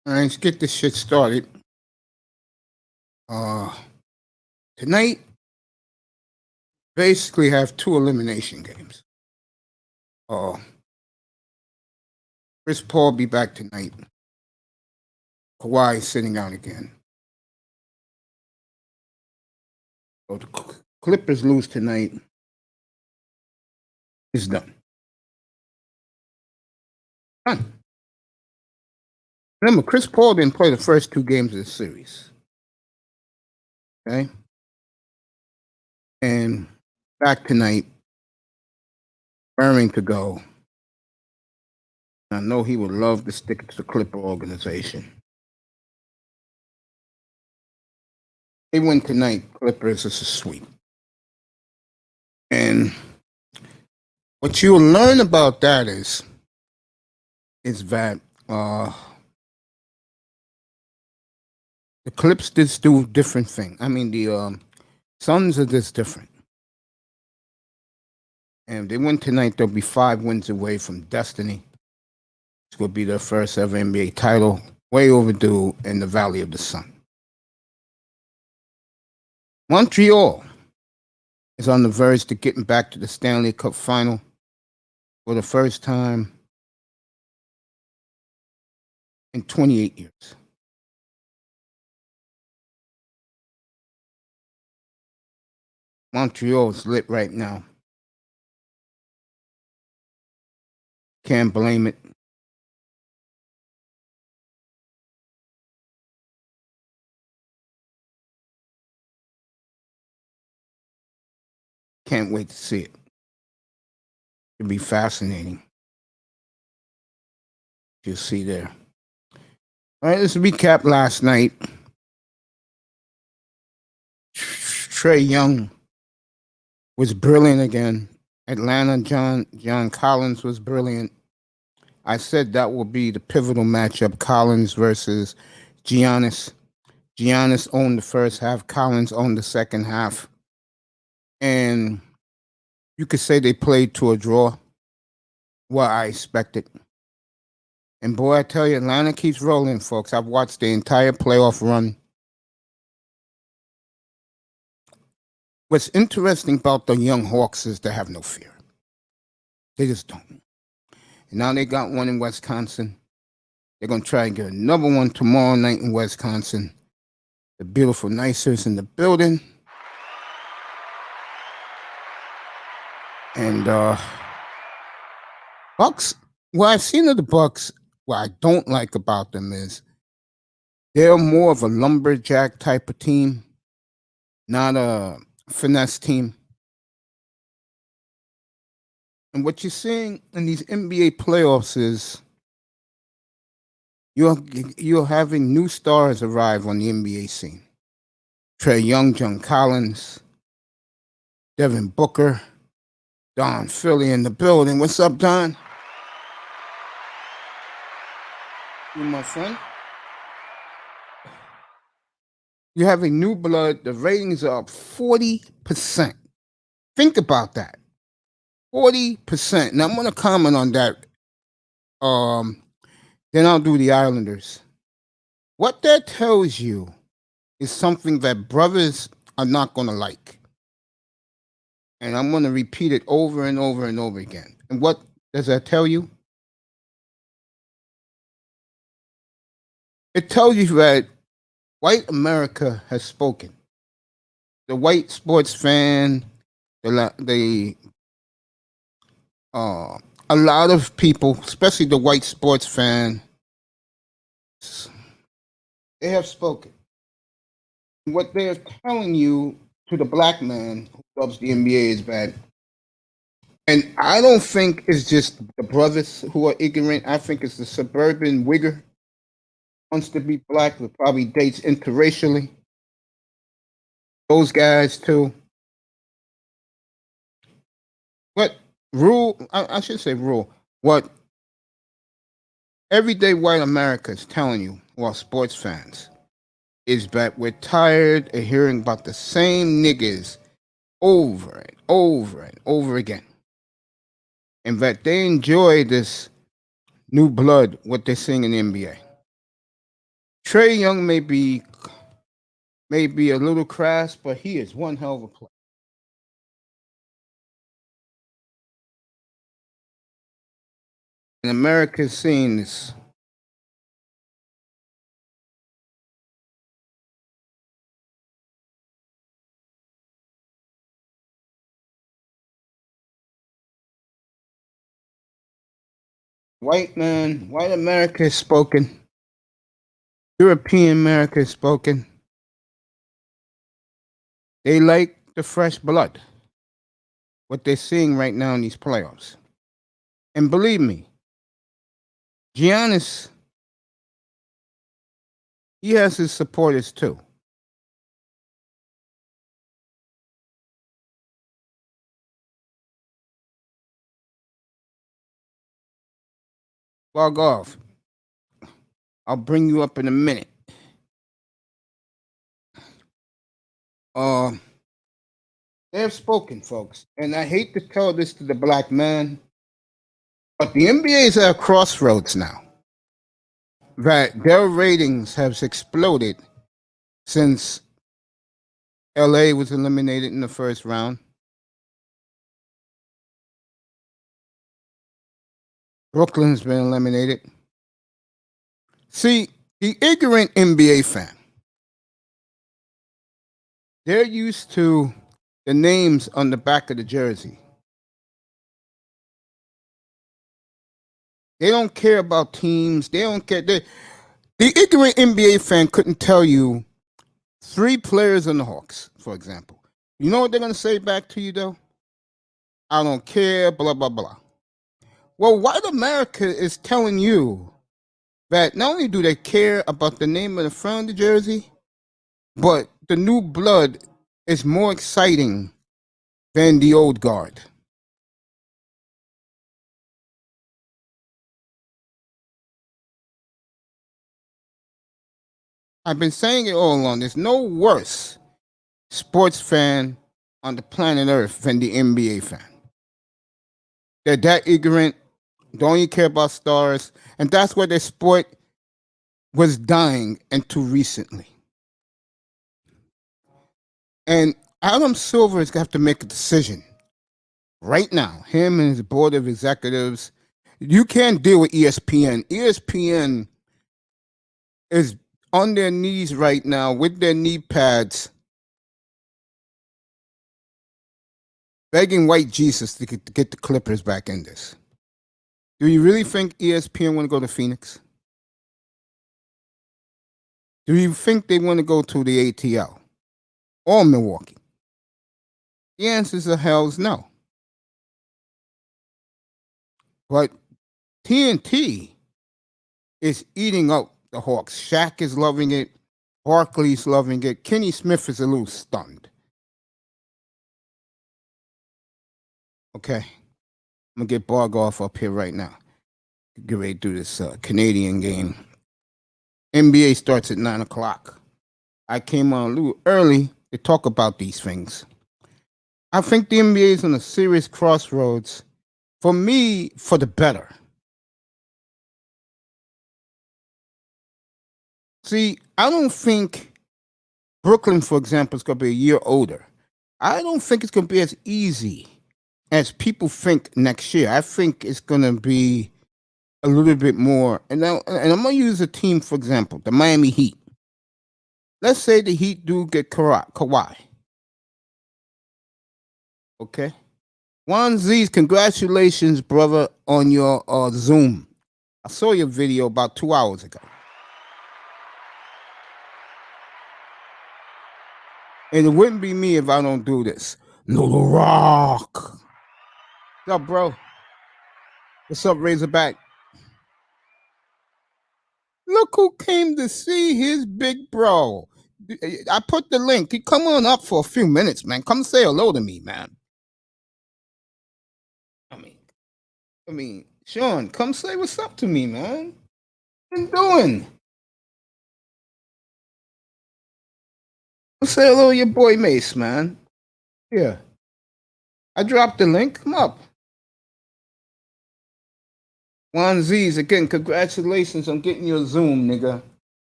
All right, let's get this shit started. Uh, Tonight, basically have two elimination games. Chris Paul be back tonight. Kawhi sitting out again. So the Clippers lose tonight. It's done. Done. Remember, Chris Paul didn't play the first two games of the series. Okay? And back tonight, raring to go. I know he would love to stick to the Clipper organization. They win tonight, Clippers is a sweep. And what you'll learn about that is that the Clips just do different thing. I mean, the Suns are just different. And if they win tonight, they'll be 5 wins away from destiny. It's going to be their first ever NBA title, way overdue in the Valley of the Sun. Montreal is on the verge to getting back to the Stanley Cup final for the first time in 28 years. Montreal is lit right now. Can't blame it. Can't wait to see it. It'll be fascinating. You'll see there. All right, let's recap last night. Trae Young was brilliant again. Atlanta, John Collins was brilliant. I said that will be the pivotal matchup, Collins versus Giannis. Giannis owned the first half. Collins owned the second half. And you could say they played to a draw, what I expected. And boy, I tell you, Atlanta keeps rolling, folks. I've watched the entire playoff run. What's interesting about the young Hawks is they have no fear. They just don't. And now they got one in Wisconsin. They're going to try and get another one tomorrow night in Wisconsin. The beautiful Nicers in the building. And Bucks, what I've seen of the Bucks, what I don't like about them is they're more of a lumberjack type of team, not a finesse team. And what you're seeing in these NBA playoffs is you're having new stars arrive on the NBA scene. Trae Young, John Collins, Devin Booker, Don Philly in the building. What's up, Don? You, my friend? You're having new blood. The ratings are up 40%. Think about that. 40%. Now, I'm going to comment on that. Then I'll do the Islanders. What that tells you is something that brothers are not going to like. And I'm going to repeat it over and over and over again. And what does that tell you? It tells you that white America has spoken. The white sports fan, a lot of people, especially the white sports fan, they have spoken. What they are telling you to the black man who loves the NBA is bad. And I don't think it's just the brothers who are ignorant. I think it's the suburban wigger wants to be black, who probably dates interracially. Those guys too. What I should say rule. What everyday white America is telling you, well, sports fans, is that we're tired of hearing about the same niggas over and over and over again. And that they enjoy this new blood, what they're seeing in the NBA. Trey Young may be a little crass, but he is one hell of a player. And America is seeing this. White America has spoken. European America has spoken. They like the fresh blood. What they're seeing right now in these playoffs. And believe me, Giannis, he has his supporters too. Log off. I'll bring you up in a minute. They have spoken, folks. And I hate to tell this to the black man, but the NBA is at a crossroads now. That their ratings have exploded since LA was eliminated in the first round. Brooklyn's been eliminated. See, the ignorant NBA fan, they're used to the names on the back of the jersey. They don't care about teams. They don't care. The ignorant NBA fan couldn't tell you 3 players on the Hawks, for example. You know what they're going to say back to you, though? I don't care, blah, blah, blah. Well, white America is telling you that not only do they care about the name of the front of the jersey, but the new blood is more exciting than the old guard. I've been saying it all along. There's no worse sports fan on the planet Earth than the NBA fan. They're that ignorant, don't even care about stars, and that's where their sport was dying until recently. And Adam Silver is going to have to make a decision right now. Him and his board of executives. You can't deal with ESPN. ESPN is on their knees right now with their knee pads, begging white Jesus to get the Clippers back in this. Do you really think ESPN want to go to Phoenix? Do you think they want to go to the ATL or Milwaukee? The answer is a hell's no. But TNT is eating up the Hawks. Shaq is loving it. Barkley's loving it. Kenny Smith is a little stunned. Okay. I'm going to get Bargoff up here right now. Get ready to do this Canadian game. NBA starts at 9 o'clock. I came on a little early to talk about these things. I think the NBA is on a serious crossroads. For me, for the better. See, I don't think Brooklyn, for example, is going to be a year older. I don't think it's going to be as easy as people think next year. I think it's going to be a little bit more. And I'm going to use a team, for example, the Miami Heat. Let's say the Heat do get Kawhi. Okay. Juan Z's, congratulations, brother, on your Zoom. I saw your video about 2 hours ago. And it wouldn't be me if I don't do this. Little Rock. What's up, bro? What's up, Razorback? Look who came to see his big bro. I put the link. He come on up for a few minutes, man. Come say hello to me, man. I mean, Sean, come say what's up to me, man. What you doing? Say hello to your boy Mace, man. Yeah. I dropped the link. Come up. Juan Z's, again, congratulations on getting your Zoom, nigga.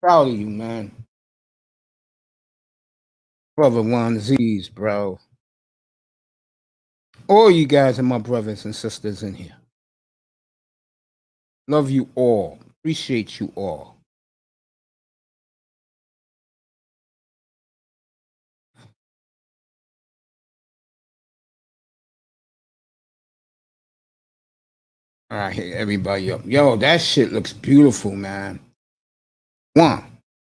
Proud of you, man. Brother Juan Z's, bro. All you guys are my brothers and sisters in here. Love you all. Appreciate you all. All right, hit everybody up. Yo, that shit looks beautiful, man. Juan,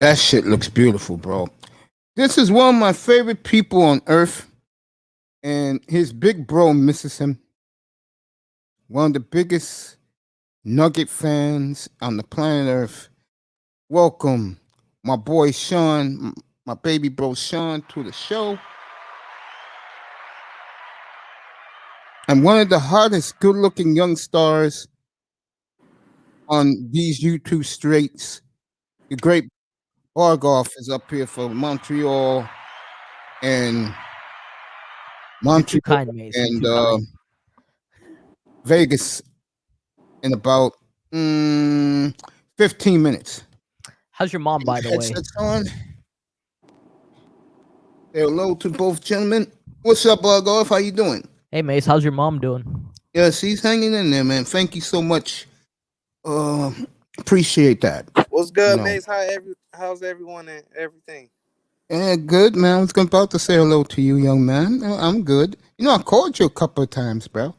that shit looks beautiful, bro. This is one of my favorite people on earth, and his big bro misses him. One of the biggest Nugget fans on the planet Earth. Welcome, my boy Sean, my baby bro Sean, to the show. And one of the hottest, good-looking young stars on these YouTube streets. The great Bargoff is up here for Montreal and You're too kind, Mace. and Vegas in about 15 minutes. How's your mom, by the way? Headsets on. Say hello to both gentlemen. What's up, Bargoff? How you doing? Hey, Mace, how's your mom doing? Yeah, she's hanging in there, man. Thank you so much. Appreciate that. What's good, Mace? How's everyone and everything? Yeah, good, man. I was about to say hello to you, young man. I'm good. You know, I called you a couple of times, bro.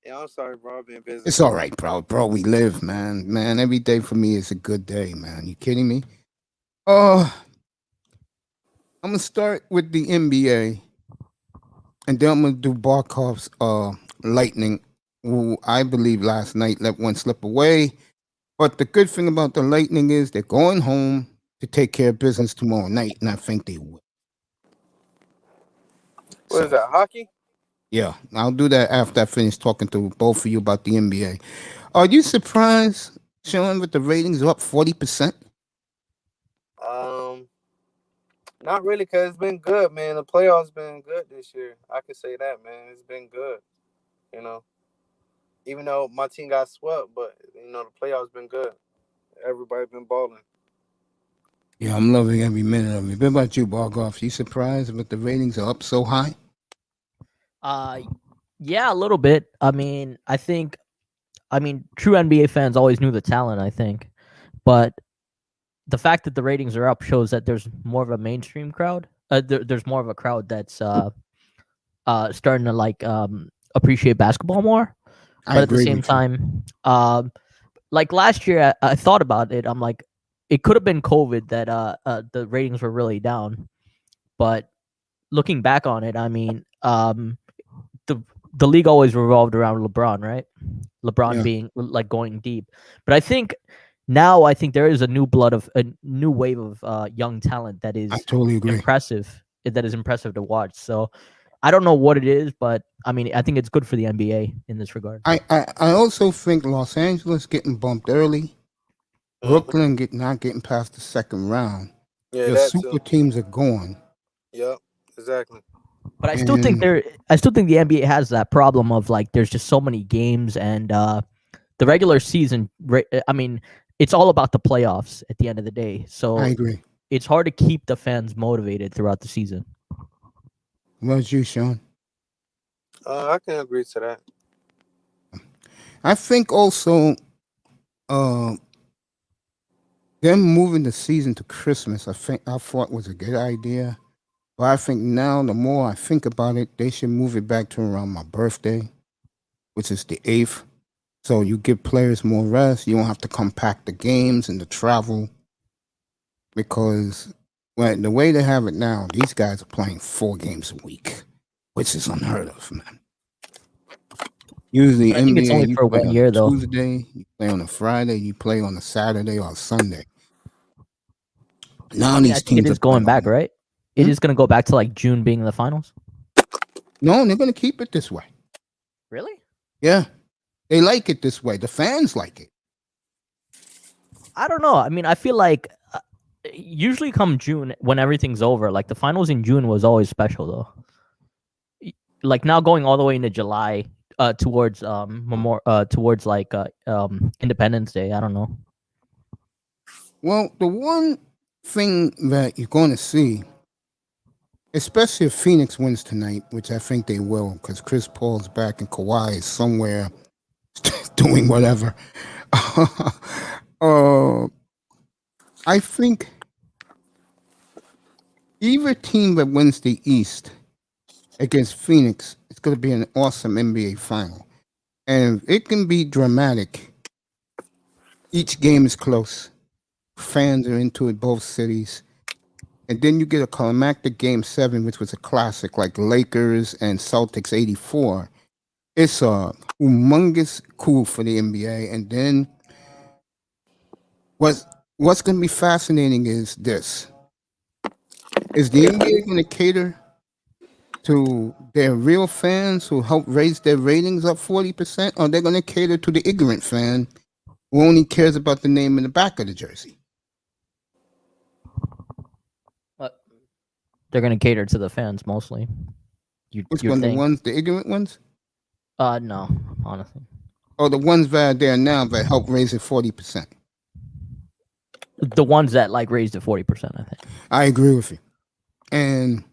Yeah, I'm sorry, bro. I've been busy. It's all right, bro. Bro, we live, man. Man, every day for me is a good day, man. You kidding me? I'm gonna start with the NBA, and then I'm gonna do Barkov's Lightning, who I believe last night let one slip away. But the good thing about the Lightning is they're going home to take care of business tomorrow night, and I think they will. What is that, hockey? Yeah, I'll do that after I finish talking to both of you about the NBA. Are you surprised, Sean, with the ratings up 40%? Not really, because it's been good, man. The playoffs been good this year. I can say that, man. It's been good, you know. Even though my team got swept, but, you know, the playoffs been good. Everybody been balling. Yeah, I'm loving every minute of it. What about you, Bargoff? You surprised with the ratings are up so high? Yeah, a little bit. I mean, true NBA fans always knew the talent, I think. But the fact that the ratings are up shows that there's more of a mainstream crowd. There's more of a crowd that's starting to appreciate basketball more. But at the same time, like last year, I thought about it. I'm like, it could have been COVID that the ratings were really down. But looking back on it, I mean, the league always revolved around LeBron, right? LeBron being like going deep. But I think now there is a new wave of young talent that is totally impressive. That is impressive to watch. So I don't know what it is, but I mean, I think it's good for the NBA in this regard. I also think Los Angeles getting bumped early, Brooklyn not getting past the second round. Yeah, the super teams are going. Yep, exactly. But I still think the NBA has that problem of like there's just so many games, and the regular season. I mean, it's all about the playoffs at the end of the day. So I agree. It's hard to keep the fans motivated throughout the season. What about you, Sean? I can agree to that. I think also, them moving the season to Christmas, I thought was a good idea. But I think now, the more I think about it, they should move it back to around my birthday, which is the 8th. So you give players more rest. You don't have to compact the games and the travel. Because the way they have it now, these guys are playing 4 games a week, which is unheard of, man. Usually, I think it's only for 1 year, though. Tuesday, you play on a Friday, you play on a Saturday or a Sunday. Now these teams it is going back, right? It is going to go back to like June being the finals? No, they're going to keep it this way. Really? Yeah. They like it this way. The fans like it. I don't know. I mean, I feel like usually come June when everything's over, like the finals in June was always special, though. Like now going all the way into July towards Independence Day. I don't know. Well, the one thing that you're going to see, especially if Phoenix wins tonight, which I think they will, because Chris Paul's back and Kawhi is somewhere doing whatever. I think either team that wins the East against Phoenix, it's going to be an awesome NBA final. And it can be dramatic. Each game is close. Fans are into it, both cities. And then you get a climactic game 7, which was a classic, like Lakers and Celtics 84. It's a humongous coup for the NBA. And then what's going to be fascinating is this. Is the NBA going to cater to their real fans who help raise their ratings up 40%? Or they're going to cater to the ignorant fan who only cares about the name in the back of the jersey? They're going to cater to the fans mostly. Which one? The ones, the ignorant ones? No, honestly. Or the ones that are there now that help raise it 40%? The ones that like raised it 40%, I think. I agree with you. And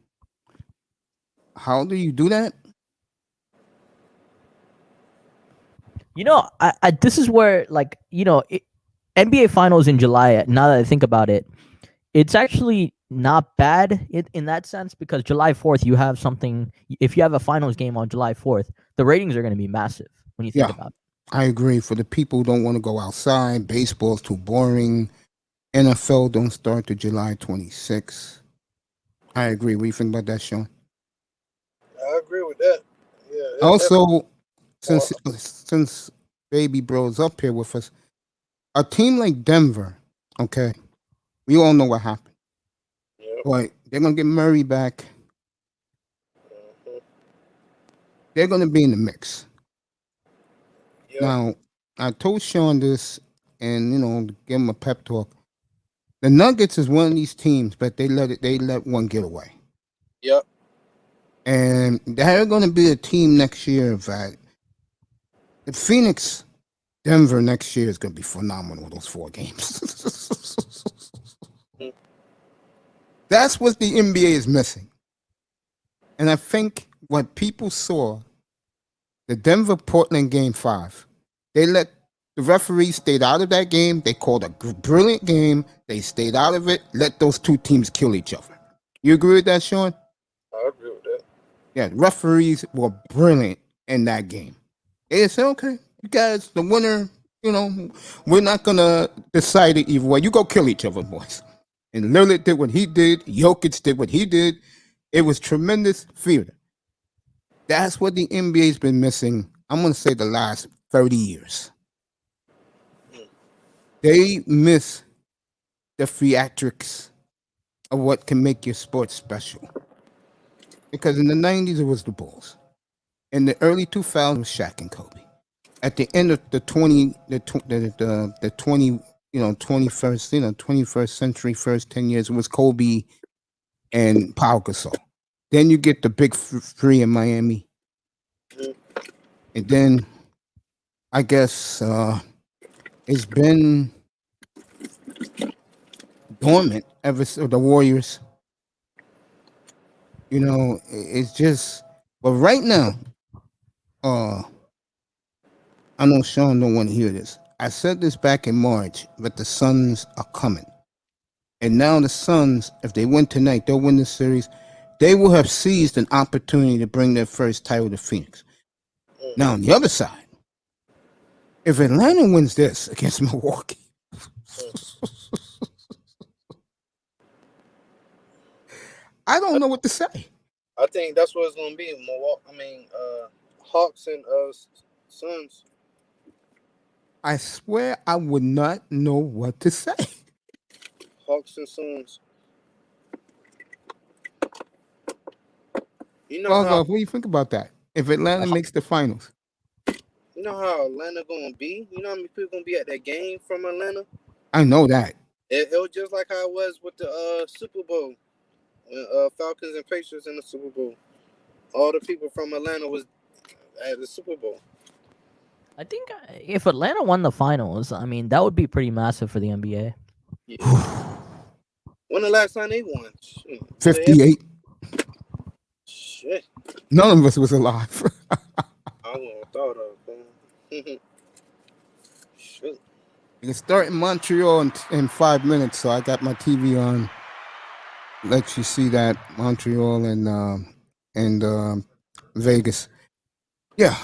how do you do that? You know, I this is where, like, you know, NBA Finals in July, now that I think about it, it's actually not bad in that sense, because July 4th, you have something. If you have a finals game on July 4th, the ratings are going to be massive when you think about it. I agree. For the people who don't want to go outside, baseball's too boring. NFL don't start to July 26th. I agree. What do you think about that, Sean? I agree with that. Yeah. Also, since Baby Bro's up here with us, a team like Denver, okay, we all know what happened. Yep. But they're going to get Murray back. They're going to be in the mix. Yep. Now, I told Sean this, and, you know, give him a pep talk. The Nuggets is one of these teams, but they let one get away. Yep. And they're going to be a team next year that the Phoenix, Denver next year is going to be phenomenal, those 4 games. That's what the NBA is missing. And I think what people saw, the Denver-Portland Game 5, they let the referees stayed out of that game. They called a brilliant game. They stayed out of it. Let those 2 teams kill each other. You agree with that, Sean? I agree with that. Yeah, the referees were brilliant in that game. They said, okay, you guys, the winner, you know, we're not going to decide it either way. You go kill each other, boys. And Lillard did what he did. Jokic did what he did. It was tremendous theater. That's what the NBA's been missing, I'm going to say, the last 30 years. They miss the theatrics of what can make your sport special. Because in the 90s, it was the Bulls. In the early 2000s, it was Shaq and Kobe. At the end of the 21st century, first 10 years, it was Kobe and Pau Gasol. Then you get the big 3 in Miami. And then I guess it's been dormant ever since the Warriors. You know, it's just, but right now, I know Sean don't want to hear this. I said this back in March, but the Suns are coming. And now the Suns, if they win tonight, they'll win the series. They will have seized an opportunity to bring their first title to Phoenix. Now, on the other side, if Atlanta wins this against Milwaukee, I don't know what to say. I think that's what it's going to be. Hawks and Suns. I swear I would not know what to say. Hawks and Suns. You know What do you think about that? If Atlanta makes the finals, you know how Atlanta gonna be. You know how many people gonna be at that game from Atlanta? I know that. It was just like how it was with the Super Bowl, Falcons and Patriots in the Super Bowl. All the people from Atlanta was at the Super Bowl. I think if Atlanta won the finals, I mean, that would be pretty massive for the NBA. Yeah. When the last time they won? Shit. 58. Shit. None of us was alive. I wouldn't have thought of it. Shit. You can start in Montreal in 5 minutes, so I got my TV on. Let you see that Montreal and Vegas. Yeah,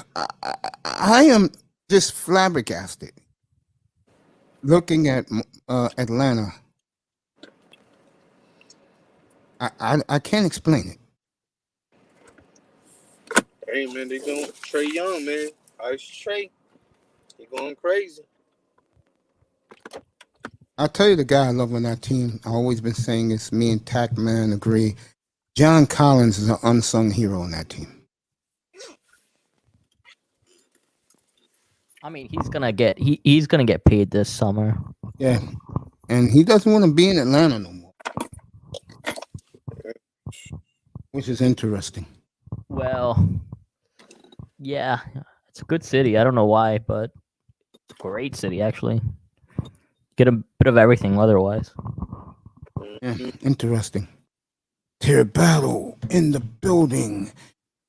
I am just flabbergasted looking at Atlanta. I can't explain it. Hey, man, they doing Trey Young, man. Ice Trey. He going crazy. I'll tell you the guy I love on that team. I've always been saying this. Me and Tackman agree. John Collins is an unsung hero on that team. I mean, he's gonna get paid this summer. Yeah, and he doesn't want to be in Atlanta no more, which is interesting. Well, yeah, it's a good city. I don't know why, but it's a great city actually. Get a bit of everything otherwise. Yeah, interesting. Terry Battle in the building.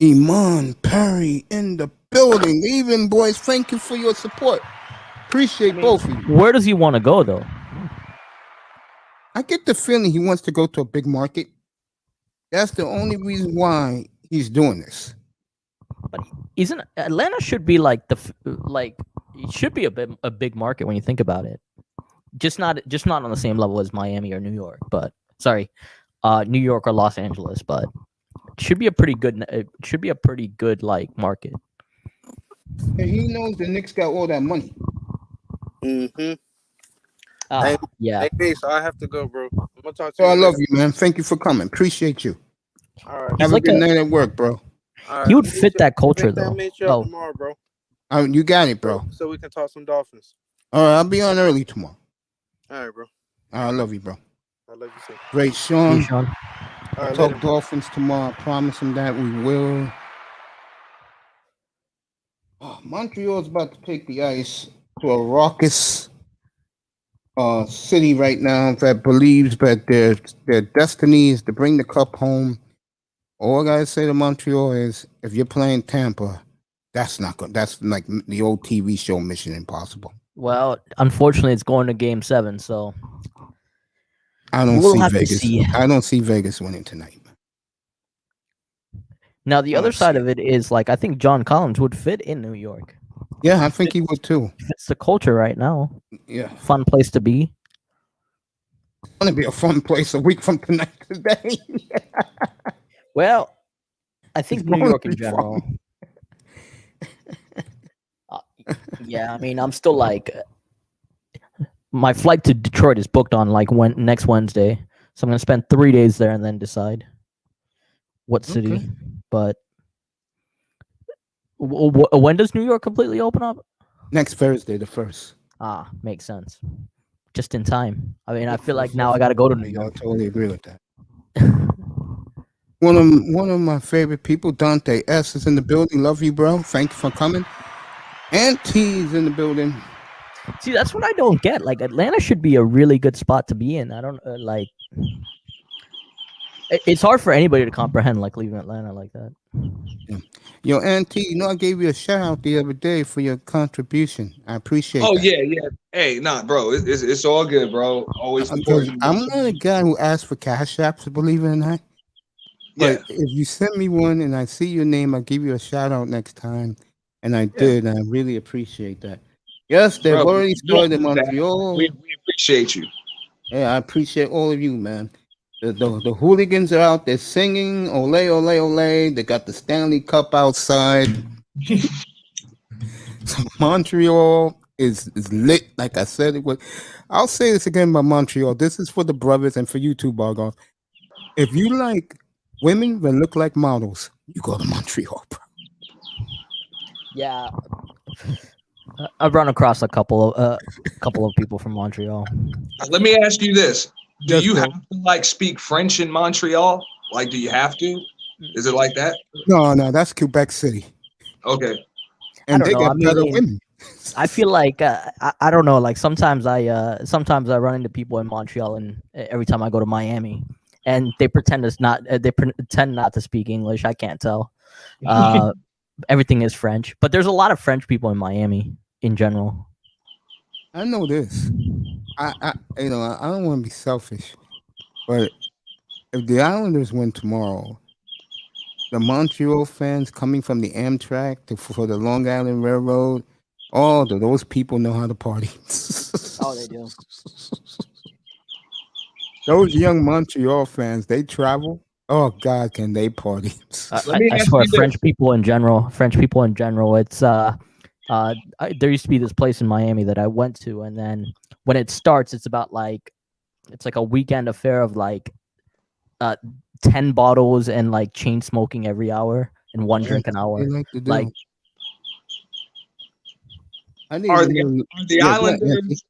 Iman Perry in the building. Even boys, thank you for your support. Appreciate both of you. Where does he want to go though? I get the feeling he wants to go to a big market. That's the only reason why he's doing this. But isn't Atlanta should be like it should be a big market when you think about it. Just not on the same level as Miami or New York, but sorry, New York or Los Angeles, but it should be a pretty good like market. And he knows the Knicks got all that money. Mm-hmm. Yeah. Hey, so I have to go, bro. I'm gonna talk to So you. I love later. you, man. Thank you for coming. Appreciate you. All right. Have like a good a- night at work, bro. All right. He would I'll fit meet that you- culture, I'll though. meet you up Oh. tomorrow, bro. You got it, bro. So we can talk some Dolphins. All right, I'll be on early tomorrow. All right, bro. I love you, bro. I love you too. Great, Hey, Sean. Sean. All right, Talk later. Dolphins tomorrow. I promise him that we will. Oh, Montreal's about to take the ice to a raucous city right now that believes that their destiny is to bring the cup home. All I gotta say to Montreal is, if you're playing Tampa, that's not good. That's like the old TV show Mission Impossible. Well, unfortunately, it's going to Game 7, so I don't We'll see have to Vegas. see. I don't see Vegas winning tonight. now the I other don't side see of it is like I think John Collins would fit in New York. Yeah, I think he would too. Fits the culture right now. Yeah, Fun place to be. it's gonna be a fun place a week from tonight today. Well, I think It's New gonna York in be general. Yeah, I mean, I'm still like, my flight to Detroit is booked on like next Wednesday, so I'm gonna spend 3 days there and then decide what city. Okay. But when does New York completely open up? Next Thursday, the 1st. Ah, makes sense. Just in time. I mean, I feel like now I got to go to New Yeah, I York. totally agree with that. One of my favorite people, Dante S, is in the building. Love you, bro. Thank you for coming. And T is in the building. See, that's what I don't get. Like, Atlanta should be a really good spot to be in. I don't like. It's hard for anybody to comprehend like leaving Atlanta like that. Yo, Auntie, you know I gave you a shout out the other day for your contribution. I appreciate Oh that. yeah. Hey, nah, bro, it's all good, bro. Always Because supporting you. I'm not a guy who asks for cash apps, believe it or not. Yeah, But if you send me one and I see your name, I'll give you a shout out next time. And I did, and I really appreciate that. Yes, they've bro, already you don't started in need that. Montreal. We appreciate you. Yeah, I appreciate all of you, man. The hooligans are out there singing, ole, ole, ole. They got the Stanley Cup outside. So Montreal is lit, like I said it was. I'll say this again about Montreal. This is for the brothers and for you too, Bargoff. If you like women that look like models, you go to Montreal, bro. Yeah, I've run across a couple of people from Montreal. Let me ask you this: Do Yes, you bro. have to like speak French in Montreal? Like, do you have to? Is it like that? No, that's Quebec City. Okay. And don't they know, got I better mean- women. I feel like I don't know. Like sometimes I run into people in Montreal, and every time I go to Miami, and they pretend not to speak English. I can't tell. Everything is French, but there's a lot of French people in Miami in general. I know this. I don't want to be selfish, but if the Islanders win tomorrow, the Montreal fans coming from the Amtrak for the Long Island Railroad, those people know how to party. Oh, they do. Those young Montreal fans, they travel. Oh God, can they party? Let me I ask swear, you this. French people in general. It's there used to be this place in Miami that I went to, and then when it starts, it's like a weekend affair of like 10 bottles and like chain smoking every hour and one drink an hour. They like to do. Like, I didn't Are even know- the Yeah, Islanders?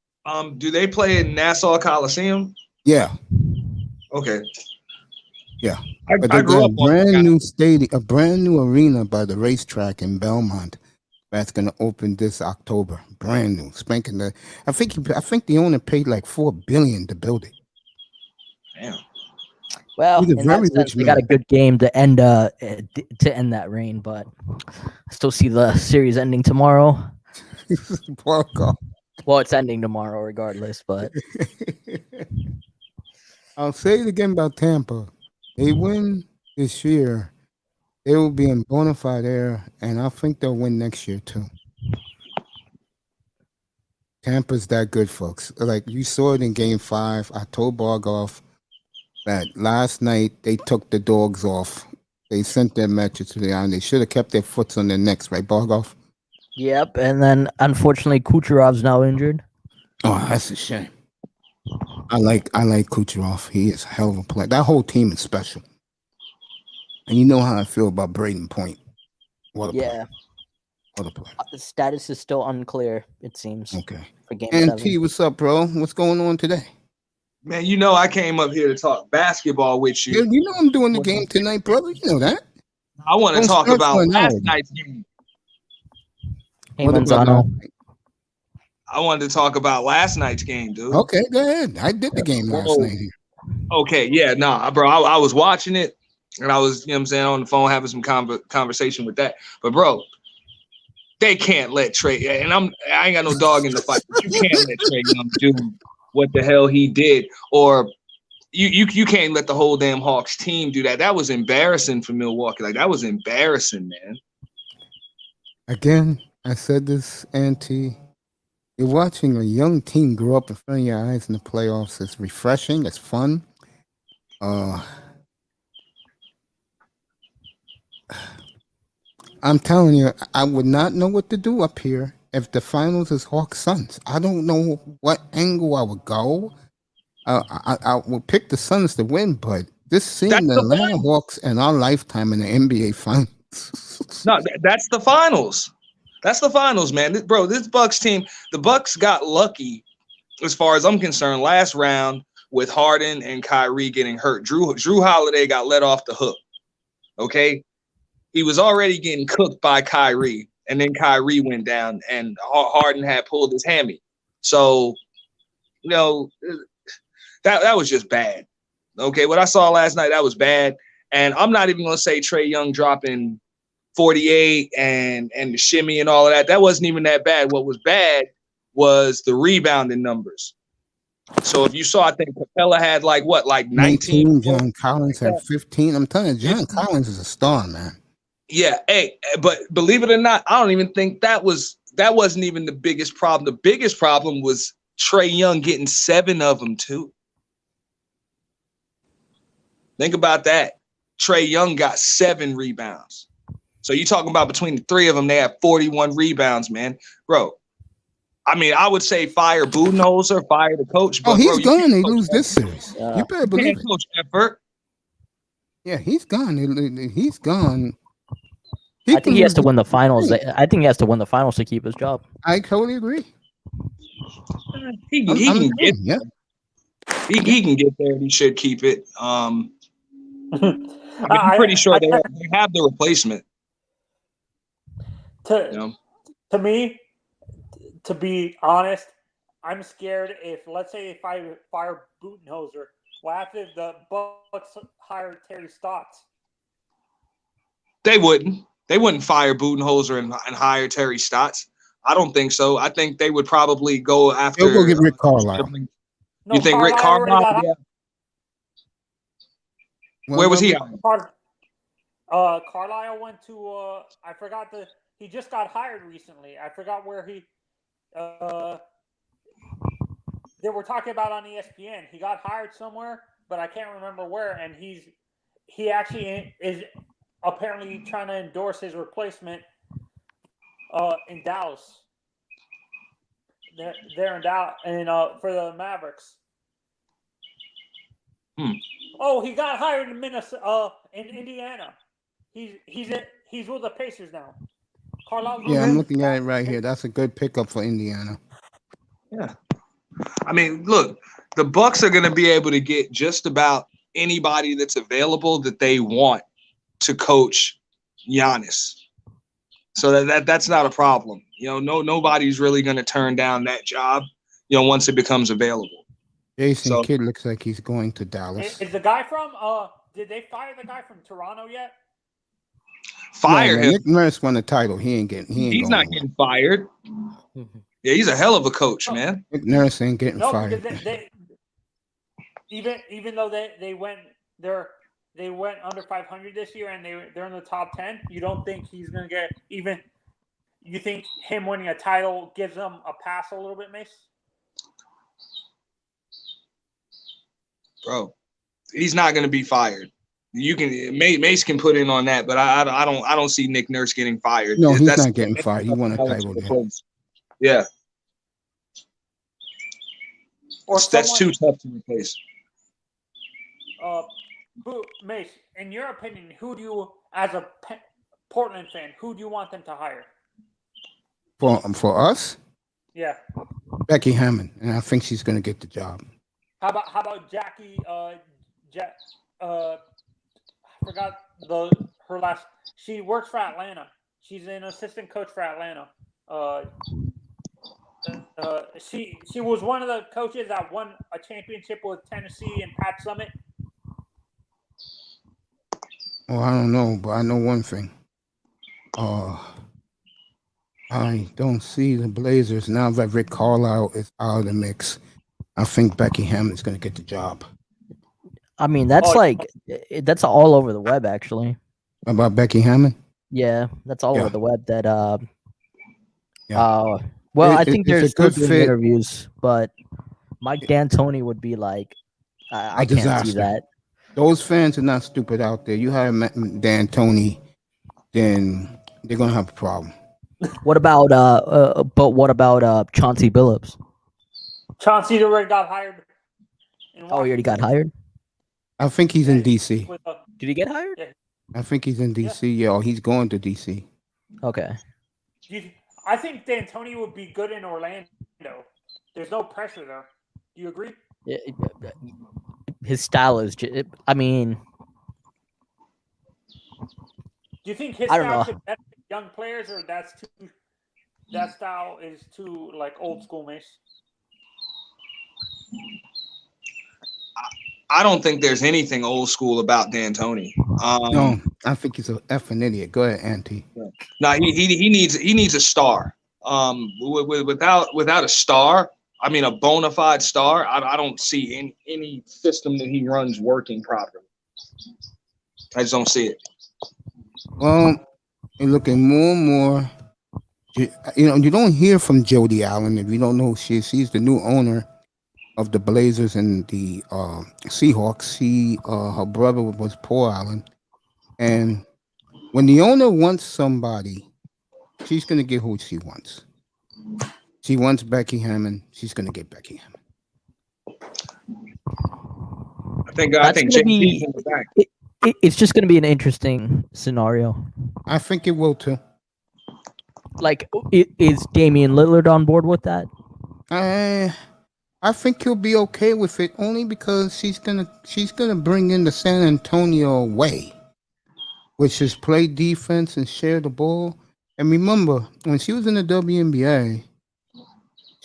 Do they play in Nassau Coliseum? Yeah, Okay. yeah. I But they grew got up a on brand that. new stadium, a brand new arena by the racetrack in Belmont. That's gonna open this October. Brand new, spanking the. I think the owner paid like $4 billion to build it. Damn. well, He's a in very that sense, rich they got a man. good game to end that reign, but I still see the series ending tomorrow. Poor guy. Well, it's ending tomorrow regardless, but I'll say it again about Tampa. They win this year, they will be in bona fide air, and I think they'll win next year too. Tampa's that good, folks. Like you saw it in Game 5. I told Bargoff that last night they took the dogs off. They sent their message to the island. They should have kept their foots on their necks, right, Bargoff? yep. And then unfortunately, Kucherov's now injured. Oh, that's a shame. I like Kucherov. He is a hell of a player. That whole team is special. And you know how I feel about Braden Point. What a player. What a player. The status is still unclear, it seems, Okay. for Game And 7. T, what's up, bro? What's going on today? Man, you know I came up here to talk basketball with Yeah, you. you know I'm doing the game tonight, brother. You know that. I want to Don't talk start about one last hour. night's game. Hey, What about Manzano. last night? I wanted to talk about last night's game, dude. Okay, go ahead. I did the game last Whoa. night here. Okay, yeah, nah, bro. I was watching it, and I was, you know what I'm saying, on the phone having some conversation with that. But bro, they can't let Trey. And I ain't got no dog in the fight. But you can't let Trey Young do what the hell he did, or you can't let the whole damn Hawks team do that. That was embarrassing for Milwaukee. Like that was embarrassing, man. Again, I said this, Auntie. You're watching a young team grow up in front of your eyes in the playoffs. It's refreshing. It's fun. I'm telling you, I would not know what to do up here if the finals is Hawks Suns. I don't know what angle I would go. I would pick the Suns to win, but this seeing the Atlanta Hawks in our lifetime in the NBA finals. No, that's the finals. That's the finals, man. Bro, this Bucks team, the Bucks got lucky, as far as I'm concerned, last round with Harden and Kyrie getting hurt. Drew Holiday got let off the hook. Okay, he was already getting cooked by Kyrie, and then Kyrie went down, and Harden had pulled his hammy. So, you know, that was just bad. Okay, what I saw last night, that was bad. And I'm not even gonna say Trey Young dropping 48 and the shimmy and all of that. That wasn't even that bad. What was bad was the rebounding numbers. So if you saw, I think Capella had like 19. John Collins had 15. I'm telling you, John Collins is a star, man. Yeah, hey, but believe it or not, I don't even think that wasn't even the biggest problem. The biggest problem was Trey Young getting 7 of them too. Think about that. Trey Young got 7 rebounds. So you're talking about between the 3 of them, they have 41 rebounds, man. Bro, I mean, I would say fire Budenholzer, fire the coach. But he's bro, gone. They lose this series. You better believe it. Coach effort. Yeah, he's gone. He's gone. I think he has to win the finals. I think he has to win the finals to keep his job. I totally agree. He can get there. He can get there. He should keep it. I'm pretty sure they have the replacement. To me, to be honest, I'm scared if, let's say, if I fire Budenholzer, what happens if the Bucks hire Terry Stotts? They wouldn't. They wouldn't fire Budenholzer and hire Terry Stotts. I don't think so. I think they would probably go after. They'll go get Rick Carlisle. No, You think Rick Carlisle Carlisle? Yeah. Where was he? Carlisle went to I forgot he just got hired recently. I forgot where he they were talking about on ESPN. He got hired somewhere, but I can't remember where, and he actually is apparently trying to endorse his replacement in Dallas. They're in Dallas and for the Mavericks. Oh, he got hired in Minnesota, in Indiana. He's with the Pacers now. Carlisle. Yeah, I'm looking at it right here. That's a good pickup for Indiana. Yeah. I mean, look, the Bucks are going to be able to get just about anybody that's available that they want to coach Giannis. So that's not a problem. Nobody's really going to turn down that job, once it becomes available. Jason Kidd looks like he's going to Dallas. Is the guy from did they fire the guy from Toronto yet? Fire him. Nick Nurse won the title. He's not getting fired. Yeah, he's a hell of a coach, man. Nick Nurse ain't getting fired. Because they even though they went under 500 this year and they're in the top 10, you don't think he's gonna get even? You think him winning a title gives them a pass a little bit, Mace? Bro, he's not gonna be fired. Mace can put in on that, but I don't see Nick Nurse getting fired. No, he's not getting fired. He won a title there. Yeah. Or that's too tough to replace. Mace, in your opinion, who do you, as a Portland fan, who do you want them to hire? For us? Yeah. Becky Hammond, and I think she's going to get the job. How about Jackie? I forgot her last. She works for Atlanta. She's an assistant coach for Atlanta. She was one of the coaches that won a championship with Tennessee and Pat Summitt. Well, I don't know, but I know one thing. I don't see the Blazers now that Rick Carlisle is out of the mix. I think Becky Hammond's going to get the job. I mean, that's that's all over the web, actually. About Becky Hammond? Yeah, that's all over the web. That Well, I think there's good still doing interviews, but Mike D'Antoni would be like, I can't see that. Those fans are not stupid out there. You hire D'Antoni, then they're gonna have a problem. What about Chauncey Billups? Chauncey already got hired. He already got hired? I think he's in DC. Did he get hired? Yeah. I think he's in DC. Yeah, he's going to DC. Okay. I think D'Antoni would be good in Orlando. There's no pressure there. Do you agree? His style is. I mean, do you think his style should benefit young players, or that style is too like old school, Mace? I don't think there's anything old school about D'Antoni. No, I think he's an effing idiot. Go ahead, Auntie. No, he needs a star. Without a star, I mean a bona fide star, I don't see any system that he runs working properly. I just don't see it. Well, you're looking more and more. You don't hear from Jody Allen if you don't know who she is. She's the new owner of the Blazers and the Seahawks. Her brother was Paul Allen. And when the owner wants somebody, she's going to get who she wants. She wants Becky Hammond. She's going to get Becky Hammond. I think JP's in the back. It's just going to be an interesting scenario. I think it will too. Like, is Damian Lillard on board with that? I think he'll be okay with it only because she's gonna bring in the San Antonio way, which is play defense and share the ball. And remember, when she was in the WNBA,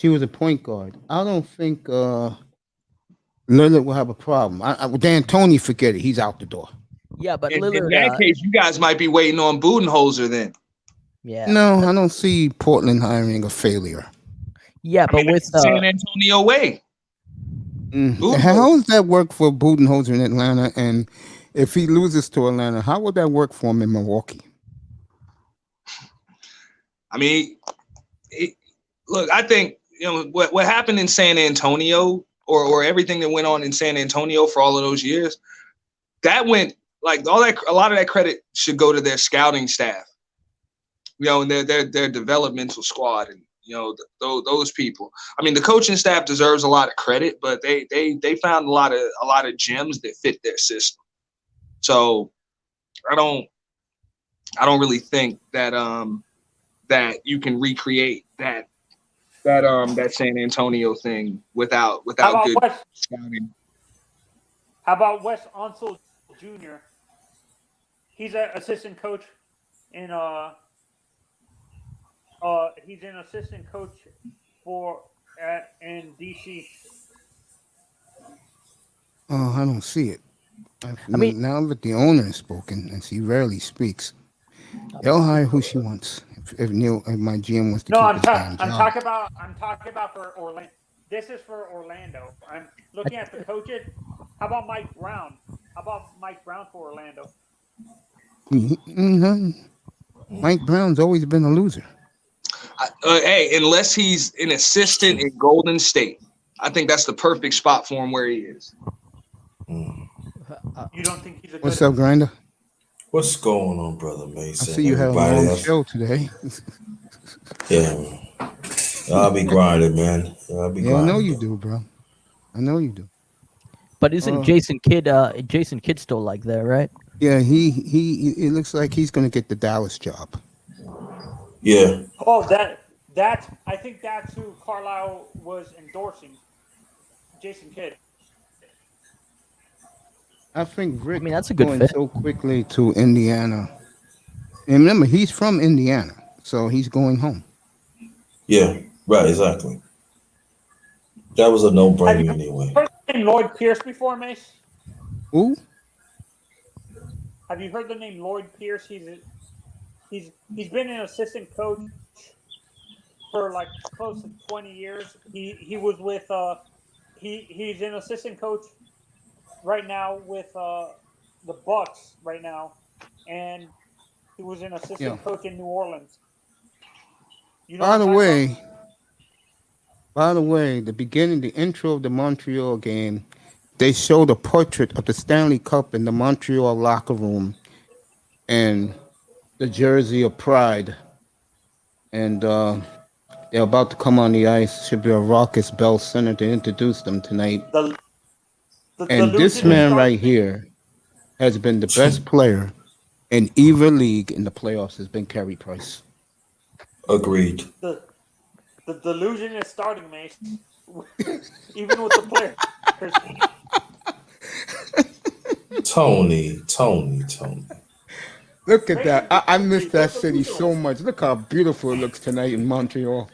She was a point guard. I don't think Lillard will have a problem. D'Antoni, forget it. He's out the door. Yeah, but In Lillard. that case, you guys might be waiting on Budenholzer then. Yeah. No, I don't see Portland hiring a failure. Yeah, but with that's the San Antonio way. How does that work for Budenholzer in Atlanta? And if he loses to Atlanta, how would that work for him in Milwaukee? I mean, look, I think what happened in San Antonio, or everything that went on in San Antonio for all of those years, that went like all that. A lot of that credit should go to their scouting staff, and their developmental squad, and those people. I mean, the coaching staff deserves a lot of credit, but they found a lot of gems that fit their system. So I don't really think that that you can recreate that San Antonio thing without good scouting. How about Wes Unseld Jr.? He's an assistant coach in he's an assistant coach in DC. Oh, I don't see it. I mean, now that the owner has spoken, and she rarely speaks, they'll hire who she wants. If my GM wants to No, keep I'm his damn talking job. about for Orlando. This is for Orlando. I'm looking at the coaches. How about Mike Brown? How about Mike Brown for Orlando? Mike Brown's always been a loser. Hey, unless he's an assistant in Golden State, I think that's the perfect spot for him where he is. You don't think he's a good? What's up, Grinder? What's going on, brother I Mason? see you have a Everybody long else? show today. Yeah, man. I'll be grinding, man. I'll be Yeah, I grinding. know you do, bro. I know you do. but isn't Jason Kidd still like there, right? Yeah, he it looks like he's gonna get the Dallas job. Yeah. Oh, I think that's who Carlisle was endorsing. Jason Kidd. I think Rick that's a good going fit. so quickly to Indiana. And remember, he's from Indiana, so he's going home. Yeah. Right. Exactly. That was a no-brainer anyway. Heard the name Lloyd Pierce before, Mace? Who? Have you heard the name Lloyd Pierce? He's been an assistant coach for like close to 20 years. He was with he's an assistant coach right now with the Bucks right now, and he was an assistant coach in New Orleans. You know By what the I'm way, the intro of the Montreal game, they showed a portrait of the Stanley Cup in the Montreal locker room and the jersey of pride. And they're about to come on the ice. Should be a raucous Bell Center to introduce them tonight. And this man right here has been the best player in either league in the playoffs has been Carey Price. Agreed. The delusion is starting, Mace. Even with the players. Tony. Look at that. I miss that city so much. Look how beautiful it looks tonight in Montreal.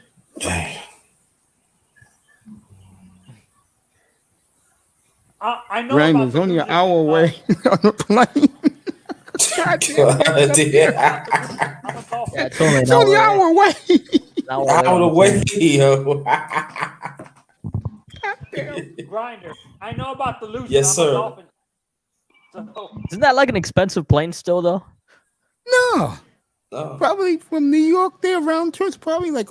I know Randall's only an hour away on the plane. God damn. Yeah, it's only It's only an hour away. Out of the way, yo. Grinder. I know about the delusion. Yes, I'm a sir. Dolphin. So, Isn't that like an expensive plane still, though? No. No. Probably from New York there round trip, probably like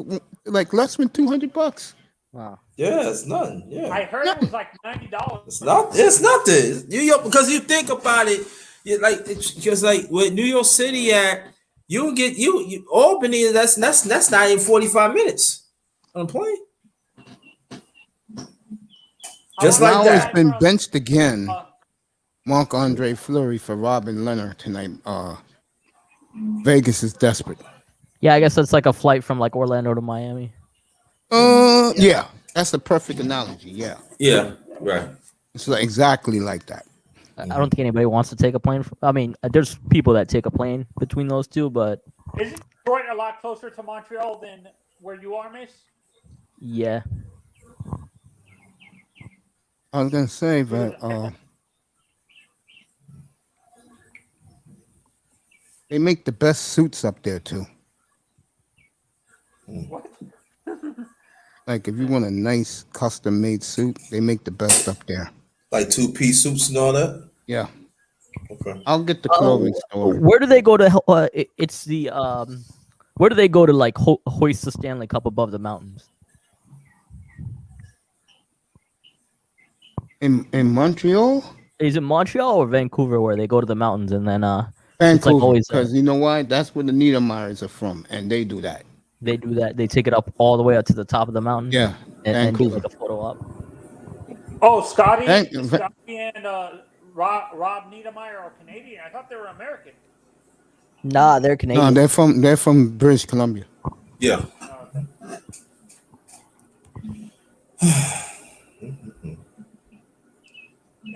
less than $200. Wow. Yeah, it's nothing. Yeah. I heard it was like $90. It's nothing. New York, because you think about it, because like with New York City at, you get you Albany. That's not even 45 minutes on a plane. Just like Now that. it's been benched again. Marc-Andre Fleury for Robin Leonard tonight. Vegas is desperate. Yeah, I guess that's like a flight from like Orlando to Miami. Yeah, that's the perfect analogy. Yeah, Yeah, right. it's like exactly like that. I don't think anybody wants to take a plane. I mean, there's people that take a plane between those two, but Isn't Detroit a lot closer to Montreal than where you are, Mace? Yeah. I was gonna say that they make the best suits up there too. What? Like if you want a nice custom made suit, they make the best up there. Like 2-piece suits and all that. Yeah, Okay. I'll get the clothing store. Where do they go to? It's the Where do they go to like hoist the Stanley Cup above the mountains? In Montreal? Is it Montreal or Vancouver where they go to the mountains and then Vancouver, always, because you know why? That's where the Niedermeyers are from, and they do that. they do that? They take it up all the way up to the top of the mountain. Yeah, and get Vancouver. like a photo op. Oh, Scotty Thank- and Rob Niedermeyer are Canadian. I thought they were American. Nah, they're Canadian. No, they're from British Columbia. Yeah.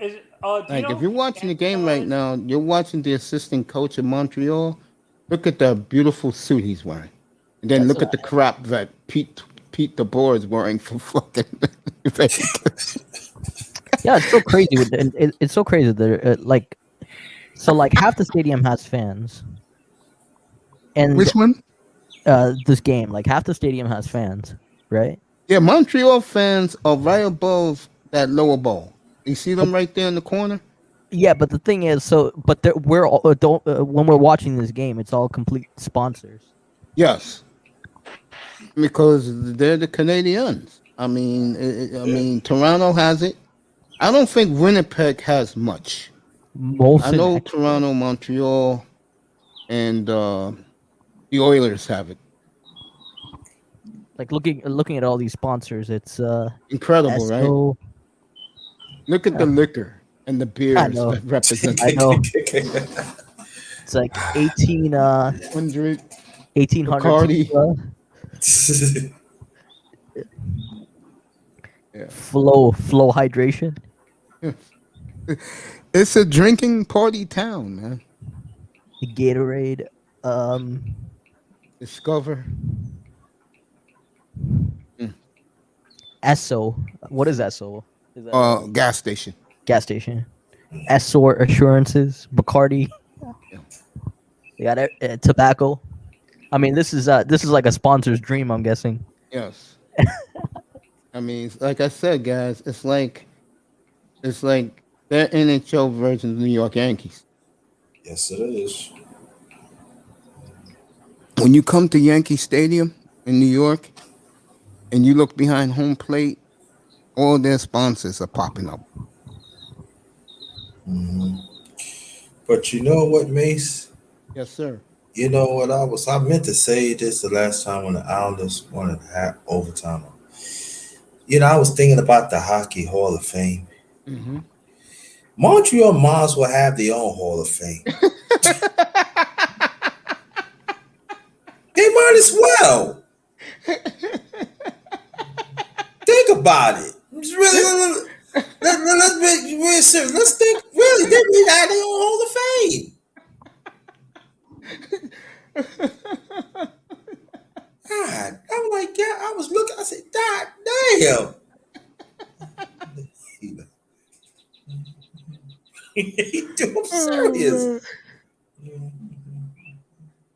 Is Like if you're watching the game right now, you're watching the assistant coach of Montreal. Look at the beautiful suit he's wearing, and then look at the crap that Pete DeBoer is wearing for fucking Vegas. Yeah, it's so crazy. It's so crazy that like half the stadium has fans. And Which one? This game, like half the stadium has fans, right? Yeah, Montreal fans are right above that lower bowl. You see them right there in the corner? Yeah, but the thing is, we're all when we're watching this game, it's all complete sponsors. Yes, because they're the Canadians. I mean, Toronto has it. I don't think Winnipeg has much. I know Toronto, Montreal, and the Oilers have it. Like looking at all these sponsors, it's Incredible, right? Esso. Look at the liquor and the beers know. that represent I know. It's like 1800 Bacardi. Yeah. Flow hydration. It's a drinking party town, man. Gatorade. Discover. Esso. What is Esso? Is that Gas station. gas station? Esso Assurances. Bacardi. They got tobacco. I mean, this is like a sponsor's dream, I'm guessing. Yes. I mean, like I said, guys, it's like their NHL version of the New York Yankees. Yes, it is. When you come to Yankee Stadium in New York and you look behind home plate, all their sponsors are popping up. Mm-hmm. But you know what, Mace? Yes, sir. You know what I meant to say this the last time when the Islanders wanted to have overtime. You know, I was thinking about the Hockey Hall of Fame. Mm-hmm. Montreal might as well have their own Hall of Fame. They might as well. Think about it. It's really, let's be real serious. Let's think. Really, they need to have their own Hall of Fame. God, I'm like, yeah. I was looking. I said, God damn. I'm serious.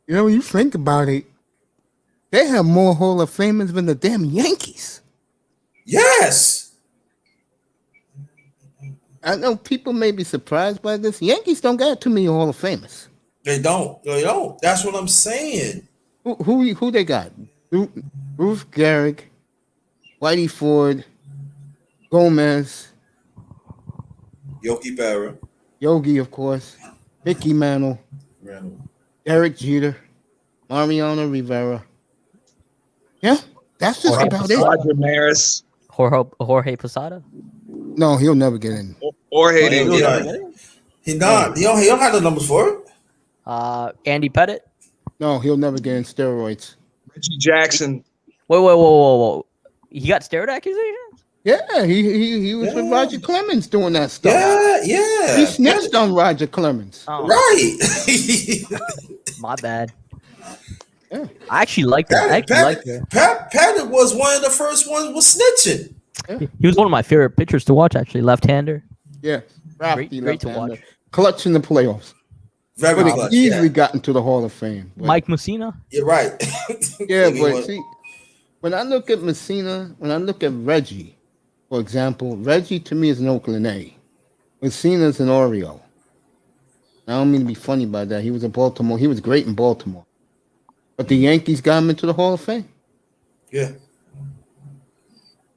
You know, when you think about it, they have more Hall of Famers than the damn Yankees. Yes. I know people may be surprised by this. Yankees don't got too many Hall of Famers. They don't. They don't. That's what I'm saying. Who they got? Ruth Gehrig, Whitey Ford, Gomez, Yogi Berra, Yogi, of course, Mickey Mantle, Derek Jeter, Mariano Rivera. Yeah, that's just about it. Roger Maris. Jorge Posada. No, he'll never get in. Jorge. He not. He don't have the numbers for it. Andy Pettitte. No, he'll never get in steroids. Richie Jackson. Whoa. He got steroid accusations? Yeah, he was with Roger Clemens doing that stuff. Yeah. He snitched on Roger Clemens. Oh, Right. my bad. I actually like that. I actually like that. Patton was one of the first ones was snitching. He was one of my favorite pitchers to watch. Actually, left-hander. Yeah, crafty Great to left-hander. watch. Clutch in the playoffs. Very Would clutch. have easily got into the Hall of Fame. But, Mike Mussina. You're right. yeah, but see, when I look at Messina, when I look at Reggie, for example, Reggie to me is an Oakland A. Messina's an Oriole. I don't mean to be funny about that. He was a Baltimore. He was great in Baltimore. But the Yankees got him into the Hall of Fame. Yeah.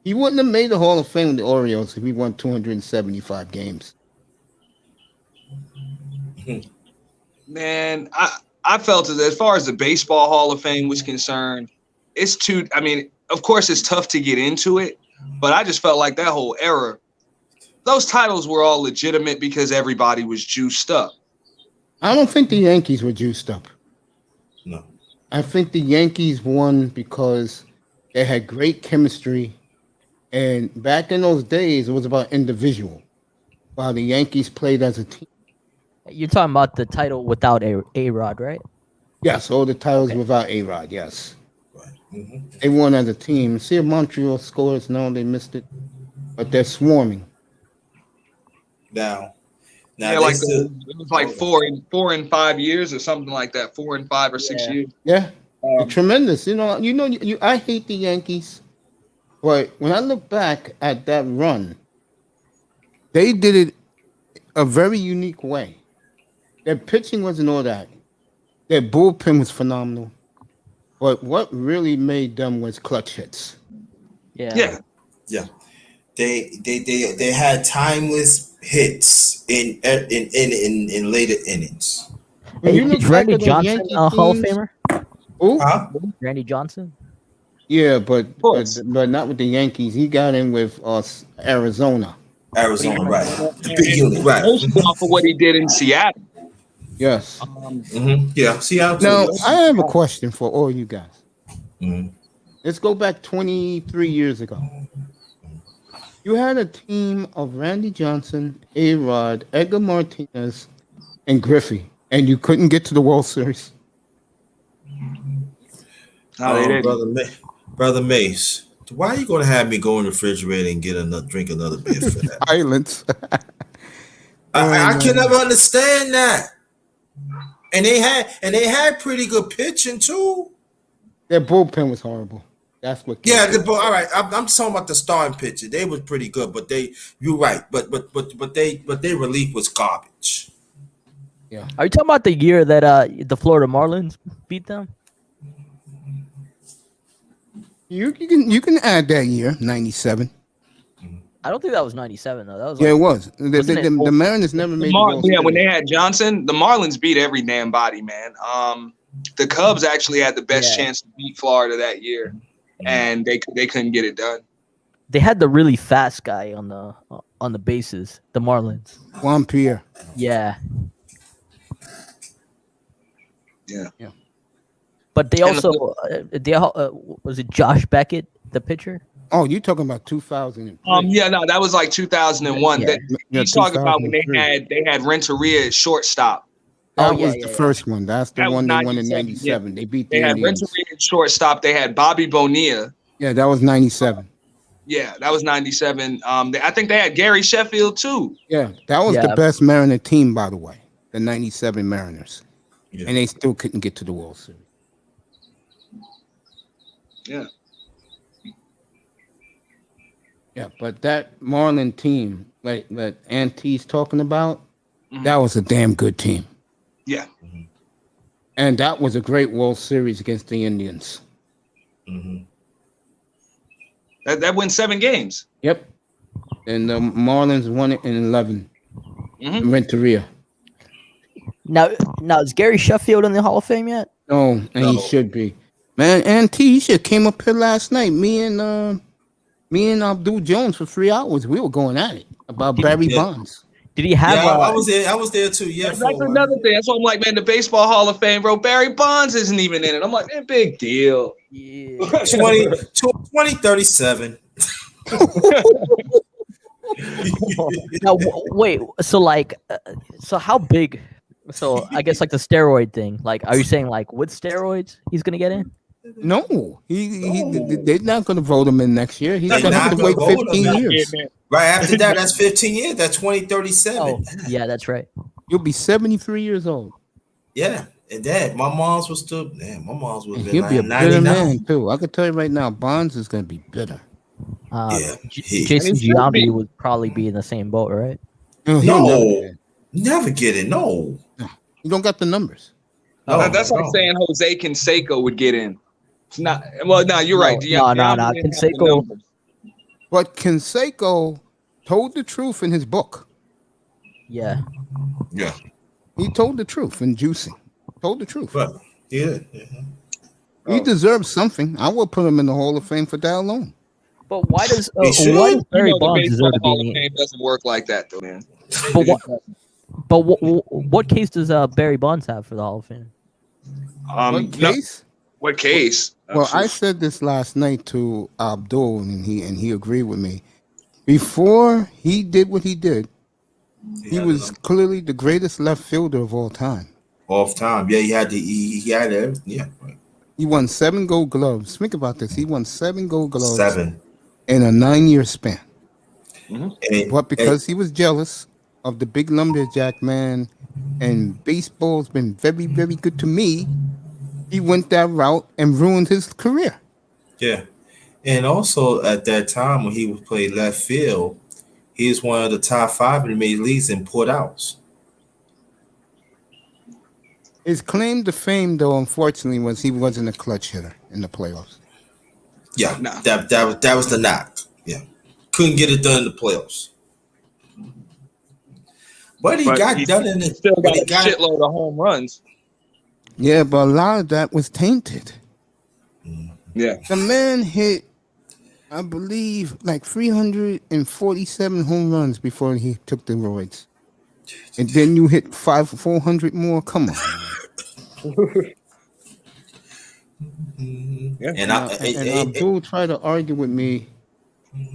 He wouldn't have made the Hall of Fame with the Orioles if he won 275 games. Man, I felt as far as the Baseball Hall of Fame was concerned, it's too. I mean, of course, it's tough to get into it, but I just felt like that whole era, those titles were all legitimate because everybody was juiced up. I don't think the Yankees were juiced up. No. I think the Yankees won because they had great chemistry. And back in those days, it was about individual, while the Yankees played as a team. You're talking about the title without A-Rod, right? Yes, all the titles without A-Rod, yes. Right. Mm-hmm. They won as a team. See if Montreal scores. No, they missed it. But they're swarming. Now Yeah, like it was like 4 and 5 years or something like that. 4 and 5 or 6 years. Yeah, they're tremendous. I hate the Yankees. But when I look back at that run, they did it a very unique way. Their pitching wasn't all that. Their bullpen was phenomenal. But what really made them was clutch hits. Yeah. They had timeless hits in later innings. When you look Is back Randy at those Johnson Yankee a Hall of teams- Famer? Who? Huh? Randy Johnson? Yeah, but course. not with the Yankees. He got in with Arizona. Arizona, right? The big unit, right? Mostly off of what he did in Seattle. Yes. Mm-hmm. Yeah. Seattle. Now, I have a question for all you guys. Mhm. Let's go back 23 years ago. You had a team of Randy Johnson, A-Rod, Edgar Martinez, and Griffey, and you couldn't get to the World Series. No, they didn't. Brother Mace, why are you going to have me go in the refrigerator and drink another beer for that? Islands. I can never understand that. And they had pretty good pitching too. Their bullpen was horrible. That's what. Yeah, all right. I'm talking about the starting pitcher. They was pretty good, but you're right. But their relief was garbage. Yeah. Are you talking about the year that the Florida Marlins beat them? You can add that year, 97. I don't think that was 97 though. That was Yeah, it like, was. Wasn't it The Mariners never made. When they had Johnson, the Marlins beat every damn body, man. The Cubs actually had the best chance to beat Florida that year, and they couldn't get it done. they had the really fast guy on the bases, the Marlins. Juan Pierre. Yeah. Yeah. But they also was it Josh Beckett, the pitcher? Oh, you talking about 2000? No, that was like 2001. Yeah. He's talking about when they had Renteria at shortstop. That was the first one. That's the That one was they won in 97, 97. yeah. They beat They the had Indians. Renteria at shortstop. They had Bobby Bonilla. Yeah, that was 97. Yeah, that was 97. I think they had Gary Sheffield too. Yeah, that was the best Mariner team, by the way, the 97 Mariners. Yeah. And they still couldn't get to the World Series. Yeah. Yeah, but that Marlin team, like that Auntie's talking about, that was a damn good team. Yeah. And that was a great World Series against the Indians. Mm-hmm. That went 7 games. Yep. And the Marlins won it in 11. Mm-hmm. Renteria. Now is Gary Sheffield in the Hall of Fame yet? No, and he should be. Man, Auntie, you should have came up here last night. Me and Abdul Jones for 3 hours. We were going at it about Barry Bonds. Did he have? I was there. I was there too. Yeah, That's another thing. That's why I'm like, man, the Baseball Hall of Fame, bro. Barry Bonds isn't even in it. I'm like, man, big deal. Yeah. 2037. Now wait. So how big So I guess like the steroid thing. Like, are you saying like with steroids he's gonna get in? No, they're not going to vote him in next year. He's They're going to have not to wait gonna vote him 15 in. years. Right after that, that's 15 years. That's 2037. Oh, yeah, that's right. You'll be 73 years old. Yeah, and that my mom's was still. Man, my mom's was And been he'll be a like bitter 99. man too. I can tell you right now, Bonds is going to be bitter. Yeah, Jason And he should Giambi be. would probably be in the same boat, right? He'll No. never get it. Never get it. No. You don't got the numbers. No, That's like no. saying Jose Canseco would get in. It's not. Well, no, you're right. No. Giambi didn't have the Canseco- numbers. But Canseco told the truth in his book. Yeah. Yeah, He told the truth in Juicing. Told the truth. but yeah. He deserves something. I will put him in the Hall of Fame for that alone. But why does He should. why does Barry The Bonds Baseball deserve to Hall be of in? Fame doesn't work like that, though, man. But what case does Barry Bonds have for the Hall of Fame? What case? What case? Well, I said this last night to Abdul, and he agreed with me. Before he did what he did, he was clearly the greatest left fielder of all time. Off time. Yeah, he had it. Yeah, right. He won 7 Gold Gloves. Think about this. He won 7 Gold Gloves 7. in a 9-year span. And, But because he was jealous of the big lumberjack man, and baseball's been very, very good to me, he went that route and ruined his career. yeah, and also at that time when he would play left field, he was one of the top 5 in the major leagues in putouts. His claim to fame, though, unfortunately, was he wasn't a clutch hitter in the playoffs. Yeah, Nah. that was the knock. Yeah, couldn't get it done in the playoffs. But he got done in the. Still but got he a got, shitload of home runs. Yeah, but a lot of that was tainted. Yeah. The man hit, I believe, like 347 home runs before he took the roids. And then you hit 400 more. Come on. Yeah. and Abdul tried to argue with me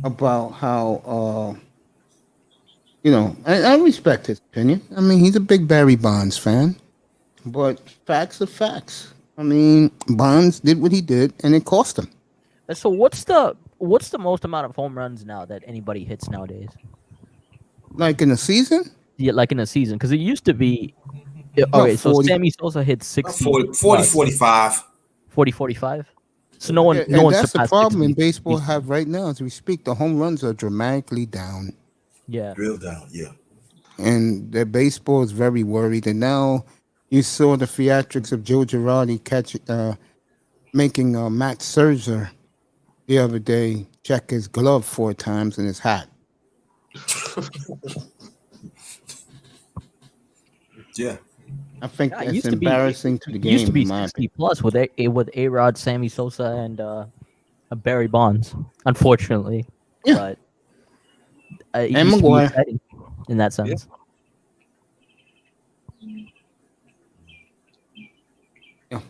about how, I respect his opinion. I mean, he's a big Barry Bonds fan, but facts are facts. I mean, Bonds did what he did, and it cost him. So what's the most amount of home runs now that anybody hits nowadays? Like in a season? Yeah, like in a season, because it used to be. About Okay, so 40. Sammy Sosa hit 60, 45. 40, 45. So no one, Yeah, no and one that's the surpassed problem 60. in baseball have right now as we speak. The home runs are dramatically down, Yeah. Real down. Yeah. and the baseball is very worried. And now you saw the theatrics of Joe Girardi making Matt Scherzer the other day check his glove 4 times and his hat. Yeah. I think Yeah, it that's used to be- embarrassing to the It game. used to be in my 60 plus with A-Rod, Sammy Sosa, and Barry Bonds. Unfortunately, Yeah. but it And used to be McGuire. exciting in that sense. Yeah.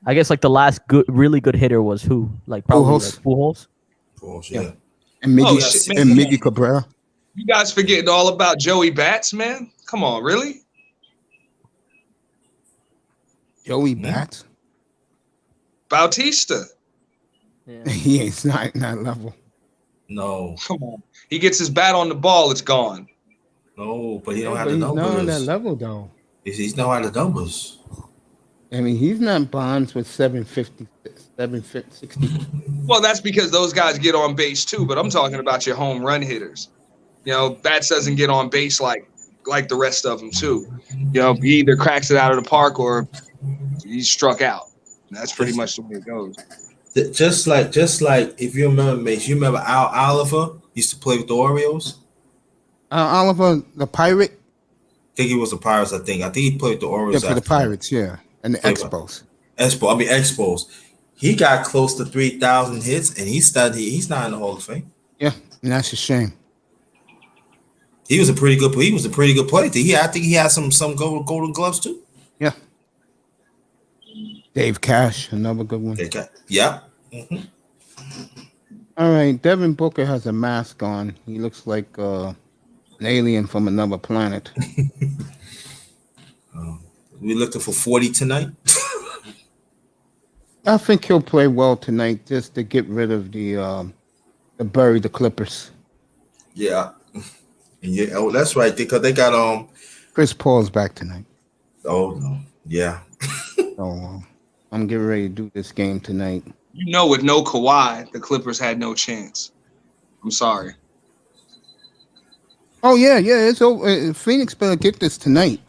I guess like the last really good hitter was who? Like probably Pujols. like Pujols. Course, Yeah. yeah. And Miggy, Oh, shit, man. and Miggy Cabrera. You guys forgetting all about Joey Bats, man? Come on, really? Joey Bats. Bautista. Yeah. He ain't not in that level. No, Come on. He gets his bat on the ball, it's gone. no, but he don't But have the he's not on that numbers. level though. He's not have the numbers. I mean, he's not Bonds with 750, 760. Well, that's because those guys get on base too, but I'm talking about your home run hitters. You know, Bats doesn't get on base like the rest of them too. You know, he either cracks it out of the park or he's struck out. That's pretty much the way it goes. Just like if you remember, Mace, you remember Al Oliver used to play with the Orioles. Oliver, the Pirate. I think he was the Pirates. I think he played with the Yeah, Orioles. for the after. Pirates, yeah. And the Play Expos. Expos. He got close to 3,000 hits, and he's not in the Hall of Fame. Yeah, and that's a shame. He was a pretty good player. I think he had some golden gloves too. Yeah. Dave Cash, another good one. Yeah. All right, Devin Booker has a mask on. He looks like an alien from another planet. We looking for 40 tonight. I think he'll play well tonight just to get rid of the bury the Clippers. Yeah. And yeah, oh, that's right. Because they got Chris Paul's back tonight. Oh no, yeah. So I'm getting ready to do this game tonight. You know, with no Kawhi, the Clippers had no chance. I'm sorry. Oh yeah, it's over. Phoenix better get this tonight.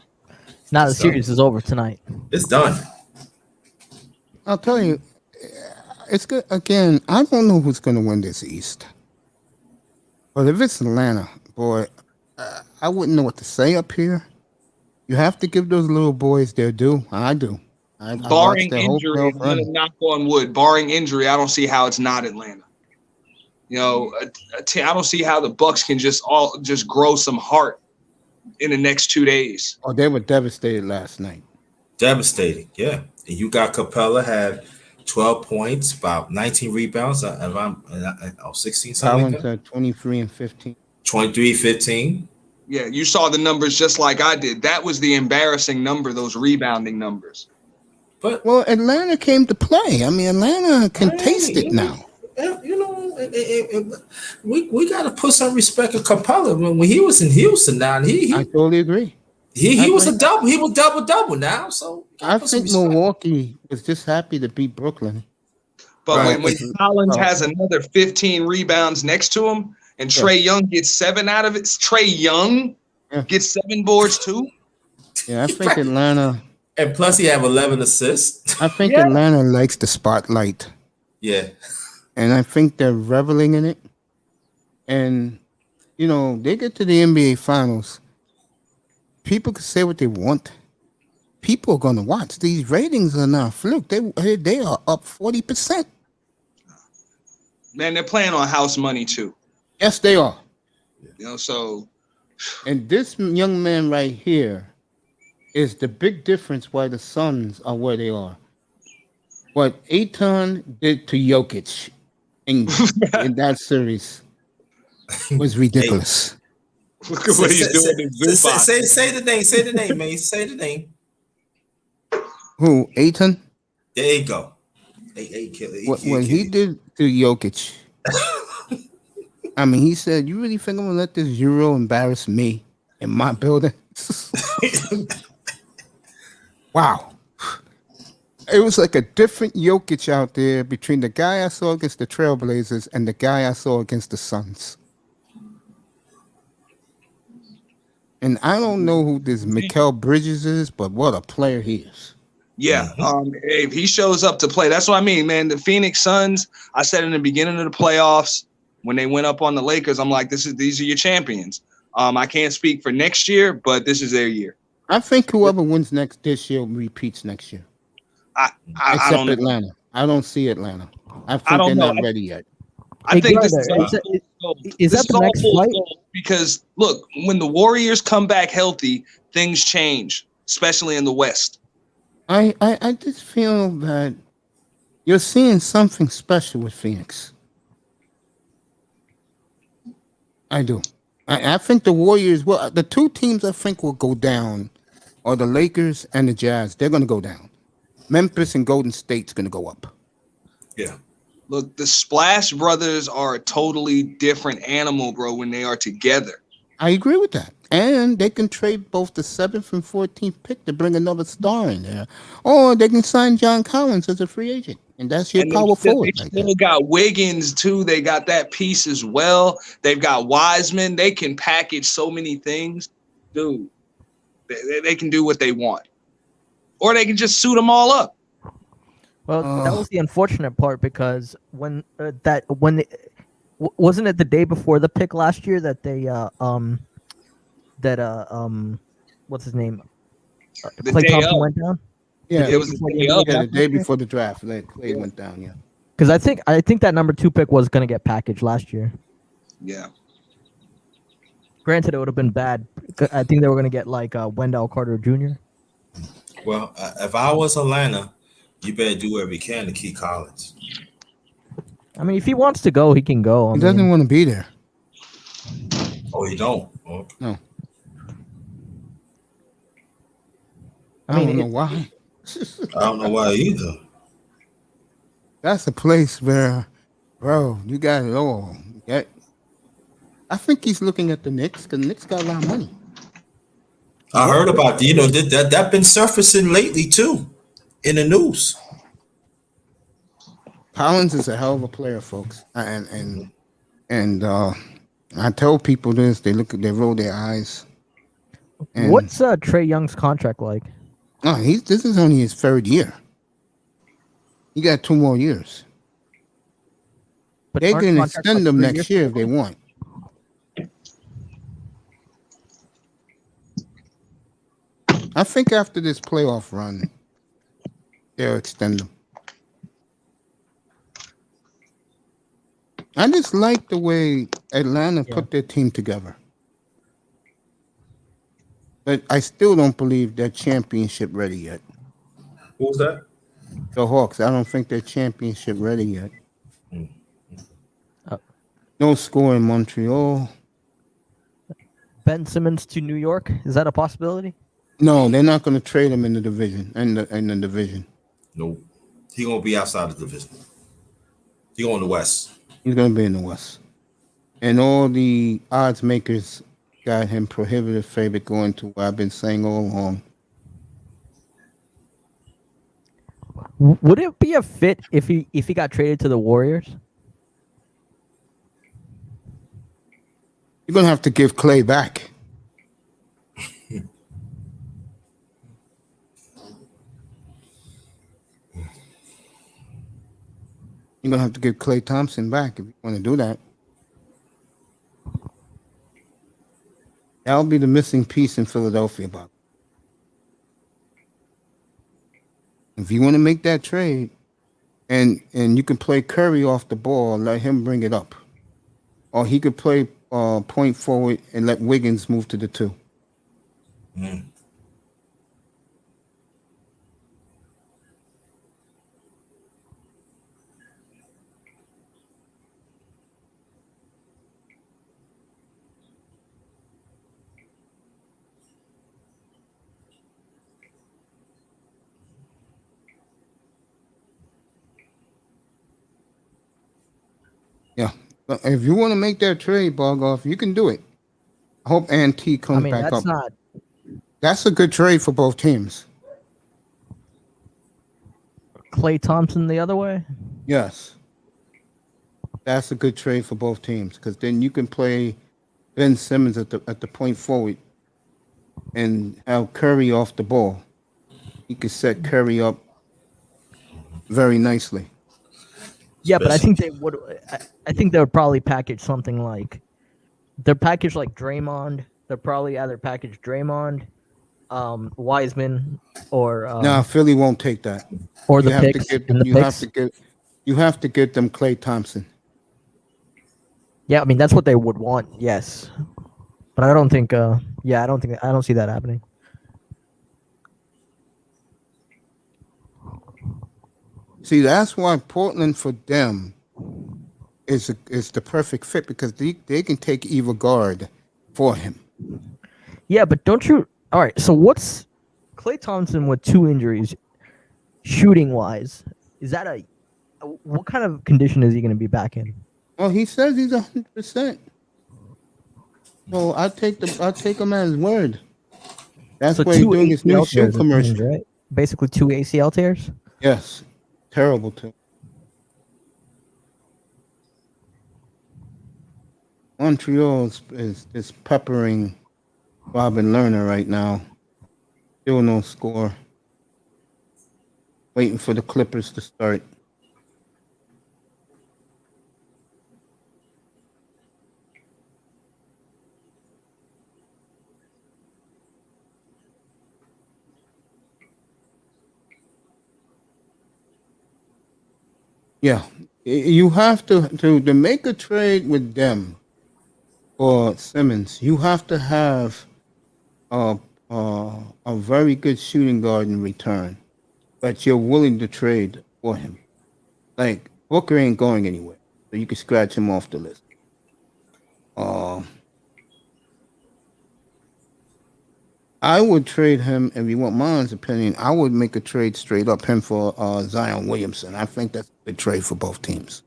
Now the series is over tonight. It's done. I'll tell you, it's good. Again, I don't know who's going to win this East. But if it's Atlanta, boy, I wouldn't know what to say up here. You have to give those little boys their due. I do. I Barring injury, I'm going to knock on wood. Barring injury, I don't see how it's not Atlanta. You know, I don't see how the Bucks can just grow some heart in the next 2 days. Oh, they were devastated last night. Devastating, yeah. And you got Capella had 12 points, about 19 rebounds. 16, something like that. 23 and 15. 23-15. Yeah, you saw the numbers just like I did. That was the embarrassing number, those rebounding numbers. But well, Atlanta came to play. I mean, Atlanta can taste it now. You know, we got to put some respect on Capella. When he was in Houston, now I totally agree. He was a double. He was double now. So I think Milwaukee was just happy to beat Brooklyn. But when Collins has another 15 rebounds next to him, and Trae Young gets 7 out of it, Trae Young gets 7 boards too. Yeah, I think Atlanta. And plus, he have 11 assists. I think Atlanta likes the spotlight. Yeah. And I think they're reveling in it. And, you know, they get to the NBA Finals. People can say what they want. People are going to watch. These ratings are not fluke. They are up 40%. Man, they're playing on house money too. Yes, they are. You know, so. And this young man right here is the big difference why the Suns are where they are. What Ayton did to Jokic in that series was ridiculous. Look at what he's doing. Say the name. Say the name, man. Say the name. Who? Ayton? There you go. What he did to Jokic. I mean, he said, "You really think I'm gonna let this Euro embarrass me in my building?" Wow. It was like a different Jokic out there between the guy I saw against the Trailblazers and the guy I saw against the Suns. And I don't know who this Mikal Bridges is, but what a player he is. Yeah, if he shows up to play, that's what I mean, man. The Phoenix Suns, I said in the beginning of the playoffs, when they went up on the Lakers, I'm like, these are your champions. I can't speak for next year, but this is their year. I think whoever wins this year repeats next year. I don't know. Atlanta. I don't see Atlanta. I think they're not ready yet. I think this is that the next fight? Because look, when the Warriors come back healthy, things change, especially in the West. I just feel that you're seeing something special with Phoenix. I do. I think the Warriors, well, the two teams I think will go down are the Lakers and the Jazz. They're going to go down. Memphis and Golden State's going to go up. Yeah. Look, the Splash Brothers are a totally different animal, bro, when they are together. I agree with that. And they can trade both the 7th and 14th pick to bring another star in there. Or they can sign John Collins as a free agent. And that's your power forward. They still got Wiggins, too. They got that piece as well. They've got Wiseman. They can package so many things. Dude, they can do what they want. Or they can just suit them all up. Well, that was the unfortunate part because wasn't it the day before the pick last year that they what's his name? Klay Thompson went down. Yeah, it was the day before the draft. Klay went down. Yeah, because I think that number 2 pick was going to get packaged last year. Yeah. Granted, it would have been bad. I think they were going to get like Wendell Carter Jr. Well, if I was Atlanta, you better do whatever you can to keep Collins. I mean, if he wants to go, he can go. He doesn't want to be there. Oh, he don't? Okay. No. I don't know why. I don't know why either. That's a place where, bro, you got it all. I think he's looking at the Knicks because Knicks got a lot of money. I heard about that been surfacing lately too, in the news. Collins is a hell of a player, folks, and I tell people this. They roll their eyes. And, What's Trae Young's contract like? Oh, this is only his third year. He got 2 more years. But They aren't can contracts extend like them 3 next years year if they typically? want. I think after this playoff run, they'll extend them. I just like the way Atlanta put their team together. But I still don't believe they're championship ready yet. What was that? The Hawks, I don't think they're championship ready yet. No score in Montreal. Ben Simmons to New York, is that a possibility? No, they're not going to trade him in the division. In the division, Nope. He gonna be outside the division. He going to the West. he's going to be in the West. And all the odds makers got him prohibitive favorite going to what I've been saying all along. Would it be a fit if he got traded to the Warriors? You're going to have to give Clay back. You're going to have to give Klay Thompson back if you want to do that. That'll be the missing piece in Philadelphia, Bob. If you want to make that trade, and you can play Curry off the ball, let him bring it up. Or he could play point forward and let Wiggins move to the 2. Mm. Yeah. But if you want to make that trade, Bogoff, you can do it. I hope Ant comes back that's up. not. That's a good trade for both teams. Klay Thompson the other way? Yes. That's a good trade for both teams because then you can play Ben Simmons at the point forward and have Curry off the ball. He could set Curry up very nicely. Yeah, but I think they would. I think they would probably package something like. They're packaged like Draymond. They're probably either package Draymond, Wiseman, or No, Philly won't take that. or the picks. You have to get them Klay Thompson. Yeah, I mean that's what they would want. Yes, but I don't think. I don't see that happening. See, that's why Portland for them is the perfect fit because they can take either guard for him. Yeah, but don't you? All right. So what's Klay Thompson with 2 injuries, shooting wise? Is that what kind of condition is he going to be back in? Well, he says he's 100%. So I take him at his word. That's So why he's 2 doing his new ACL shoe tears, it commercial. seems, right? Basically 2 ACL tears. Yes, terrible too. Montreal is peppering Robin Lerner right now. Still no score. Waiting for the Clippers to start. Yeah, you have to make a trade with them or Simmons. You have to have a very good shooting guard in return, but you're willing to trade for him. Like Booker ain't going anywhere, so you can scratch him off the list. I would trade him if you want mine's opinion. I would make a trade straight up him for Zion Williamson. I think that's a good trade for both teams.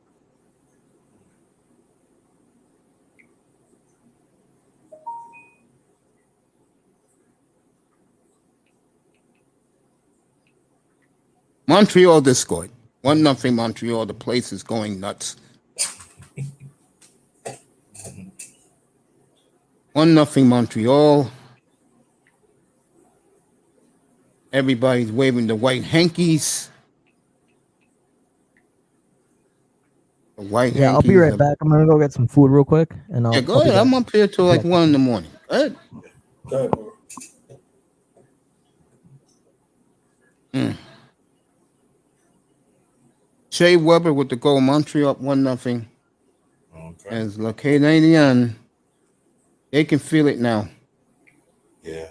Montreal just scored 1-0 Montreal. The place is going nuts. 1-0 Montreal. Everybody's waving the white hankies. The white Yeah, I'll be hankies right are- back. I'm gonna go get some food real quick, and I'll. Yeah, go I'll be ahead. I'm back. up here till like 1 in the morning. Go ahead. Shea Weber with the goal. Montreal up 1-0. Okay. As Lacadian, they can feel it now. Yeah.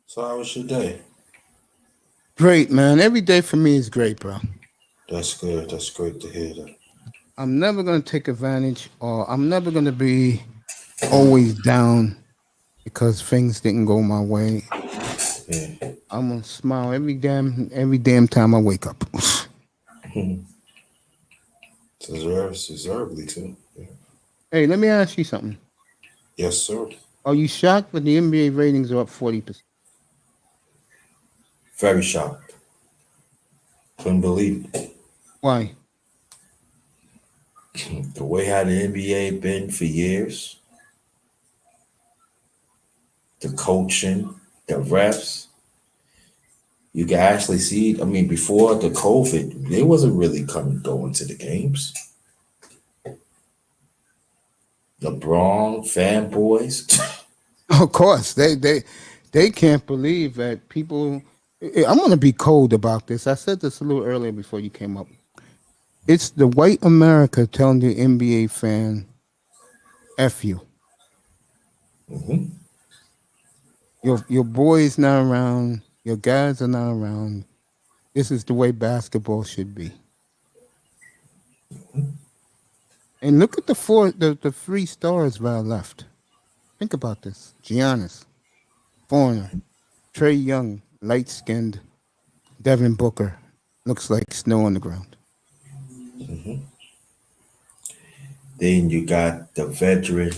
So how was your day? Great, man. Every day for me is great, bro. That's good. That's great to hear that. I'm never going to take advantage, or I'm never going to be always down because things didn't go my way. Yeah. I'm going to smile every damn time I wake up. Deservedly too. Yeah. Hey, let me ask you something. Yes, sir. Are you shocked that the NBA ratings are up 40%? Very shocked. Couldn't believe it. Why? The way how the NBA been for years. The coaching, the refs. You can actually see, I mean, before the COVID, they wasn't really going to the games. LeBron fanboys. Of course, they can't believe that people. I'm going to be cold about this. I said this a little earlier before you came up. It's the white America telling the NBA fan, "F you." Mm-hmm. Your boys not around. Your guys are not around. This is the way basketball should be. And look at the 3 stars that are left. Think about this: Giannis, foreigner, Trey Young, light skinned, Devin Booker, looks like snow on the ground. Mm-hmm. Then you got the veteran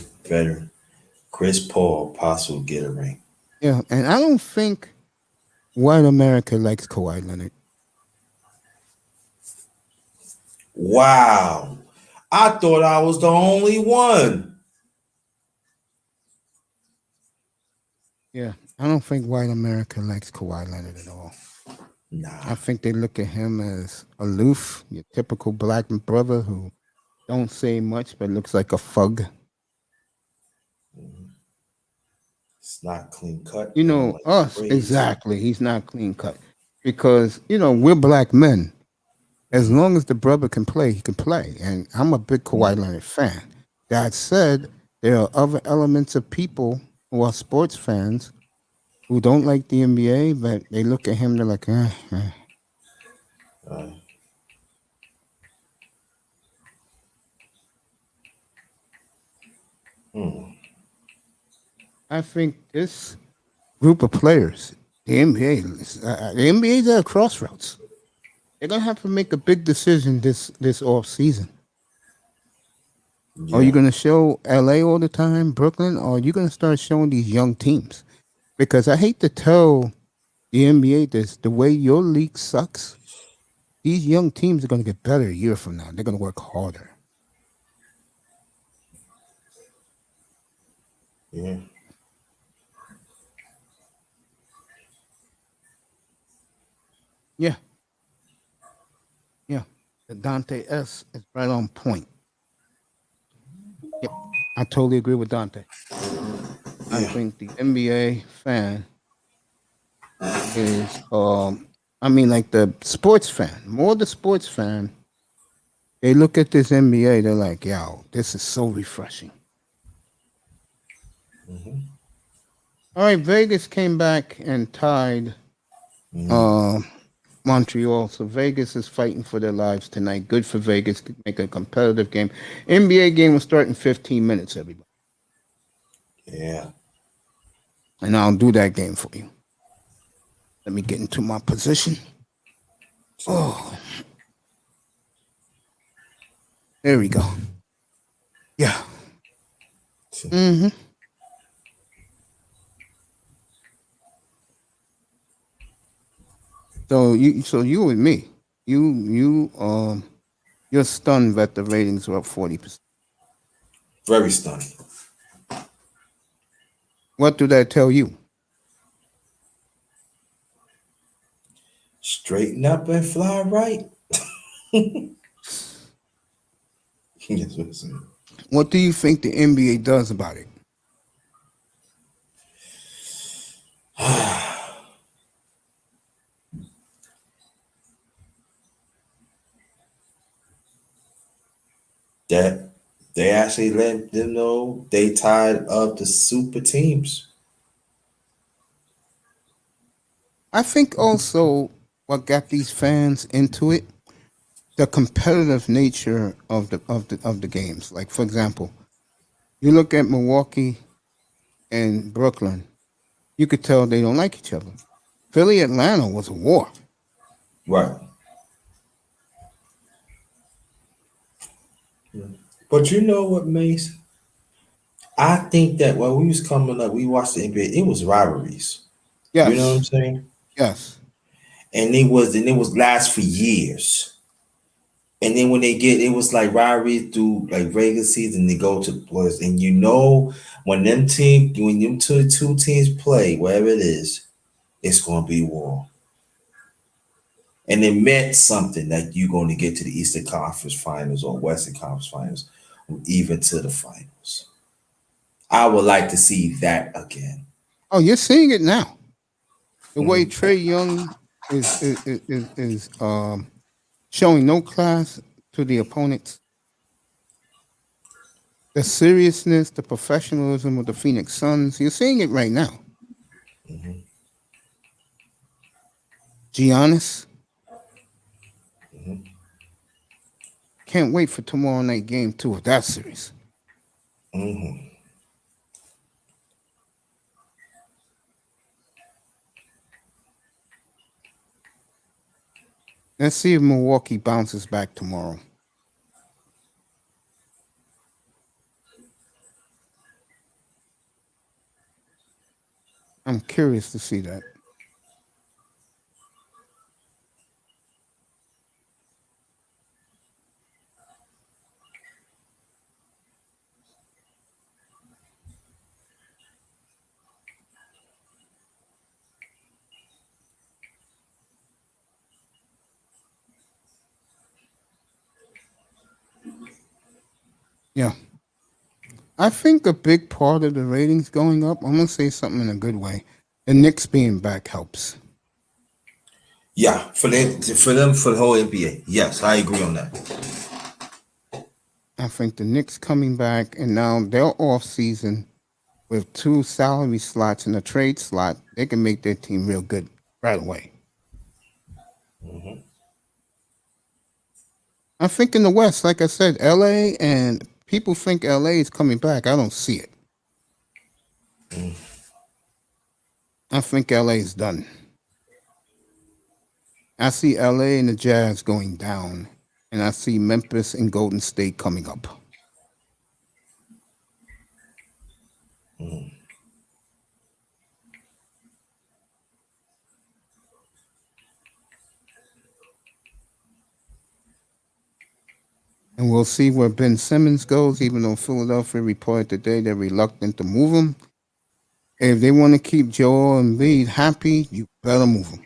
Chris Paul possible get a ring. Yeah, and I don't think white America likes Kawhi Leonard. Wow. I thought I was the only one. Yeah, I don't think white America likes Kawhi Leonard at all. Nah. I think they look at him as aloof, your typical black brother who don't say much but looks like a thug. It's not clean cut. You know, like us, crazy. exactly. He's not clean cut. Because, we're black men. As long as the brother can play, he can play. And I'm a big Kawhi Leonard fan. That said, there are other elements of people who are sports fans who don't like the NBA, but they look at him, they're like, I think this group of players, the NBA is at a crossroads. They're gonna have to make a big decision this off season. Yeah. Are you gonna show LA all the time, Brooklyn, or are you gonna start showing these young teams? Because I hate to tell the NBA this, the way your league sucks, these young teams are gonna get better a year from now. They're gonna work harder. Yeah. Yeah. Yeah. The Dante S is right on point. Yep. I totally agree with Dante. I think the NBA fan is I mean, like the sports fan, more the sports fan. They look at this NBA, they're like, yo, this is so refreshing. All right, Vegas came back and tied Montreal. So Vegas is fighting for their lives tonight. Good for Vegas to make a competitive game. NBA game will start in 15 minutes, everybody. Yeah. And I'll do that game for you. Let me get into my position. Oh. There we go. Yeah. Mm-hmm. So you with me. You're stunned that the ratings were up 40%. Very stunning. What do that tell you? Straighten up and fly right. Yes, listen. What do you think the NBA does about it? That they actually let them know they tied up the super teams. I think also what got these fans into it, the competitive nature of the games. Like for example, you look at Milwaukee and Brooklyn, you could tell they don't like each other. Philly Atlanta was a war. Right. But you know what, Mace? I think that when we was coming up, we watched the NBA, it was rivalries. Yes. You know what I'm saying? Yes. And it was last for years. And then when it was like rivalry through like regular season, they go to the playoffs. And you know when them two teams play, whatever it is, it's gonna be war. And it meant something that you're going to get to the Eastern Conference Finals or Western Conference Finals, or even to the finals. I would like to see that again. Oh, you're seeing it now. The way Trae Young is showing no class to the opponents. The seriousness, the professionalism of the Phoenix Suns, you're seeing it right now. Giannis. Can't wait for tomorrow night game 2 of that series. Let's see if Milwaukee bounces back tomorrow. I'm curious to see that. Yeah. I think a big part of the ratings going up, I'm going to say something in a good way. The Knicks being back helps. Yeah, for the whole NBA. Yes, I agree on that. I think the Knicks coming back, and now their off season with 2 salary slots and a trade slot, they can make their team real good right away. I think in the West, like I said, LA, and people think LA is coming back. I don't see it. I think LA is done. I see LA and the Jazz going down, and I see Memphis and Golden State coming up. And we'll see where Ben Simmons goes, even though Philadelphia reported today they're reluctant to move him. If they want to keep Joel Embiid happy, you better move him.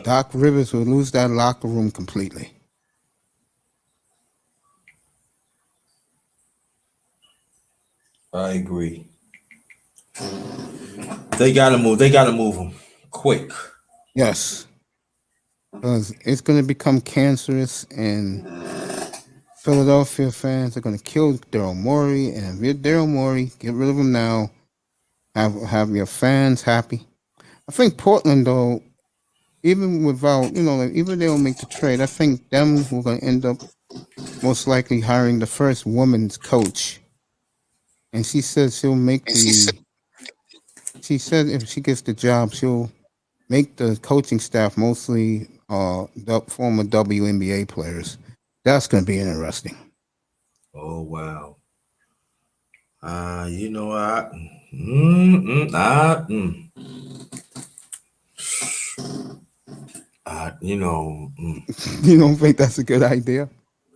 Doc Rivers will lose that locker room completely. I agree. They gotta move. They gotta move him quick. Yes, because it's going to become cancerous, and Philadelphia fans are going to kill Daryl Morey. And if you're Daryl Morey, get rid of him now. Have your fans happy. I think Portland, though, even without, like, even if they don't make the trade, I think them we're going to end up most likely hiring the first woman's coach. And she says she'll make she said if she gets the job, she'll make the coaching staff mostly the former WNBA players. That's going to be interesting. Oh wow. You know what? You know, You don't think that's a good idea?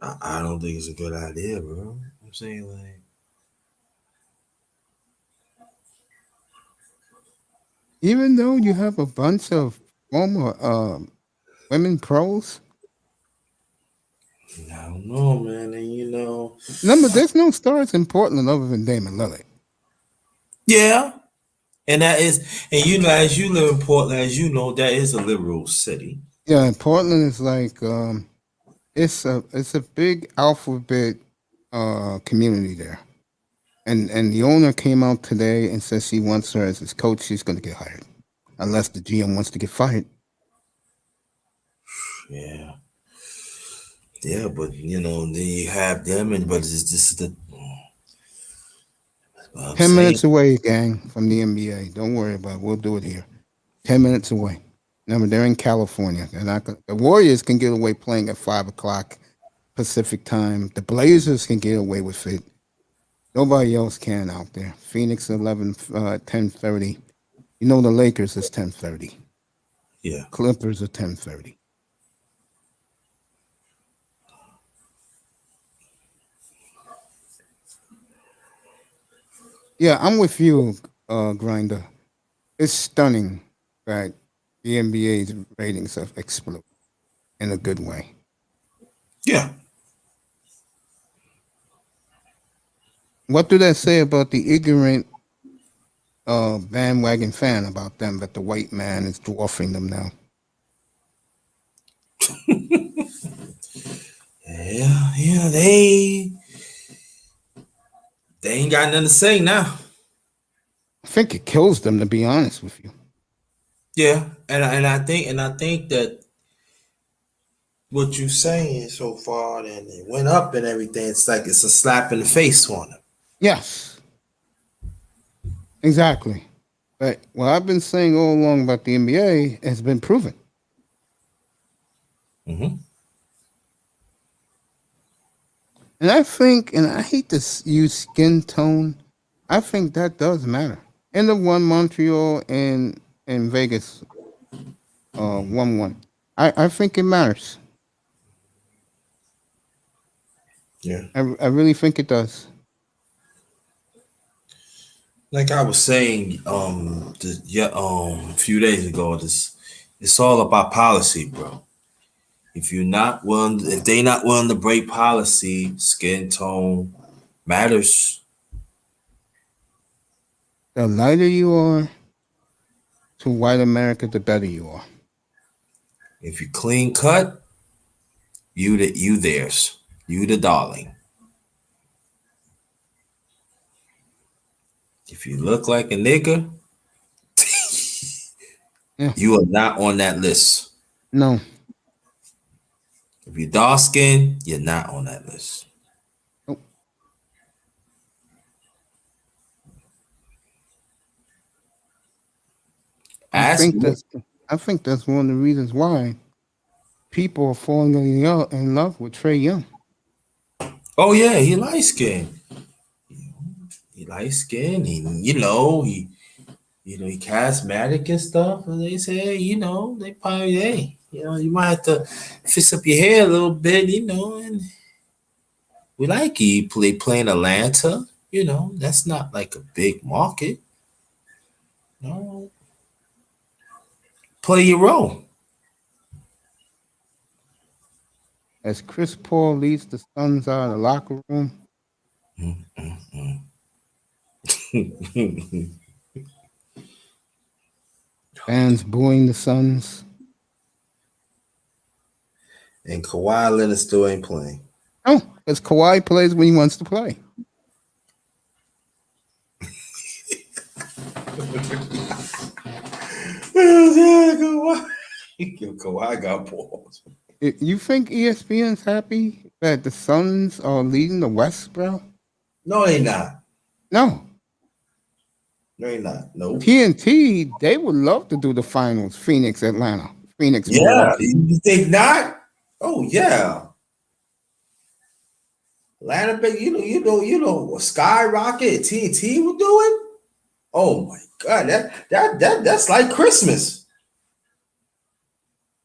I don't think it's a good idea, bro. I'm saying, like, Even though you have a bunch of former women pros, I don't know, man. And you know, remember, there's no stars in Portland other than Damon Lillard. yeah. And that is, and you know, as you live in Portland, as you know, that is a liberal city. Yeah, Portland is like it's a big alphabet community there. And the owner came out today and says she wants her as his coach. She's going to get hired, unless the GM wants to get fired. Yeah. Yeah, but you know, then you have them, and but this is the 10 minutes away, gang, from the NBA. Don't worry about it. We'll do it here. 10 minutes away. Remember, they're in California. They're not the Warriors can get away playing at 5 o'clock Pacific time. The Blazers can get away with it. Nobody else can out there. Phoenix 10:30. You know the Lakers is 10:30. Yeah. Clippers are 10:30. Yeah, I'm with you, Grinder. It's stunning that the NBA's ratings have exploded in a good way. Yeah. What do they say about the ignorant bandwagon fan about them, that the white man is dwarfing them now? Yeah, they ain't got nothing to say now. I think it kills them, to be honest with you. Yeah, and I think that what you're saying so far, and it went up and everything. It's like it's a slap in the face on them. Yes, exactly. But what I've been saying all along about the NBA has been proven. Mm-hmm. And I think, and I hate to use skin tone, I think that does matter. And the one Montreal and Vegas 1-1. I think it matters. Yeah. I really think it does. Like I was saying, a few days ago, it's all about policy, bro. If they not willing to break policy, skin tone matters. The lighter you are to white America, the better you are. If you clean cut, you theirs. You the darling. If you look like a nigga, Yeah. you are not on that list. No. If you're dark skinned, you're not on that list. Nope. I think that's one of the reasons why people are falling in love with Trae Young. Oh yeah, he light skinned. He light skinned. He charismatic and stuff. And they say, they probably, hey, you might have to fix up your hair a little bit, and we like you. Play in Atlanta, that's not like a big market. No. Play your role. As Chris Paul leads the Suns out of the locker room. Fans booing the Suns. And Kawhi Leonard still ain't playing. Oh, because Kawhi plays when he wants to play. Kawhi got balls. You think ESPN's happy that the Suns are leading the West, bro? No, they not. No. No, they not. No. TNT, they would love to do the finals. Phoenix, Atlanta. Phoenix, Yeah, Milwaukee. you think not? Oh yeah. Atlanta, you know, skyrocket TNT would do it. Oh my God, that's like Christmas.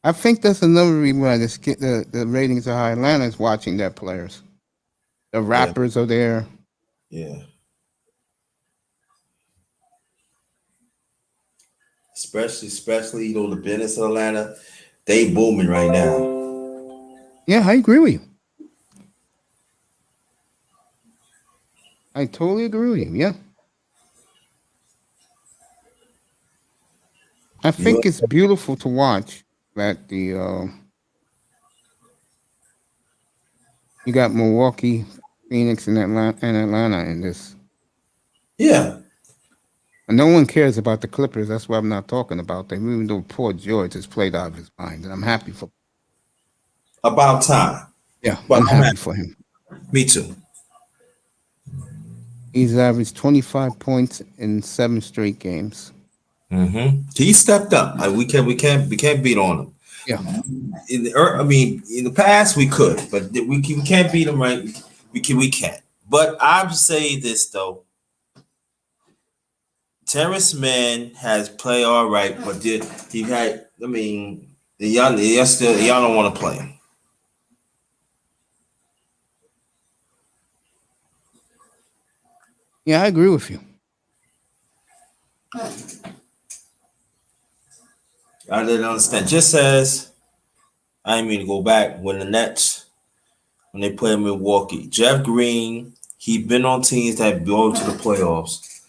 I think that's another reason why the ratings are high. Atlanta's watching their players. The rappers are there. Yeah. Especially, you know, the business of Atlanta, they booming right now. Yeah, I agree with you. I totally agree with you. Yeah. I think it's beautiful to watch that you got Milwaukee, Phoenix, and Atlanta in this. Yeah. And no one cares about the Clippers. That's why I'm not talking about them. Even though poor George has played out of his mind, and I'm happy for. About time. Yeah, but I'm happy for him. Me too. He's averaged 25 points in 7 straight games. Mm-hmm. He stepped up. Like we can't beat on him. Yeah. In the past we could, but we can't beat him. Right? We can't. But I'm say this though. Terrence Mann has played all right, but he had. I mean, y'all don't want to play him. Yeah, I agree with you. I didn't understand. Just says, I didn't mean to go back when the Nets, when they play in Milwaukee. Jeff Green, he been on teams that go to the playoffs,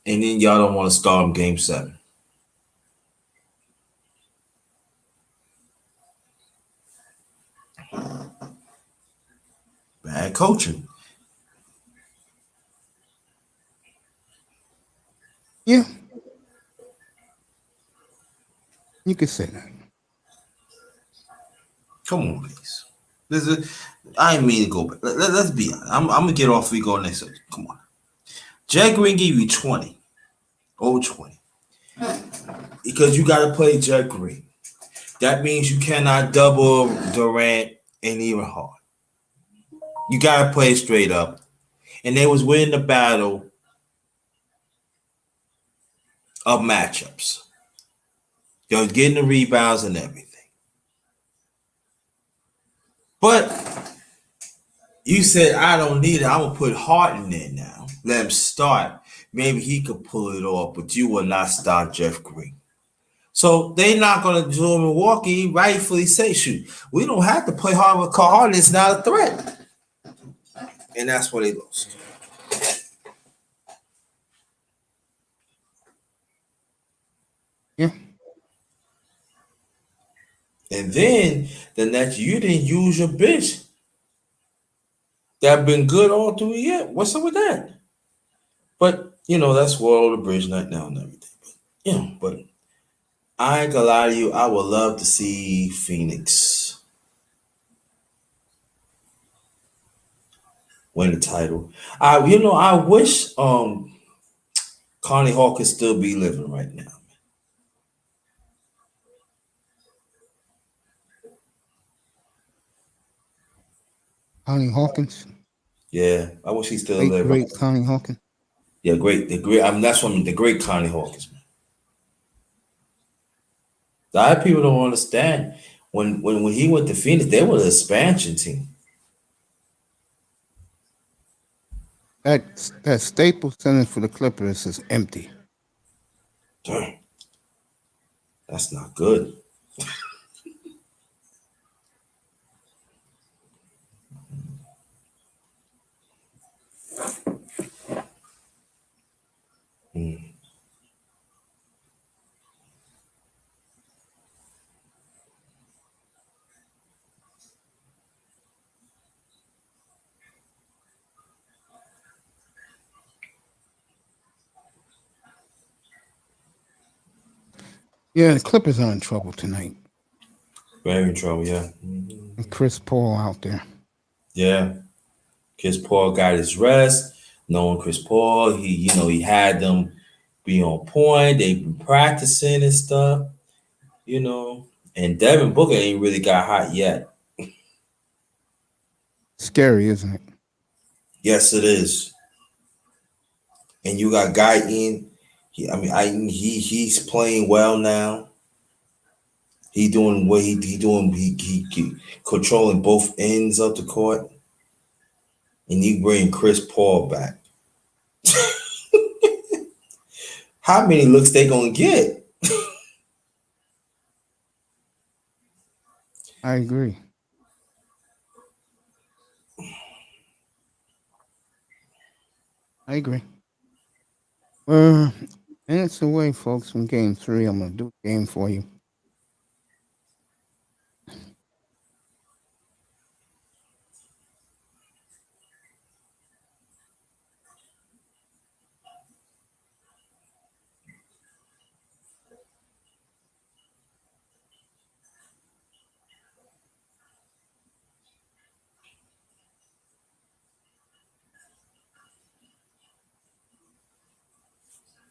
and then y'all don't want to start him game 7. Bad coaching. Yeah. You could say that. Come on, please. I didn't mean to go back. Let's be honest. I'm gonna get off. We go next subject. Come on. Jeff Green gave you 20, over 20, because you got to play Jeff Green. That means you cannot double Durant and even Hard. You got to play straight up. And they was winning the battle of matchups. They was getting the rebounds and everything. But you said, I don't need it. I'm going to put Harden in there now. Let him start. Maybe he could pull it off, but you will not start Jeff Green. So they're not going to do Milwaukee, rightfully say, shoot, we don't have to play hard with Harden. It's not a threat. And that's why they lost. Yeah. And then the next, you didn't use your bench. That been good all through the year. What's up with that? But, you know, that's water over the bridge right now and everything. But, you know, but I ain't gonna lie to you. I would love to see Phoenix win the title. I wish Connie Hawk could still be living right now. Connie Hawkins. Yeah, I wish he still living. Great Connie Hawkins. Yeah, great. That's what I mean. The great Connie Hawkins, man. A lot of people don't understand when he went to Phoenix, they were an expansion team. That Staples Center for the Clippers is empty. Damn. That's not good. Yeah, the Clippers are in trouble tonight. Very in trouble, yeah. Mhm. And Chris Paul out there. Yeah. Chris Paul got his rest. Knowing Chris Paul, he had them be on point. They've been practicing and stuff, you know. And Devin Booker ain't really got hot yet. Scary, isn't it? Yes, it is. And you got Guyton. He's playing well now. He doing what he doing. He controlling both ends of the court. And you bring Chris Paul back. How many looks they gonna get? I agree. I agree. Minutes away, folks, from game 3. I'm gonna do the game for you.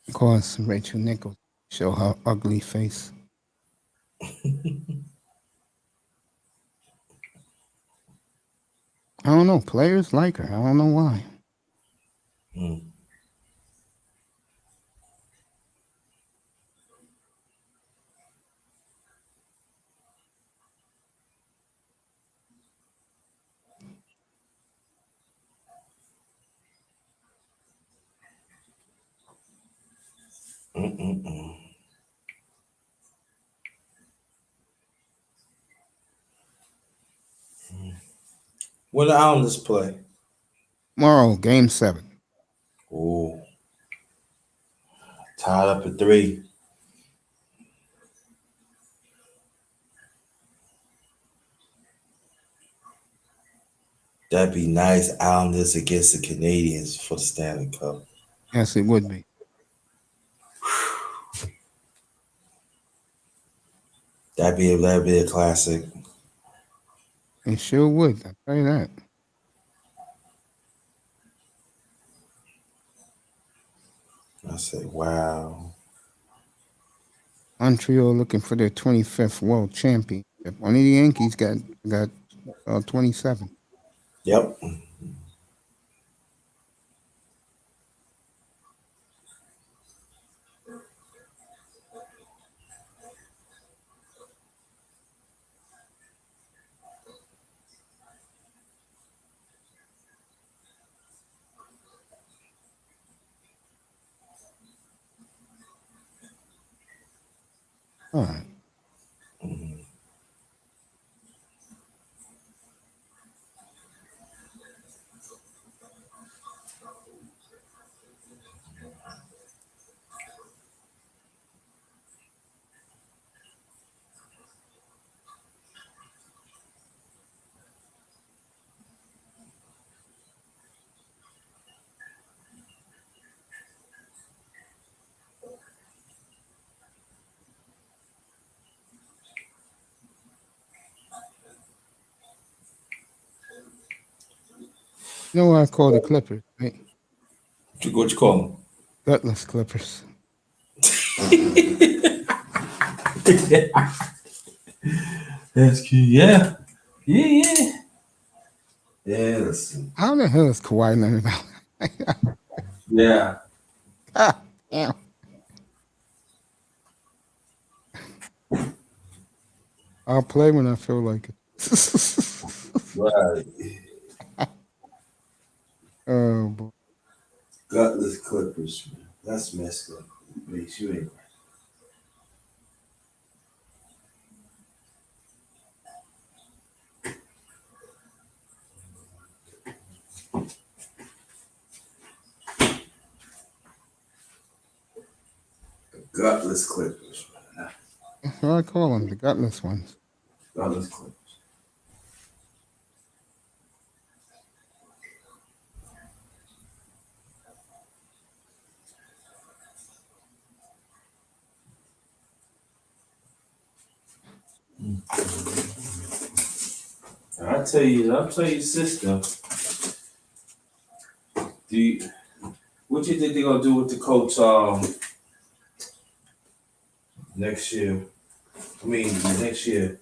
Of course, Rachel Nichols show her ugly face. I don't know. Players like her. I don't know why. Mm. Mm-mm-mm. When the Islanders play? Tomorrow, game 7. Oh, tied up at 3. That'd be nice. Islanders against the Canadians for the Stanley Cup. Yes, it would be. That'd be a classic. It sure would. I'll tell you that. I said, wow. Montreal looking for their 25th world championship. One of the Yankees got 27. Yep. All right. You know what I call the Clippers, right? What you call them? Gutless Clippers. That's cute. Yeah. Yeah. Yeah. Listen. How the hell is Kawhi Leonard out? Yeah. Ah, damn. I'll play when I feel like it. Right. Oh, boy. Gutless Clippers, man. That's messed up. Makes you ain't Gutless Clippers, man. That's what I call them, the gutless ones. Gutless Clippers. I'll tell you, sister. What you think they're gonna do with the coach next year? I mean next year.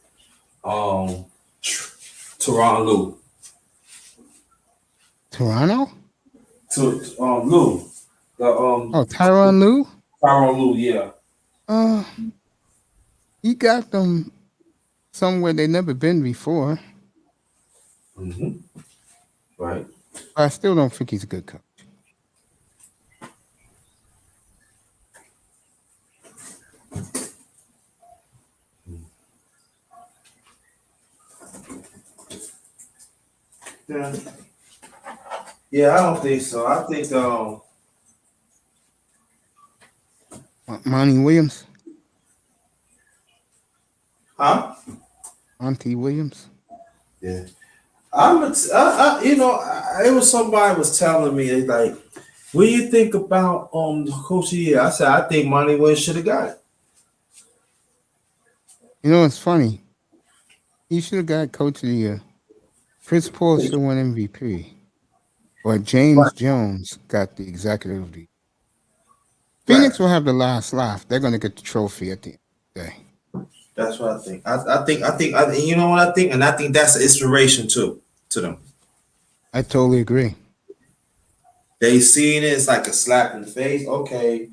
Toronto Toronto? Lou. The Tyronn Lue? Tyronn Lue, yeah. He got them somewhere they never been before. Mm-hmm. Right. I still don't think he's a good coach. Yeah, I don't think so. I think Monty Williams? huh? Monty Williams? Yeah. It was somebody was telling me like, what do you think about the coach of the year? I said I think Monty Williams should have got it. You know, it's funny. He should have got coach of the year. Chris Paul should win MVP. But James Jones got the executive of the year. Phoenix will have the last laugh. They're going to get the trophy at the end of the day. That's what I think. I think. You know what I think, and I think that's an inspiration too to them. I totally agree. They seen it. It's like a slap in the face. Okay.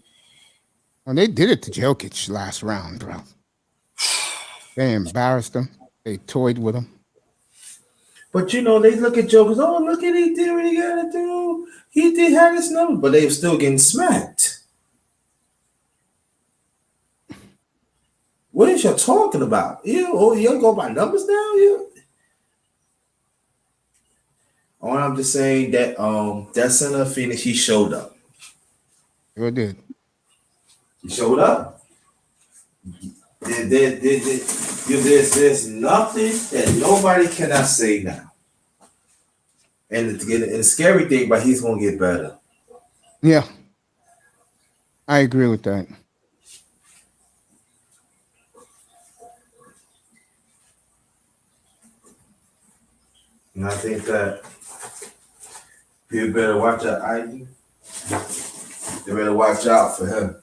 Well, they did it to Jokic last round, bro. They embarrassed him. They toyed with him. But they look at jokers. Oh, look at he did what he got to do. He did have his number, but they were still getting smacked. What is you talking about? You go by numbers now? Oh, I'm just saying that that center of Phoenix, he showed up. Sure did. He showed up. There's nothing that nobody cannot say now. And the scary thing, but he's gonna get better. Yeah. I agree with that. And I think that people better watch out. They better watch out for him.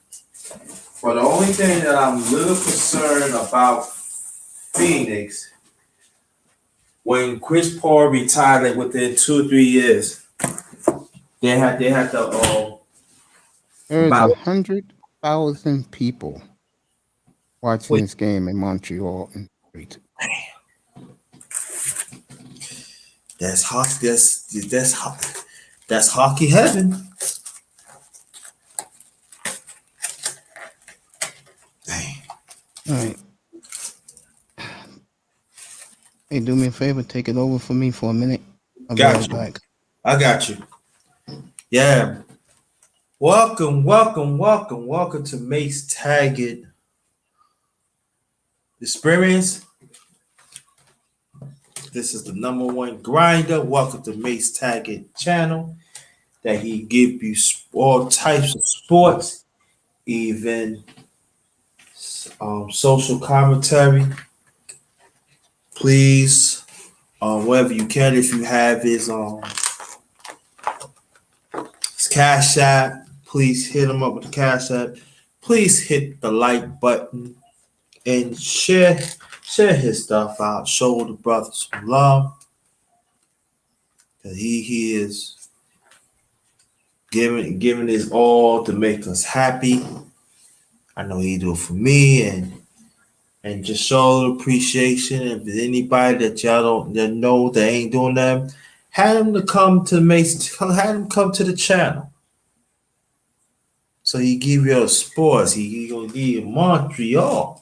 But the only thing that I'm a little concerned about Phoenix, when Chris Paul retired, like within 2 or 3 years, they had to There's about 100,000 people watching this game in Montreal. That's hockey heaven. Dang. All right. Hey, do me a favor, take it over for me for a minute. I'll be right back. I got you. Yeah. Welcome to Mace Taggart Experience. This is the #1 grinder. Welcome to Mace Taggart channel. That he give you all types of sports, even social commentary. Please, wherever you can, if you have his Cash App, please hit him up with the Cash App. Please hit the like button and share his stuff out. Show the brother some love. That he is giving his all to make us happy. I know he do it for me, and just show appreciation. If there's anybody that y'all don't know that ain't doing that, have him to come to the channel. So he give you a sports. He gonna give you Montreal.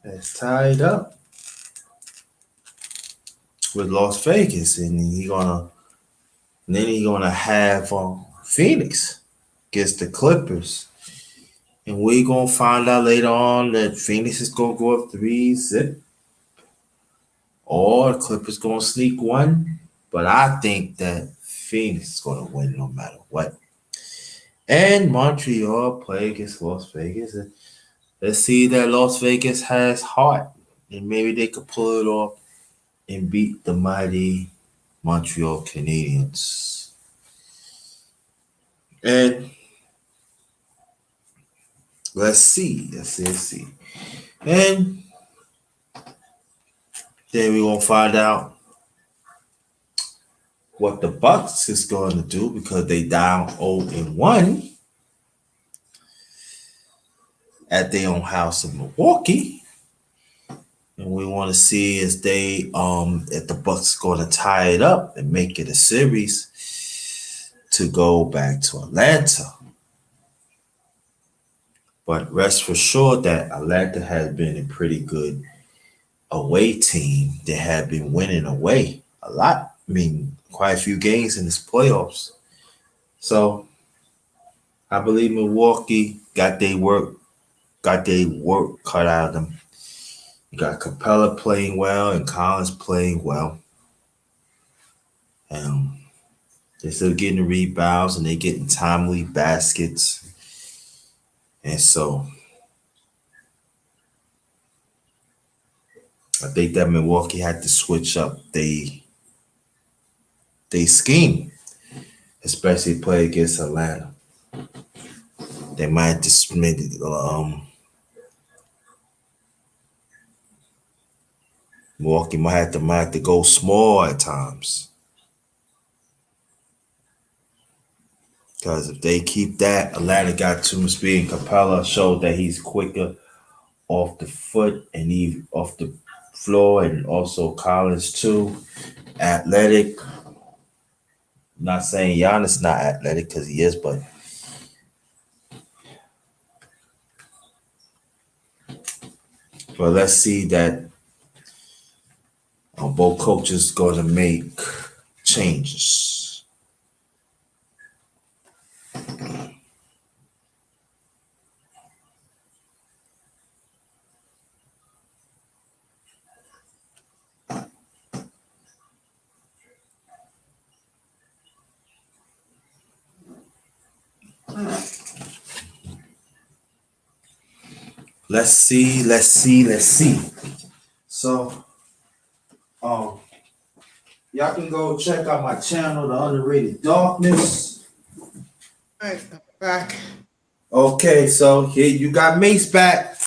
That's tied up with Las Vegas, and then he gonna have Phoenix against the Clippers, and we gonna find out later on that Phoenix is gonna go up 3-0, or the Clippers gonna sneak one. But I think that Phoenix is gonna win no matter what. And Montreal play against Las Vegas. Let's see that Las Vegas has heart, and maybe they could pull it off and beat the mighty Montreal Canadiens. And let's see. And then we're gonna find out what the Bucks is going to do because they down 0-1 at their own house in Milwaukee. And we want to see if the Bucks going to tie it up and make it a series to go back to Atlanta. But rest for sure that Atlanta has been a pretty good away team. They have been winning away a lot. I mean, quite a few games in this playoffs. So I believe Milwaukee got their work cut out of them. You got Capella playing well and Collins playing well. They're still getting the rebounds and they're getting timely baskets. And so I think that Milwaukee had to switch up they scheme, especially play against Atlanta. They might just Milwaukee might have to go small at times. Because if they keep that, Atlanta got too much speed. Capella showed that he's quicker off the foot and even off the floor, and also Collins too. Athletic. Not saying Giannis not athletic because he is, but let's see that both coaches going to make changes. Let's see. So, y'all can go check out my channel, The Underrated Darkness. All right, I'm back. Okay, so here you got Mace back.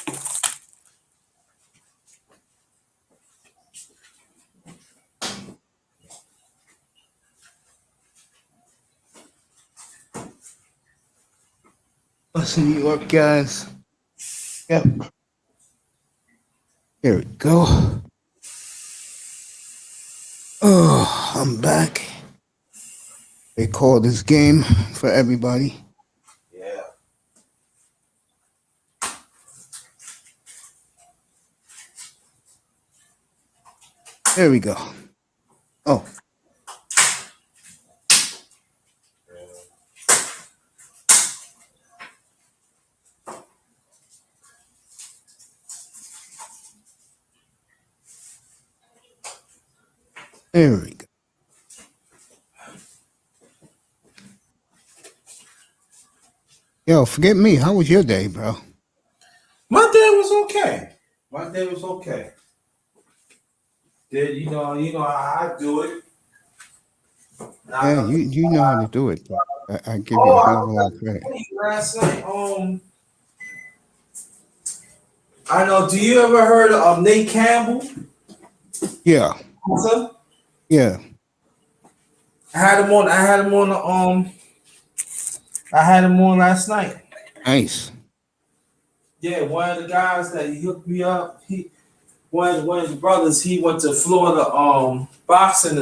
Us New York guys. Yep. Here we go. Oh, I'm back. They call this game for everybody. Yeah. There we go. Oh. There we go. Yo, forget me. How was your day, bro? My day was okay. Did you know how I do it? Yeah, you know how to do it. I give you a hell of a lot of credit. Last night, I know. Do you ever heard of Nate Campbell? Yeah. Sir? Yeah. I had him on last night. Nice. Yeah, one of the guys that he hooked me up. One of the brothers. He went to Florida Florida Boxing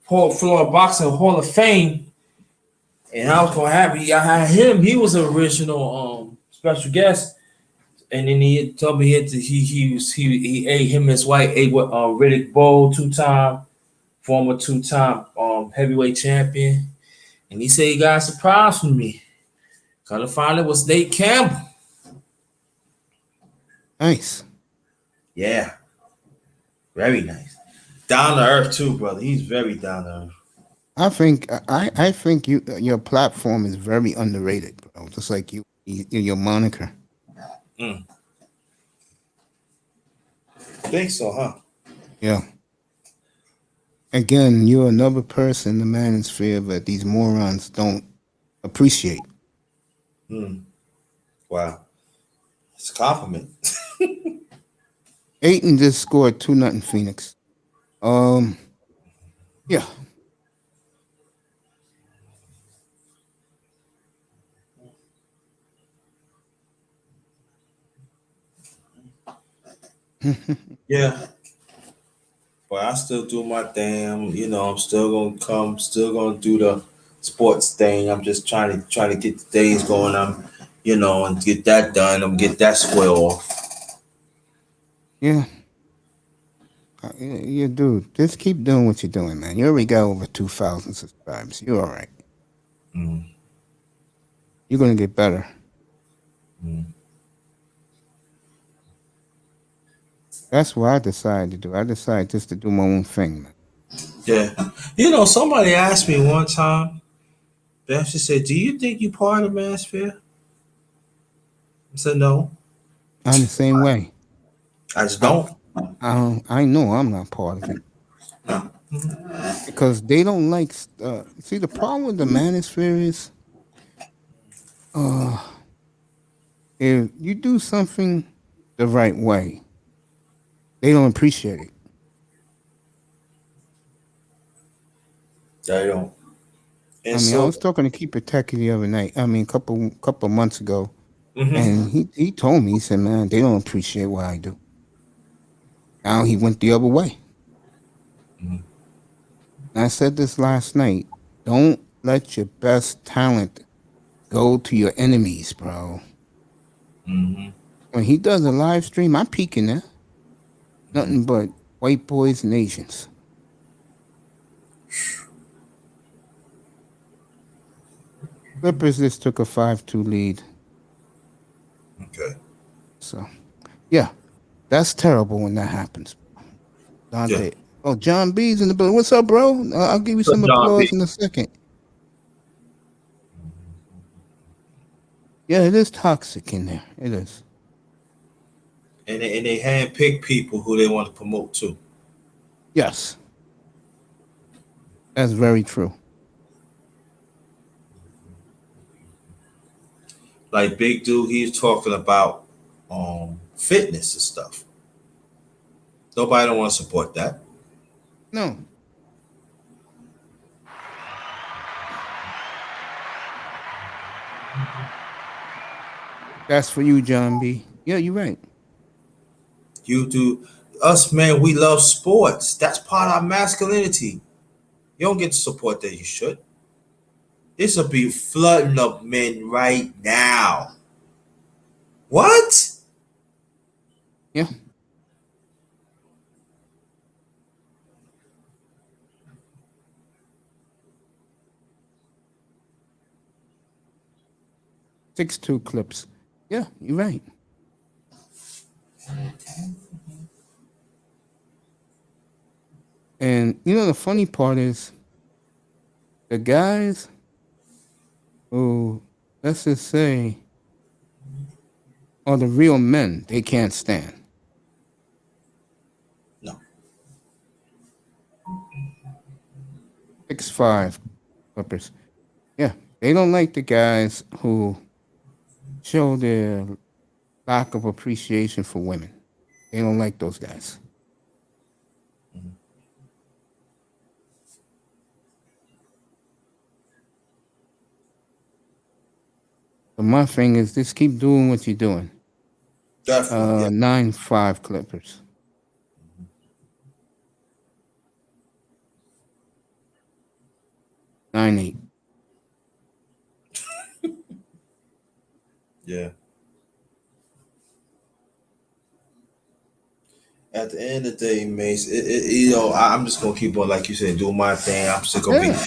Hall of Fame, and I was so happy I had him. He was an original special guest, and then he told me he ate him and his wife ate with Riddick Bowe, former two-time heavyweight champion, and he said he got a surprise from me. Kind of find it was Nate Campbell. Nice. Yeah, very nice. Down to earth too, brother. He's very down to earth. I think your platform is very underrated, bro. Just like your moniker. Think so, huh? Yeah. Again, you're another person in the manosphere that these morons don't appreciate. Wow, it's a compliment. Aiton just scored 2-0 Phoenix. Yeah. Yeah, but I still do my damn. I'm still gonna come. Still gonna do the sports thing. I'm just trying to get the days going. And get that done. I'm get that square off. Yeah. Yeah, dude, just keep doing what you're doing, man. You already got over 2,000 subscribers. You're all right. Mm. You're going to get better. Mm. That's what I decided to do. I decided just to do my own thing, man. Yeah. Somebody asked me one time, she said, "Do you think you part of Manosphere?" I said, "No, I'm the same way. I just don't." I know I'm not part of it. Because they don't like... see, the problem with the manosphere is... if you do something the right way, they don't appreciate it. I don't. And I so, was talking to Keeper Techie the other night. A couple months ago. mhm. And he told me, he said, man, they don't appreciate what I do. Now he went the other way. Mhm. And I said this last night. Don't let your best talent go to your enemies, bro. Mhm. When he does a live stream, I'm peeking there. Nothing but white boys and Asians. Clippers just took a 5-2 lead. Okay. So, yeah, that's terrible when that happens. Dante. Yeah. Oh, John B's in the building. What's up, bro? I'll give you some John B. applause in a second. Yeah, it is toxic in there. It is. And they handpick people who they want to promote too. Yes. That's very true. Like Big Dude, he's talking about fitness and stuff. Nobody don't want to support that. No. That's for you, John B. Yeah, you're right. You do. Us men, we love sports. That's part of our masculinity. You don't get the support that you should. This will be flooding of men right now. What? Yeah. Six-two clips. Yeah, you're right. And the funny part is the guys who, let's just say, are the real men, they can't stand. No. 6'5" Clippers. Yeah, they don't like the guys who show their lack of appreciation for women. They don't like those guys. So my thing is just keep doing what you're doing. Definitely. Yeah. 9-5 Clippers. Nine eight. Yeah. At the end of the day, Mace, I'm just gonna keep on, like you said, doing my thing. I'm still gonna Yeah,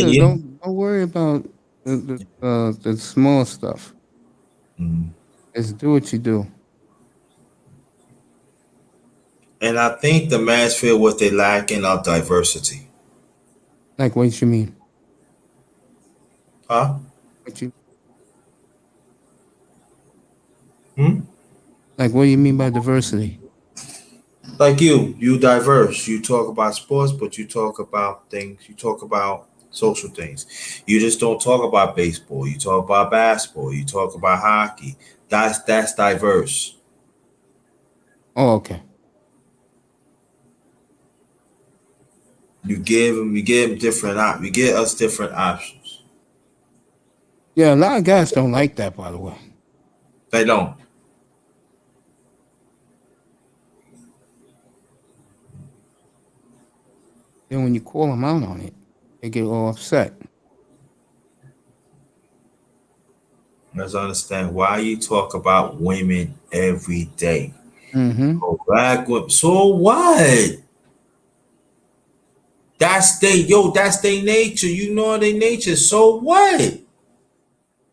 be. don't worry about the small stuff. Mhm. Just do what you do. And I think the Manosphere, what they lack in our diversity. Like what you mean? Huh? What you Hmm? like? What do you mean by diversity? Like you diverse. You talk about sports, but you talk about things. You talk about social things. You just don't talk about baseball. You talk about basketball. You talk about hockey. That's diverse. Oh, okay. You give them different you get us different options. Yeah, a lot of guys don't like that, by the way. They don't. Then when you call them out on it, they get all upset. Let's understand why you talk about women every day. Mm-hmm. Oh, black women. So what? That's their nature. You know their nature. So what?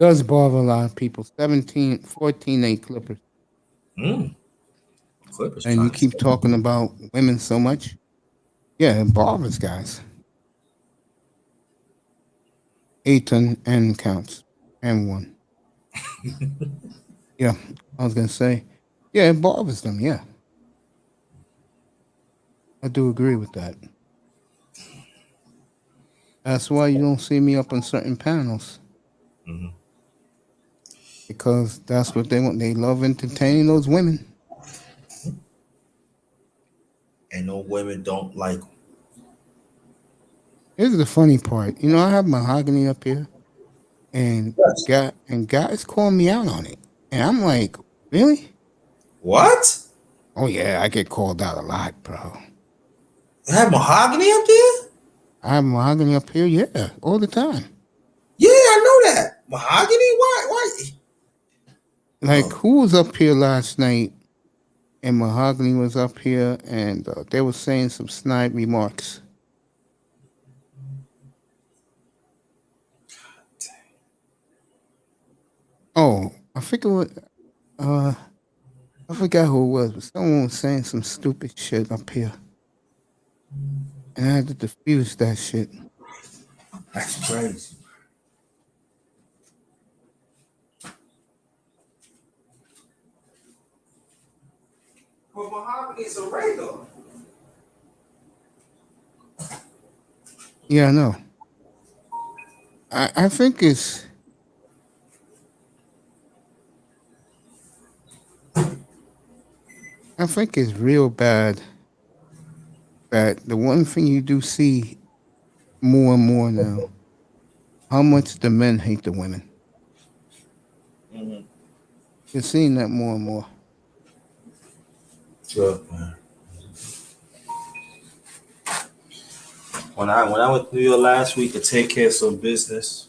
Does bother a lot of people. 14-8 Clippers. Clippers And you trying to keep talking about women so much. Yeah, it bothers guys. Aiton and counts. And one. Yeah, I was going to say. Yeah, it bothers them. Yeah. I do agree with that. That's why you don't see me up on certain panels. Mhm. Because that's what they want. They love entertaining those women. And no women don't like them. Here's the funny part. You know, I have mahogany up here. And guys call me out on it. And I'm like, really? What? Oh, yeah, I get called out a lot, bro. You have mahogany up there? I have mahogany up here, yeah, all the time. Yeah, I know that. Mahogany? Why? Like, who was up here last night? And mahogany was up here, and they were saying some snide remarks. Oh, I forgot who it was, but someone was saying some stupid shit up here. And I had to diffuse that shit. That's crazy. Well, mahogany is a regular. Yeah, I know. I think it's real bad that the one thing you do see more and more now, how much the men hate the women. Mm-hmm. You're seeing that more and more. Good, man. When I went to New York last week to take care of some business,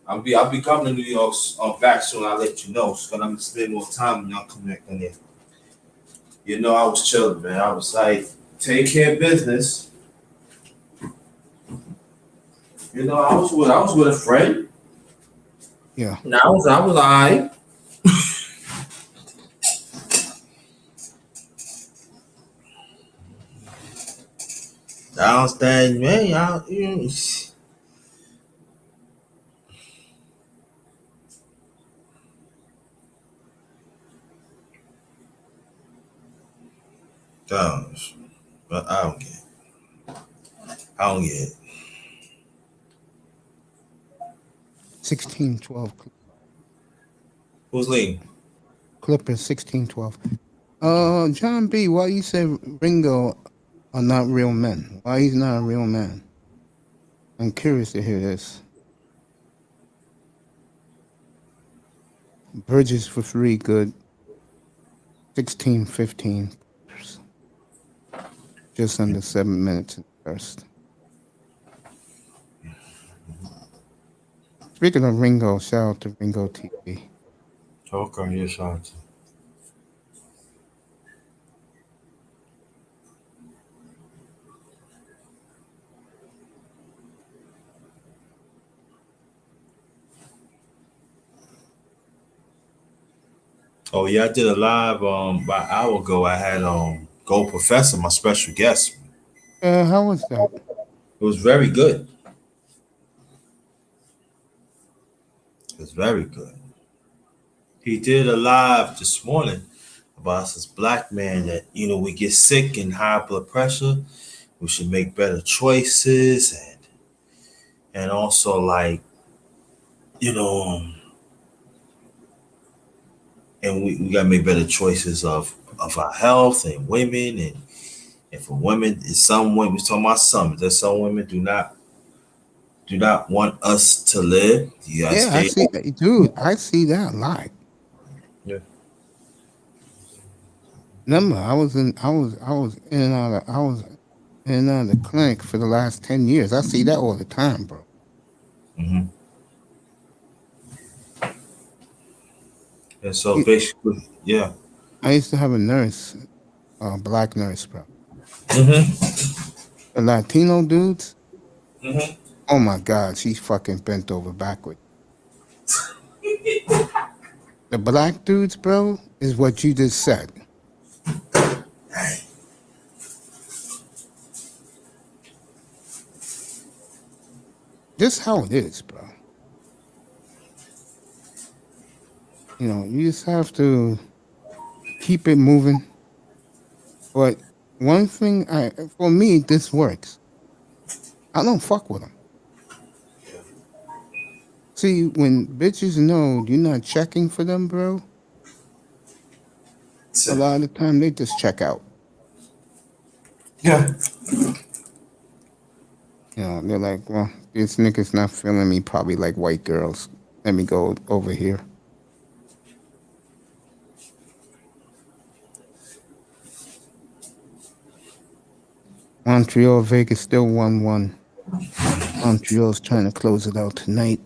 I'll be coming to New York back soon. I'll let you know. So I'm gonna spend more time when y'all come back in there. You know, I was chilling, man. I was like, take care of business. You know, I was with a friend. Yeah. And I was all right. Downstairs, man. But I don't get it. I don't get it. 16-12. Who's leading? Clippers 16-12. John B, why you say Ringo are not real men? Why he's not a real man? I'm curious to hear this. Bridges for 3, good. 16-15. Just under 7 minutes in the first. Speaking of Ringo, shout out to Ringo TV. Okay, yes, shout. Oh yeah, I did a live about an hour ago. I had Gold Professor, my special guest. How was that? It was very good. It was very good. He did a live this morning about us as black men that we get sick and high blood pressure. We should make better choices and also like and we gotta make better choices of our health and women and for women, some women, we're talking about some. There's some women do not want us to live. You gotta Yeah, I stay. see, dude. I see that a lot. Yeah. Remember, I was in and out of, I was in and out of the clinic for the last 10 years. I see that all the time, bro. Mm-hmm. And so basically, yeah. I used to have a nurse, a black nurse, bro. Mm-hmm. The Latino dudes. Mm-hmm. Oh my God, she's fucking bent over backward. The black dudes, bro, is what you just said. Just how it is, bro. You just have to keep it moving. But one thing, for me, this works. I don't fuck with them. See, when bitches know you're not checking for them, bro, a lot of the time they just check out. Yeah. They're like, well, this nigga's not feeling me, probably like white girls. Let me go over here. Montreal, Vegas still 1-1. Montreal's trying to close it out tonight.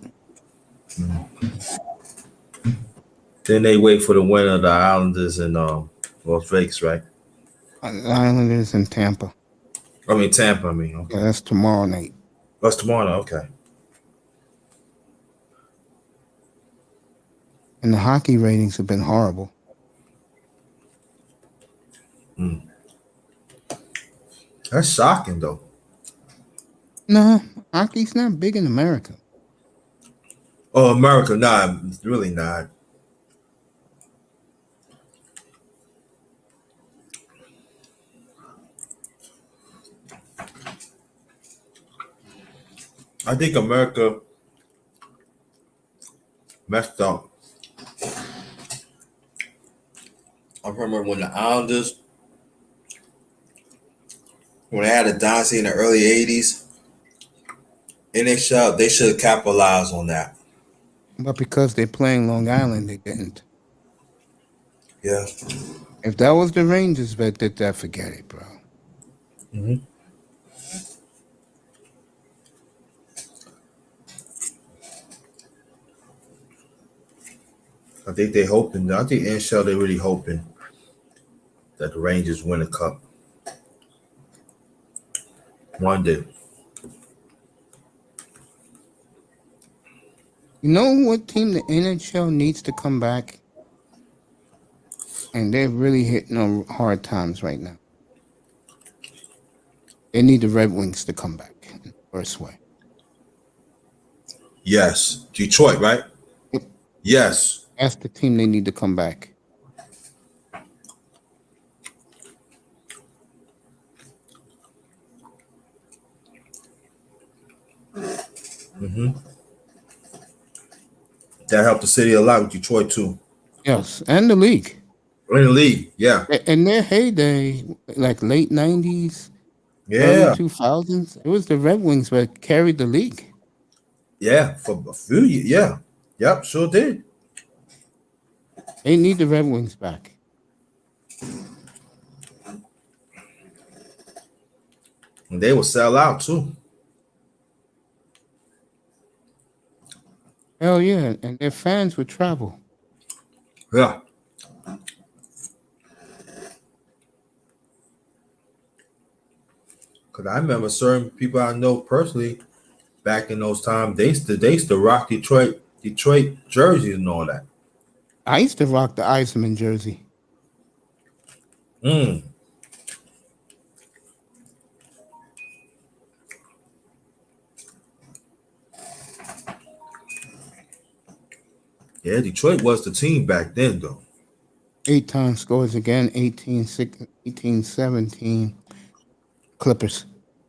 Then they wait for the winner of the Islanders and Las Vegas, right? Islanders in Tampa. Tampa. Okay. Yeah, that's tomorrow night. That's tomorrow. Okay. And the hockey ratings have been horrible. That's shocking, though. Nah, hockey's not big in America. Oh, America, nah, it's really not. I think America messed up. I remember when the Islanders, when they had a dynasty in the early 80s, and they should capitalize on that. But because they're playing Long Island, they didn't. Yeah. If that was the Rangers that did that, forget it, bro. Mm-hmm. I think NHL, they're really hoping that the Rangers win a cup one day. You know what team the NHL needs to come back? And they're really hitting on hard times right now. They need the Red Wings to come back in the first way. Yes. Detroit, right? Yep. Yes. That's the team they need to come back. Mm-hmm. That helped the city a lot with Detroit, too. Yes, and the league. In the league, yeah. In their heyday, like late 90s, Yeah. early 2000s, it was the Red Wings that carried the league. Yeah, for a few years. Yeah. Yep, sure did. They need the Red Wings back. And they will sell out, too. Hell yeah, and their fans would travel. Yeah. Because I remember certain people I know personally back in those times, they used to rock Detroit jerseys and all that. I used to rock the Iceman jersey. Mm. Yeah, Detroit was the team back then, though. 8-time scores again, 18-17 Clippers.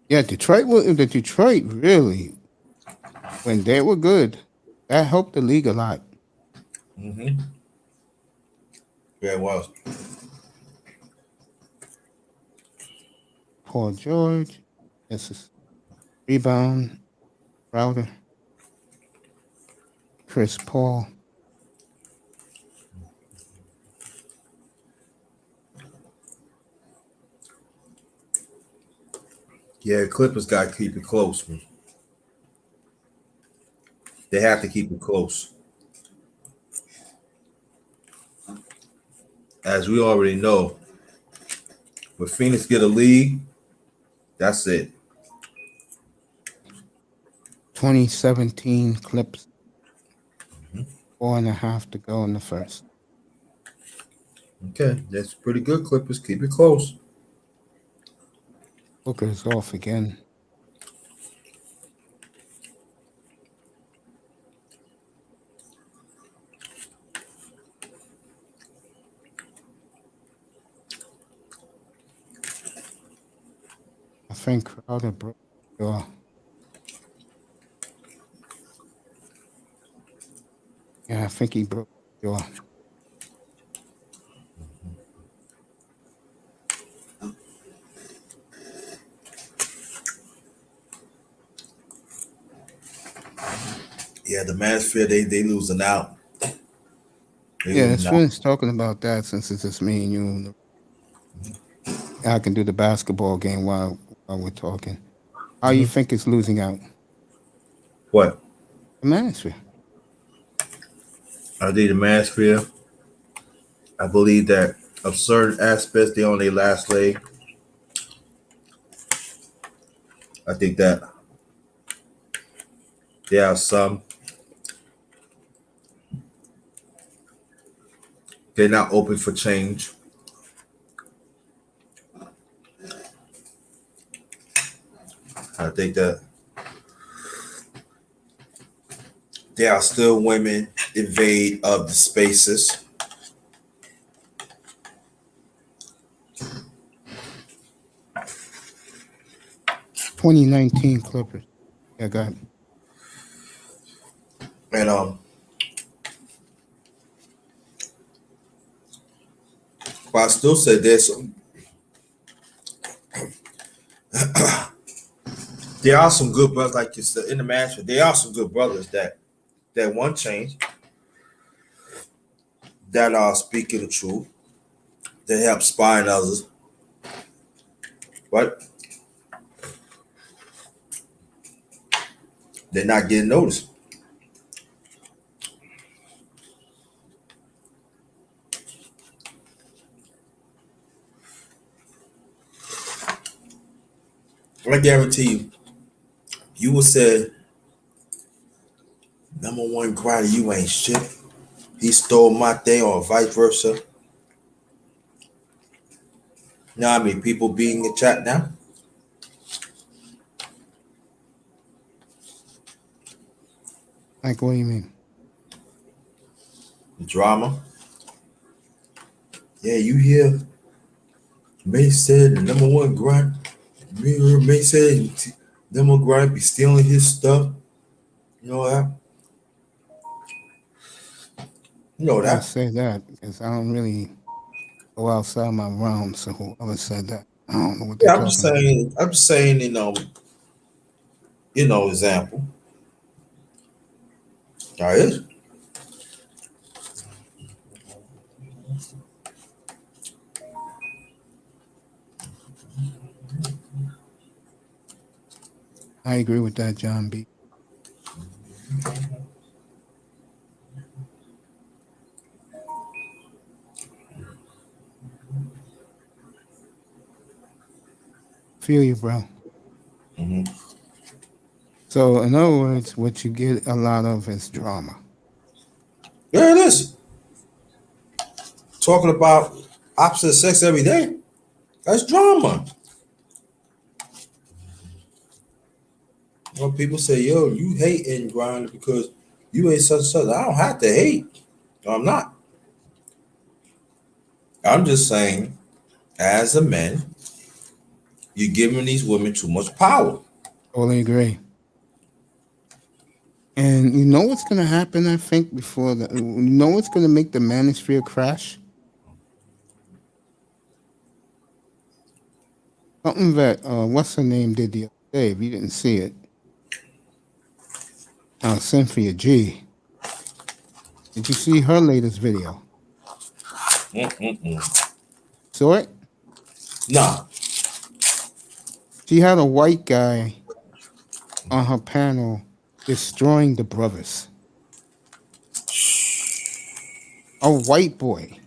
Yeah, Detroit really, when they were good, that helped the league a lot. Mm-hmm. Yeah, it was. Paul George, this is rebound, Crowder, Chris Paul. Yeah, Clippers got to keep it close, man. They have to keep it close. As we already know, when Phoenix get a lead, that's it. 2017 Clips, 4.5 to go in the first. Okay, that's pretty good, Clippers. Keep it close. Booker's off again. I think Crowder broke the jaw. Yeah, I think he broke the jaw. Yeah, the Manosphere, they losing out. Yeah, it's finished talking about that since it's just me and you. I can do the basketball game while we're talking. How you think it's losing out? What? The Manosphere. I think the Manosphere. I believe that of certain aspects, they on their last leg. I think that there are some. They're not open for change. I think that there are still women invade of the spaces. 2019 Clippers. Yeah, got it. And but I still said there's some there are some good brothers like you said in the match. There are some good brothers that want change, that are speaking the truth, that help inspire others. But they're not getting noticed. I guarantee you, you will say, number one grinder, you ain't shit. He stole my thing, or vice versa. Now, I mean, people be in the chat now. Like, what do you mean? Drama. Yeah, you hear May said the number one grind. May said number one grind be stealing his stuff. You know that? You know I that? say that because I don't really go outside my realm. So whoever said that, I don't know what they're Yeah, talking about. I'm just saying, example. All right. I agree with that, John B. Feel you, bro. Mm-hmm. So, in other words, what you get a lot of is drama. Yeah, it is. Talking about opposite sex every day. That's drama. Well, people say, yo, you hate and grind because you ain't such and such. I don't have to hate. No, I'm not. I'm just saying, as a man, you're giving these women too much power. Totally agree. And you know what's going to happen, I think, before the. You know what's going to make the manosphere crash? Something that, what's her name did the other day, if you didn't see it. Cynthia G. Did you see her latest video? Saw it? Nah. She had a white guy on her panel destroying the brothers. A white boy.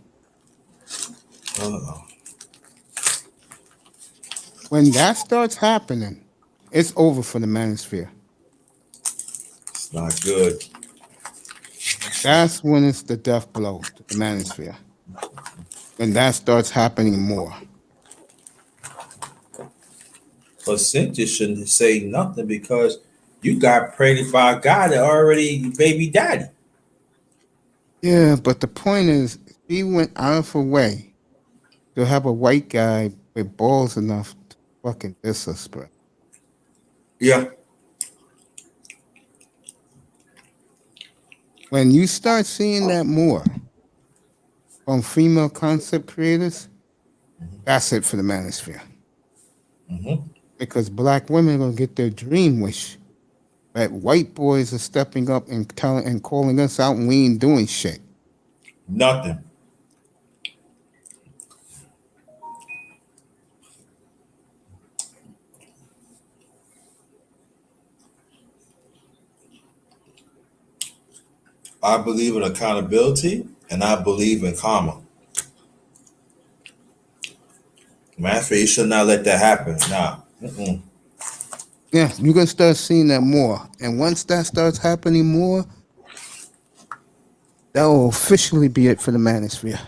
When that starts happening, it's over for the manosphere. It's not good. That's when it's the death blow to the manosphere. When that starts happening more. But Cynthia shouldn't say nothing because you got pregnant by a guy that already baby daddy. Yeah, but the point is, she went out of her way to have a white guy with balls enough to fucking disrespect. Yeah. When you start seeing that more from female concept creators, that's it for the manosphere. Because black women are gonna get their dream wish that white boys are stepping up and telling and calling us out, and we ain't doing shit. Nothing. I believe in accountability and I believe in karma. Man, you should not let that happen. Nah. Yeah, you're gonna start seeing that more. And once that starts happening more, that will officially be it for the manosphere.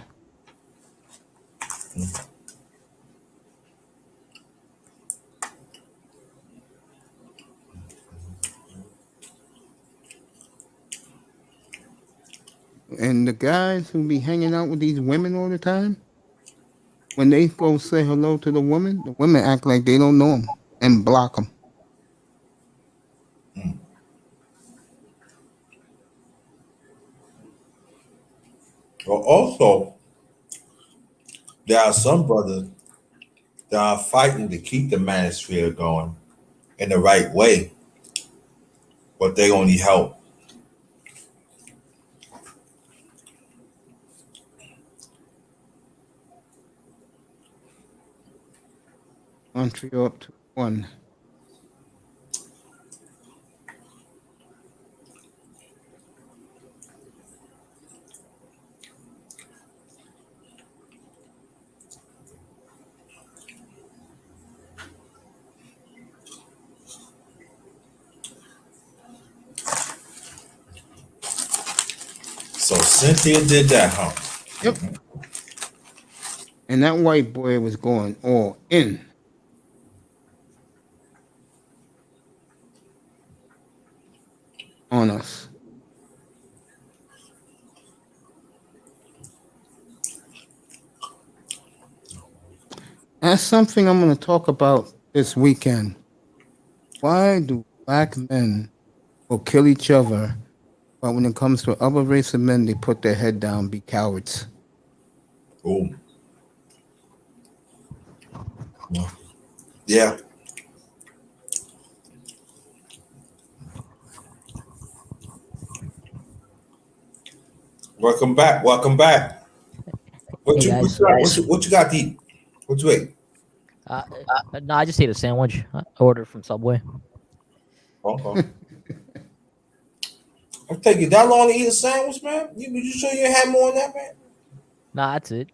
And the guys who be hanging out with these women all the time, when they go say hello to the women act like they don't know them and block them. Well, also, there are some brothers that are fighting to keep the manosphere going in the right way, but they don't need help. Montreal up to 1. So Cynthia did that, huh? Yep. And that white boy was going all in. On us. That's something I'm going to talk about this weekend. Why do black men will kill each other, but when it comes to other race of men, they put their head down, be cowards? Oh. Yeah. Welcome back. Welcome back. What Hey, you guys. what you got to eat? What you ate? No, I just ate a sandwich. I ordered from Subway. Okay. I'll take you that long to eat a sandwich, man? You sure you had more than that, man? Nah, that's it.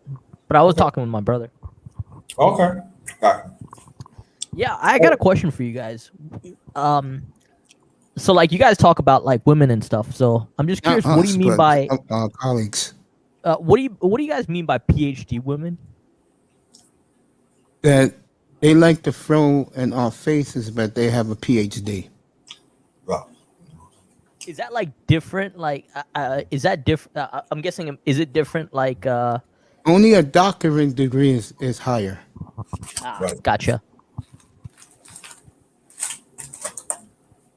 But I was talking with my brother. Okay. Got it. Yeah, I got a question for you guys. So like you guys talk about like women and stuff. So I'm just curious, what do you mean by colleagues? what do you guys mean by PhD women? That they like to throw in our faces that they have a PhD. Right. Is that like different? Like, is that different? I'm guessing. Is it different? Like, Only a doctorate degree is higher. Right. Gotcha.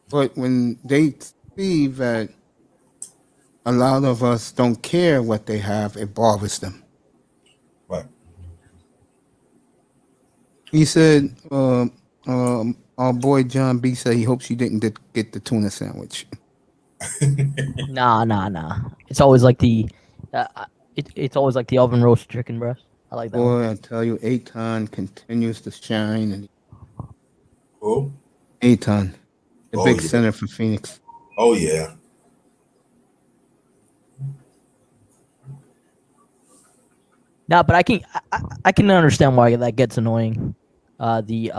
But when they see that a lot of us don't care what they have, it bothers them. Right. He said, our boy John B said he hopes you didn't get the tuna sandwich. Nah. It's always like the, it's always like the oven roast chicken breast. I like that. One. Boy, I tell you, Aton continues to shine. And Oh. Aton, the Oh, big yeah. center for Phoenix. Oh yeah. Nah, but I can understand why that gets annoying. But is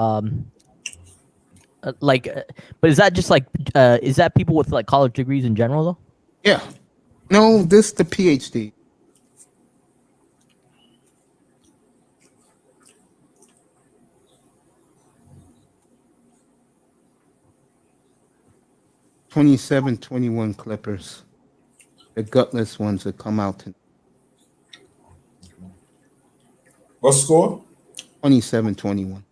that just like is that people with like college degrees in general though? Yeah. No, this the PhD. (27-21) Clippers. The gutless ones that come out to What score? 27-21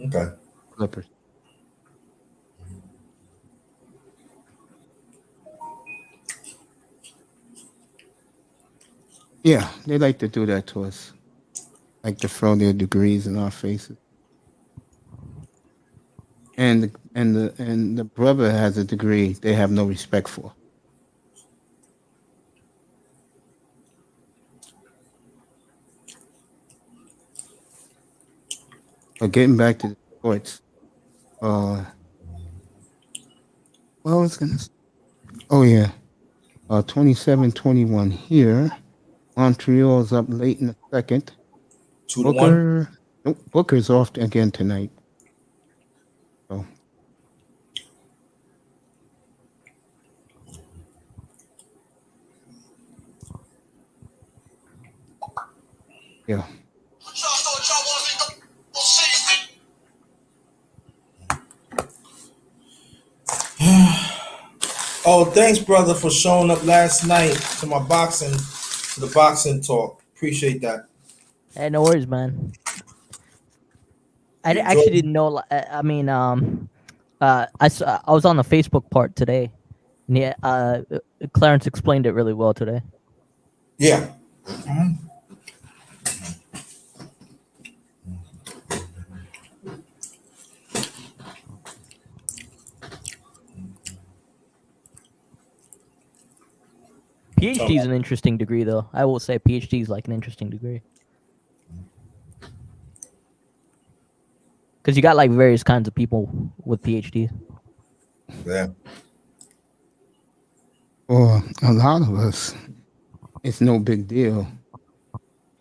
Okay. Clippers. Yeah, they like to do that to us. Like to throw their degrees in our faces. And the brother has a degree they have no respect for. But getting back to the sports, well, I was gonna. Oh yeah, 27-21 here. Montreal's up late in the second. 2-1. Booker, nope, Booker's off again tonight. So. Yeah. Oh, thanks, brother, for showing up last night to my the boxing talk. Appreciate that. Hey, no worries, man. I You actually enjoy- didn't know. I mean, I was on the Facebook part today, and yeah, Clarence explained it really well today. Yeah. PhD is an interesting degree, though. I will say PhD is like an interesting degree because you got like various kinds of people with PhDs. Yeah. For a lot of us, it's no big deal.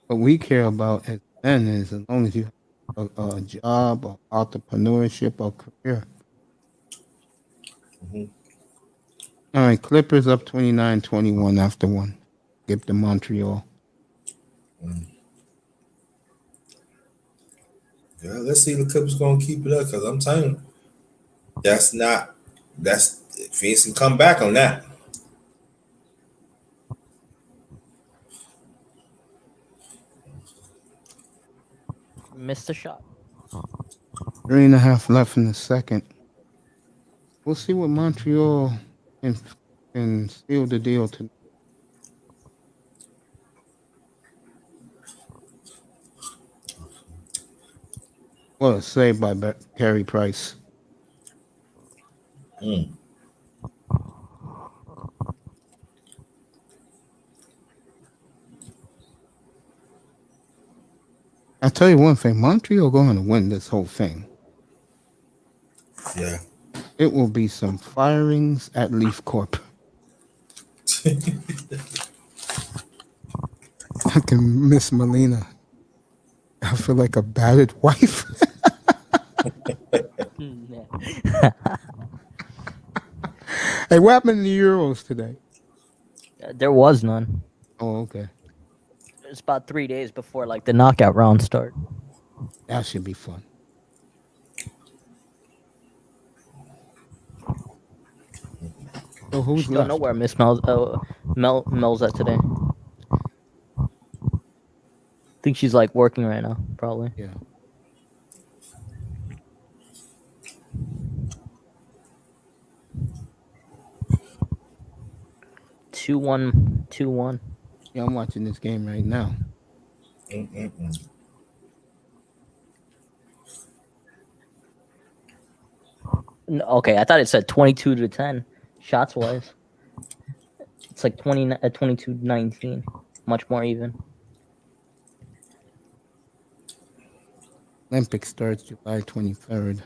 What we care about as men is as long as you have a job or entrepreneurship or career. Mhm. All right, Clippers up 29-21 after one. Give to Montreal. Yeah, let's see if the Clippers gonna keep it up because I'm telling you, that's Phoenix can come back on that. Missed a shot. 3.5 left in the second. We'll see what Montreal can seal the deal tonight. Well, it's saved by Carey Price. Mm. I'll tell you one thing, Montreal going to win this whole thing. Yeah. It will be some firings at Leaf Corp. I can miss Melina. I feel like a battered wife. Hey, what happened in the Euros today? There was none. Oh, okay. It's about 3 days before like the knockout round start. That should be fun. So who's Don't left? know where Miss Mel's at today. think she's like working right now, probably. Yeah. 2-1, 2-1. Yeah, I'm watching this game right now. Okay, I thought it said 22-10 shots wise. It's like 22-19, much more even. Olympics starts July 23rd.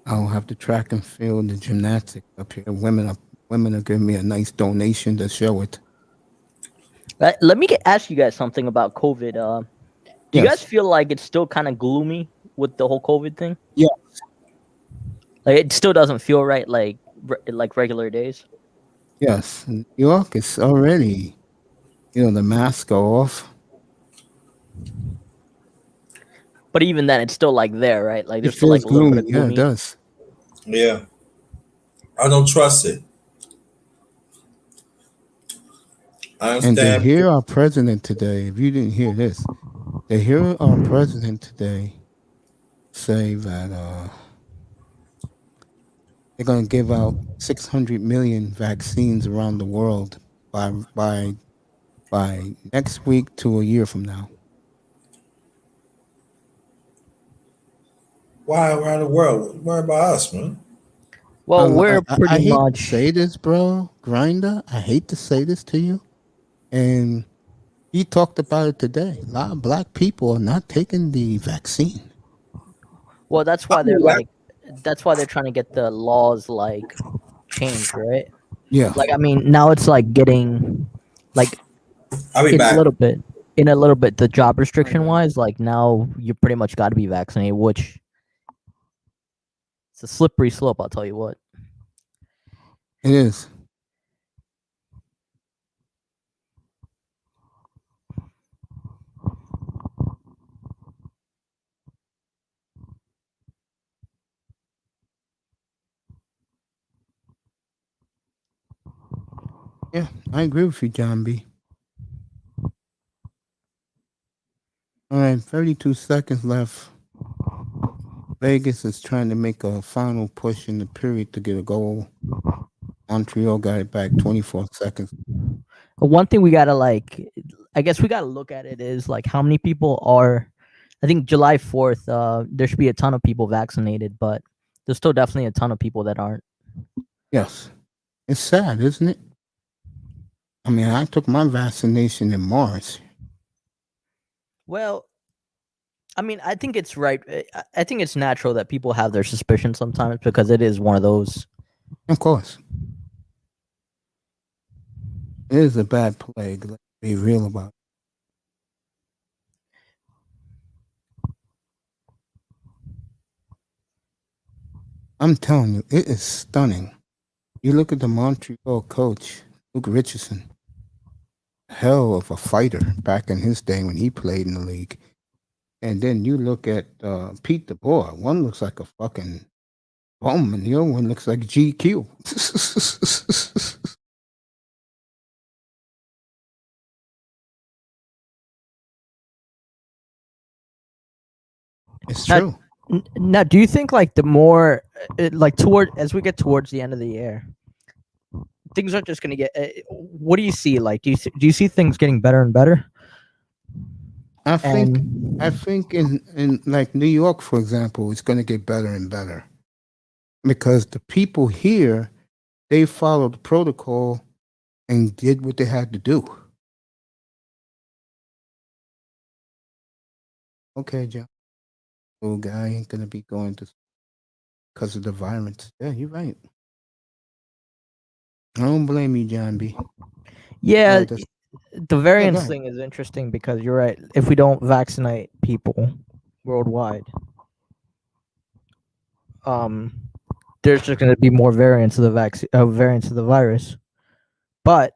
I'll have the track and field, the gymnastics up here. Women are giving me a nice donation to show it. Let me ask you guys something about COVID. Do you Yes. guys feel like it's still kind of gloomy with the whole COVID thing? Yes. Like it still doesn't feel right, like regular days. Yes. In New York is already, the masks go off. But even then, it's still like there, right? Like It there's still feels like a little bit gloomy. of Yeah, gloomy. it does. Yeah. I don't trust it. I And to understand. hear our president today, if you didn't hear this, to hear our president today say that they're going to give out 600 million vaccines around the world by next week to a year from now. Why around the world? Worry about us, man. Well, we're I pretty hate much. to say this, bro, Grinder. I hate to say this to you. And he talked about it today. A lot of black people are not taking the vaccine. Well, that's why they're like. That's why they're trying to get the laws like changed, right? Yeah. Like I mean, now it's like getting like I'll be in back. a little bit the job restriction wise, like now you pretty much got to be vaccinated, which it's a slippery slope. I'll tell you what. It is. Yeah, I agree with you, John B. All right, 32 seconds left. Vegas is trying to make a final push in the period to get a goal. Montreal got it back 24 seconds. One thing we gotta I guess we gotta look at it is like how many people are. I think July 4th, there should be a ton of people vaccinated, but there's still definitely a ton of people that aren't. Yes. It's sad, isn't it? I mean, I took my vaccination in March. Well, I mean, I think it's right. I think it's natural that people have their suspicions sometimes because it is one of those. Of course. It is a bad plague. Let's be real about it. I'm telling you, it is stunning. You look at the Montreal coach, Luke Richardson, hell of a fighter back in his day when he played in the league. And then you look at Pete DeBoer. One looks like a fucking bum, and the other one looks like GQ. It's true. Now, do you think like the more as we get towards the end of the year, things are just gonna get? What do you see? Like, do you see things getting better and better? I think in like New York, for example, it's going to get better and better because the people here, they followed the protocol and did what they had to do. Okay, John. Little guy ain't going to be going to because of the virus. Yeah, you're right. I don't blame you, John B. Yeah, that's- the variance ahead. thing is interesting because you're right. If we don't vaccinate people worldwide, there's just going to be more variants of the vaccine, variants of the virus. But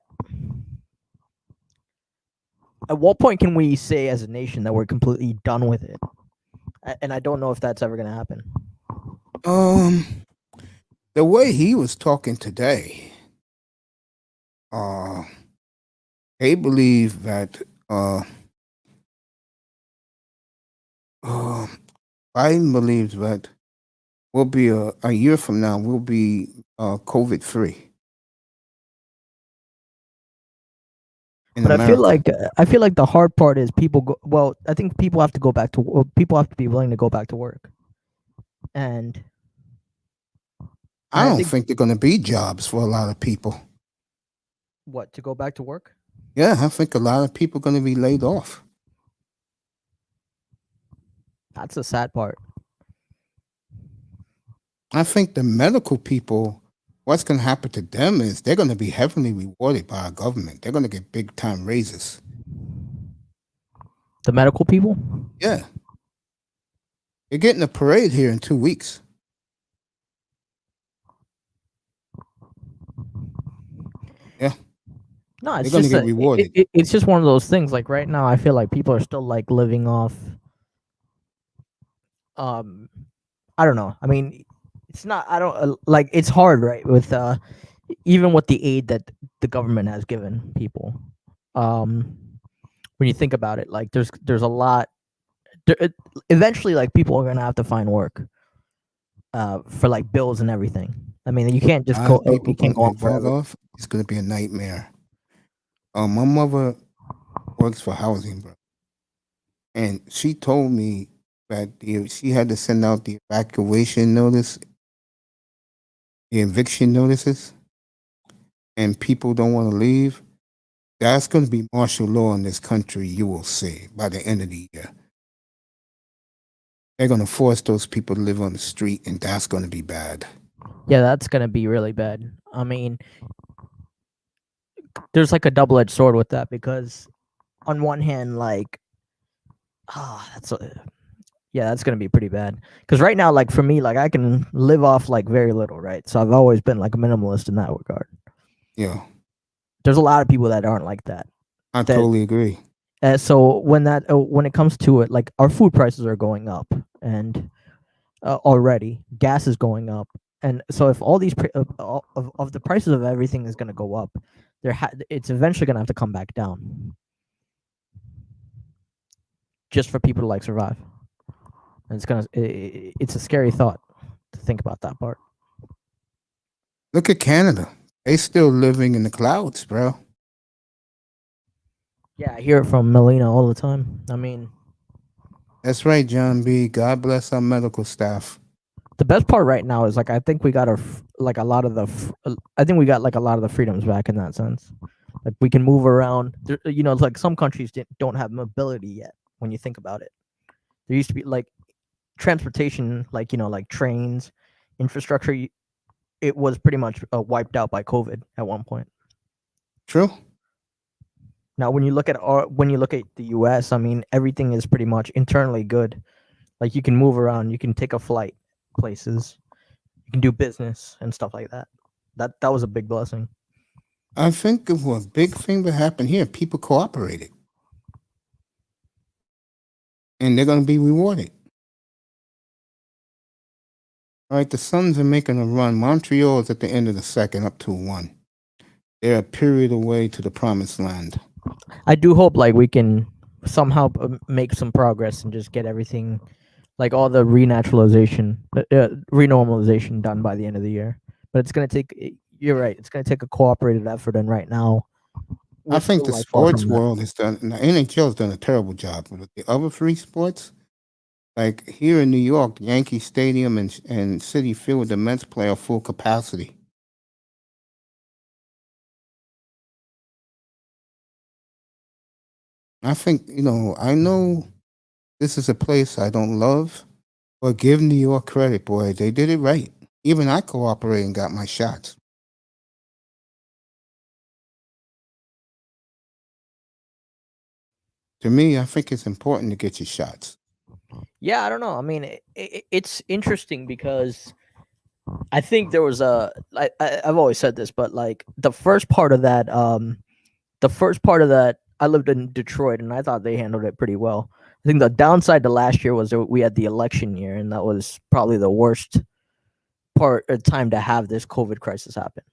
at what point can we say as a nation that we're completely done with it? And I don't know if that's ever going to happen. The way he was talking today, they believe that uh, uh, Biden believes that we'll be a year from now, we'll be COVID free in But America. I feel like the hard part is people go. Well, I think people have to go back to. People have to be willing to go back to work, and I I don't think think there are going to be jobs for a lot of people. what to go back to work. Yeah, I think a lot of people are going to be laid off. That's the sad part. I think the medical people, what's going to happen to them is they're going to be heavily rewarded by our government. They're going to get big time raises. The medical people. Yeah. They're getting a parade here in 2 weeks. Yeah. No, it's They're gonna just get rewarded. it's just one of those things. Like right now, I feel like people are still like living off. I don't know. I mean, it's not. I don't like. It's hard, right? With even with the aid that the government has given people. When you think about it, like there's a lot. Eventually, like people are gonna have to find work. For like bills and everything. I mean, you can't just go. People You can't go going on to get laid forever. off. It's going to be a nightmare. My mother works for housing, bro, and she told me that she had to send out the evacuation notice, the eviction notices, and people don't want to leave. That's going to be martial law in this country. You will see by the end of the year. They're going to force those people to live on the street, and that's going to be bad. Yeah, that's gonna be really bad. I mean, there's like a double-edged sword with that because, on one hand, like, that's gonna be pretty bad. Because right now, like for me, like I can live off like very little, right? So I've always been like a minimalist in that regard. Yeah, There's a lot of people that aren't like that. I totally agree. So when it comes to it, like our food prices are going up, and already gas is going up, and so if all these of the prices of everything is going to go up, it's eventually going to have to come back down, just for people to like survive. And it's a scary thought to think about that part. Look at Canada. They still living in the clouds, bro. Yeah, I hear it from Melina all the time. I mean, That's right, John B. God bless our medical staff. the best part right now is like I think we got a lot of the freedoms back in that sense. Like we can move around. You know, like some countries don't have mobility yet. When you think about it, there used to be like transportation, like like trains, infrastructure. It was pretty much wiped out by COVID at one point. True. Now, when you look at the U.S., I mean, everything is pretty much internally good. Like you can move around, you can take a flight places, you can do business and stuff like that. That was a big blessing. I think of a big thing that happened here. People cooperated, and they're going to be rewarded. All right, the Suns are making a run. Montreal is at the end of the second, up 2-1. They're a period away to the promised land. I do hope like we can somehow make some progress and just get everything, like all the renaturalization, renormalization done by the end of the year. But it's gonna take. You're right. It's gonna take a cooperative effort, and right now, I think the like far sports from that. world has done. The NHL has done a terrible job with the other three sports. Like here in New York, Yankee Stadium and City Field, the Mets play are full capacity. I think, I know this is a place I don't love, but give New York credit, boy. They did it right. Even I cooperated and got my shots. To me, I think it's important to get your shots. Yeah, I don't know. I mean, it's interesting because I think there was I've always said this, but like the first part of that, I lived in Detroit and I thought they handled it pretty well. I think the downside to last year was that we had the election year, and that was probably the worst time to have this COVID crisis happen.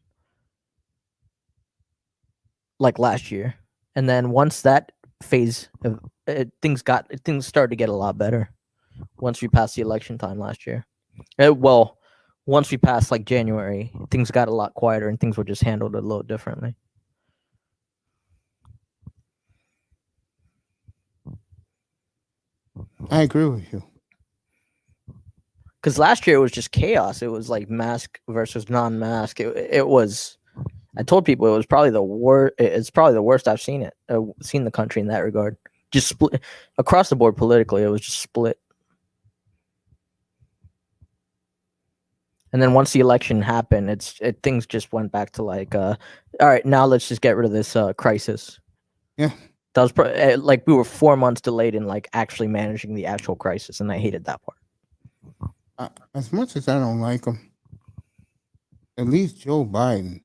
Like last year. And then once that phase of things started to get a lot better once we passed the election time last year. Well, once we passed like January, things got a lot quieter and things were just handled a little differently. I agree with you. Because last year it was just chaos. It was like mask versus non-mask. It was. I told people it was probably the worst. It's probably the worst I've seen the country in that regard. Just split across the board politically. It was just split. And then once the election happened, things just went back to like, all right, now let's just get rid of this crisis. Yeah. That was like we were 4 months delayed in like actually managing the actual crisis, and I hated that part. As much as I don't like him, at least Joe Biden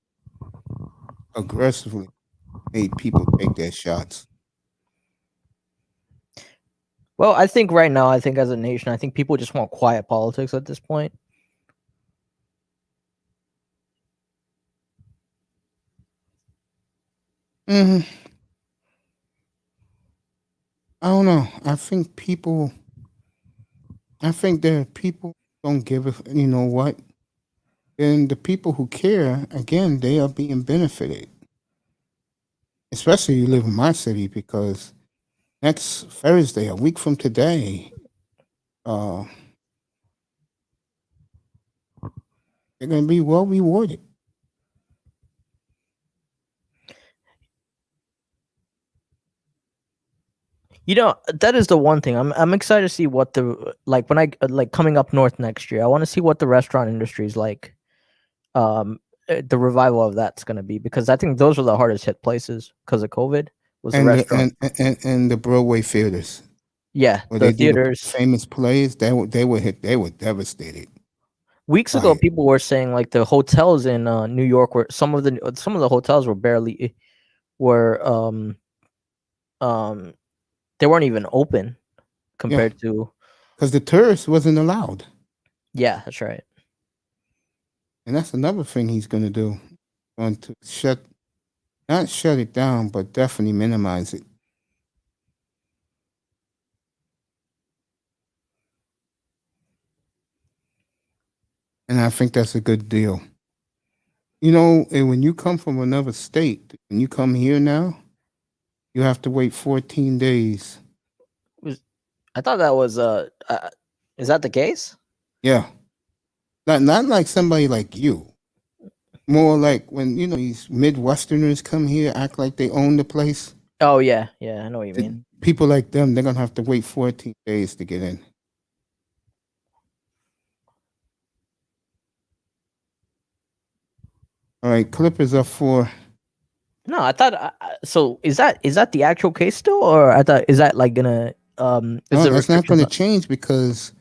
aggressively made people take their shots. Well, I think right now, as a nation, I think people just want quiet politics at this point. I don't know. I think there are people who don't give a, you know what? And the people who care, again, they are being benefited. Especially you live in my city, because next Thursday, a week from today, they're going to be well rewarded. You know, that is the one thing I'm excited to see what the like when I like coming up north next year. I want to see what the restaurant industry is like. The revival of that's going to be, because I think those were the hardest hit places because of COVID. Was And the restaurant and the Broadway theaters, yeah, where the they do the theaters. famous plays, they were devastated. Weeks ago, Right. people were saying like the hotels in New York were some of the hotels were barely they weren't even open compared to. Because the tourists wasn't allowed. Yeah, that's right. And that's another thing he's going to do. Going to not shut it down, but definitely minimize it. And I think that's a good deal. You know, and when you come from another state, when you come here now, you have to wait 14 days. I thought that was is that the case? Yeah. Not like somebody like you. More like when, you know, these Midwesterners come here, act like they own the place. Oh yeah, I know what you mean. People like them, they're going to have to wait 14 days to get in. All right, Clippers are 4. No, I thought so. Is that the actual case still, or I thought is that like gonna No, that's not going to change, because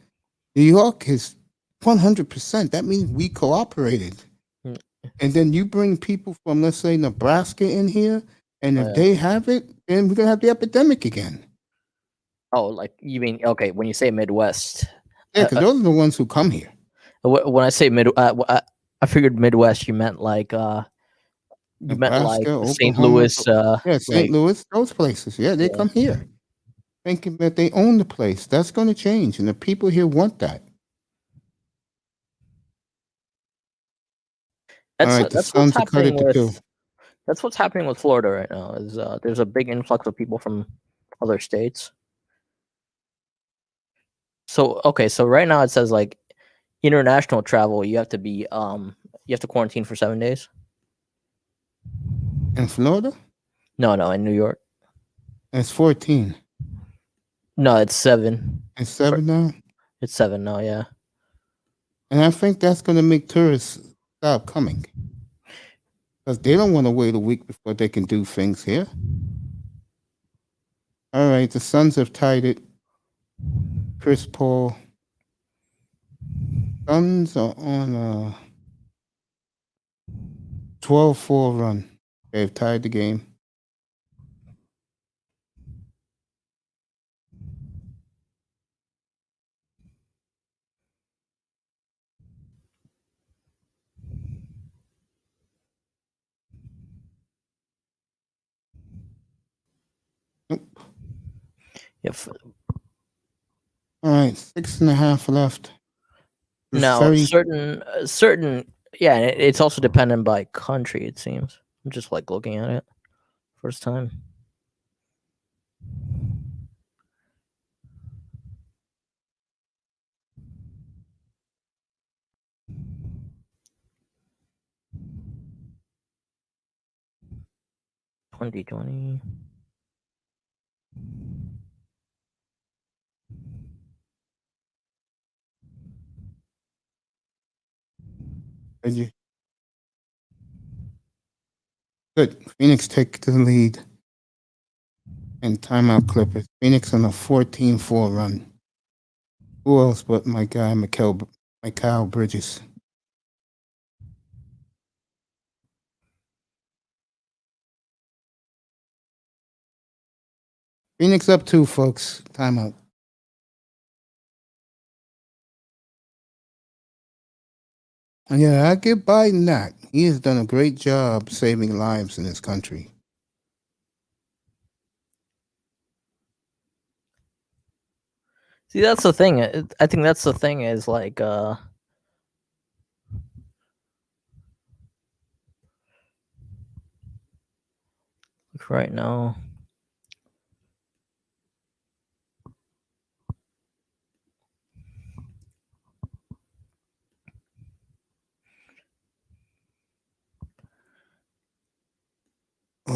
New York is 100%. That means we cooperated. Hmm. And then you bring people from, let's say, Nebraska in here, and if they have it, then we're going to have the epidemic again. Oh, like you mean okay? When you say Midwest, Yeah, because those are the ones who come here. when I say I figured Midwest, you meant like you meant like Nebraska, St. Oklahoma, Louis. yeah, St. Louis, those places. Yeah, they come here thinking that they own the place. That's going to change, and the people here want that. That's what's happening with. 2. That's what's happening with Florida right now. Is there's a big influx of people from other states. So okay, so right now it says like international travel, you have to be you have to quarantine for 7 days. In Florida? No, in New York. It's 14. No, it's 7. It's 7 now? It's 7 now, yeah. And I think that's going to make tourists stop coming. Because they don't want to wait a week before they can do things here. All right, the Suns have tied it. Chris Paul. Suns are on a 12-4 run. They've tied the game. Nope. If All right, 6.5 left. The now Ferry- certain yeah, and it's also dependent by country. It seems. I'm just like looking at it first time. $2020. Did you? Good. Phoenix take the lead. And timeout Clippers. Phoenix on a 14-4 run. Who else but my guy, Mikal Bridges? Phoenix up 2, folks. Timeout. Yeah, I give Biden that. He has done a great job saving lives in this country. See, that's the thing. I think that's the thing is like right now.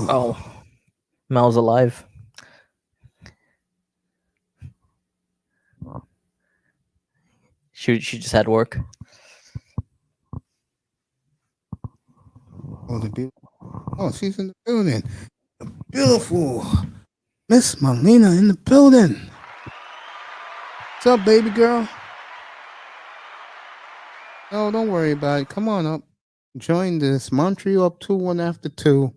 Oh, Mel's alive. She just had work. Oh, she's in the building. Beautiful Miss Molina in the building. What's up, baby girl? No, don't worry about it. Come on up. Join this. Montreal up 2-1 after 2.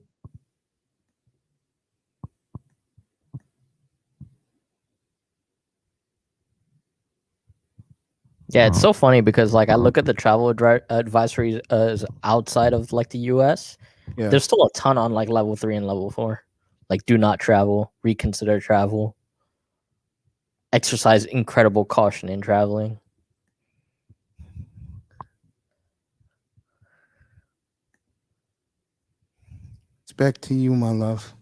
Yeah, it's so funny because like I look at the travel advisories as outside of like the U.S. Yeah. There's still a ton on like level 3 and level 4. Like, do not travel, reconsider travel, exercise incredible caution in traveling. It's back to you, my love.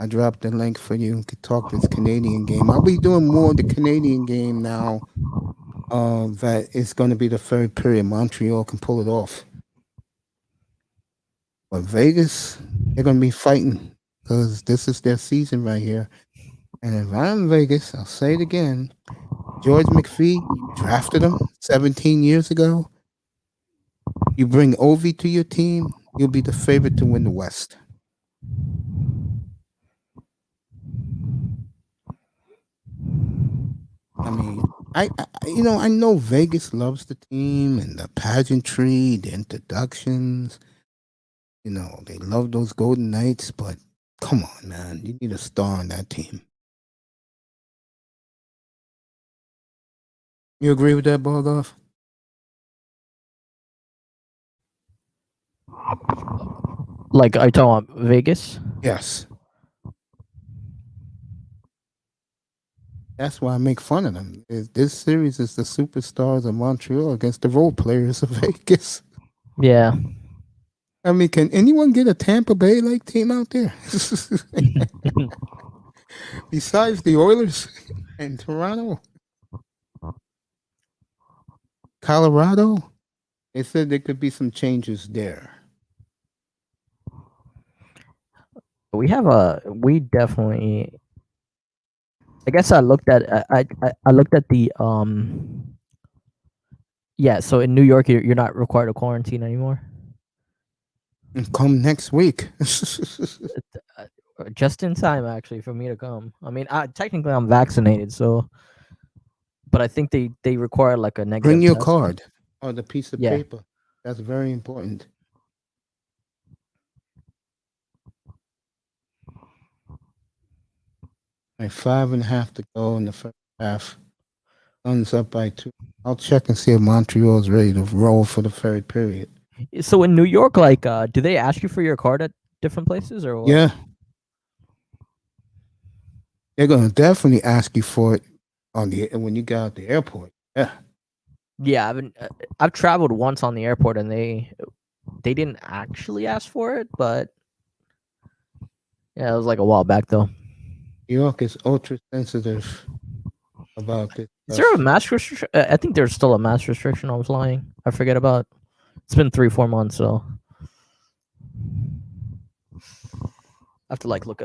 I dropped the link for you to talk this Canadian game. I'll be doing more of the Canadian game now. That it's going to be the third period. Montreal can pull it off. But Vegas, they're going to be fighting because this is their season right here. And if I'm Vegas, I'll say it again. George McPhee, you drafted him 17 years ago. You bring Ovi to your team, you'll be the favorite to win the West. I mean, I know Vegas loves the team and the pageantry, the introductions. You know, they love those Golden Knights, but come on, man. You need a star on that team. You agree with that, Baldov? Like, are you talking about Vegas? Yes. That's why I make fun of them. This series is the superstars of Montreal against the role players of Vegas. Yeah. I mean, can anyone get a Tampa Bay like team out there? Besides the Oilers and Toronto, Colorado, they said there could be some changes there. We definitely. I guess I looked at I looked at the yeah, so in New York you're not required to quarantine anymore. Come next week. Just in time actually for me to come. I mean, technically I'm vaccinated, so but I think they require like a negative Bring your test. card or the piece of Yeah. paper. That's very important. Like 5.5 to go in the first half. Suns up by 2. I'll check and see if Montreal's ready to roll for the third period. So in New York, like, do they ask you for your card at different places or what? Yeah. They're gonna definitely ask you for it on the when you get out the airport. Yeah. Yeah, I've traveled once on the airport and they didn't actually ask for it, but yeah, it was like a while back though. New York is ultra sensitive about this Is there a stuff. mask restriction? I think there's still a mask restriction. I was lying. I forget about. It's been 3-4 months, so I have to like look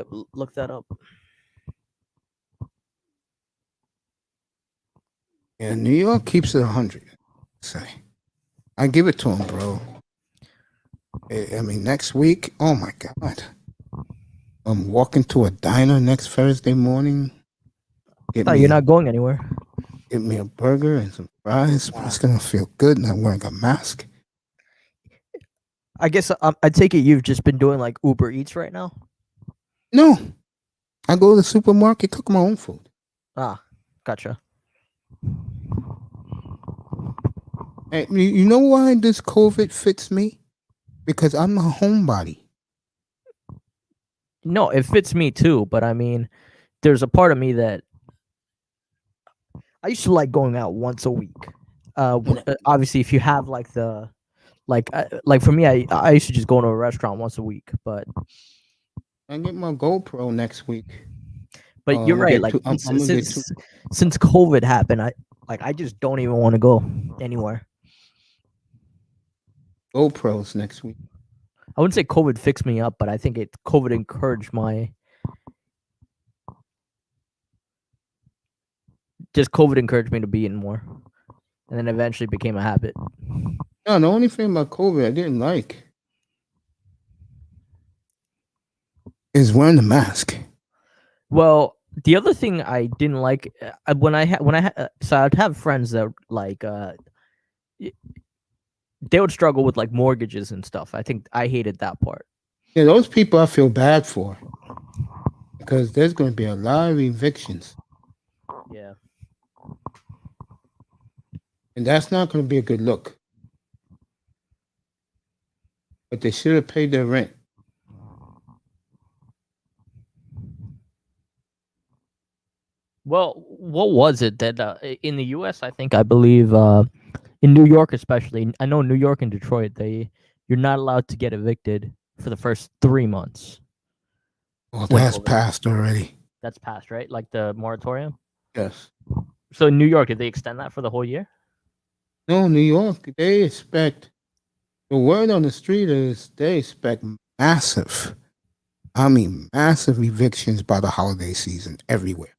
that up. Yeah, New York keeps it 100. Say, I give it to him, bro. I mean, next week. Oh my God, I'm walking to a diner next Thursday morning. Get You're not going anywhere. Get me a burger and some fries. It's gonna feel good not wearing a mask. I guess I take it you've just been doing like Uber Eats right now. No, I go to the supermarket, cook my own food. Ah, gotcha. Hey, you know why this COVID fits me? Because I'm a homebody. No, it fits me too, but I mean, there's a part of me that I used to like going out once a week. Obviously, if you have like the like for me, I used to just go to a restaurant once a week, but I get my GoPro next week. you're right. Like since COVID happened, I just don't even want to go anywhere. GoPros next week. I wouldn't say COVID fixed me up, but I think COVID encouraged COVID encouraged me to be in more, and then eventually became a habit. No, the only thing about COVID I didn't like is wearing the mask. Well, the other thing I didn't like so I'd have friends that like they would struggle with like mortgages and stuff. I think I hated that part. Yeah, those people I feel bad for because there's going to be a lot of evictions. Yeah. And that's not going to be a good look. But they should have paid their rent. Well, what was it that in the U.S. I believe in New York especially, I know New York and Detroit, you're not allowed to get evicted for the first 3 months. Well, that's passed already. That's passed, right? Like the moratorium? Yes. So in New York, did they extend that for the whole year? No, New York, they expect, the word on the street is they expect massive evictions by the holiday season everywhere.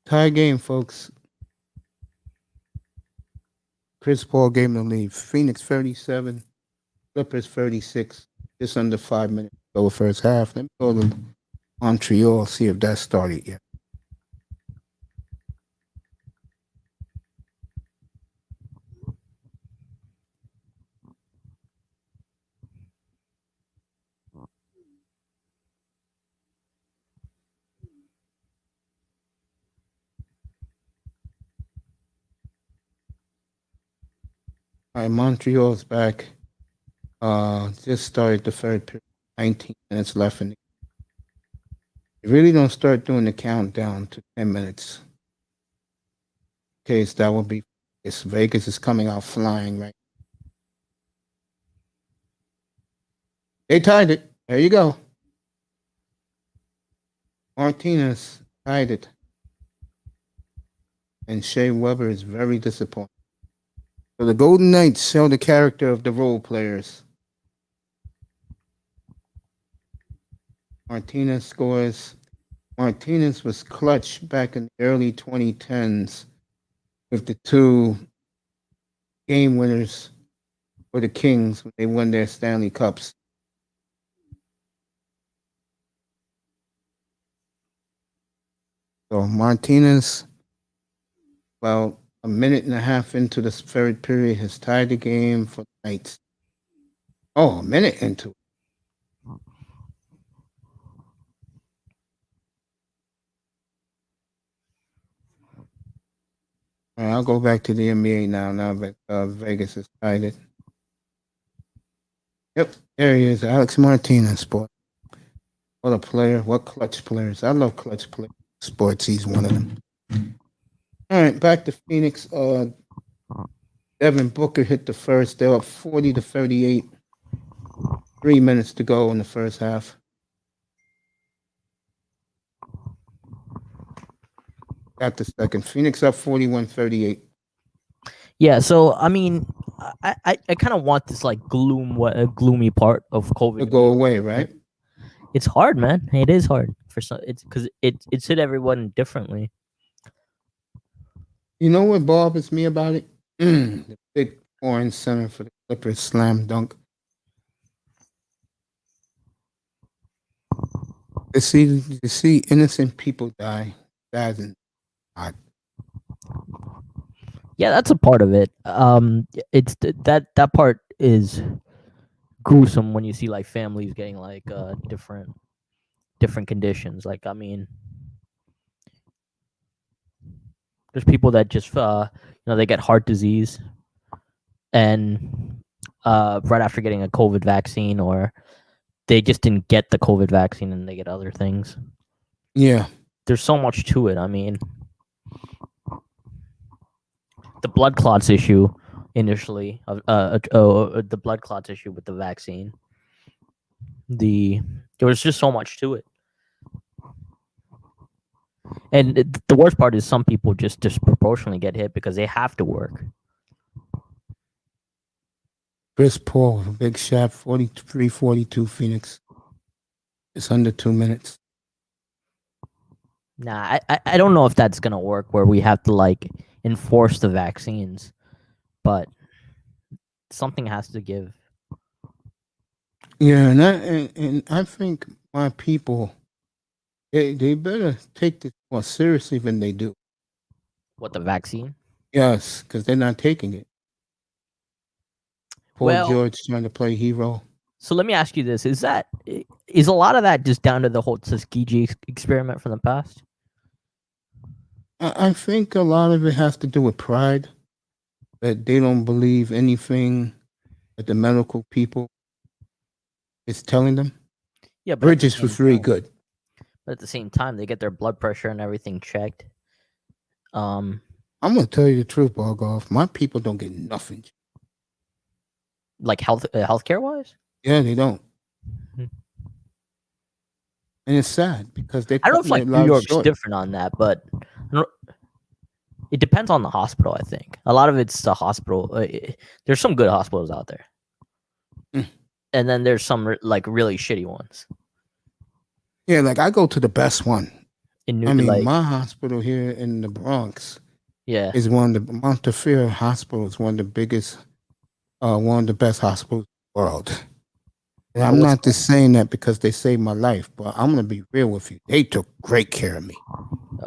Tie game, folks. Chris Paul gave them the lead. Phoenix 37, Clippers 36. Just under 5 minutes to go first half. Let me go to Montreal, see if that started yet. All right, Montreal's back. Just started the third period. 19 minutes left in the You really don't start doing the countdown to 10 minutes. Okay, so that will be Vegas is coming out flying, right? They tied it. There you go. Martinez tied it. And Shea Weber is very disappointed. So the Golden Knights show the character of the role players. Martinez scores. Martinez was clutch back in the early 2010s with the 2 game winners for the Kings when they won their Stanley Cups. So Martinez, about a minute and a half into the third period, has tied the game for the Knights. Oh, a minute into it. All right, I'll go back to the NBA now. Now that Vegas has tied it. Yep, there he is, Alex Martinez, boy. What a player! What clutch players! I love clutch players. Sports. He's one of them. All right, back to Phoenix. Devin Booker hit the first. They're up 40-38. 3 minutes to go in the first half. Got the second. Phoenix up 41-38. Yeah, so I mean, I kind of want this like gloomy part of COVID To go away, right? It's hard, man. It is hard for some. It's because it's hit everyone differently. You know what bothers me about it? The big foreign center for the Clippers slam dunk. To see innocent people die, that is odd. Yeah, that's a part of it. It's that part is gruesome when you see like families getting like different conditions. Like, I mean, there's people that just they get heart disease, and right after getting a COVID vaccine, or they just didn't get the COVID vaccine and they get other things. Yeah. There's so much to it. I mean, the blood clots issue initially, the blood clots issue with the vaccine. There was just so much to it. And the worst part is some people just disproportionately get hit because they have to work. Chris Paul, big shot, 43-42 Phoenix. It's under 2 minutes. Nah, I don't know if that's gonna work where we have to like enforce the vaccines, but something has to give. Yeah, and I think my people, they better take this more seriously than they do. What, the vaccine? Yes, because they're not taking it. Paul Well- George trying to play hero. So let me ask you this: is a lot of that just down to the whole Tuskegee experiment from the past? I think a lot of it has to do with pride, that they don't believe anything that the medical people is telling them. Yeah, but at the Bridges same was really time- good. But at the same time, they get their blood pressure and everything checked. I'm gonna tell you the truth, Bargoff. My people don't get nothing. Like healthcare wise. Yeah, they don't. Mhm. And it's sad because they. I don't know if like New York's different on that, but it depends on the hospital. I think a lot of it's the hospital. There's some good hospitals out there, and then there's some like really shitty ones. Yeah, like I go to the best one. In New, I mean, like, my hospital here in the Bronx yeah, is one of the Montefiore Hospital is one of the biggest, one of the best hospitals in the world. And I'm not just saying that because they saved my life, but I'm gonna be real with you. They took great care of me.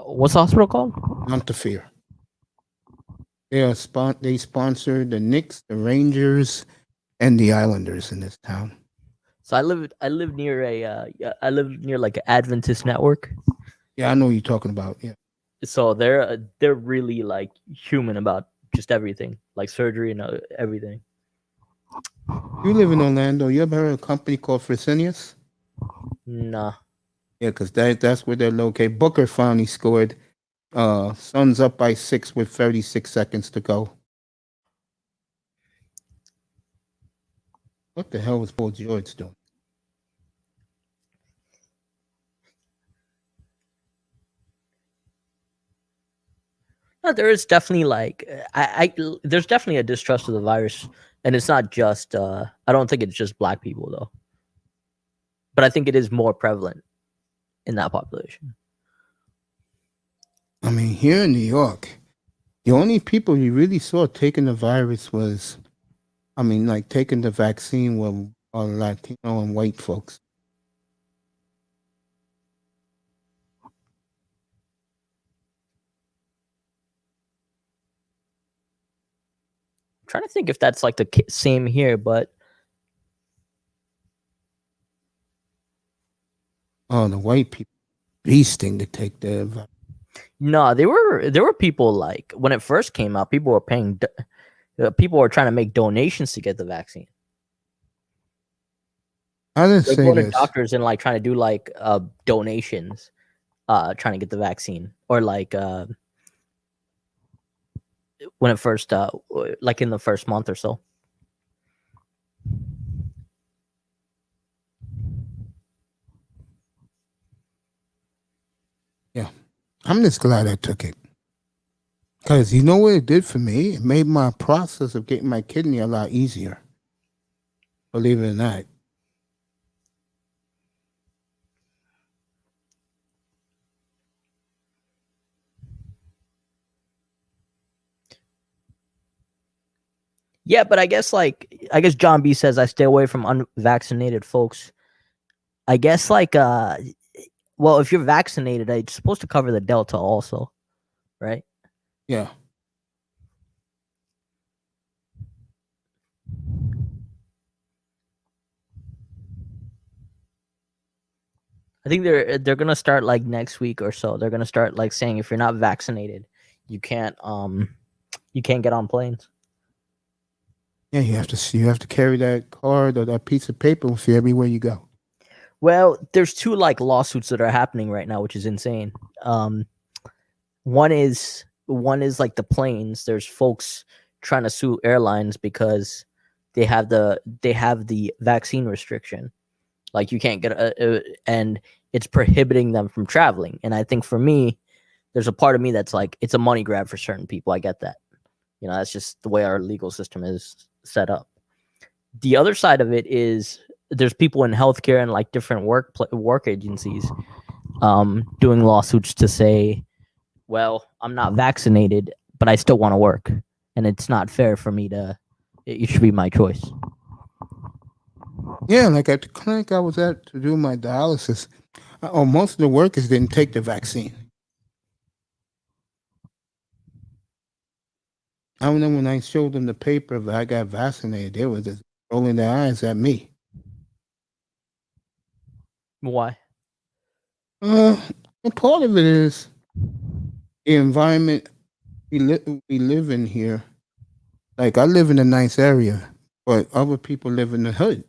what's the hospital called? Montefiore. They sponsor the Knicks, the Rangers, and the Islanders in this town. So I live near like an Adventist network. Yeah, I know what you're talking about. Yeah. So they're really like human about just everything, like surgery and everything. You live in Orlando. You ever heard of a company called Fresenius? Nah. Yeah, because that's where they're located. Booker finally scored. Suns up by 6 with 36 seconds to go. What the hell was Paul George doing? No, there is definitely like there's definitely a distrust of the virus, and it's not just I don't think it's just black people though, but I think it is more prevalent in that population. I mean, here in New York, the only people you really saw taking the virus was, I mean, like taking the vaccine were Latino and white folks. I'm trying to think if that's like the same here, but Oh, the white people beasting to take the virus. no, there were people like when it first came out, people were paying, people were trying to make donations to get the vaccine. I didn't They're say going to this. doctors and like trying to do like donations, trying to get the vaccine, or like when it first like in the first month or so. I'm just glad I took it. Because you know what it did for me? It made my process of getting my kidney a lot easier. Believe it or not. Yeah, but I guess John B says I stay away from unvaccinated folks. I guess well, if you're vaccinated, it's supposed to cover the Delta also, right? Yeah. I think they're gonna start like next week or so. They're gonna start like saying if you're not vaccinated, you can't get on planes. Yeah, you have to carry that card or that piece of paper with you everywhere you go. Well, there's two like lawsuits that are happening right now, which is insane. One is like the planes. There's folks trying to sue airlines because they have the vaccine restriction. Like you can't get and it's prohibiting them from traveling. And I think for me, there's a part of me that's like it's a money grab for certain people. I get that. You know, that's just the way our legal system is set up. The other side of it is there's people in healthcare and like different work agencies doing lawsuits to say, well, I'm not vaccinated, but I still want to work, and it's not fair for me to. It should be my choice. Yeah, like at the clinic I was at to do my dialysis, most of the workers didn't take the vaccine. I remember when I showed them the paper that I got vaccinated, they were just rolling their eyes at me. Why? And part of it is the environment we live in here. Like I live in a nice area, but other people live in the hood.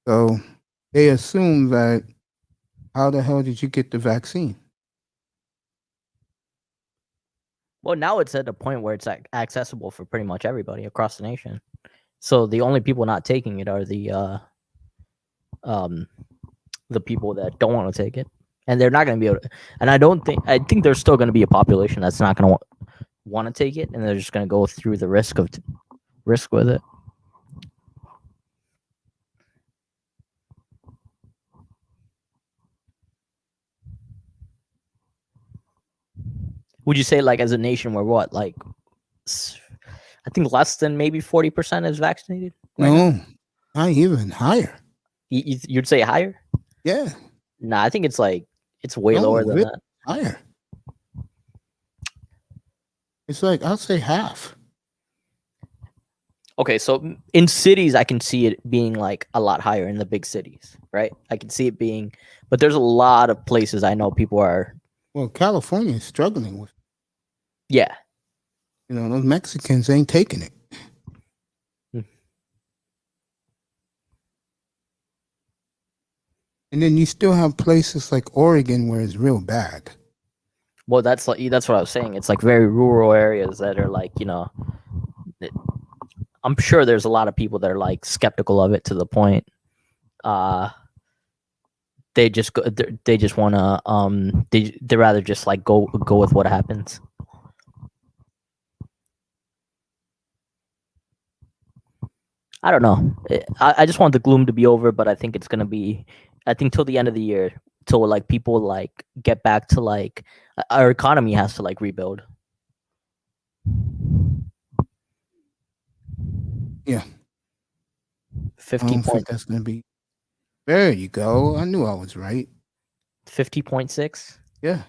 So they assume that how the hell did you get the vaccine? Well, now it's at a point where it's accessible for pretty much everybody across the nation. So the only people not taking it are the people that don't want to take it, and they're not going to be able to. And I think there's still going to be a population that's not going to want to take it, and they're just going to go through the risk with it. Would you say like as a nation we're what, like I think less than maybe 40% is vaccinated? Right No, now? not even higher. You'd say higher? Yeah. Nah, I think it's way lower than that. Higher. It's like I'll say half. Okay, so in cities, I can see it being like a lot higher in the big cities, right? I can see it being, but there's a lot of places I know people are. Well, California is struggling with. Yeah. You know, those Mexicans ain't taking it. And then you still have places like Oregon where it's real bad. Well, that's what I was saying. It's like very rural areas that are like, you know, I'm sure there's a lot of people that are like skeptical of it to the point they just want to they rather just like go with what happens. I don't know. I just want the gloom to be over, but I think it's gonna be. I think till the end of the year, till like people like get back to like our economy has to like rebuild. Yeah. 50 I don't think point, that's going to be. There you go. I knew I was right. 50.6. Yeah.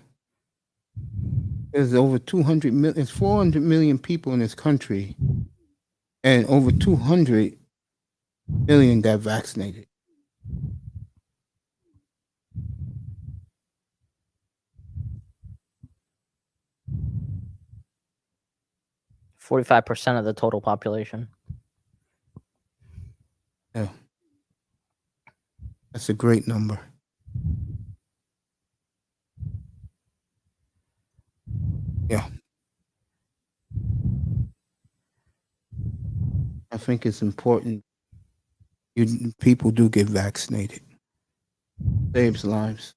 There's over 200 million, it's 400 million people in this country, and over 200 million got vaccinated. 45% of the total population. Yeah. That's a great number. Yeah. I think it's important people do get vaccinated. Saves lives.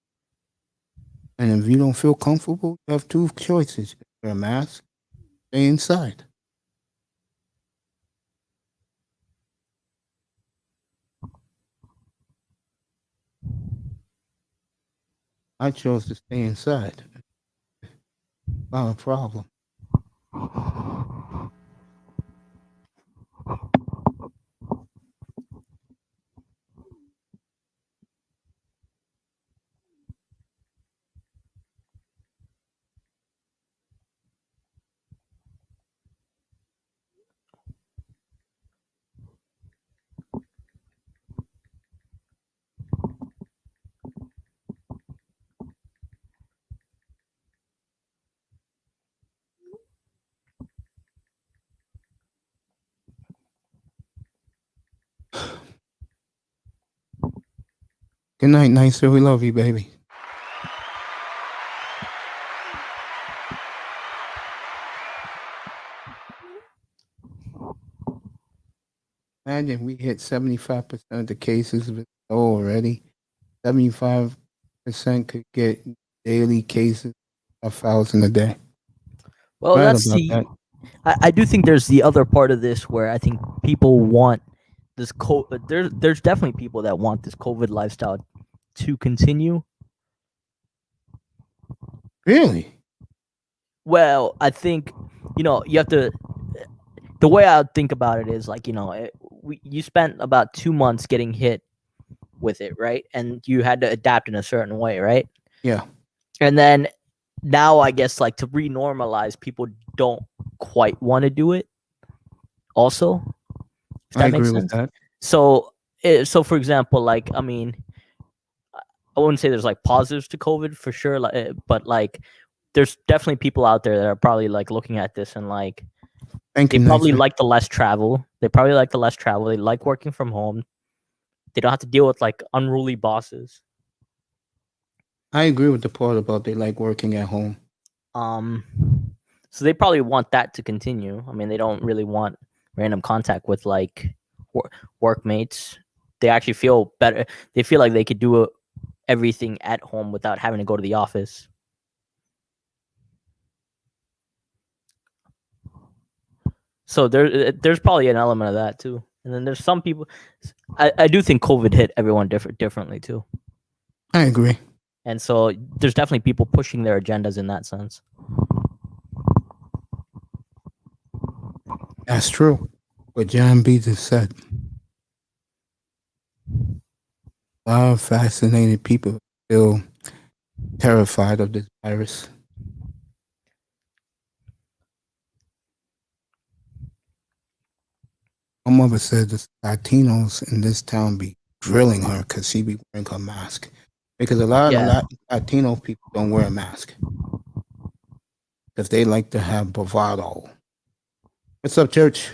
And if you don't feel comfortable, you have two choices. Wear a mask, stay inside. I chose to stay inside. Not a problem. Good night, Nicer. We love you, baby. Imagine we hit 75% of the cases with already. 75% could get daily cases, 1,000 a day. Well, Right that's about the. that. I do think there's the other part of this where I think people want this. There's definitely people that want this COVID lifestyle to continue. Really? Well, I think you have to. The way I think about it is like you spent about 2 months getting hit with it, right? And you had to adapt in a certain way, right? Yeah. And then now I guess like to renormalize, people don't quite want to do it. Also, if that I makes agree sense. with that. So for example, like I mean, I wouldn't say there's like positives to COVID for sure, but like there's definitely people out there that are probably like looking at this and like Thank they you, probably Nicer. like the less travel. They probably like the less travel. They like working from home. They don't have to deal with like unruly bosses. I agree with the part about they like working at home. So they probably want that to continue. I mean, they don't really want random contact with like workmates. They actually feel better. They feel like they could do everything at home without having to go to the office. So there's probably an element of that too. And then there's some people. I do think COVID hit everyone differently too. I agree. And so there's definitely people pushing their agendas in that sense. That's true. What John B just said. A lot of fascinated people still terrified of this virus. My mother said the Latinos in this town be drilling her because she be wearing her mask. Because a lot of Latino people don't wear a mask. Because they like to have bravado. What's up, church?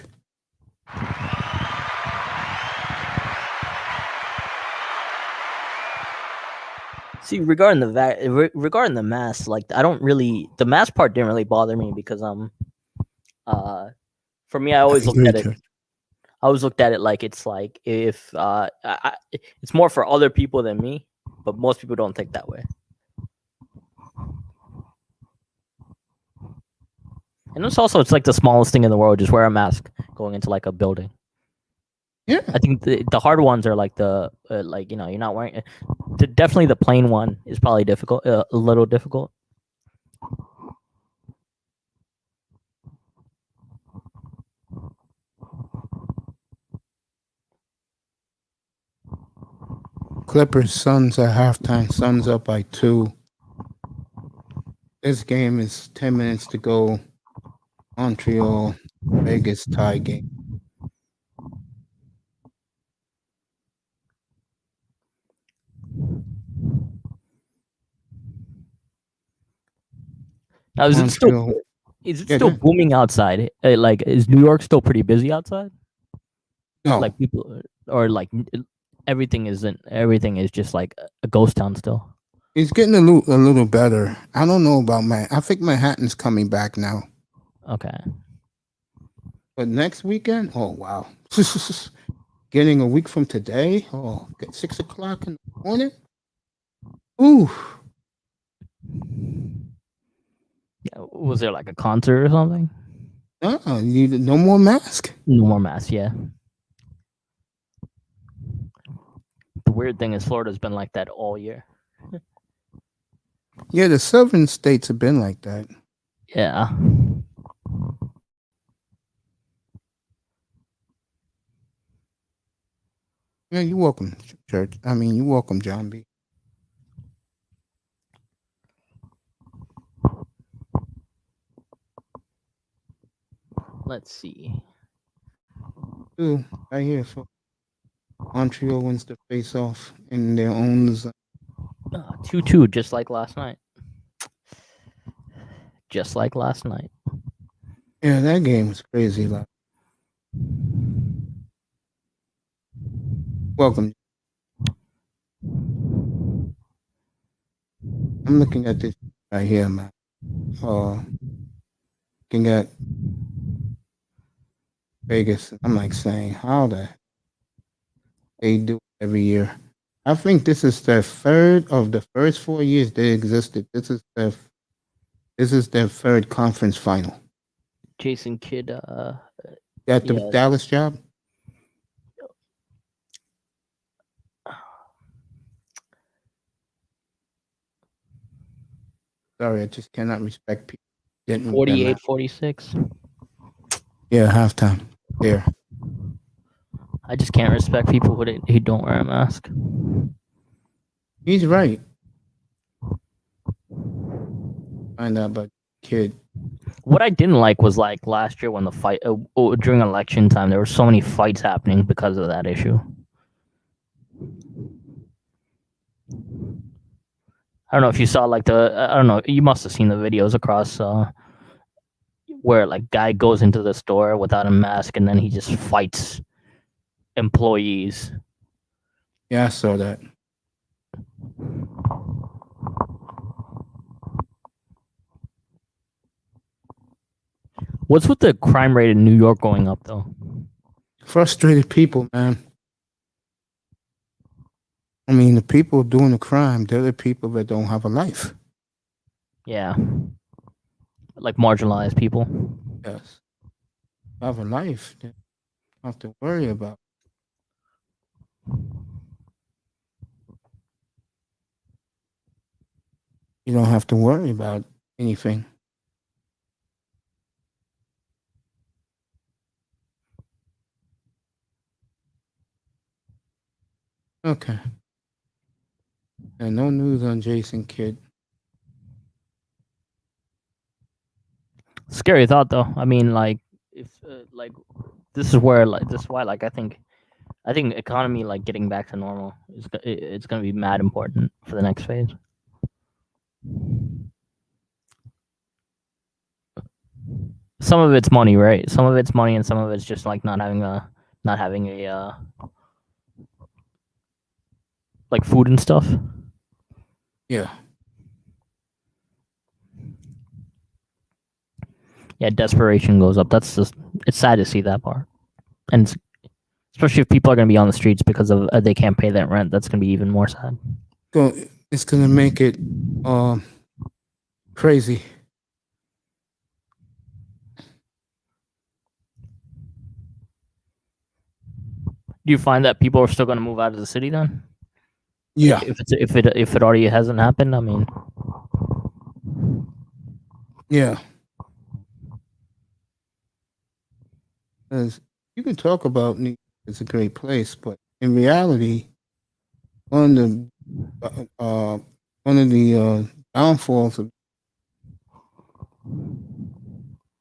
See, regarding the mask, like I don't really the mask part didn't really bother me because for me I always looked at it. I always looked at it like it's like if it's more for other people than me, but most people don't think that way. And it's like the smallest thing in the world. Just wear a mask going into like a building. Yeah, I think the hard ones are like the like you're not wearing. Definitely the plain one is probably difficult, a little difficult. Clippers, Suns at halftime. Suns up by 2. This game is 10 minutes to go. Montreal, Vegas tie game. Now, is it still booming outside? Like, is New York still pretty busy outside? No, Like people, or like everything is just like a ghost town still. it's getting a little better. I don't know about I think Manhattan's coming back now. Okay. But next weekend, oh wow. Getting a week from today, oh, at 6 o'clock in the morning. Ooh. Yeah, was there like a concert or something? No more mask. No more masks. Yeah. The weird thing is Florida's been like that all year. Yeah, the southern states have been like that. Yeah. Yeah, you're welcome, Church. I mean, you're welcome, John B. Let's see. Ooh, right here. So Montreal wins the face off in their own design. 2-2, just like last night. Just like last night. Yeah, that game was crazy. Like, welcome. I'm looking at this right here, man. Looking at Vegas. I'm like saying, how they do it every year. I think this is their third of the first 4 years they existed. This is their third conference final. Jason Kidd. Got the Yeah. Dallas job. Sorry, I just cannot respect people. 48-46. Yeah, halftime. There. I just can't respect people who don't wear a mask. He's right. Find out about Kid. What I didn't like was like last year when the fight during election time, there were so many fights happening because of that issue. I don't know if you saw like I don't know, you must have seen the videos across where like guy goes into the store without a mask and then he just fights employees. Yeah, I saw that. What's with the crime rate in New York going up though? Frustrated people, man. I mean, the people doing the crime, they're the people that don't have a life. Yeah. Like marginalized people. Yes. Have a life. They don't have to worry about. You don't have to worry about anything. Okay. And no news on Jason Kidd. Scary thought though. I mean, like if like this is why like I think economy like getting back to normal it's gonna be mad important for the next phase. Some of it's money, right? Some of it's money, and some of it's just like not having a like food and stuff. Yeah. Yeah, desperation goes up. That's just, it's sad to see that part, and especially if people are going to be on the streets because of they can't pay that rent. That's going to be even more sad. So it's gonna make it crazy. Do you find that people are still going to move out of the city then? Yeah. If it already hasn't happened, I mean. Yeah. Because you can talk about New York as a great place, but in reality, one of the downfalls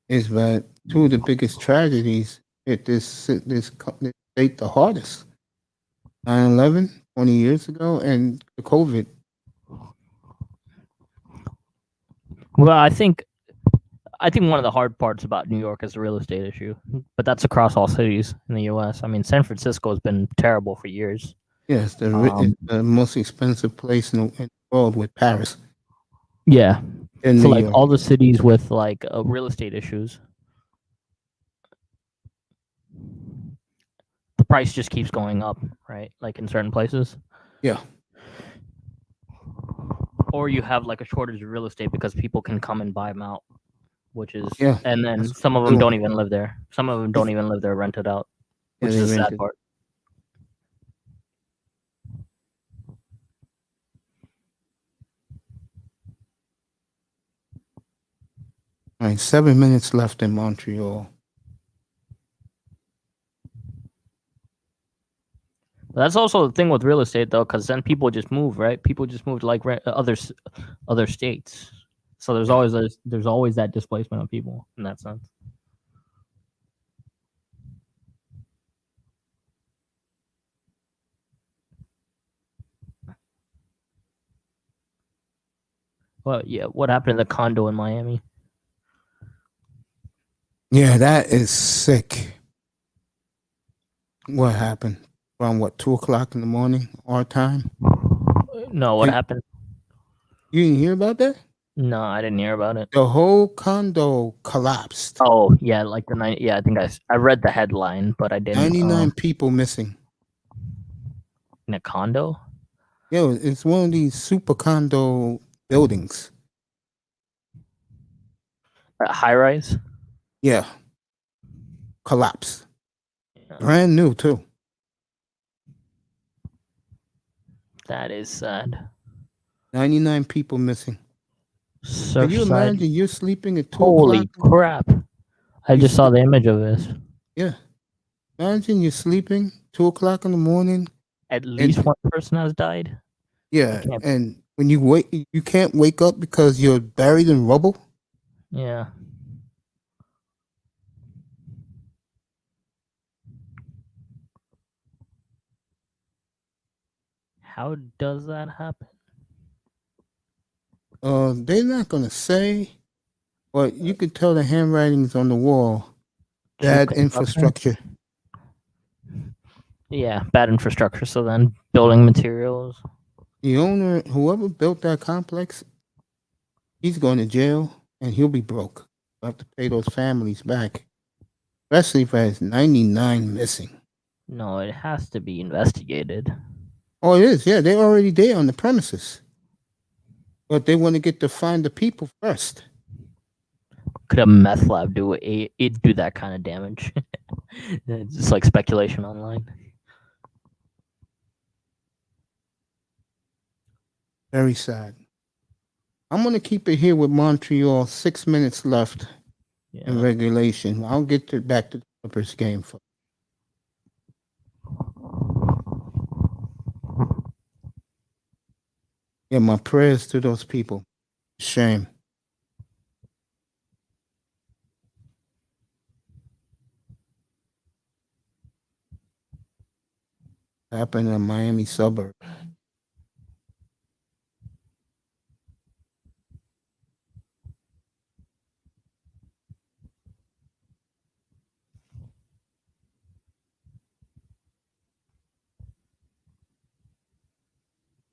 is that two of the biggest tragedies hit this state the hardest. 9/11, 20 years ago, and the COVID. Well, I think I think one of the hard parts about New York is the real estate issue, but that's across all cities in the U.S. I mean, San Francisco has been terrible for years. Yes, Um, it's the most expensive place in the world with Paris Yeah, in so New like York. all the cities with like real estate issues, the price just keeps going up, right? Like in certain places. Yeah. Or you have like a shortage of real estate because people can come and buy them out, which is Yeah, and then that's some of what them they do. don't even live there. Some of them don't even live there, rented out, Yeah, which they is a rent sad it. part. All right, 7 minutes left in Montreal. But that's also the thing with real estate, though, because then people just move, right? People just move to like other states. So there's always that displacement of people in that sense. Well, yeah. What happened to the condo in Miami? Yeah, that is sick. What happened? Around what, 2:00 in the morning, our time? No, what Hey. happened? You didn't hear about that? No, I didn't hear about it. The whole condo collapsed. Oh, yeah, like the night. Yeah, I think I read the headline, but I didn't. 99 people missing. In a condo. Yeah, it's one of these super condo buildings. High rise. Yeah. Collapsed. Yeah, Brand new, too. that is sad. 99 people missing. Can you Surfside. imagine you're sleeping at 2 Holy o'clock? crap! I just saw the image of this. Yeah. Imagine you're sleeping 2 o'clock in the morning. At least one person has died. Yeah. can't- And when you wake, you can't wake up because you're buried in rubble. Yeah. How does that happen? They're not going to say, but you could tell the handwritings on the wall. Bad Cheap infrastructure. Yeah, bad infrastructure. So then building materials. The owner, whoever built that complex, he's going to jail and he'll be broke. He'll have to pay those families back, especially if there's 99 missing. No, it has to be investigated. Oh, it is. Yeah, they're already there on the premises. But they want to get to find the people first. Could a meth lab do it do that kind of damage? It's just like speculation online. Very sad. I'm going to keep it here with Montreal. 6 minutes left in Yeah. regulation. I'll get back to the Clippers game. Yeah, my prayers to those people. Shame. Happened in a Miami suburb.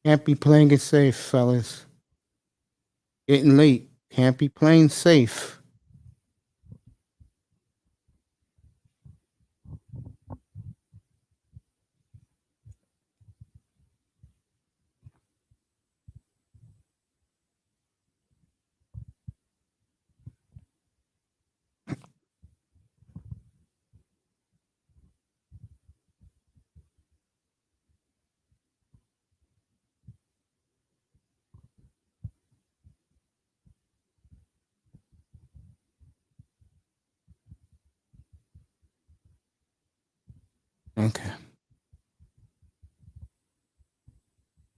Can't be playing it safe, fellas. Getting late. Can't be playing safe. Okay.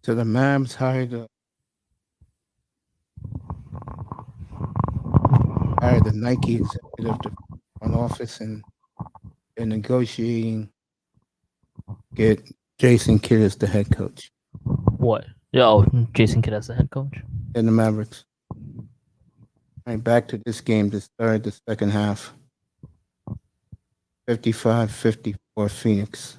So the Mavs hired the Nike executive to front office, and they're negotiating get Jason Kidd as the head coach What? Oh, Jason Kidd as the head coach. in the Mavericks. Right, back to this game to start the second half. 55-54 Phoenix.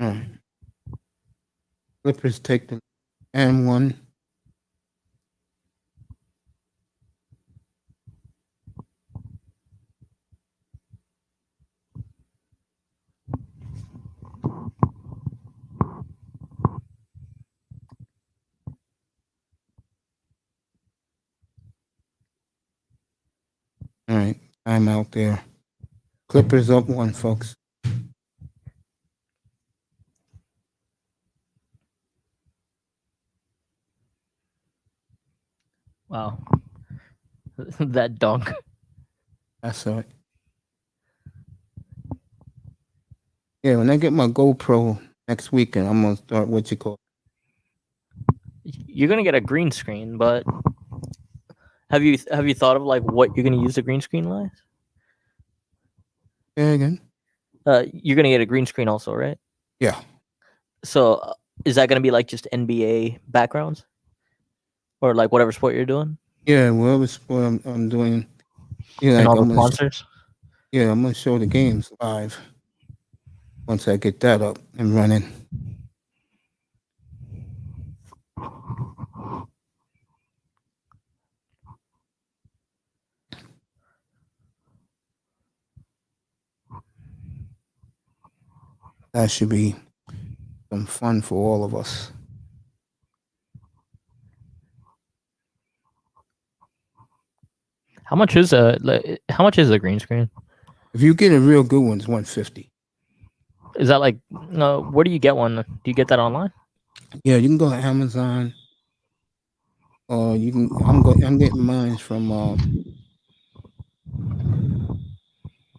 All right. Clippers take the and one. All right, I'm out there. Clippers up one, folks. Wow. That dunk. I saw it. Yeah, when I get my GoPro next weekend, I'm gonna start what you call. You're gonna get a green screen, but have you thought of like what you're gonna use the green screen like? Yeah, again. You're gonna get a green screen also, right? Yeah. So is that gonna be like just NBA backgrounds, or like whatever sport you're doing, Yeah, whatever sport I'm doing. Yeah, and like all I'm the gonna sponsors? yeah, I'm gonna show the games live once I get that up and running. That should be some fun for all of us. How much is a green screen? If you get a real good one, it's $150. Is that like where do you get one? Do you get that online? Yeah, you can go to Amazon. Or you can. I'm getting mine from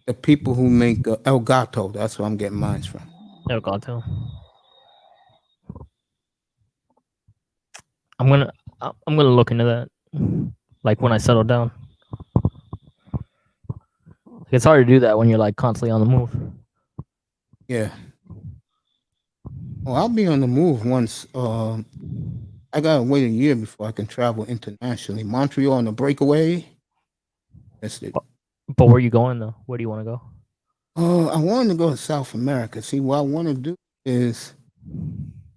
the people who make El Gato. That's where I'm getting mine from. Oh God, too. I'm gonna look into that, like when I settle down. It's hard to do that when you're like constantly on the move. Yeah. Well, I'll be on the move once. I gotta wait a year before I can travel internationally. Montreal on a breakaway. That's it. But where are you going though? Where do you want to go? I wanted to go to South America. See, what I want to do is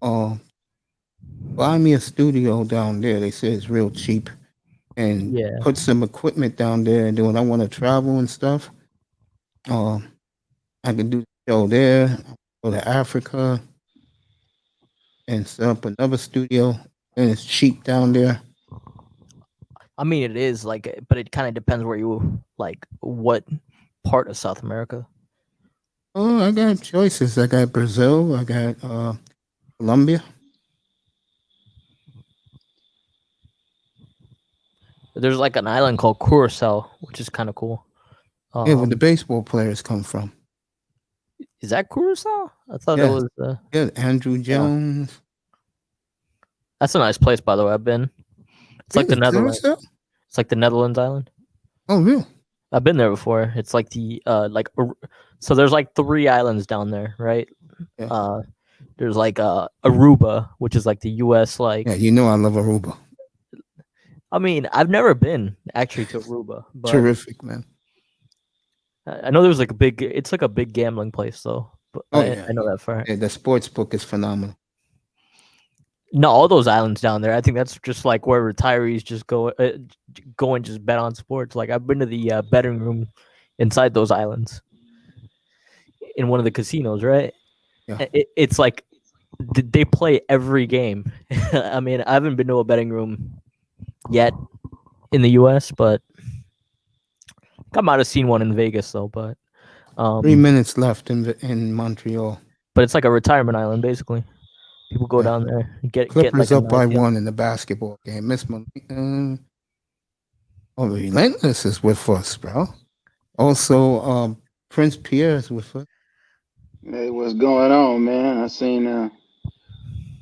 buy me a studio down there. They say it's real cheap. And Yeah. put some equipment down there. And then when I want to travel and stuff, I can do the show there. Go to Africa and set up another studio. And it's cheap down there. I mean, it is like, but it kind of depends where you like, what part of South America. Oh, I got choices. I got Brazil. I got Colombia. There's like an island called Curacao, which is kind of cool. Yeah, where the baseball players come from. Is that Curacao? I thought Yeah. it was. Yeah, Andrew Jones. That's a nice place, by the way. I've been. It's like the Really? Netherlands. Curacao? It's like the Netherlands island. Oh, really? I've been there before. It's like the so there's like 3 islands down there, right? Yeah. There's like Aruba, which is like the U.S. like. Yeah, you know I love Aruba. I mean, I've never been actually to Aruba, but Terrific, man. I know there's like a big. It's like a big gambling place, though. But Oh, I yeah. know that for. Yeah, the sports book is phenomenal. No, all those islands down there. I think that's just like where retirees just go and just bet on sports. Like I've been to the betting room inside those islands in one of the casinos, right? Yeah. It's like they play every game. I mean, I haven't been to a betting room yet in the U.S., but I might have seen one in Vegas though. But 3 minutes left in Montreal. But it's like a retirement island, basically. People go Yeah. down there and get Clippers like a up by nice deal. 1 in the basketball game. Relentless is with us, bro. Also, Prince Pierre is with us. Hey, what's going on, man? I seen,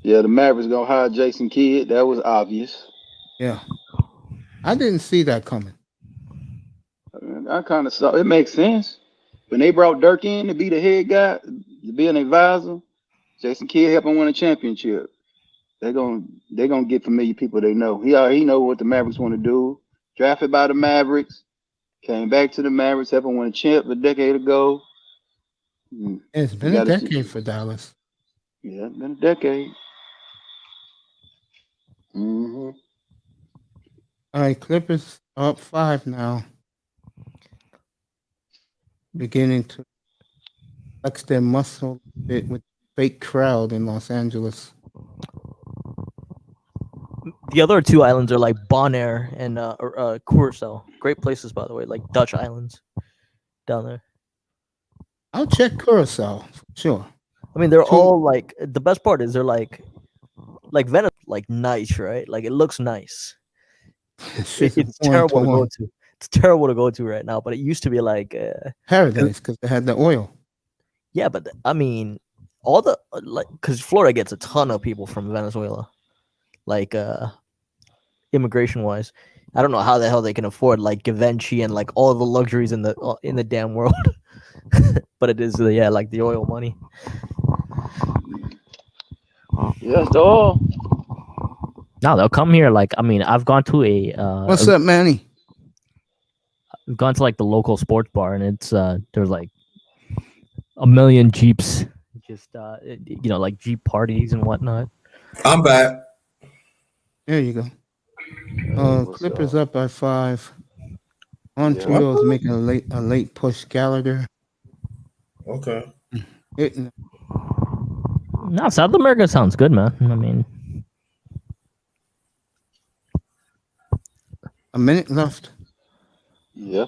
the Mavericks gonna hire Jason Kidd. That was obvious. Yeah. I didn't see that coming. I kind of saw it makes sense when they brought Dirk in to be the head guy, to be an advisor. Jason Kidd helped him win a championship. They're gonna get familiar people they know. He know what the Mavericks want to do. Drafted by the Mavericks, came back to the Mavericks, helped him win a champ a decade ago. It's been a decade for Dallas. Yeah, it's been a decade. Mm-hmm. All right, Clippers up 5 now. Beginning to flex their muscle a bit with fake crowd in Los Angeles. The other two islands are like Bonaire and Curacao. Great places, by the way, like Dutch islands down there. I'll check Curacao for sure. I mean, they're all like, the best part is they're like Venice, like nice, right? Like it looks nice. It's terrible to go to. It's terrible to go to right now, but it used to be like paradise because they had the oil. Yeah, but I mean, all the because Florida gets a ton of people from Venezuela, like immigration wise. I don't know how the hell they can afford like Givenchy and like all the luxuries in the damn world, but it is like the oil money. Yes, the oil. No, they'll come here. Like, I mean, I've gone to a what's up, Manny? I've gone to like the local sports bar, and it's there's like a million Jeeps, just like Jeep parties and whatnot. I'm back. There you go. Clippers up by 5. Montreal's making a late push. Gallagher. Okay. No, South America sounds good, man. I mean, a minute left. Yeah.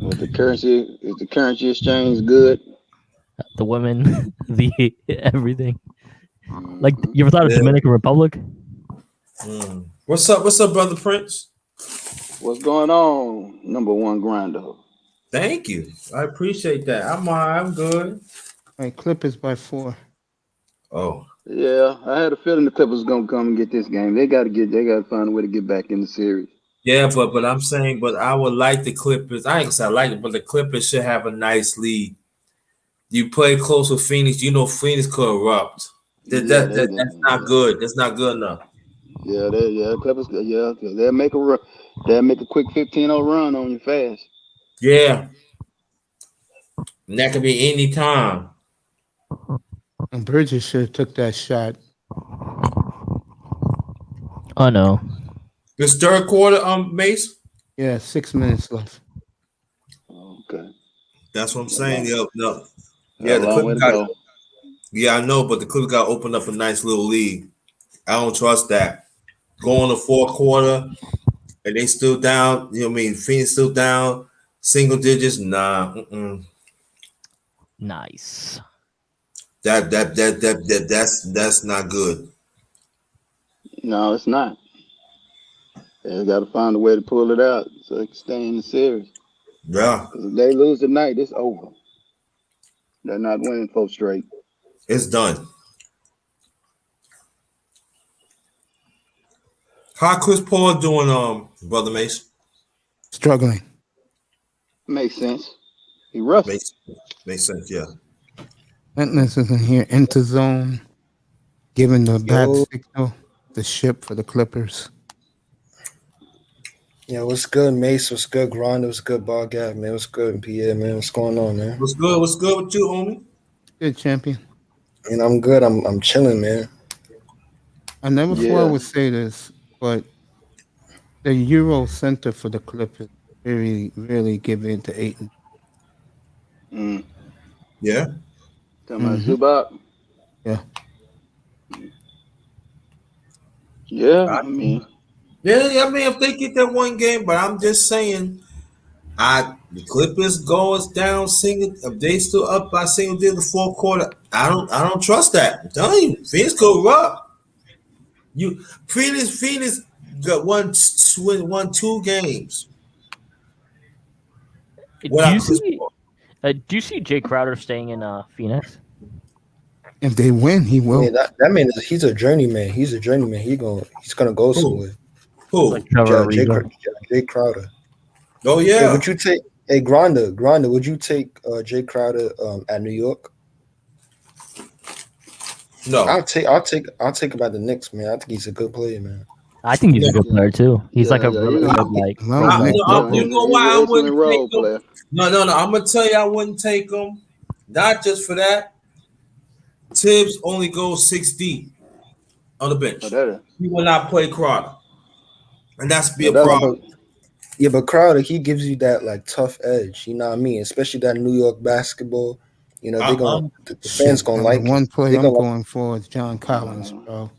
Is the currency exchange good? The women, the everything. Like, you ever thought of Dominican Republic? What's up, brother Prince? What's going on, number one grinder? Thank you. I appreciate that. I'm good. All right, Clippers by 4. Oh. Yeah, I had a feeling the Clippers gonna come and get this game. They gotta find a way to get back in the series. Yeah, but I'm saying, but I would like the Clippers. I ain't gonna say I like it, but the Clippers should have a nice lead. You play close with Phoenix, you know Phoenix could erupt. That's not good. That's not good enough. Yeah, Clippers. Yeah, they'll make a quick 15-0 run on you fast. Yeah, and that could be any time. And Bridges should have took that shot. Oh no. This third quarter, Mace. Yeah, 6 minutes left. Okay. That's what I'm saying. No. Yeah, the Clippers got. Yeah, I know, but the Clippers got to open up a nice little lead. I don't trust that. Go in the fourth quarter, and they still down. You know what I mean? Phoenix still down, single digits. Nah. Nice. That's not good. No, it's not. They got to find a way to pull it out so they can stay in the series. Yeah. If they lose tonight, it's over. They're not winning 4 straight. It's done. How Chris Paul doing, Brother Mace? Struggling. Makes sense. He rusty. Makes sense, yeah. Relentless is in here, into zone, giving the bat signal, the ship for the Clippers. Yeah, what's good, Mace? What's good, Grinder? What's good, Ball Gap, man? What's good, Pierre, man? What's going on, man? What's good? What's good with you, homie? Good, champion. And I'm good. I'm chilling, man. I never thought I would say this, but the Euro Center for the Clippers really give in to Ayton. Yeah. Talking about Zubac? Yeah. Yeah, I mean. Yeah, I mean, if they get that one game, but I'm just saying, The Clippers going down single. If they still up by single digit the fourth quarter, I don't trust that. I'm telling you, Phoenix go rough. Phoenix got won 2 games. Do you see Jay Crowder staying in Phoenix? If they win, he will. Man, that man he's a journeyman. He's a journeyman. He's gonna go somewhere. Who? Like Trevor Ariza. Jay Crowder. Oh Hey, yeah. would you take Granda? Would you take Jay Crowder at New York? No. I'll take him at the Knicks, man. I think he's a good player, man. I think he's a good player too. He's like a Yeah, really yeah. good like. No, role man. player. You know why I He's an wouldn't excellent role take him? player. No. I'm gonna tell you I wouldn't take him. Not just for that. Tibbs only goes 6 deep on the bench. Oh, that is. He will not play Crowder, and that's be a That's- problem. Yeah, but Crowder, he gives you that like tough edge. You know what I mean? Especially that New York basketball. You know, they're gonna the fans gonna like one it. player They I'm gonna going for is John Collins, bro.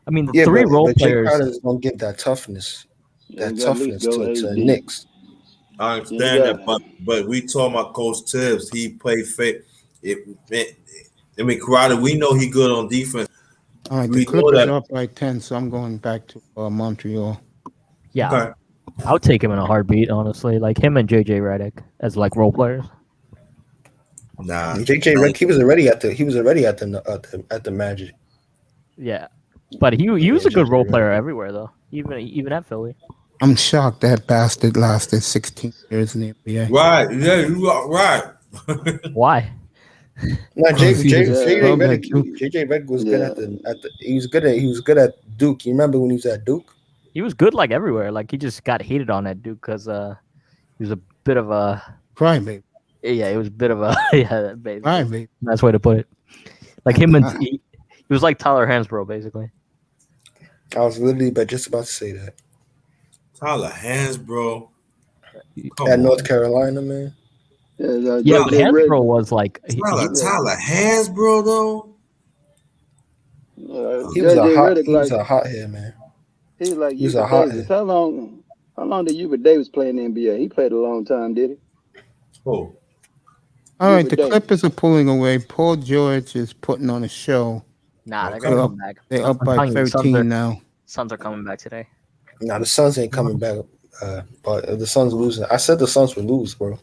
I mean, the Yeah, three but, role but Jay players. Crowder is gonna give that toughness, Yeah, that you gotta at least toughness go to AD. Knicks. I understand Yeah. that, but we talking about Coach Tibbs. He played fake. Crowder, we know he good on defense. All right, We the know Clippers that. are up by 10, so I'm going back to Montreal. Yeah, Okay. I would take him in a heartbeat, honestly. Like him and JJ Redick as like role players. Nah. JJ Redick, he was already at the Magic. Yeah, but he was a JJ good role Redick. player everywhere though. Even at Philly. I'm shocked that bastard lasted 16 years in the NBA. Right. Yeah, you are right. Why? No, Because he was a scrub at Duke. JJ Redick was Yeah. good he was good at Duke. You remember when he was at Duke? He was good like everywhere. Like he just got hated on at Duke because he was a bit of a Crybaby. yeah. It was a bit of a yeah. Basically. Crybaby. Nice way to put it. Like him and he was like Tyler Hansbrough basically. I was literally just about to say that. Tyler Hansbrough. Come At on. North Carolina, man. Yeah, but Hansbrough was like Tyler Hansbrough though. He was JJ a hothead, man. He's like He's Hubert a hothead. Davis. How long did Hubert Davis play in the NBA? He played a long time, did he? Oh. All right, the Davis. Clippers are pulling away. Paul George is putting on a show. nah. They're Okay. gonna come back. They're up I'm by telling you, 13 now. Suns are coming back today. Nah, the Suns ain't coming back. But if the Suns losing, I said the Suns would lose, bro.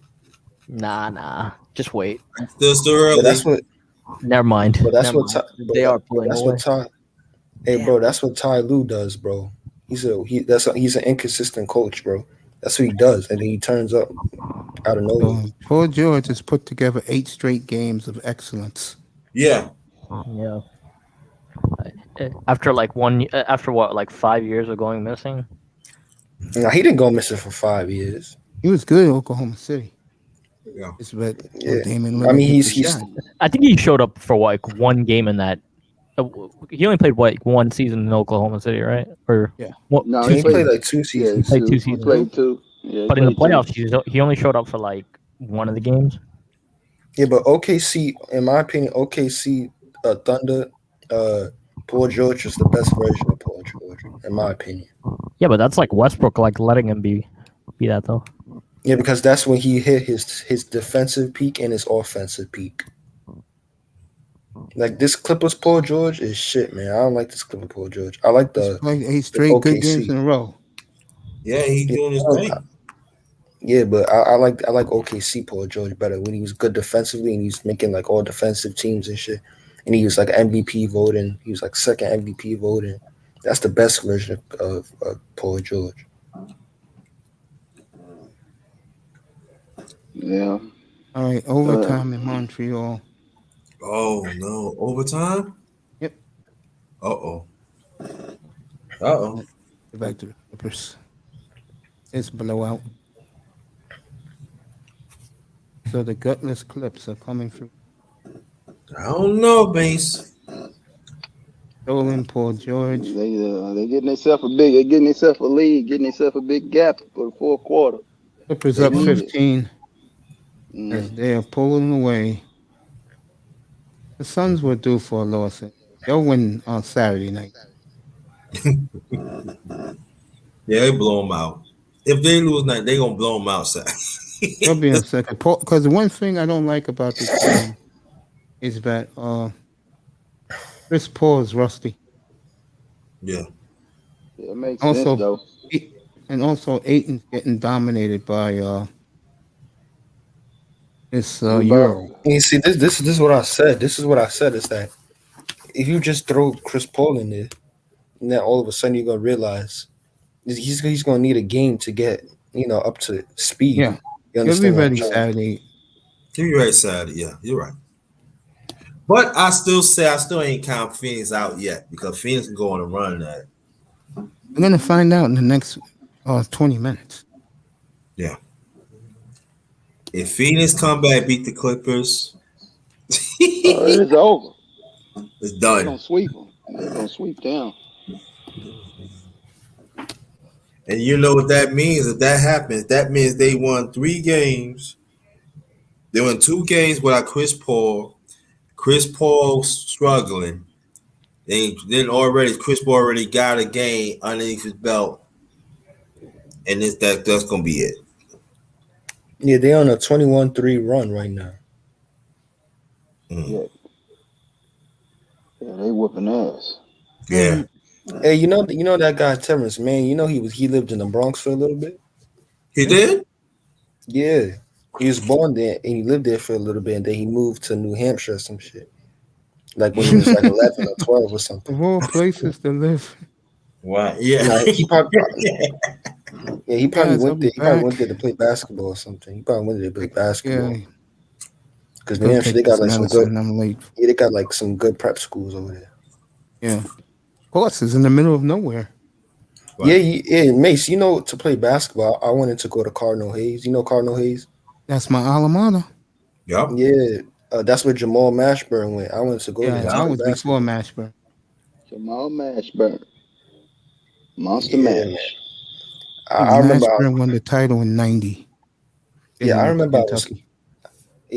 Nah. Just wait. Still early. But that's what. Never mind. But that's Never what. mind. Ty, They are but pulling that's away. what Ty. Hey, bro, that's what Ty Lue does, bro. He's an inconsistent coach, bro. That's what he does, and then he turns up out of nowhere. So Paul George has put together 8 straight games of excellence. Yeah. Yeah. After like 5 years of going missing. Nah, he didn't go missing for 5 years. He was good in Oklahoma City. Yeah. It's but Yeah. Damian I mean, Lillard he's hit the shot. I think he showed up for like one game in that. He only played like one season in Oklahoma City, right? Or Yeah. what? No, He he played played like 2 Yeah, seasons. played 2 he seasons. played 2. Yeah, But in the played 2. playoffs, he only showed up for like one of the games. Yeah, but OKC, in my opinion, Thunder, Paul George was the best version of Paul George, in my opinion. Yeah, but that's like Westbrook, like letting him be that though. Yeah, because that's when he hit his defensive peak and his offensive peak. Like this Clippers Paul George is shit, man. I don't like this Clippers Paul George. I like He's the played 8 straight good OKC. games in a row. Yeah, he doing his thing. yeah, but I like OKC Paul George better when he was good defensively and he's making like all defensive teams and shit. And he was like MVP voting. He was like second MVP voting. That's the best version of Paul George. Yeah. All right, overtime in Montreal. Oh no. Overtime? Yep. Uh-oh. Uh-oh. Get back to the Clippers. It's blowout. So the gutless Clips are coming through. I don't know, Base. Stolen Paul George. They getting themselves a lead, getting themselves a big gap for the fourth quarter. Clippers They up need it. 15 as Mm. they are pulling away. The Suns were due for a loss. They'll win on Saturday night. Yeah, they blow him out. If they lose tonight, they gonna blow them outside. They'll be in second. Because the one thing I don't like about this team is that Chris Paul is rusty. Yeah. It makes Also, sense though. And also Aiton's getting dominated by this Euro. And you see, this is what I said. This is what I said is that if you just throw Chris Paul in there, and then all of a sudden you're gonna realize he's gonna need a game to get up to speed. Yeah, you he'll be understand? ready Saturday. You're right, Saturday. Yeah, you're right. But I still ain't count Phoenix out yet because Phoenix can go on a run that. We're gonna find out in the next 20 minutes. Yeah. If Phoenix come back, beat the Clippers, It's over. it's They're done. gonna sweep them. They're gonna sweep down. And you know what that means? If that happens, that means they won 3 games. They won 2 games without Chris Paul. Chris Paul struggling. Then already Chris Paul already got a game underneath his belt, and that's gonna be it. Yeah, they're on a 21-3 run right now. Yeah, they whooping ass. Yeah. Hey, you know that guy Terrence, man. He lived in the Bronx for a little bit. He did? Yeah, he was born there and he lived there for a little bit, and then he moved to New Hampshire or some shit. Like when he was like 11 or 12 or something. Of all places to live. Wow. Yeah. Nah, he probably Guys, I'll went be there. He probably back. went there to play basketball or something. He probably went there to play basketball. Yeah, Because go New Hampshire, take they got this like some medicine. good. I'm late. Yeah, they got like some good prep schools over there. Yeah, of course, it's in the middle of nowhere. Right. Yeah, Mace. To play basketball, I wanted to go to Cardinal Hayes. You know Cardinal Hayes? That's my alma mater. Yep. Yeah, that's where Jamal Mashburn went. I wanted to go there. Yeah, to I play was basketball. before Mashburn. Jamal Mashburn. Monster Yeah, Mash. I remember. Mashburn won the title in '90. Yeah, I remember. Kentucky.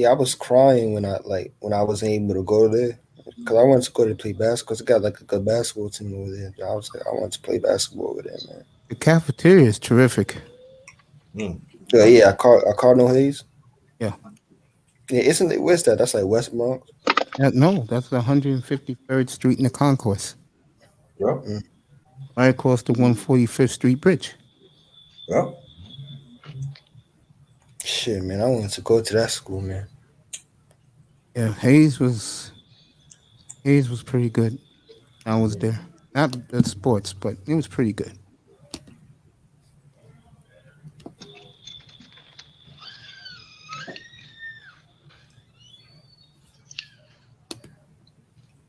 I was crying when I wasn't able to go there because I wanted to go to play basketball. Cause it got like a good basketball team over there. I was like, I wanted to play basketball over there, man. The cafeteria is terrific. Yeah, Cardinal Hayes. Yeah. Yeah, isn't it? Where's that? That's like West Bronx. No, that's the 153rd Street in the Concourse, Yep. right across the 145th Street Bridge. Yep. Shit, man, I wanted to go to that school, man. Yeah, Hayes was pretty good. I was there. Not the sports, but it was pretty good.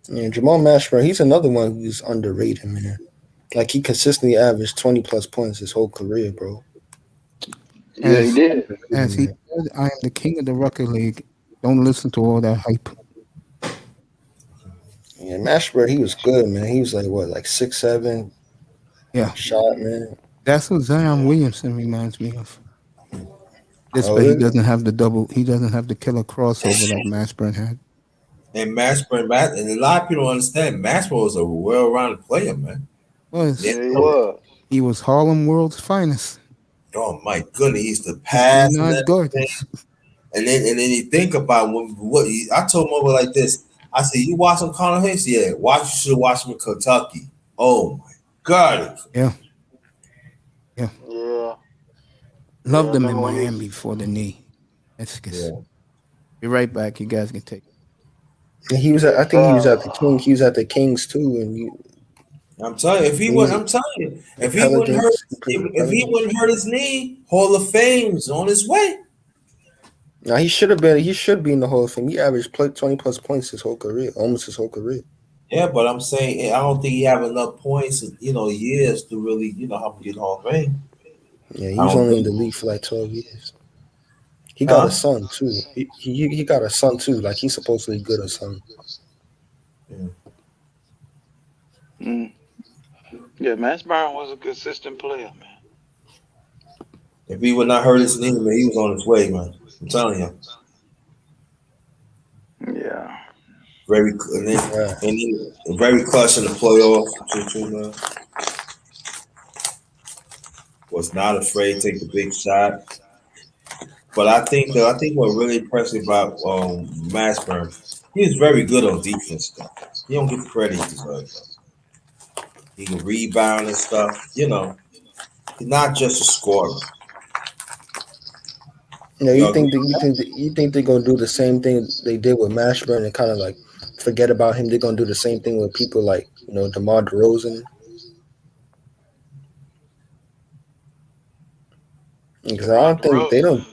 Yeah, Jamal Mashburn, he's another one who's underrated, man. Like he consistently averaged 20 plus points his whole career, bro. Yeah, he did. As he said, I am the king of the record league. Don't listen to all that hype. Yeah, Mashburn, he was good, man. He was like what, like 6'7"? Yeah. Shot, man. That's what Zion Williamson reminds me of. This Oh, way he really? doesn't have the killer crossover like Mashburn had. And Mashburn, and a lot of people don't understand Mashburn was a well-rounded player, man. Was Yeah, he was. he was Harlem World's finest. Oh my goodness, he used to pass and Not everything. Gardens. And then you think about I told him over like this. I said, "You watching Connor Hayes? Yeah, you should have watched him in Kentucky. Oh my God, Yeah. Yeah. Loved Yeah, him I in remember when he- Miami for the knee. That's good. Yeah. Be right back. You guys can take it. And he was at, I think he was at the King. He was at the Kings too, and I'm telling you, if he wouldn't hurt his knee, Hall of Fame's on his way. now he should be in the Hall of Fame. He averaged 20 plus points his whole career, almost his whole career. Yeah, but I'm saying I don't think he have enough points, years to really, help him get Hall of Fame. Yeah, he was only in the league for like 12 years. He got a son too. He got a son too. Like he's supposedly good or something. Yeah, Mashburn was a consistent player, man. If he would not hurt his knee, man, he was on his way, man. I'm telling you. Yeah. Very clutch in the playoffs, too, man. was not afraid to take the big shot. But I think what really impressed me about Mashburn, he is very good on defense though. He don't get the credit he deserves. He can rebound and stuff. He's not just a scorer. You think they're gonna do the same thing they did with Mashburn and kind of like forget about him? They're gonna do the same thing with people like DeMar DeRozan. Because I don't think they don't.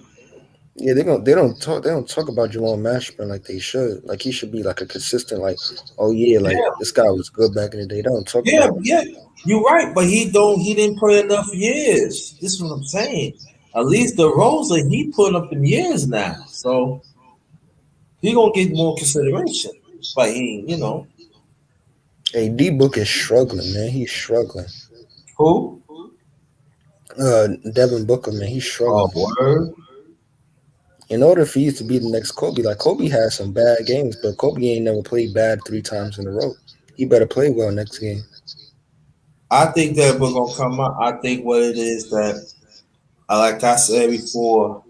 Yeah, they don't talk about Jamal Mashburn like they should. Like he should be like a consistent, like, oh yeah, like this guy was good back in the day. They don't talk about him. Yeah, you're right, but he didn't put enough years. This is what I'm saying. At least DeRozan, he put up in years now. So he gonna get more consideration. But Hey, D-Book is struggling, man. He's struggling. Who? Devin Booker, man, he's struggling. Oh, word. In order for you to be the next Kobe, like Kobe had some bad games, but Kobe ain't never played bad 3 times in a row. He better play well next game. I think that we're gonna come out. I think what it is that, like I said before,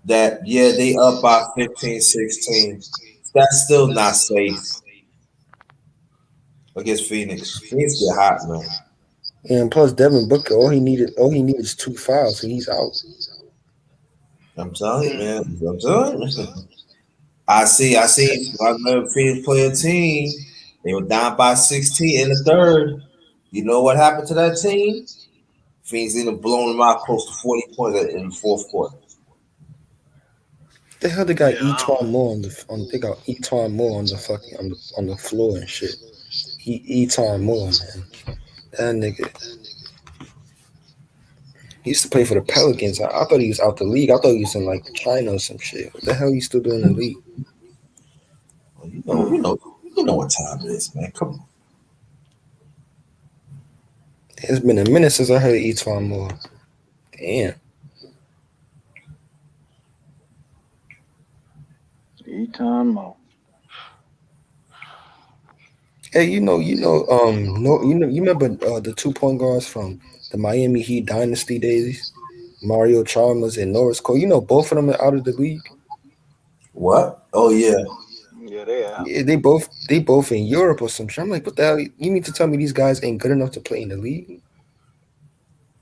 that they up by 15, 16. That's still not safe against Phoenix. Phoenix get hot, man. And plus, Devin Booker, all he needed is 2 fouls, and he's out. I'm telling you, man. I'm telling you. I see. I remember Phoenix play a team. They were down by 16 in the third. You know what happened to that team? Phoenix ended up blowing them out close to 40 points in the fourth quarter. The hell they got Eton Moore on the floor and shit. Eton Moore, man. That nigga. He used to play for the Pelicans. I thought he was out the league. I thought he was in like China or some shit. What the hell he still doing in the league? Well, you know what time it is, man. Come on. It's been a minute since I heard Eton Moore. Damn. Eton Moore. Hey, you remember the 2-point guards from the Miami Heat dynasty days? Mario Chalmers and Norris Cole. Both of them are out of the league. What? Oh yeah. Yeah, they are. Yeah, they both in Europe or some shit. I'm like, what the hell? You mean to tell me these guys ain't good enough to play in the league?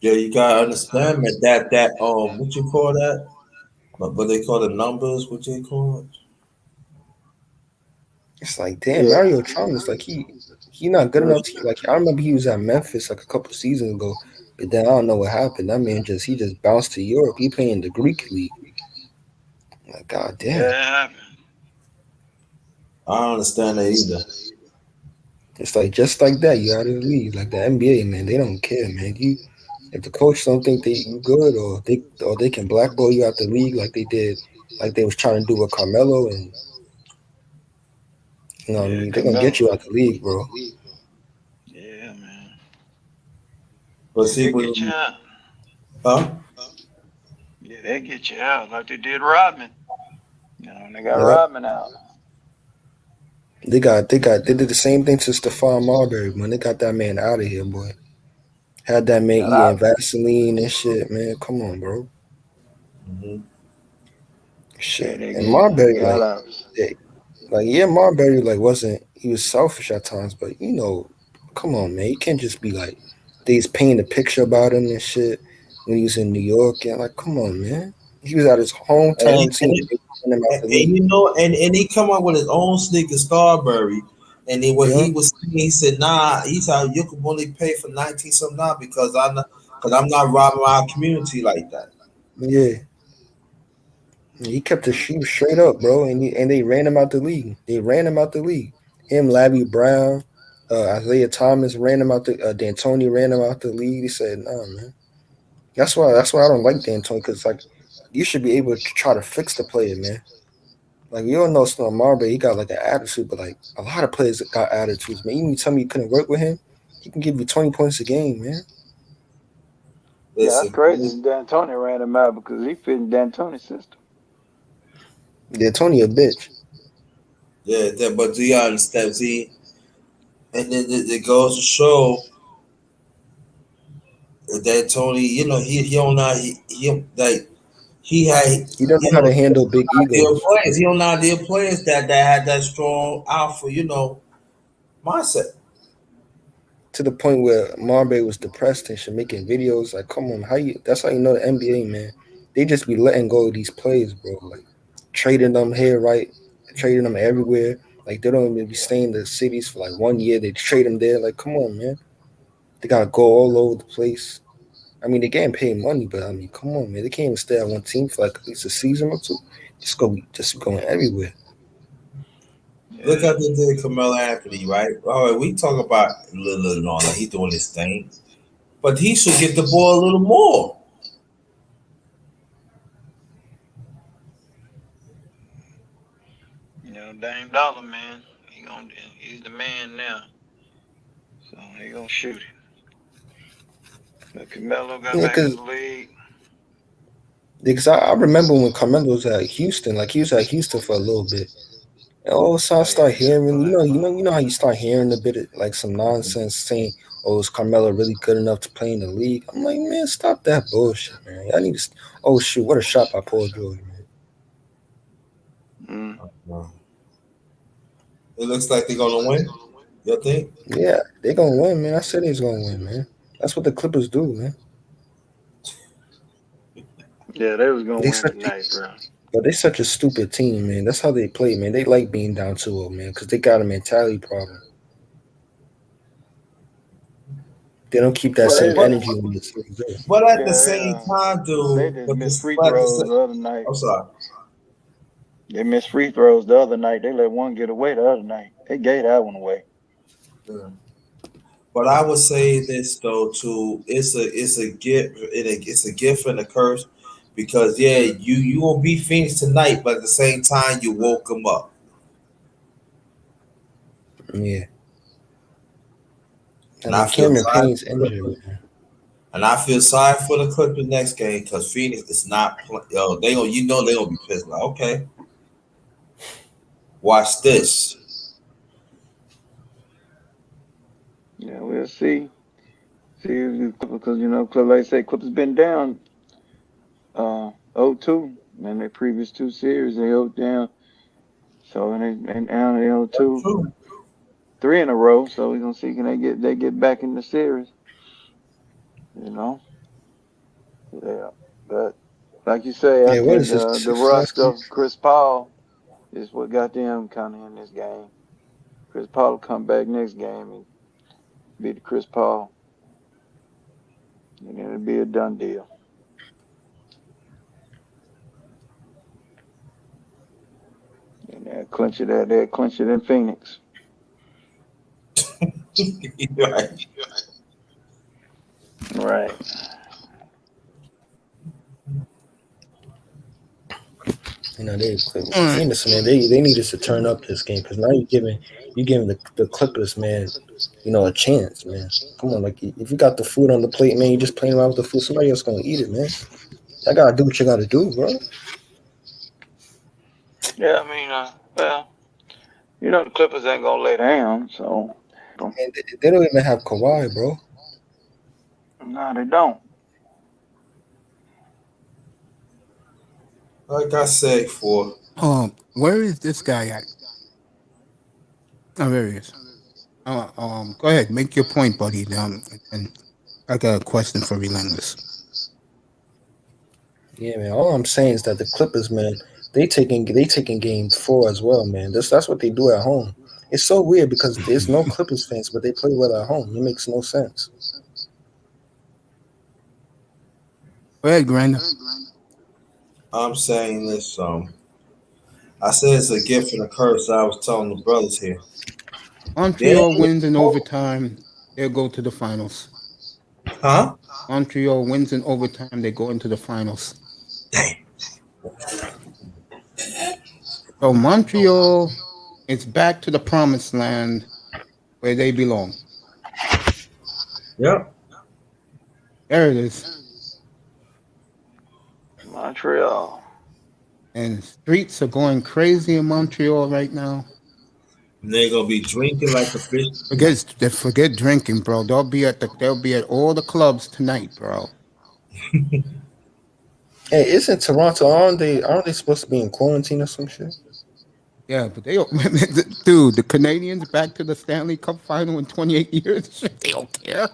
Yeah, you gotta understand, man. That what you call that? What they call the numbers? What they call it? It's like, damn, Mario Chalmers, like he not good enough to, like, I remember he was at Memphis like a couple seasons ago, but then I don't know what happened. That man just bounced to Europe. He playing the Greek league. Like, god damn. Yeah. I don't understand that either. It's like just like that, you out of the league. Like the NBA, man, they don't care, man. If the coach don't think you good, or they can blackball you out the league like they did, like they was trying to do with Carmelo, and what I mean, they're gonna get you out the league, bro. Yeah, man. But see, they get you out. Huh? Yeah, they get you out like they did Rodman. They got Rodman out. They did the same thing to Stephon Marbury, man. They got that man out of here, boy. Had that man eating Vaseline and shit, man. Come on, bro. Mm-hmm. Shit. And Marbury, Marbury, like, he was selfish at times, but come on, man. You can't just be like, they just paint a picture about him and shit when he was in New York. And like, come on, man. He was at his hometown team. And he come up with his own sneaker, Starbury. And then he was saying, he said, nah, you can only pay for 19 something now because I'm not robbing our community like that. Yeah. He kept his shoes straight up, bro, and they ran him out the league. Him, Larry Brown, Isaiah Thomas ran him out D'Antoni ran him out the league. He said, nah, man. That's why I don't like D'Antoni, because like you should be able to try to fix the player, man. Like, you don't know Stephon Marbury, he got like an attitude, but like a lot of players got attitudes, man. You tell me you couldn't work with him, he can give you 20 points a game, man. Yeah, that's crazy. D'Antoni ran him out because he fit in D'Antoni's system. D'Antoni a bitch. Yeah, but do you understand? See, and then it goes to show that Tony, you know, he don't know he like he don't know how to handle big egos. players. He don't know deal players that had that strong alpha, you know, mindset. To the point where Marbury was depressed and shit, making videos. Like, come on, that's how you know the NBA, man. They just be letting go of these plays, bro. Like trading them here, right? Trading them everywhere. Like they don't even be staying in the cities for like 1 year. They trade them there. Like, come on, man. They gotta go all over the place. I mean, they getting paid money, but I mean, come on, man. They can't even stay at one team for like at least a season or two. Just going everywhere. Look at the did Carmelo Anthony, right? All right, we talk about Lillard and all that. He doing his thing, but he should get the ball a little more. You know, Dame Dollar, man. He's the man now. So he gonna shoot it. But Carmelo got back in the league. Because I remember when Carmelo was at Houston, like he was at Houston for a little bit. And all of a sudden I start hearing, you know how you start hearing a bit of like some nonsense saying, "Oh, is Carmelo really good enough to play in the league?" I'm like, man, stop that bullshit, man. I need to. Oh shoot, what a shot by Paul George, man. It looks like they're gonna win. You think? Yeah, they're gonna win, man. I said he's gonna win, man. That's what the Clippers do, man. Yeah, they was gonna win tonight, bro. But they're such a stupid team, man. That's how they play, man. They like being down 2-0, man, because they got a mentality problem. They don't keep that same energy when it's good. But at the same time, dude, they just missed free throws the other night. I'm sorry. They missed free throws the other night. They let one get away the other night. They gave that one away. Yeah. But I would say this though too. It's a gift. It's a gift and a curse, because you will beat Phoenix tonight, but at the same time you woke them up. Yeah. And I feel Payne's injured. And I feel sorry for the Clippers next game, because Phoenix is not. They gonna be pissed. Like, okay, watch this. Yeah, we'll see. Because like I say, Clippers been down 0-2 in their previous two series. They 0 down. So and they 0-2, 3 in a row. So we're gonna see, can they get back in the series? Yeah, but like you say, I think the rust of Chris Paul is what got them kind of in this game. Chris Paul will come back next game and beat Chris Paul, and it'll be a done deal. And they'll clinch it in Phoenix. Right. Phoenix, man, they needed to turn up this game, because now you're giving the Clippers, man, a chance, man. Come on, like if you got the food on the plate, man, you just playing around with the food. Somebody else gonna eat it, man. I gotta do what you gotta do, bro. Yeah, I mean, the Clippers ain't gonna lay down, so. And they don't even have Kawhi, bro. No, they don't. Like I said, where is this guy at? Oh, there he is. Go ahead, make your point, buddy. And I got a question for Relentless. Yeah, man. All I'm saying is that the Clippers, man, they taking game 4 as well, man. That's what they do at home. It's so weird because there's no Clippers fans, but they play well at home. It makes no sense. Go ahead, Granda. I'm saying this. I said it's a gift and a curse. I was telling the brothers here. Montreal wins in overtime, they'll go to the finals. Huh? Montreal wins in overtime, they go into the finals. Damn. So Montreal is back to the promised land where they belong. Yep. There it is. Montreal. And streets are going crazy in Montreal right now. They're gonna be drinking like a fish. Forget drinking, bro. They'll be at all the clubs tonight, bro. Hey, isn't Toronto? Aren't they supposed to be in quarantine or some shit? Yeah, but they don't, dude. The Canadians back to the Stanley Cup final in 28 years. They don't care.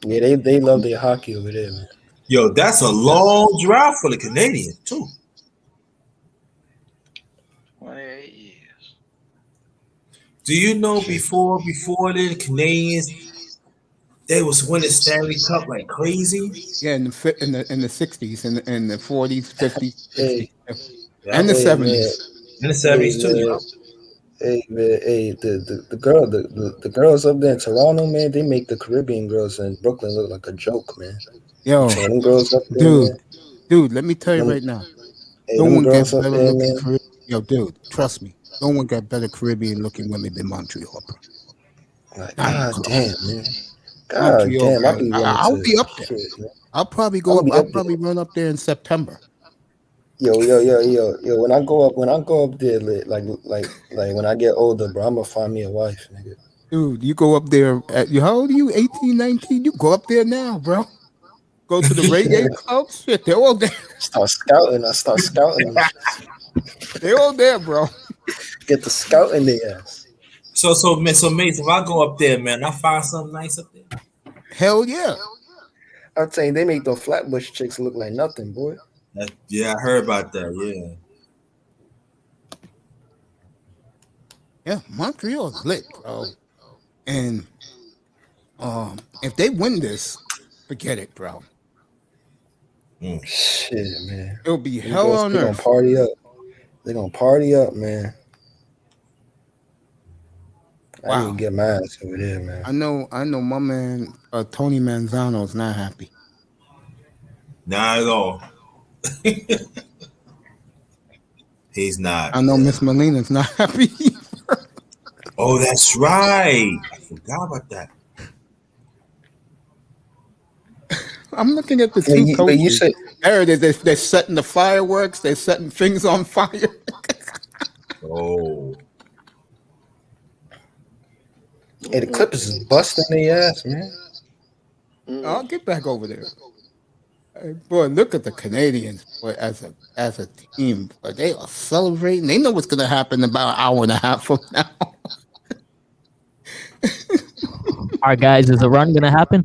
Yeah, they love their hockey over there, man. Yo, that's a long drive for the Canadians too. 28 years. Do you know before the Canadians, they was winning Stanley Cup like crazy? Yeah, in the 60s, in the 40s, 50s, 60s, and the Yeah, 70s. in the 70s too. Man. Hey man, hey the girls up there in Toronto, man, they make the Caribbean girls in Brooklyn look like a joke, man. Yo, Man, them girls up there, dude, let me tell you right now. hey, No them one gets girls up better there, looking man. Caribbean. Yo, dude, trust me. No one got better Caribbean looking women than Montreal, bro. Like, Not even God close. damn, man. God Montreal, damn, man, I'll be up there. Shit, man. I'll probably go up. I'll probably run up there in September. Yo, when I go up there, like when I get older, bro, I'm gonna find me a wife, nigga. Dude, you go up there how old are you? 18, 19? You go up there now, bro. Go to the reggae club. Shit, they're all there. I start scouting. They're all there, bro. Get the scouting their ass. So Mace, if I go up there, man, I find something nice up there. Hell yeah. I'm saying they make those Flatbush chicks look like nothing, boy. Yeah, I heard about that. Yeah. Yeah, Montreal's lit, bro. And if they win this, forget it, bro. Shit, man. It'll be hell on They're earth. gonna party up. They're gonna party up, man. I Wow. didn't get my ass over there, man. I know my man Tony Manzano's not happy. Not at all. He's not. I know Miss Molina's not happy. Oh, that's right. I forgot about that. I'm looking at the But two you coaches. said There it is. They're setting the fireworks. They're setting things on fire. Oh. hey, the Clippers is busting their ass, man. I'll get back over there. Hey, boy, look at the Canadians, boy, as a team. But they are celebrating. They know what's gonna happen about an hour and a half from now. All right, guys, is the run gonna happen?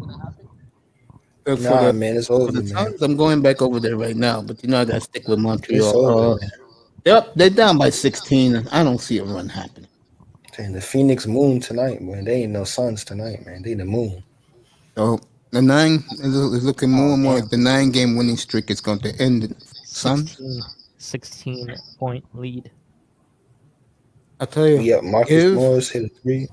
Nah, man, it's over, For the man. Suns, I'm going back over there right now, but I gotta stick with It's Montreal. over, man. They're down by 16. I don't see a run happening. And the Phoenix Moon tonight, man. They ain't no Suns tonight, man. They the Moon. So the 9 is looking more and more like the 9-game winning streak is going to end. Suns. 16-point lead. I tell you, Yeah, Marcus Morris hit a 3.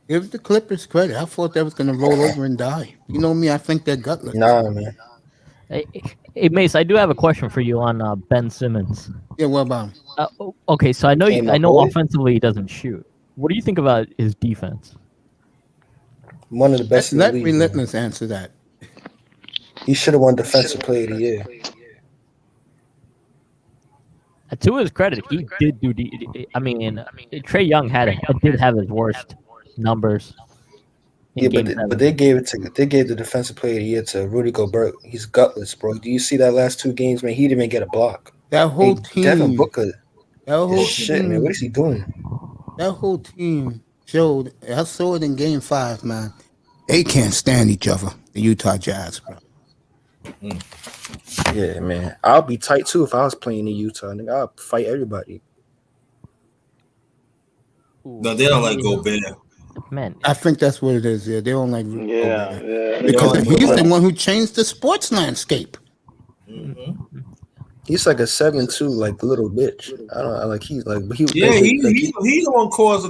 give the Clippers credit. I thought they was going to roll over and die. You know me, I think they're gutless. Nah, man. Hey, Mace, I do have a question for you on Ben Simmons. Yeah, what about him? Okay, so I know Hey, my I know boy. offensively he doesn't shoot. What do you think about his defense? One of the best in the Let league. man. Relentless answer that. He should have won Defensive Player of the Year. To his credit, he did do. I mean, Trae Young did have his worst numbers. Yeah, but they gave the Defensive Player of the Year to Rudy Gobert. He's gutless, bro. Do you see that last 2 games, man? He didn't even get a block. That whole Hey, team. Devin Booker. That whole Shit, team, man. What is he doing? That whole team showed. I saw it in Game 5, man. They can't stand each other. The Utah Jazz, bro. Yeah, man. I'll be tight too if I was playing in Utah. Nigga, I'll fight everybody. No, they don't like Gobert. Man, I think that's what it is. Yeah, they don't like Yeah, Gobert. yeah. Because don't he's like- the one who changed the sports landscape. He's like a 7'2", like little bitch. I don't like. He's like, but he. Yeah, like, he the one caused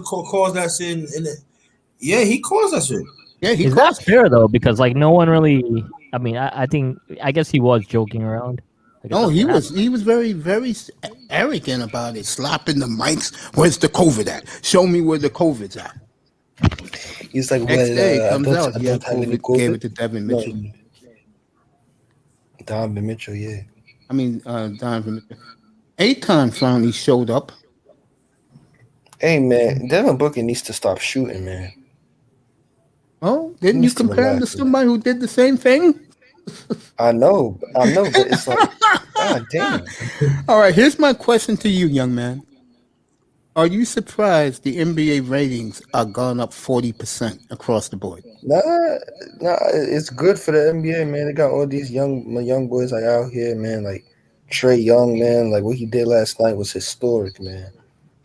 that shit in the. Yeah, he caused that shit. Yeah, he is that fair though? Because like no one really. I mean, I guess he was joking around. No, he was very, very arrogant about it, slapping the mics. Where's the COVID at? Show me where the COVID's at. He's like, Next day it I comes out. don't Yeah, have any COVID, gave COVID. it to Devin Mitchell. No. Donovan Mitchell, yeah. I mean, Donovan Mitchell. 8 times finally showed up. Hey man, Devin Booker needs to stop shooting, man. Oh, He didn't you needs to compare him to relax, man. somebody who did the same thing? I know, but it's like, god damn. All right, here's my question to you, young man. Are you surprised the NBA ratings are gone up 40% across the board? Nah, it's good for the NBA, man. They got all these young boys like out here, man. Like Trey Young, man. Like what he did last night was historic, man.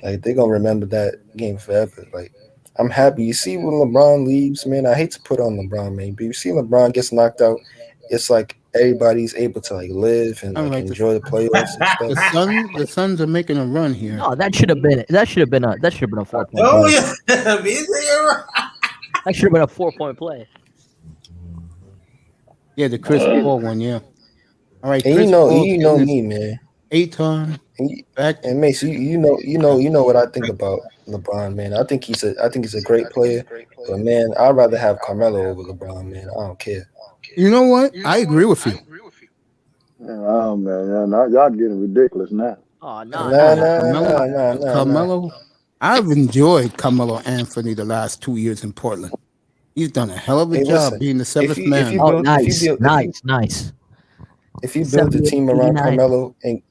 Like they gonna remember that game forever. Like I'm happy. You see when LeBron leaves, man. I hate to put on LeBron, man, but you see LeBron gets knocked out. It's like everybody's able to like live and All like right, enjoy the playoffs and the stuff. the Suns are making a run here. No, that should have been a 4-point Oh play. yeah, That should have been a 4-point play. Yeah, the Chris Paul one, yeah. All right, And Chris you know Paul, me, man. Aton, back. And Mace, you know what I think about LeBron, man. I think he's a great player, but man, I'd rather have Carmelo over LeBron, man. I don't care. You know what? I agree with you. Oh man, y'all getting ridiculous now. Oh Nah. Carmelo. I've enjoyed Carmelo Anthony the last 2 years in Portland. He's done a hell of a Hey, job listen, being the seventh if man. you Oh, build- nice. If you build a team around 78, Carmelo and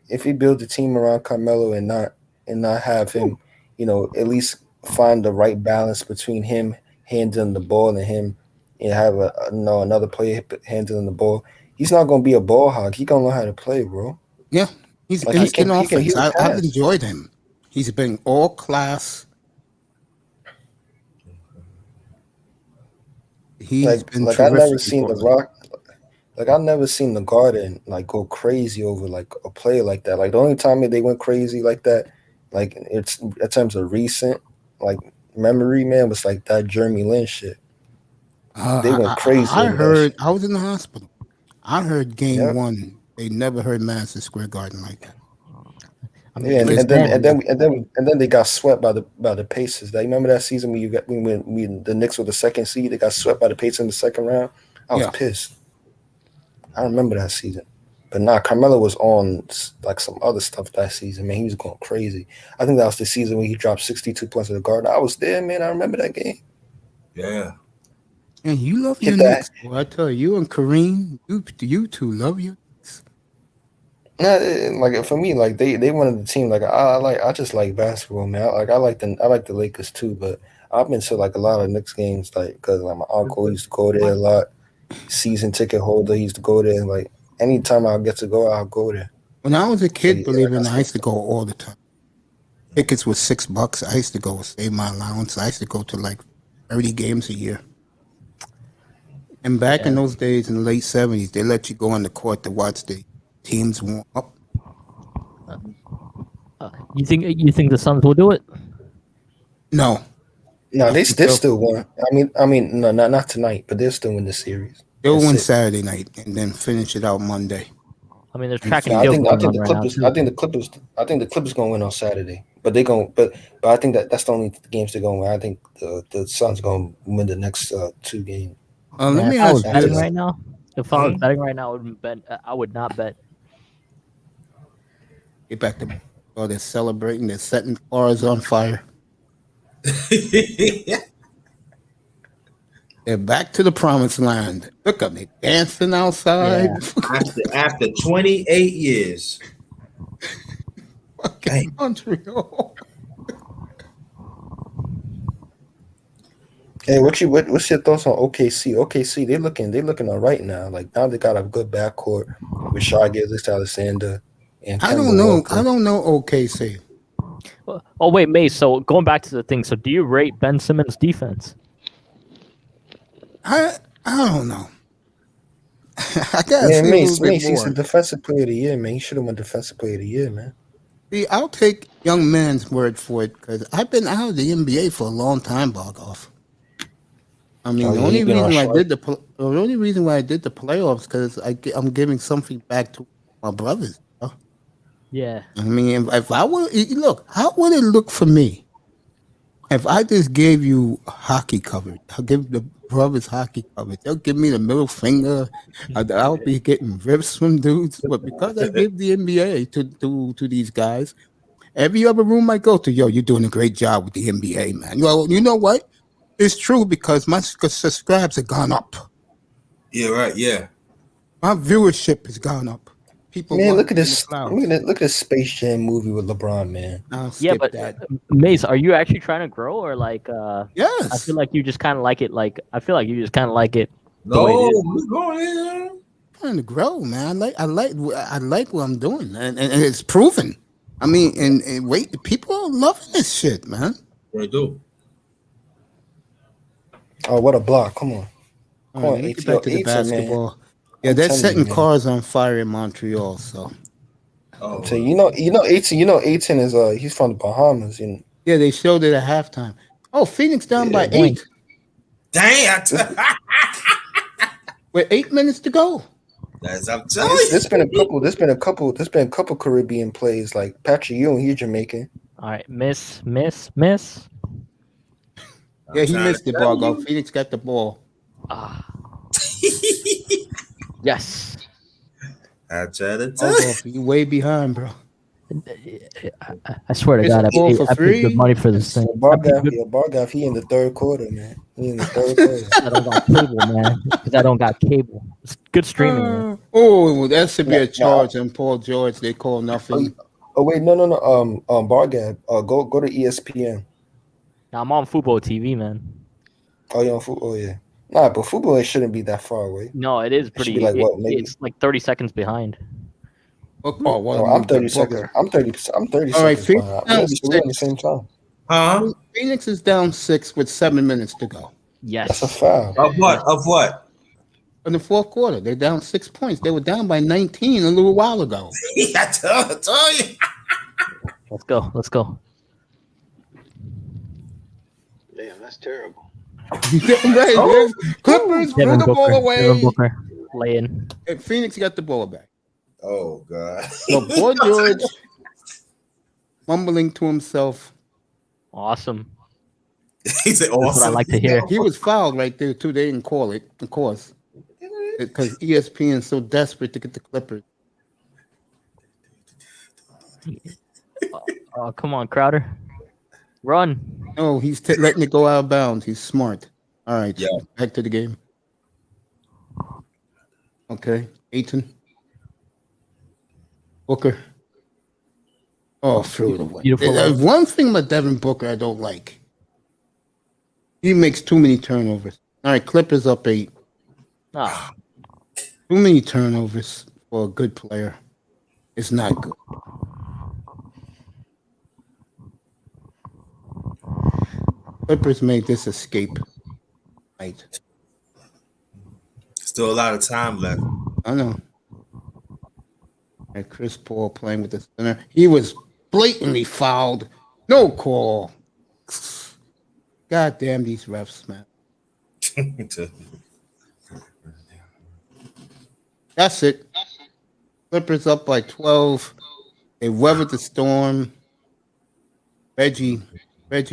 if you build a team around Carmelo and not have him, at least find the right balance between him handling the ball and him and have another player handling the ball, he's not gonna be a ball hog. He gonna know how to play, bro. Yeah, he's Like, he instant can offense. pass. I've enjoyed him. He's been all class. He's been Like terrific. I never seen the Rock. Like I've never seen the Garden like go crazy over like a player like that. Like the only time they went crazy like that, like it's in terms of recent like memory, man, was like that Jeremy Lin shit. They went crazy. I over that heard. shit. I was in the hospital. I heard game Yep. 1. They never heard Madison Square Garden like that. Yeah, and then they got swept by the Pacers. Like, remember that season when the Knicks were the second seed? They got swept by the Pacers in the second round. I was pissed. I remember that season. But Carmelo was on like some other stuff that season, man. He was going crazy. I think that was the season when he dropped 62 points at the Garden. I was there, man. I remember that game. yeah. And you love Get your that. Knicks, boy. I tell you and Kareem, you two love your Knicks. Nah, like for me, like they wanted the team. Like I just like basketball, man. I like the Lakers too, but I've been to like a lot of Knicks games, like because like my uncle used to go there a lot. Season ticket holder, he used to go there. Like anytime I get to go, I'll go there. When I was a kid, yeah, believe it or not, that's I used to go all the time. Tickets were $6. I used to go save my allowance. I used to go to like 30 games a year. And back in those days, in the late 70s, they let you go on the court to watch the teams warm up. You think the Suns will do it? No, No, they still won. I mean, no, not tonight, but they're still in the series. they'll That's win it. Saturday night and then finish it out Monday. I mean, there's track and No, I field think going on the right now, Clippers. too. I think the Clippers gonna win on Saturday. But I think that's the only games they're gonna win. I think the Suns gonna win the next 2 games. Let me If I was ask you betting this. right now, I would not bet. Get back to they're celebrating. They're setting cars on fire. They're back to the promised land. Look at me dancing outside. after 28 years. Fucking Montreal. Hey, what's your thoughts on OKC? OKC, they looking all right now. Like now they got a good backcourt with Shai Gilgeous-Alexander and I Kemba don't know. Walker. I don't know OKC. Oh wait, Mace. So going back to the thing. So do you rate Ben Simmons' defense? I don't know. I gotta Man, see a Mace, little bit he's more. the defensive player of the year, man. He should have won defensive player of the year, man. See, I'll take young man's word for it because I've been out of the NBA for a long time, Bogoff. I mean, the only reason why I did the playoffs because I'm giving something back to my brothers. Yeah. I mean, if I would look, how would it look for me if I just gave you hockey coverage? I'll give the brothers hockey coverage. They'll give me the middle finger. I'll be getting rips from dudes, but because I give the NBA to these guys, every other room I go to, yo, you're doing a great job with the NBA, man. You know what? It's true because my subscribes have gone up. Yeah, right. Yeah. My viewership has gone up. People Man, want look at it in this. the clouds. Look at this Space Jam movie with LeBron, man. I'll Yeah, skip but that. Mace, are you actually trying to grow or like? Yes. I feel like you just kind of like it. Like I feel like you just kind of like it. No, way it is. we're going in. Trying to grow, man. I like what I'm doing, and it's proven. I mean, and wait, people are loving this shit, man. They do. Oh, what a block! Come on. All right, let me get back to the 18, man. basketball. Yeah, I'm they're telling setting you, man. cars on fire in Montreal. So Oh, So you know 18 is he's from the Bahamas, and yeah, they showed it at halftime. Oh, Phoenix down by 8 dang! with 8 minutes to go. That's I'm telling you. there's been a couple Caribbean plays like Patrick Ewing, he's Jamaican. All right, miss. Yeah, he trying missed to the tell ball. you. Phoenix got the ball. Ah, yes. I try to tell Oh, you way behind, bro. I swear to It's God, I four for paid free. good money for this thing. Bargaff, he in the third quarter, man. He in the third quarter. I don't got cable, man. Because I don't got cable. It's good streaming. Man. Oh, that should be a Yeah. charge on Paul George. They call nothing. Oh wait, no. Bargaff, go to ESPN. Now I'm on football TV, man. Oh, you on football? Oh yeah. Nah, but football it shouldn't be that far away. No, it is should pretty. be like what, maybe- It's like 30 seconds behind. Oh, I'm 30 seconds. I'm 30 All right, seconds. Phoenix behind. down We're on the 6. same time. Huh? Phoenix is down 6 with 7 minutes to go. That's a Yes. foul. Of what? Of what? In the fourth quarter, they're down 6 points. They were down by 19 a little while ago. I tell you. Let's go. Damn, that's terrible. Right, there's Clippers threw Devin the ball Devin away, Booker, lay in. and Phoenix got the ball back. Oh God. So poor George, mumbling to himself. Awesome. He said, That's what I like to hear. He was fouled right there too. They didn't call it, of course, because ESPN is so desperate to get the Clippers. Oh, come on, Crowder. Run. No, he's letting it go out of bounds. He's smart. All right, Yeah. back to the game. Okay, Ayton. Booker. Oh, threw it away. Beautiful. One thing about Devin Booker I don't like. He makes too many turnovers. All right, Clippers up 8. Ah, Too many turnovers for a good player. It's not good. Clippers made this escape. Right. Still a lot of time left. I know. And Chris Paul playing with the center. He was blatantly fouled. No call. God damn these refs, man. That's it. Clippers up by 12. They weathered the storm. Reggie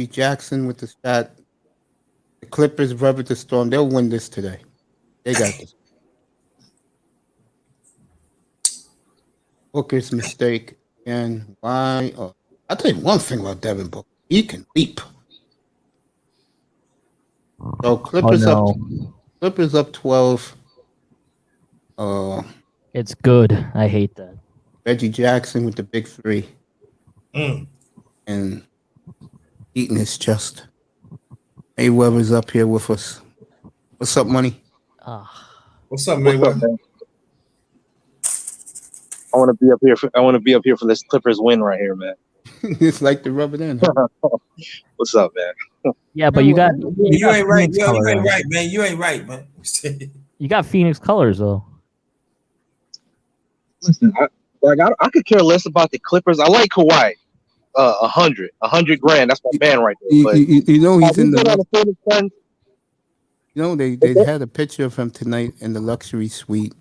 Jackson with the shot. The Clippers weathered the storm. They'll win this today. They got this. Booker's mistake. And why? Oh, I'll tell you one thing about Devin Booker. He can leap. So Clippers up 12. it's good. I hate that. Reggie Jackson with the big 3. And eating his chest. Mayweather's up here with us. What's up, money? What's up, Mayweather? I want to be up here. I want to be up here for this Clippers win right here, man. It's like the rubber in. What's up, man? Yeah, but you got You ain't right. Phoenix You colors, ain't though. right, man. You ain't right, man. You got Phoenix colors though. Listen, I could care less about the Clippers. I like Kawhi. 100 grand. That's my man right there. But You know he's in on the. the Phoenix Suns, You know they had a picture of him tonight in the luxury suite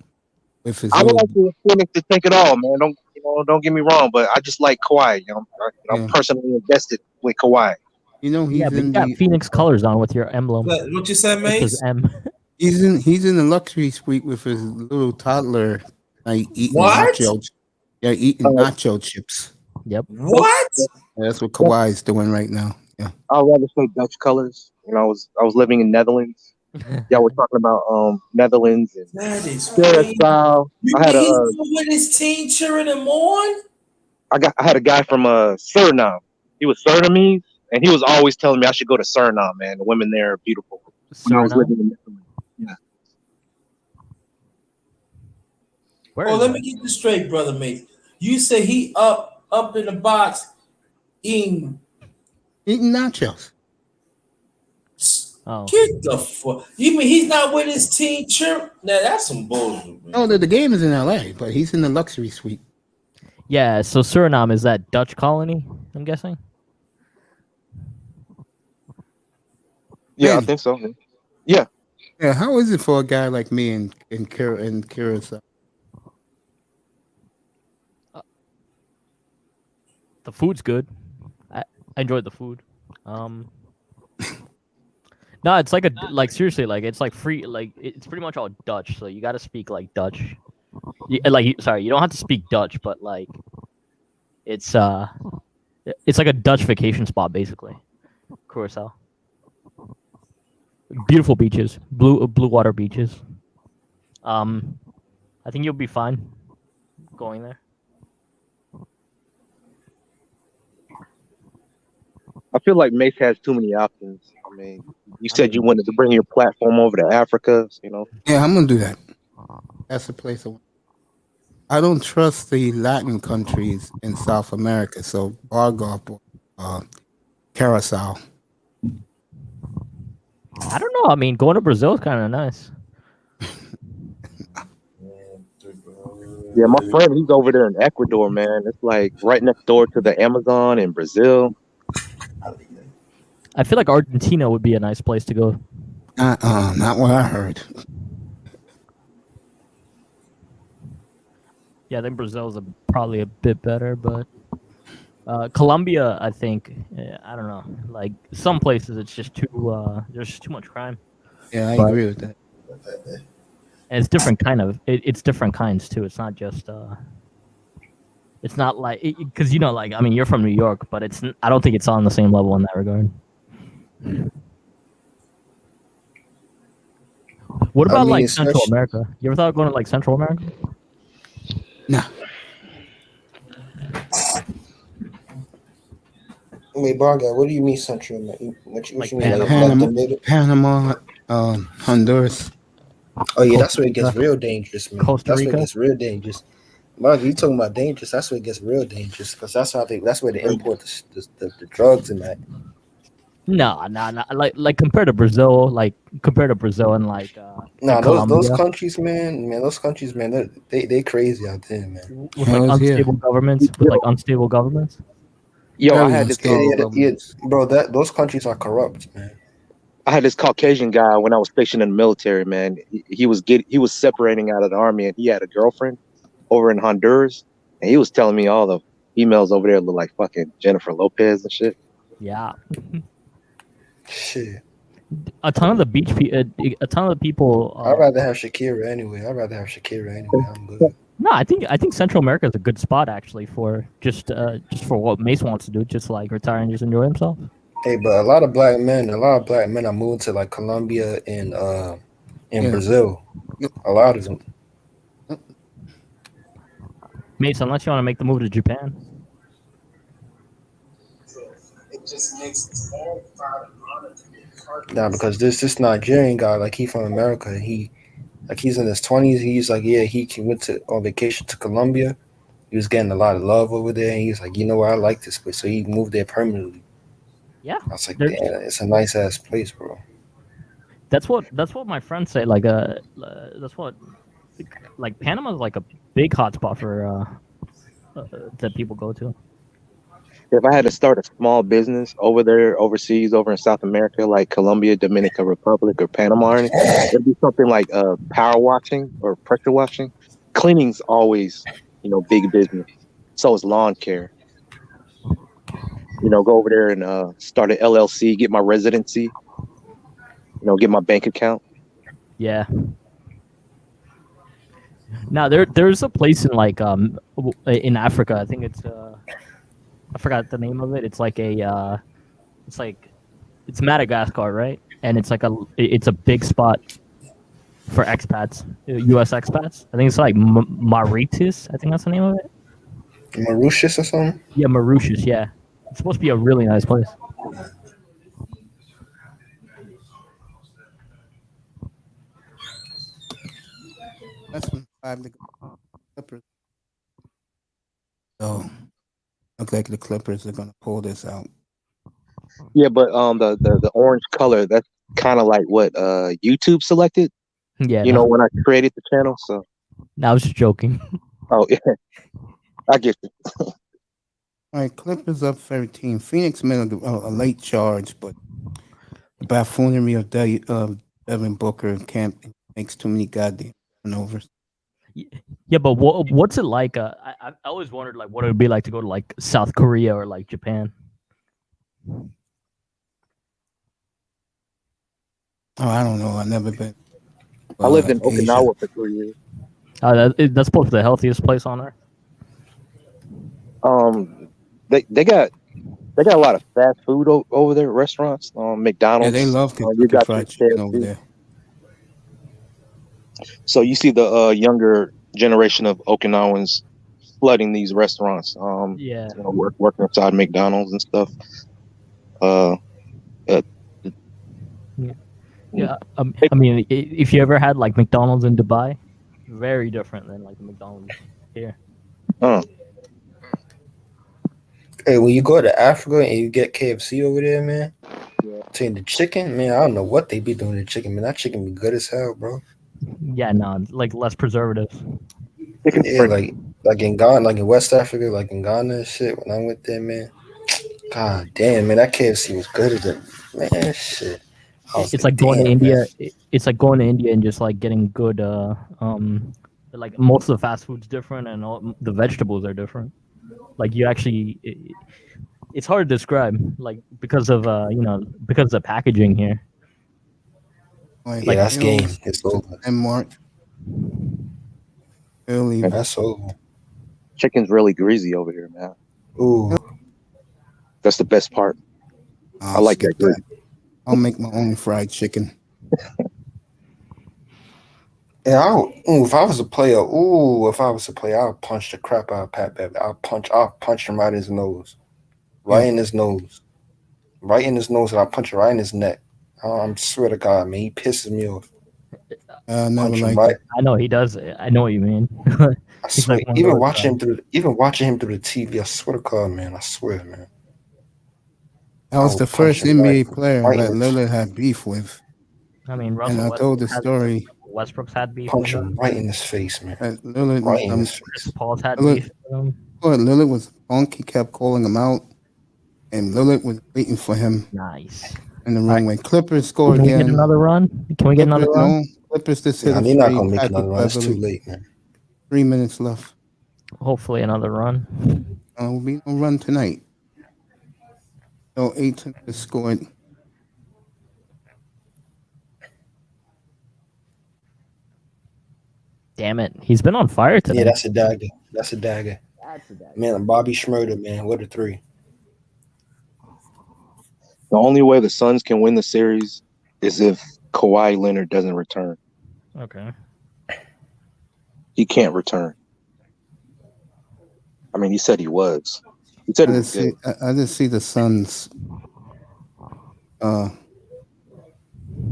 with his. I would little- like the Phoenix to take it all, man. Don't get me wrong, but I just like Kawhi. I'm Yeah. personally invested with Kawhi. You know he's Yeah, but you in got the. Phoenix colors on with your emblem. What you said, Which is man? M. He's in the luxury suite with his little toddler, like eating What? nacho. Yeah, eating nacho chips. Yep. What? That's what Kawhi's doing right now. Yeah. I'd rather say Dutch colors. You know, I was living in Netherlands. Y'all were talking about Netherlands and That is crazy. Curacao. You I had mean a he's with his team cheering him on? I had a guy from Suriname. He was Surinamese, and he was always telling me I should go to Suriname, man. The women there are beautiful. When I was Suriname? living in Netherlands. Yeah. Where Oh, is let it? me get this straight, brother mate. You say he up in the box eating. Eating nachos. Oh, Get the fuck. You mean he's not with his team cheering? Now that's some bullshit, man. Oh, the game is in LA, but he's in the luxury suite. yeah. So Suriname is that Dutch colony? I'm guessing. Yeah, I Man. think so. Yeah. Yeah, how is it for a guy like me in Curacao? The food's good. I enjoyed the food. No, it's like seriously, like it's like free, like it's pretty much all Dutch. So you got to speak like Dutch. Sorry, you don't have to speak Dutch, but like it's like a Dutch vacation spot basically. Curacao. Beautiful beaches, blue water beaches. I think you'll be fine going there. I feel like Mace has too many options. I mean, you said you wanted to bring your platform over to Africa, you know. Yeah, I'm gonna do that. That's the place. I don't trust the Latin countries in South America, so Bargop, Curacao. I don't know. I mean, going to Brazil is kind of nice. Yeah, my friend, he's over there in Ecuador, man. It's like right next door to the Amazon in Brazil. I feel like Argentina would be a nice place to go. Not what I heard. Yeah, I think Brazil's probably a bit better, but Colombia, I think, I don't know. Like some places, it's just too. There's just too much crime. Yeah, I But- agree with that. And it's different kind of. It's different kinds too. It's not just. It's not like because you know, like I mean, you're from New York, but it's. I don't think it's on the same level in that regard. What about mean, like Central especially- America? You ever thought of going to like Central America? Nah. Wait, Barga, what do you mean Central America? What you Like mean, like Panama, the middle? Panama, Honduras. Oh yeah, that's Costa where it gets Rica. real dangerous, man. Costa That's where Rica? it gets real dangerous. Barga, you talking about dangerous? That's where it gets real dangerous because that's where they import the drugs and that. No. Like compared to Brazil, and like. Nah, and those Colombia, countries, man, they crazy out there, man. with like Hells yeah. unstable governments, Yo, I Very had this unstable. Yeah, bro, those countries are corrupt, man. I had this Caucasian guy when I was stationed in the military, man. He was separating out of the army, and he had a girlfriend over in Honduras, and he was telling me all the females over there look like fucking Jennifer Lopez and shit. Yeah. Shit, A ton of the a ton of the people. I'd rather have Shakira anyway. I'm good. No, I think Central America is a good spot actually for just for what Mace wants to do, just like retire and just enjoy himself. Hey, but a lot of black men are moving to like Colombia and Yeah. Brazil. A lot of them. Mace, unless you want to make the move to Japan. It just makes it more proud and honored to be a Nah, because this Nigerian guy, like he from America, and he's in his 20s. He's like, yeah, he went on vacation to Colombia. He was getting a lot of love over there, and he's like, you know what, I like this place, so he moved there permanently. Yeah, I was like, There's- damn, it's a nice ass place, bro. that's what my friends say. Like that's what like Panama's like a big hotspot for that people go to. If I had to start a small business over there, overseas, over in South America, like Colombia, Dominican Republic, or Panama, or anything, it'd be something like power washing or pressure washing. Cleaning's always, big business. So is lawn care. Go over there and start an LLC, get my residency, get my bank account. Yeah. Now there's a place in like in Africa. I think it's I forgot the name of it. It's like a it's Madagascar, right? And it's a big spot for expats, U.S. expats. I think it's like Mauritius. I think that's the name of it. Mauritius or something? Yeah, Mauritius. Yeah, it's supposed to be a really nice place. That's when 5 to go. Clippers. So looks like the Clippers are gonna pull this out. Yeah, but the orange color, that's kind of like what YouTube selected. Yeah, You know, when I created the channel. So I was just joking. oh yeah, I get you. All right, Clippers up 13. Phoenix made a late charge, but the buffoonery of Devin Booker makes too many goddamn turnovers. Yeah, but what's it like? I always wondered like what it would be like to go to like South Korea or like Japan. Oh, I don't know. I've never been. I lived in Asia. Okinawa for 3 years. That's supposed to be the healthiest place on earth. They got a lot of fast food over there, restaurants, McDonald's. Yeah, they love you Kentucky got Fried your Chicken KFC. over there. So you see the younger generation of Okinawans flooding these restaurants. Yeah. You know, working inside McDonald's and stuff. Yeah, I mean, if you ever had like McDonald's in Dubai, very different than like the McDonald's here. Hey, when you go to Africa and you get KFC over there, man, saying the chicken, man, I don't know what they be doing to the chicken, man. That chicken be good as hell, bro. Yeah, no, like less preservatives. Yeah, like in Ghana, like in West Africa, like in Ghana and shit. When I went there, man, god damn, man, that KFC was good as it, man. Shit. It's like going to India. It's like going to India and just like getting good. Like most of the fast food's different, and all the vegetables are different. Like you actually, it's hard to describe. Like because of because of the packaging here. Like, yeah, that's game. It's over. And March. Early. That's over. Chicken's really greasy over here, man. Ooh, that's the best part. I like that grease. I'll make my own fried chicken. Yeah, if I was a player, I'll punch the crap out of Pat Bev. I'll punch him right in his nose. In his nose. Right in his nose, and I'll punch him right in his neck. I swear to God, man, he pisses me off. Never like right. I know he does. I know what you mean. I swear, like even watching him through the TV, I swear to God, man, I swear, man. That was the first NBA player that Lillard had beef with. I mean, Russell and I told the story. Westbrook's had beef. Punch him right in his face, man. Lillard, right in his face. Chris Paul's had beef with him. Lillard was punk. He kept calling him out, and Lillard was waiting for him. Nice. In the wrong way. Clippers score again. Can we get another run? Can we get another run? No, Clippers just hit a they're not gonna free. make another run. It's too late, man. 3 minutes left. Hopefully another run. We'll be no run tonight. So 8 is scored. Damn it. He's been on fire today. Yeah, that's a dagger. That's a dagger. Man, Bobby Schmurder, man. What a 3. The only way the Suns can win the series is if Kawhi Leonard doesn't return. Okay. He can't return. I mean, he said he was. He said I just see the Suns. I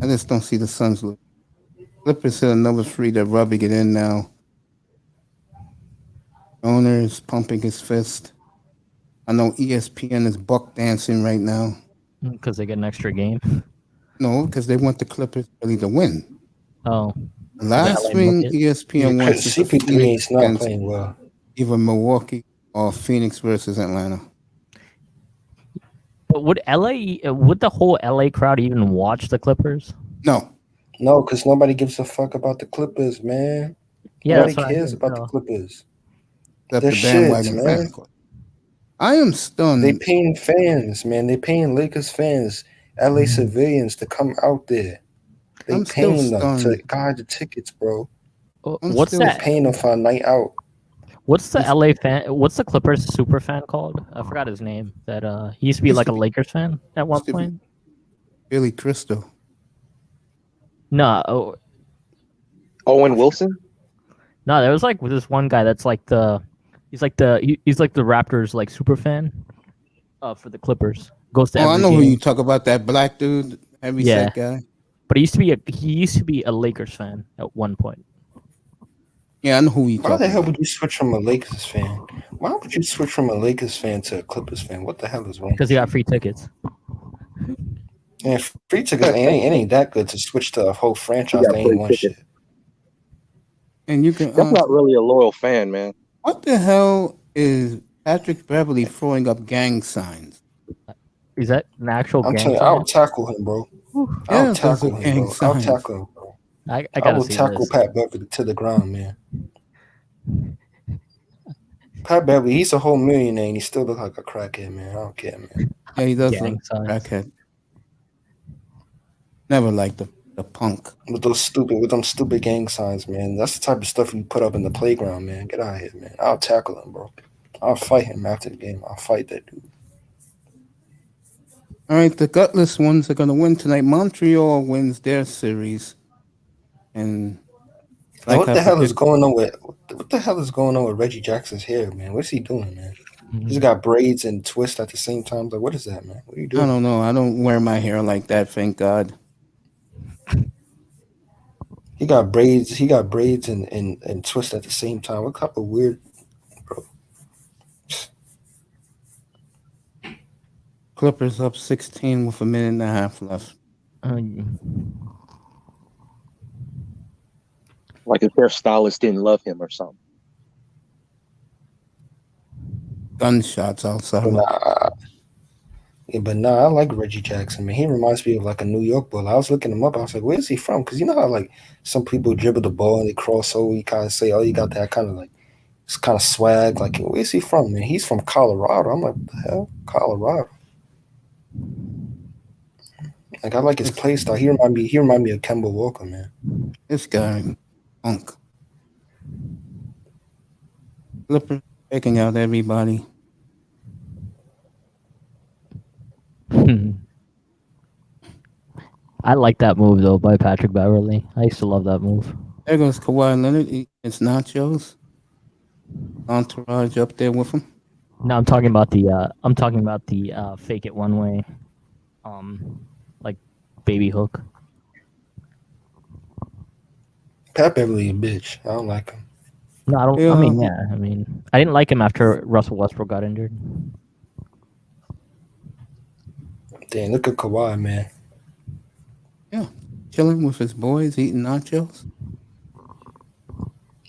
just don't see the Suns lose. Clippers hit another free. They're rubbing it in now. Owner is pumping his fist. I know ESPN is buck dancing right now. Because they get an extra game? No, because they want the Clippers really to win. Oh. Last thing ESPN wants is CP3 is not playing well. Either Milwaukee or Phoenix versus Atlanta. But would the whole LA crowd even watch the Clippers? No, because nobody gives a fuck about the Clippers, man. Yeah, nobody cares about the Clippers. Except the bandwagon fans. I am stunned. They paying fans, man. They paying Lakers fans, LA civilians to come out there. They paying them to guide the tickets, bro. What's that? Paying them for a night out. What's the LA fan? What's the Clippers super fan called? I forgot his name. That he used to be Used like to a be- Lakers fan at one used to be- point. Billy Crystal. No, Owen Wilson. no, there was like this one guy that's like he's like the Raptors like super fan. For the Clippers, goes to Oh, I every know who game. you talk about. That black dude, heavy Yeah. set guy. But he used to be a Lakers fan at one point. Yeah, I know who you Why talk the hell about. would you switch from a Lakers fan? Why would you switch from a Lakers fan to a Clippers fan? What the hell is wrong? Because he got free tickets. And free tickets ain't that good to switch to a whole franchise got that ain't free one tickets. shit. And you can. That's not really a loyal fan, man. What the hell is Patrick Beverly throwing up gang signs? Is that an actual I'm gang telling you, sign? I'll tackle him, bro. Yeah, I'll those tackle are him, gang bro. I'll signs. tackle him, bro. I I gotta will see tackle this. Pat Beverly to the ground, man. Pat Beverly, he's a whole millionaire and he still look like a crackhead, man. I don't care, man. Yeah, he does Gang look signs. crackhead. Never liked the punk. With them stupid gang signs, man. That's the type of stuff you put up in the playground, man. Get out of here, man. I'll tackle him, bro. I'll fight him after the game. I'll fight that dude. All right, the gutless ones are gonna win tonight. Montreal wins their series, and Now, what I the hell is predicted- going on with what the hell is going on with Reggie Jackson's hair, man? What's he doing, man? Mhm. He's got braids and twists at the same time. Like, what is that, man? What are you I doing? don't know. I don't wear my hair like that, thank God. He got braids. He got braids and twists at the same time. What type of weird, bro? Clippers up 16 with a minute and a half left. Like if their stylist didn't love him or something. Gunshots outside. But I like Reggie Jackson, man. He reminds me of like a New York boy. I was looking him up. I was like, where's he from? Because you know how like some people dribble the ball and they cross over. You kind of say, oh, you got that kind of like, it's kind of swag. Like, where's he from, man? He's from Colorado. I'm like, what the hell? Colorado. Like, I like his play style. He remind me of Kemba Walker, man. This guy, punk. Clippers taking out everybody. I like that move though by Patrick Beverly. I used to love that move. There goes Kawhi Leonard. It's nachos. Entourage up there with him. No, I'm talking about the fake it one way, like baby hook. Pat Beverly a bitch. I don't like him. No, I don't. Yeah. I mean, I didn't like him after Russell Westbrook got injured. Damn, look at Kawhi, man. Chilling with his boys, eating nachos.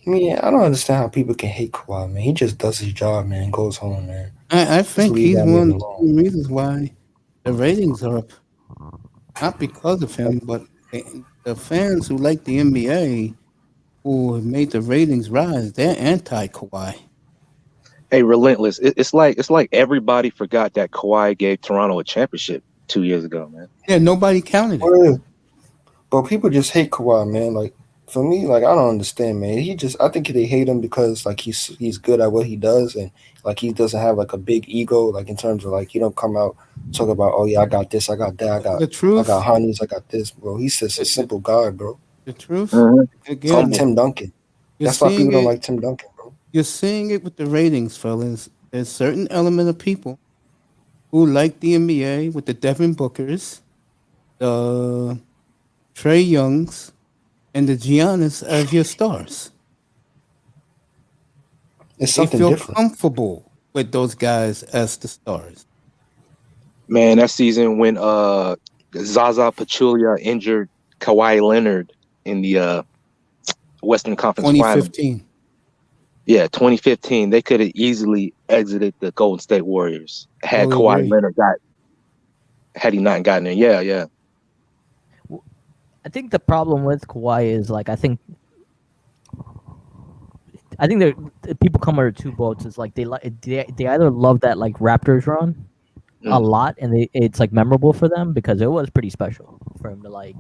I mean, I don't understand how people can hate Kawhi, man. He just does his job, man. Goes home, man. I think leave he's that one man of the reasons why the ratings are up. Not because of him, but the fans who like the NBA, who have made the ratings rise, they're anti-Kawhi. Hey, relentless. It's like everybody forgot that Kawhi gave Toronto a championship 2 years ago, man. Yeah, nobody counted it. Well, but people just hate Kawhi, man. Like for me, like I don't understand, man. I think they hate him because like he's good at what he does, and like he doesn't have like a big ego, like in terms of like he don't come out talk about, oh yeah, I got this, I got that, The truth, I got honeys, I got this, bro. He's just a simple guy, bro. the truth. Mhm. It's like Again, Tim Duncan. you're That's why seeing people don't it. like Tim Duncan, bro. You're seeing it with the ratings, fellas. There's certain element of people who like the NBA with the Devin Bookers, the Trey Youngs, and the Giannis as your stars. It's They something feel different. comfortable with those guys as the stars. Man, that season when Zaza Pachulia injured Kawhi Leonard in the Western Conference Finals. 2015. Yeah, 2015. They could have easily exited the Golden State Warriors had Totally Kawhi agree. Leonard had he not gotten there. Yeah. I think the problem with Kawhi is like I think there people come under two boats. It's like they either love that like Raptors run a Mm. lot and it's like memorable for them because it was pretty special for him to like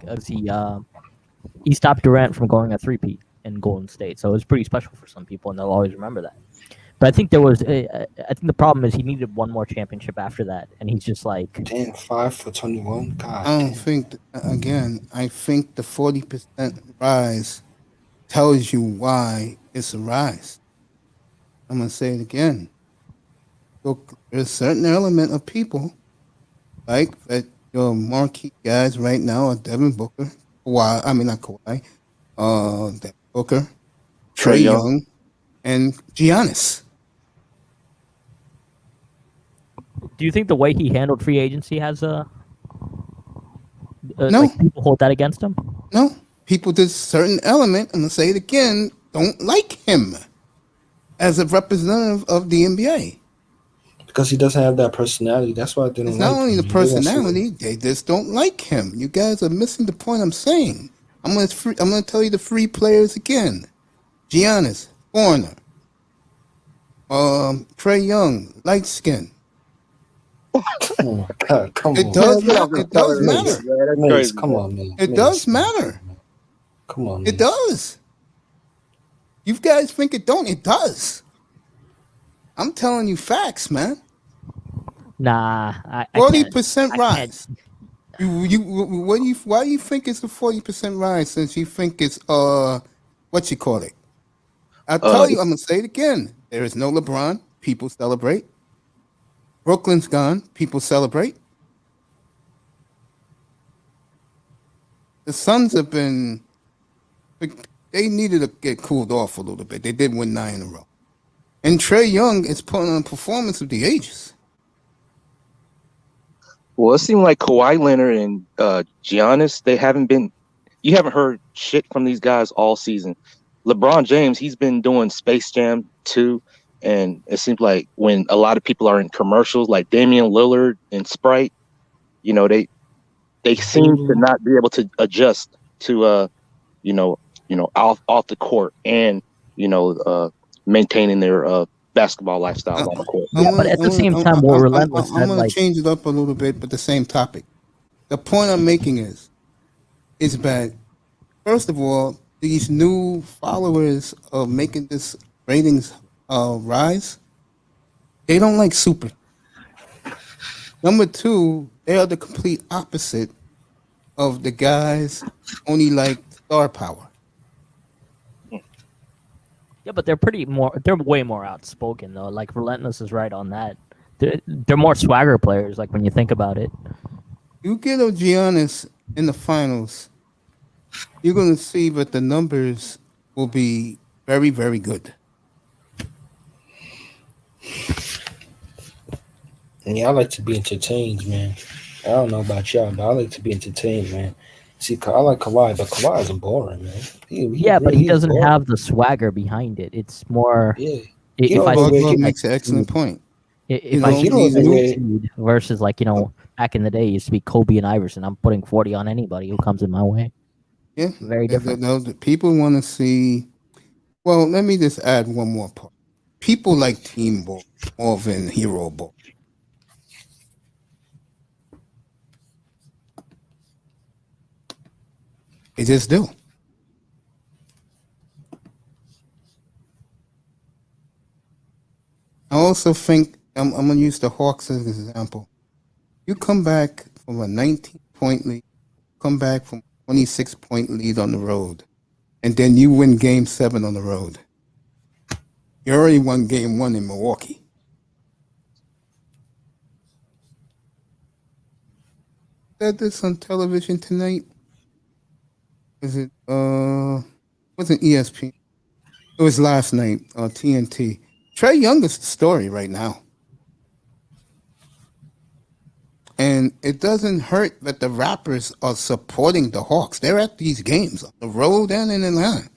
he stopped Durant from going a 3-peat in Golden State. So it was pretty special for some people, and they'll always remember that. But I think there was, I think the problem is he needed one more championship after that, and he's just like, Damn, 5 for 21. God I don't damn. think, again, I think the 40% rise tells you why it's a rise. I'm going to say it again. Look, there's a certain element of people, like that your marquee guys right now are Devin Booker, not Kawhi, Devin Booker, Trae Young, and Giannis. do you think the way he handled free agency has No. like people hold that against him? No, people, this certain element, I'm going to say it again, don't like him as a representative of the NBA. Because he doesn't have that personality. That's why I didn't It's like not only him. the personality; they just don't like him. You guys are missing the point I'm saying. I'm gonna tell you the free players again: Giannis, foreigner; Trae Young, light skin. Oh my God, come It on. does matter. It does matter. Mace, come on, man. It Mace, does matter. Come on, It Mace. does. You guys think it don't? It does. I'm telling you facts, man. Nah, I 40% can't. rise. Why do you think it's a 40% rise since you think it's what you call it? I'll tell you, I'm gonna say it again. There is no LeBron, people celebrate. Brooklyn's gone, people celebrate. The Suns have been, they needed to get cooled off a little bit. They did win 9 in a row. And Trae Young is putting on a performance of the ages. Well, it seemed like Kawhi Leonard and Giannis, you haven't heard shit from these guys all season. LeBron James, he's been doing Space Jam 2, and it seems like when a lot of people are in commercials like Damian Lillard and Sprite, they seem to not be able to adjust to off the court and maintaining their basketball lifestyle on the court. Yeah, but at the same time, we're relentless. I'm going to change it up a little bit, but the same topic. The point I'm making is that, first of all, these new followers of making this ratings rise, they don't like super. Number two, they are the complete opposite of the guys only like star power. Yeah, but they're way more outspoken though. Like Relentless is right on that. They're more swagger players. Like when you think about it, You get a Giannis in the finals, you're going to see that the numbers will be very, very good. Yeah, I like to be entertained, man. I don't know about y'all, but I like to be entertained, man. See, I like Kawhi, but Kawhi is boring, man. but he doesn't have the swagger behind it. It's more. Yeah. Bug makes an excellent point. If I succeed versus back in the day, it used to be Kobe and Iverson. I'm putting 40 on anybody who comes in my way. Yeah, very different. The people want to see. Well, let me just add one more part. People like team ball more than hero ball. They just do. I also think I'm going to use the Hawks as an example. You come back from a 19-point lead, come back from a 26-point lead on the road, and then you win Game 7 on the road. You already won Game 1 in Milwaukee. Said this on television tonight. Wasn't ESPN? It was last night on TNT. Trae Young is the story right now. And it doesn't hurt that the Raptors are supporting the Hawks. They're at these games on the road and in Atlanta.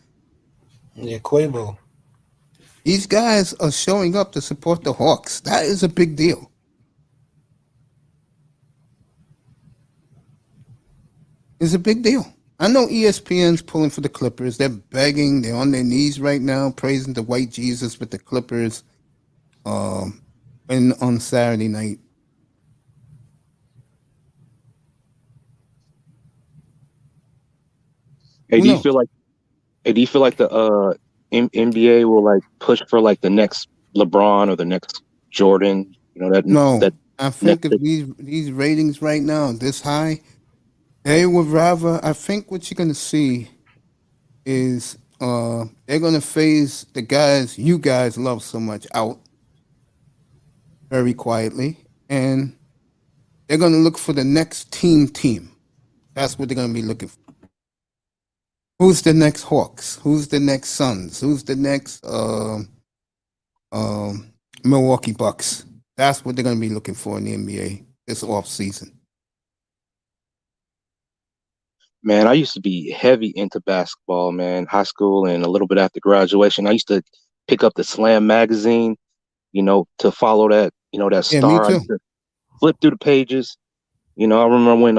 Yeah, Quavo. These guys are showing up to support the Hawks. That is a big deal. It's a big deal. I know ESPN's pulling for the Clippers. They're begging. They're on their knees right now, praising the white Jesus with the Clippers on Saturday night. Hey, do you feel like Hey, do you feel like the NBA will like push for like the next LeBron or the next Jordan? You know No, that I think next. if these ratings right now this high, they would rather. I think what you're gonna see is they're gonna phase the guys you guys love so much out very quietly, and they're gonna look for the next team. That's what they're gonna be looking for. Who's the next Hawks? Who's the next Suns? Who's the next Milwaukee Bucks? That's what they're gonna be looking for in the NBA this off season. Man, I used to be heavy into basketball, man, high school and a little bit after graduation. I used to pick up the Slam magazine, to follow that, that Yeah, me star. I too. used to flip through the pages. I remember when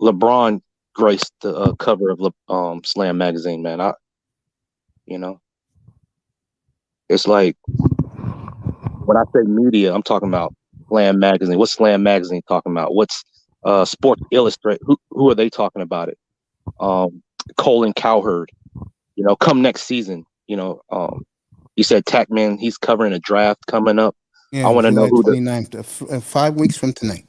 LeBron graced the cover of Slam magazine, man. It's like when I say media, I'm talking about Slam magazine. What's Slam magazine talking about? What's Sports Illustrated? Who are they talking about it? Colin Cowherd, come next season. You said Tackman, he's covering a draft coming up. Yeah, I want to know July who 29th, 5 weeks from tonight.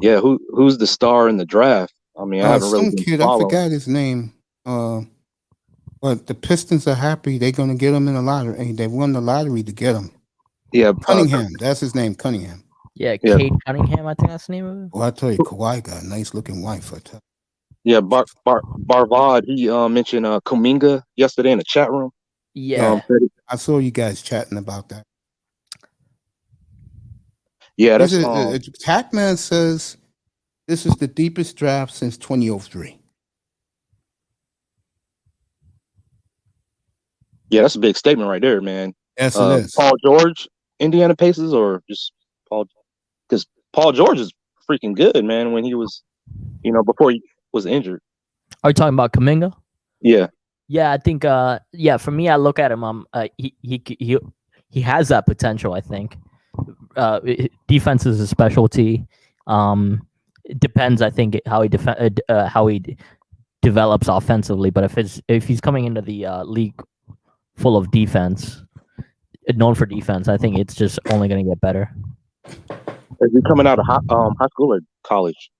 who's the star in the draft. I mean, I haven't really Some been kid, I following. forgot his name. But the Pistons are happy they're gonna get him in the lottery. They won the lottery to get him. Yeah, Cunningham, that's his name, Cunningham. Yeah, Yeah. Cade Cunningham, I think that's the name of it. Well, I tell you, Kawhi got a nice looking wife. I tell yeah. Barvad, he mentioned Kuminga yesterday in the chat room. Yeah. I saw you guys chatting about that. Yeah, that's Tackman says this is the deepest draft since 2003. yeah, that's a big statement right there, man. Yes, it is. Paul George, Indiana Pacers, or just Paul? Because Paul George is freaking good, man. When he was, before he was injured. Are you talking about Kuminga? Yeah, Yeah, I think. For me, I look at him. He has that potential. I think. Defense is a specialty. It depends. I think how he develops offensively. But if he's coming into the league full of defense, known for defense, I think it's just only going to get better. is he coming out of high school or college?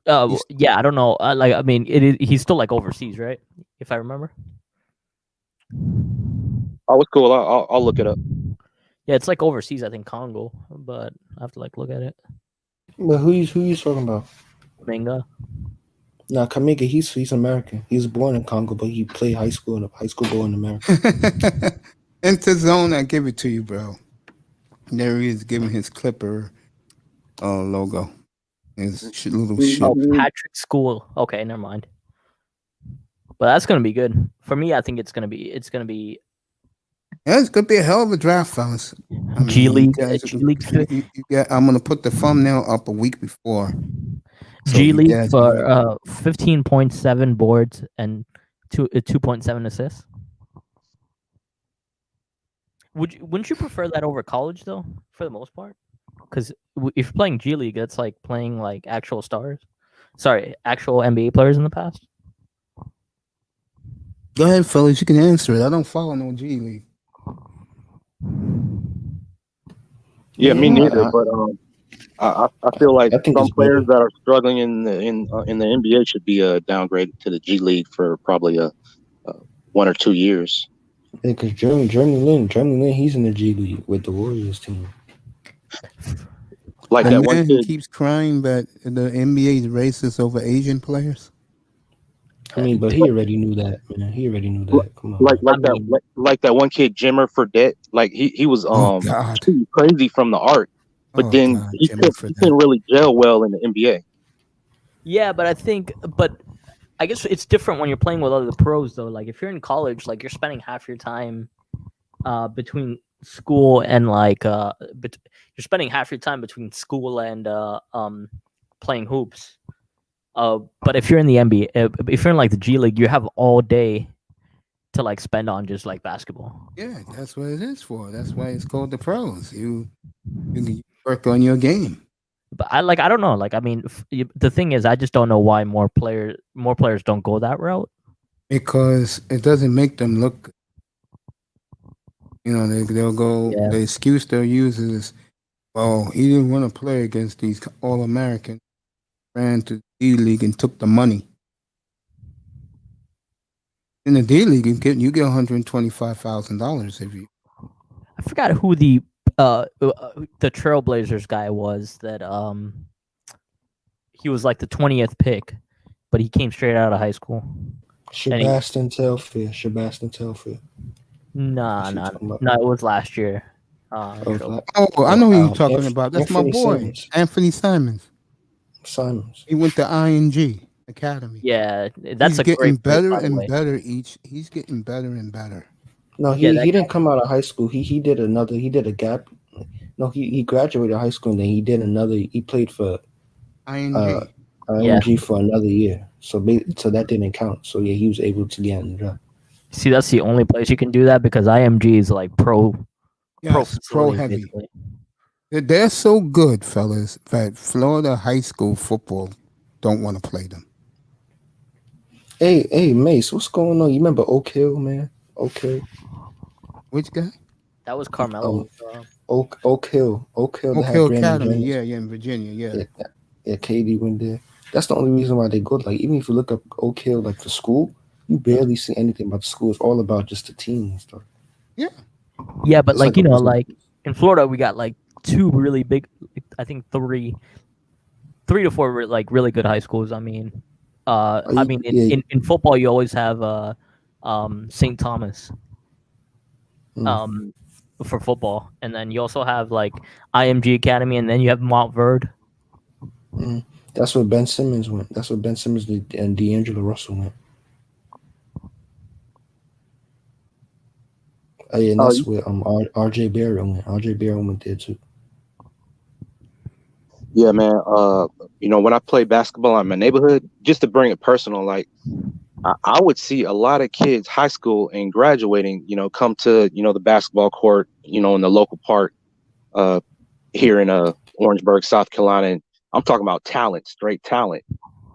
Yeah, I don't know. He's still like overseas, right? If I remember. Oh, it's cool. I'll look it up. Yeah, it's like overseas. I think Congo, but I have to look at it. But who you talking about? Kuminga. Nah, Kamika, he's American. He was born in Congo, but he played high school ball in America. Into zone, I give it to you, bro. There he is giving his Clipper logo. His little shit. Oh, Patrick School. Okay, never mind. But that's gonna be good for me. I think it's gonna be. Yeah, it's gonna be a hell of a draft, fellas. G League. I'm gonna put the thumbnail up a week before. G League for 15.7 boards and 2.7 assists. Wouldn't you prefer that over college though, for the most part? Because if you're playing G League, that's like playing like actual stars. Sorry, actual NBA players in the past. Go ahead, fellas. You can answer it. I don't follow no G League. Yeah, me neither. But I feel like some players that are struggling in the NBA should be downgraded to the G League for probably 1 or 2 years. Yeah, because Jeremy Lin, he's in the G League with the Warriors team. Like that one kid keeps crying that the NBA is racist over Asian players. I mean, but he already knew that, man. He already knew that. Come on. Like that one kid, Jimmer Fredette. Like he was crazy from the art, but he couldn't really gel well in the NBA. Yeah, but I guess it's different when you're playing with other pros though. Like if you're in college, like you're spending half your time between school and you're spending half your time between school and playing hoops. But if you're in the NBA, if you're in like the G League, you have all day to like spend on just like basketball. Yeah, that's what it is for. That's why it's called the pros. You work on your game. But I don't know. Like, I mean, the thing is, I just don't know why more players don't go that route. Because it doesn't make them look. They'll go. Yeah. The excuse they'll use is, well, he didn't want to play against these All-Americans. Ran to the D League and took the money. In the D League, you get $125,000 if you. I forgot who the Trailblazers guy was that he was like the 20th pick, but he came straight out of high school. Sebastian Telfair. No, it was last year. I know who you're talking about. That's my boy, Anthony Simons. He went to ING Academy. Yeah, that's he's getting better and better he's getting better and better. No, he didn't come out of high school. He did a gap. No, he graduated high school and then he did another. He played for ING. ING for another year. So that didn't count. So yeah, he was able to get in the draft. See, that's the only place you can do that because IMG is like pro heavy. Basically. They're so good, fellas, that Florida high school football don't want to play them. Hey, Mace, what's going on? You remember Oak Hill, man? Oak Hill. Which guy? That was Carmelo. Oak Hill. Oak Hill Academy. Yeah, in Virginia. Yeah, KD went there. That's the only reason why they go. Like, even if you look up Oak Hill, like the school, you barely see anything about the school. It's all about just the team and stuff. Yeah. Yeah, but like in Florida, we got like two really big. I think three to four like really good high schools. I mean, in football, you always have St. Thomas. For football, and then you also have like IMG Academy, and then you have Montverde. That's where Ben Simmons went. That's where Ben Simmons did, and D'Angelo Russell went. And that's where RJ Barrett went. RJ Barrett went there too. Yeah, man. When I play basketball in my neighborhood, just to bring it personal, like I would see a lot of kids, high school and graduating, come to, the basketball court, in the local park here in Orangeburg, South Carolina. And I'm talking about talent, straight talent,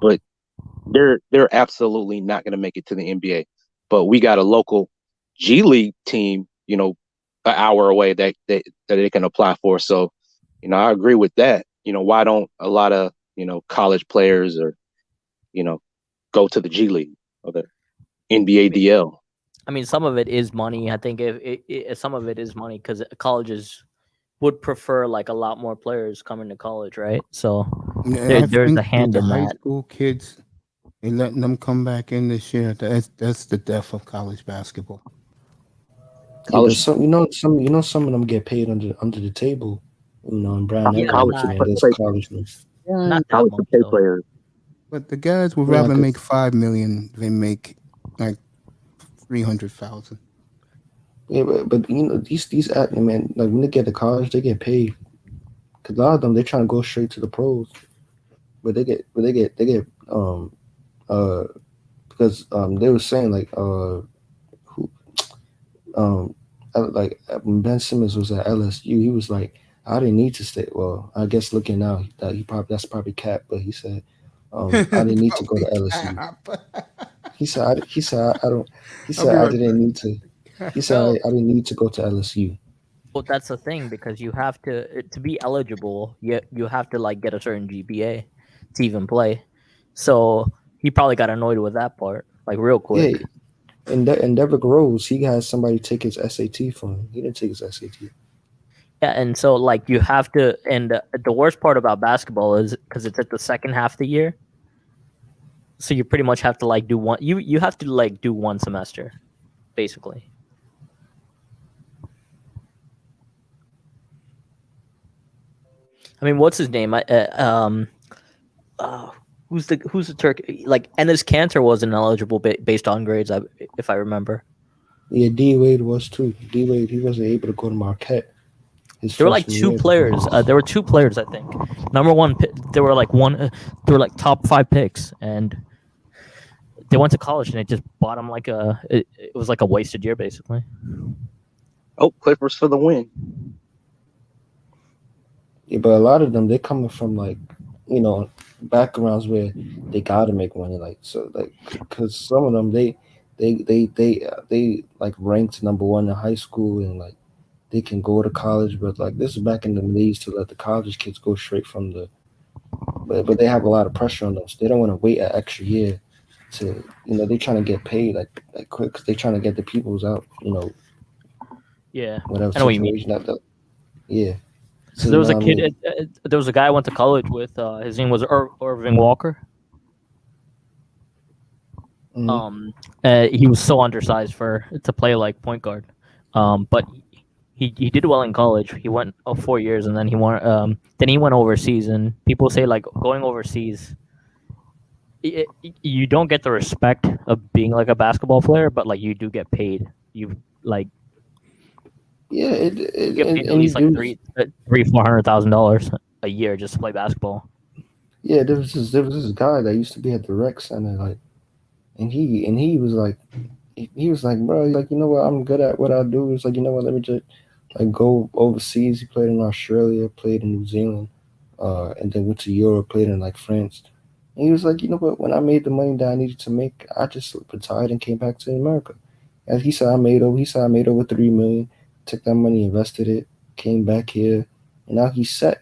but they're absolutely not going to make it to the NBA. But we got a local G League team, an hour away that they can apply for. So, I agree with that. Why don't a lot of, college players or, go to the G League or the NBA DL? I mean, some of it is money. I think if some of it is money because colleges would prefer like a lot more players coming to college, right? So there's a hand in that. High school kids, they letting them come back in this year. That's the death of college basketball. College, some of them get paid under the table, in Brown. Not college players. But the guys would rather make $5 million than make like $300,000. Yeah, but these athletes, man, like when they get to college, they get paid. Cause a lot of them they're trying to go straight to the pros, but they get because they were saying like like when Ben Simmons was at LSU, he was like, I didn't need to stay. Well, I guess looking now, that's probably cap, but he said, I didn't need to go to LSU. He said I didn't need to. He said I didn't need to go to LSU. Well, that's the thing because you have to be eligible. You have to like get a certain GPA to even play. So he probably got annoyed with that part, like real quick. Yeah. And Derrick Rose, he had somebody take his SAT for him. He didn't take his SAT. Yeah, and so like you have to. And the worst part about basketball is because it's at the second half of the year. So you pretty much have to like do one. You have to like do one semester, basically. I mean, what's his name? Who's the Turk? Like Enes Kanter wasn't eligible based on grades, if I remember. Yeah, D Wade was too. D Wade, he wasn't able to go to Marquette. There were like two players. There were two players, I think. Number one, there were like top 5 picks, and they went to college, and it just bought them like it was like a wasted year, basically. Oh, Clippers for the win. Yeah, but a lot of them they coming from like, backgrounds where they gotta make money. Like so, like because some of them they like ranked number one in high school and like they can go to college. But like this is back in the days to let the college kids go straight from the. But they have a lot of pressure on them, so they don't want to wait an extra year to they're trying to get paid like quick because they're trying to get the peoples out. Yeah, Whatever I know what you mean. situation that. Yeah. So there was a kid. There was a guy I went to college with. His name was Irving Walker. He was so undersized to play like point guard. But he did well in college. He went 4 years and then he went overseas. And people say like going overseas, you don't get the respect of being like a basketball player, but like you do get paid. You like. Yeah, you get paid at least like $300,000-$400,000 a year just to play basketball. Yeah, there was this guy that used to be at the rec center, like, and he was like, bro, like, you know what, I'm good at what I do. It's like, you know what, let me just like go overseas. He played in Australia, played in New Zealand, and then went to Europe, played in like France. And he was like, you know what, when I made the money that I needed to make, I just retired and came back to America. And he said I made over $3 million. Took that money, invested it, came back here, and now he's set.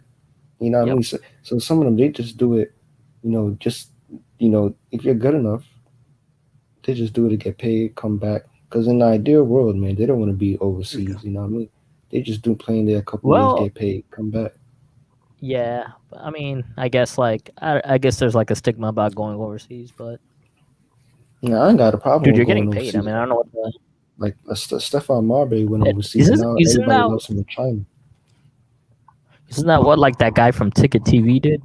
You know what I mean? So some of them, they just do it, if you're good enough, they just do it to get paid, come back. Because in the ideal world, man, they don't want to be overseas, you know what I mean? They just do playing there a couple years, get paid, come back. Yeah, I mean, I guess like I guess there's like a stigma about going overseas, but yeah, I ain't got a problem. Dude, with you're going getting paid. overseas. I mean, I don't know what the. Like Stephon Marbury went overseas. Now everybody loves him in China. Isn't that what like that guy from Ticket TV did?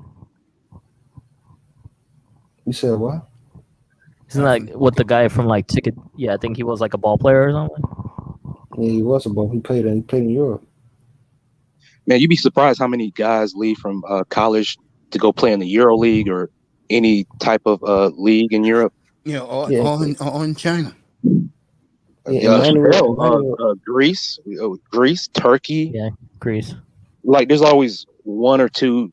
You said what? Isn't that what the guy from like Ticket? Yeah, I think he was like a ball player or something. Yeah, he was a ball. He played in Europe. Man, you'd be surprised how many guys leave from college to go play in the Euro League or any type of league in Europe. Yeah, all in China. Greece, Turkey. Yeah, Greece. Like, there's always one or two,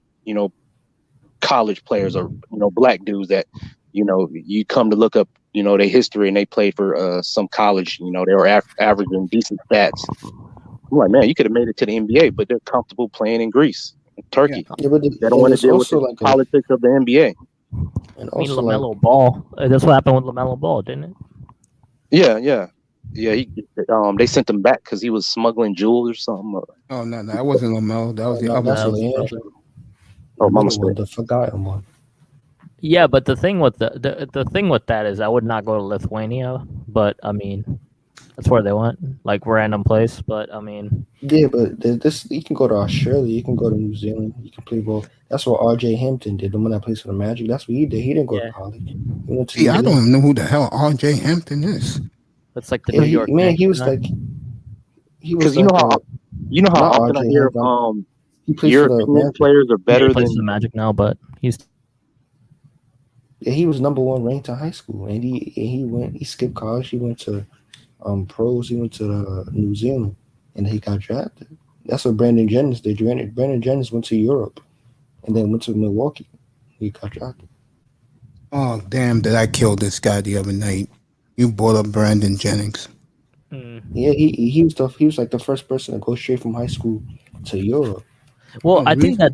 college players or black dudes that you come to look up, their history, and they played for some college. They were averaging decent stats. I'm like, man, you could have made it to the NBA, but they're comfortable playing in Greece, Turkey. Yeah, but they don't want to deal with the politics of the NBA. And I mean, also, LaMelo Ball. That's what happened with LaMelo Ball, didn't it? Yeah. They sent him back because he was smuggling jewels or something. Oh no, that wasn't LaMelo. That was the other. My mistake. The forgotten one. Yeah, but the thing with the thing with that is I would not go to Lithuania, but I mean, that's where they went, like random place. But I mean, yeah, but this you can go to Australia, you can go to New Zealand, you can play ball. That's what R.J. Hampton did, the one that plays for the Magic. That's what he did. He didn't go to college. He went to I don't even know who the hell R.J. Hampton is. That's like the New York man. He was like, because you know how often I hear European players are better than the Magic now, but he's. Yeah, he was number one ranked in high school, and he skipped college. He went to pros. He went to New Zealand, and he got drafted. That's what Brandon Jennings did. Brandon Jennings went to Europe, and then went to Milwaukee. He got drafted. Oh damn! Did I kill this guy the other night? You brought up Brandon Jennings. Yeah, he was like the first person to go straight from high school to Europe. Well, I think I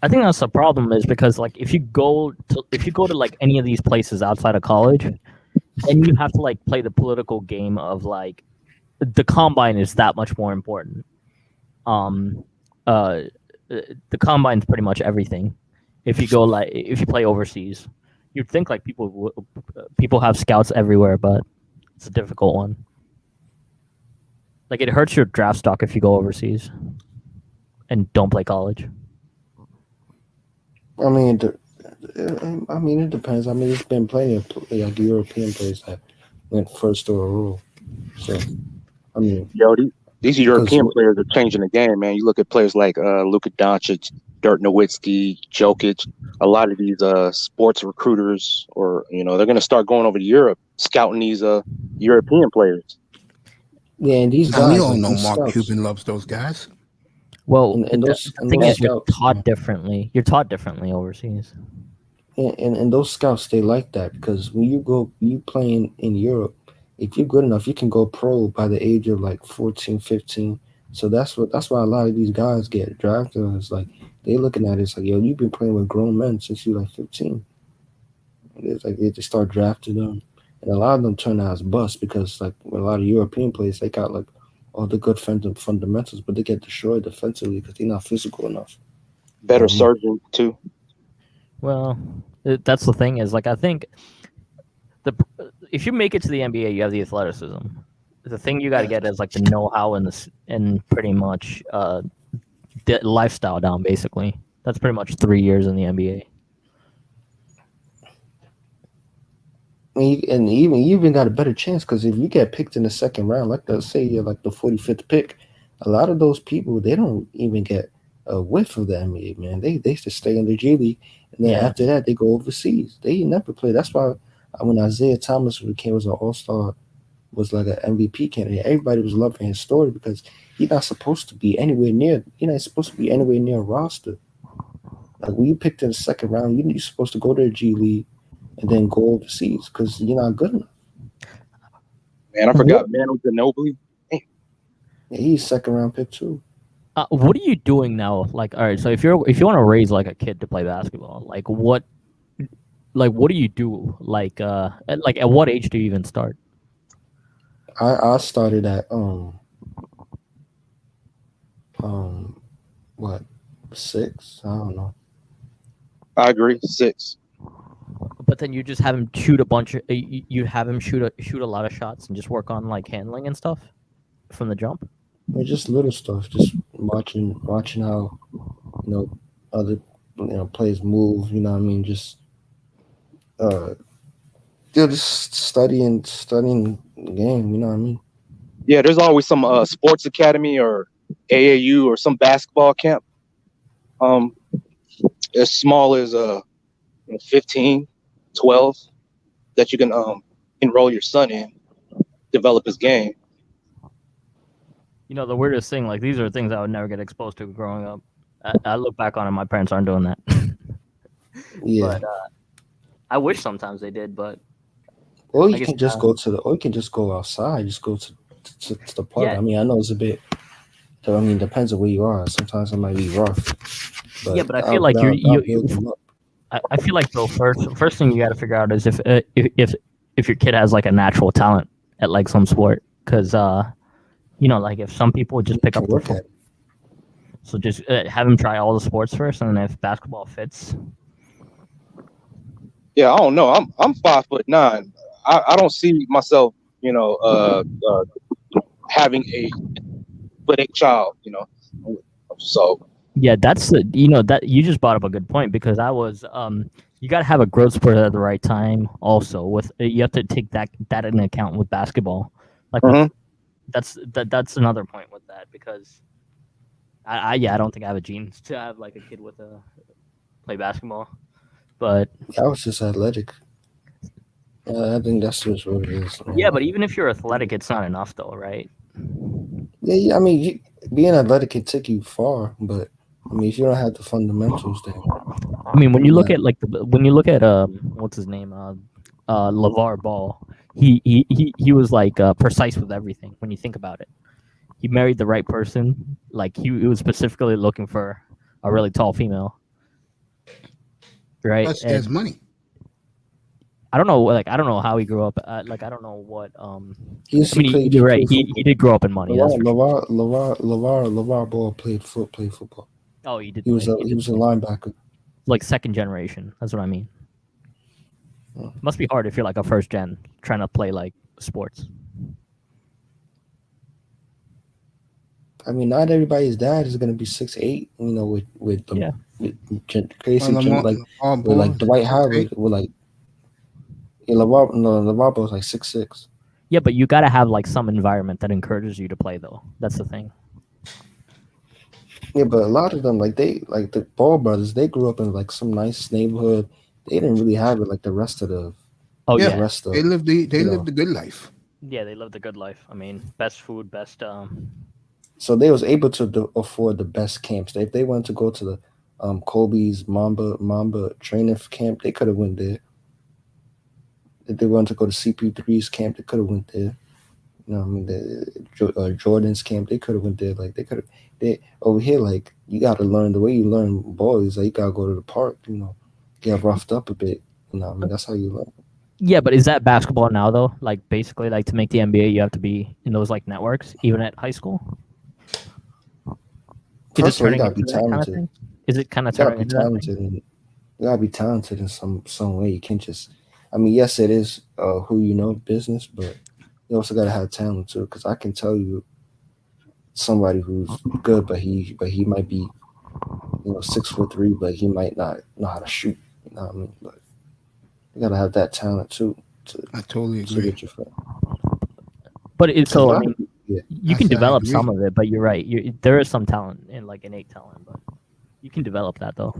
think that's the problem is because like if you go to like any of these places outside of college, then you have to like play the political game of like the combine is that much more important. The combine's pretty much everything. If you play overseas, you'd think like people have scouts everywhere, but it's a difficult one. Like it hurts your draft stock if you go overseas and don't play college. I mean, it depends. I mean, there's been plenty of like European players that went first overall. So, I mean, these European players are changing the game, man. You look at players like Luka Doncic, Dirk Nowitzki, Jokic. A lot of these sports recruiters, or they're going to start going over to Europe, scouting these European players. Yeah, and these guys. We all know Mark Cuban loves those guys. Well, And the those thing is, you're scouts, taught differently. You're taught differently overseas. and those scouts, they like that because when you playing in Europe, if you're good enough, you can go pro by the age of like 14, 15. So that's why a lot of these guys get drafted. It's like they looking at it, it's like, yo, you've been playing with grown men since you like 15. It's like they just start drafting them, and a lot of them turn out as busts because like a lot of European players, they got like all the good fundamentals, but they get destroyed defensively because they're not physical enough. Better surgeon too. Well, that's the thing is, like, I think if you make it to the NBA, you have the athleticism. The thing you got to get is like the know-how and pretty much the lifestyle down. Basically, that's pretty much 3 years in the NBA. And you even got a better chance because if you get picked in the second round, like let's say you're like the 45th pick, a lot of those people, they don't even get a whiff of the NBA, man. They just stay in the G League, and then after that they go overseas. They never play. That's why when Isaiah Thomas was an All-Star, was like an MVP candidate, everybody was loving his story because he's not supposed to be anywhere near. You're not supposed to be anywhere near a roster. Like when you picked in the second round, you're supposed to go to the G League and then go overseas because you're not good enough. Man, I forgot Manu Ginobili. Yeah, he's second round pick too. What are you doing now? Like, all right, so if you want to raise like a kid to play basketball, like what do you do? Like at what age do you even start? I started at what, 6? I don't know. I agree, 6. But then you just have him shoot a bunch of you have him shoot a lot of shots and just work on like handling and stuff from the jump. Just little stuff, just watching how other players move. You know what I mean? Just just studying the game. You know what I mean? Yeah, there's always some sports academy or AAU or some basketball camp. As small as 15, 12 that you can enroll your son in, develop his game. You know, the weirdest thing, like these are things I would never get exposed to growing up. I look back on it, my parents aren't doing that. Yeah. But I wish sometimes they did, but or you can just go outside, just go to the park. Yeah. I mean, I know it's a bit. I mean, depends on where you are. Sometimes it might be rough. But I feel like I feel like the first thing you got to figure out is if your kid has like a natural talent at like some sport, because like if some people just pick up the football, so just have him try all the sports first, and then if basketball fits. Yeah, I don't know. I'm 5'9". I don't see myself, having a athletic child, So yeah, that's that you just brought up a good point, because I was you got to have a growth spurt at the right time. Also, with you have to take that into account with basketball. Like that's another point with that, because I don't think I have a genes to have like a kid with play basketball, but I was just athletic. I think that's just what it is. Man. Yeah, but even if you're athletic, it's not enough though, right? Yeah. I mean, being athletic can take you far, but I mean, if you don't have the fundamentals, then I mean, when you look at what's his name, LeVar Ball, he was like precise with everything. When you think about it, he married the right person. Like he was specifically looking for a really tall female, right? Plus, there's money. I don't know how he grew up. I don't know what. You're right. He did grow up in money. LeVar Ball played football. Oh, he did. He was a linebacker. Like second generation. That's what I mean. Must be hard if you're like a first gen trying to play like sports. I mean, not everybody's dad is gonna be 6'8". With crazy like Dwight Howard with like. Yeah, LeVar Ball's like 6'6". Yeah, but you got to have like some environment that encourages you to play, though. That's the thing. Yeah, but a lot of them, like the Ball brothers, they grew up in like some nice neighborhood. They didn't really have it like the rest of the. Oh yeah, they lived the good life. Yeah, they lived the good life. I mean, best food, best So they was able to afford the best camps. If they wanted to go to the Kobe's Mamba training camp, they could have went there. If they wanted to go to CP3's camp, they could have went there. You know what I mean? Jordan's camp, they could have went there. Like they could have. They over here, like you got to learn the way you learn boys. Like you gotta go to the park. You know, get roughed up a bit. You know what I mean? That's how you learn. Yeah, but is that basketball now though? Like basically, like to make the NBA, you have to be in those like networks, even at high school. First of all, you gotta be talented. Kind of is it kind of You gotta turning be into that talented. And you gotta be talented in some way. You can't just. I mean, yes, it is who you know business, but you also gotta have talent too. Because I can tell you somebody who's good, but he might be, 6'3", but he might not know how to shoot. You know what I mean? But you gotta have that talent too. I totally To agree. get your friend. But it's so. I I mean, yeah. you I can said I develop agree. some of it, but you're right. There is some talent and like innate talent, but you can develop that though.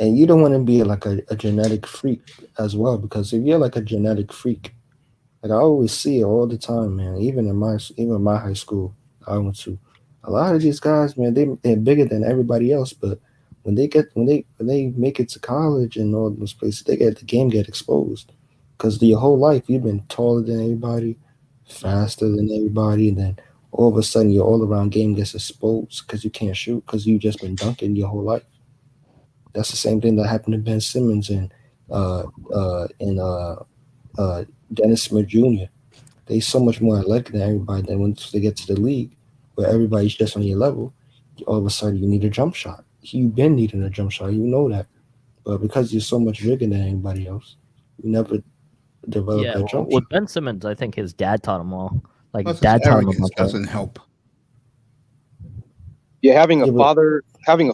And you don't want to be like a genetic freak as well, because if you're like a genetic freak, like I always see it all the time, man. Even my high school I went to, a lot of these guys, man, they're bigger than everybody else. But when they make it to college and all those places, the game get exposed, because your whole life you've been taller than everybody, faster than everybody, and then all of a sudden your all around game gets exposed because you can't shoot because you just been dunking your whole life. That's the same thing that happened to Ben Simmons and Dennis Smith Jr. They so much more athletic than everybody. Then once they get to the league, where everybody's just on your level, all of a sudden you need a jump shot. You've been needing a jump shot, you know that. But because you're so much bigger than anybody else, you never develop Yeah, that jump with shot. Ben Simmons, I think his dad taught him all. Like his Plus, his dad taught him arrogance about that. doesn't help. Yeah, having a Yeah, but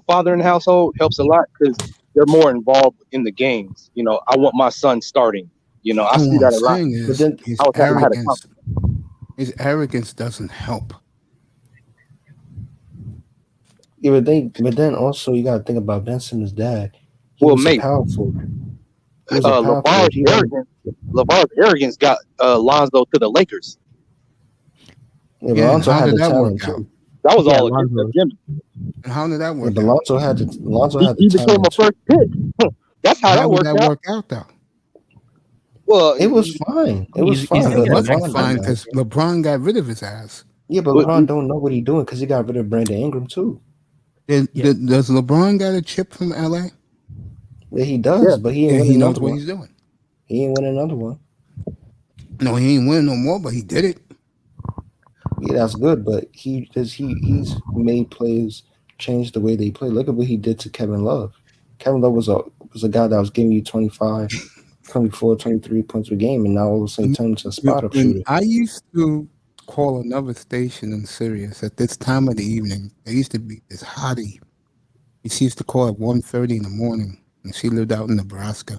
father in the household helps a lot because they're more involved in the games. I want my son starting. I And see what I'm that a lot. saying but is then his I had a arrogance doesn't help. but then also you gotta think about Ben Simmons' dad. He well, was a mate. power forward. He was a power forward. LeVar's arrogance got Lonzo to the Lakers. Yeah, but Yeah, and Lonzo how had did the that talent work out? too. That was Yeah, all a Lonzo. gimmick. And how did that Yeah, work but out? Lonzo had the He became talent a too. first pick. That's how How that did worked that out. work out though? Well, It was fine. It was He's fine. gonna It But get a wasn't next LeBron time. fine don't know. because LeBron got rid of his ass. Yeah, but But- LeBron don't know what he's doing because he got rid of Brandon Ingram too. Yeah. Does LeBron got a chip from LA? Yeah, he does, Yeah. but he ain't Yeah, win he knows another what one. he's doing. He ain't win another one. No, he ain't winning no more, but he did it. Yeah, that's good, but he's made players change the way they play. Look at what he did to Kevin Love. Kevin Love was a guy that was giving you 25, 24, 23 points per game, and now all of a sudden he turned into a spot up When shooter. I used to call another station in Sirius at this time of the evening, there used to be this hottie. She used to call at 1:30 in the morning, and she lived out in Nebraska.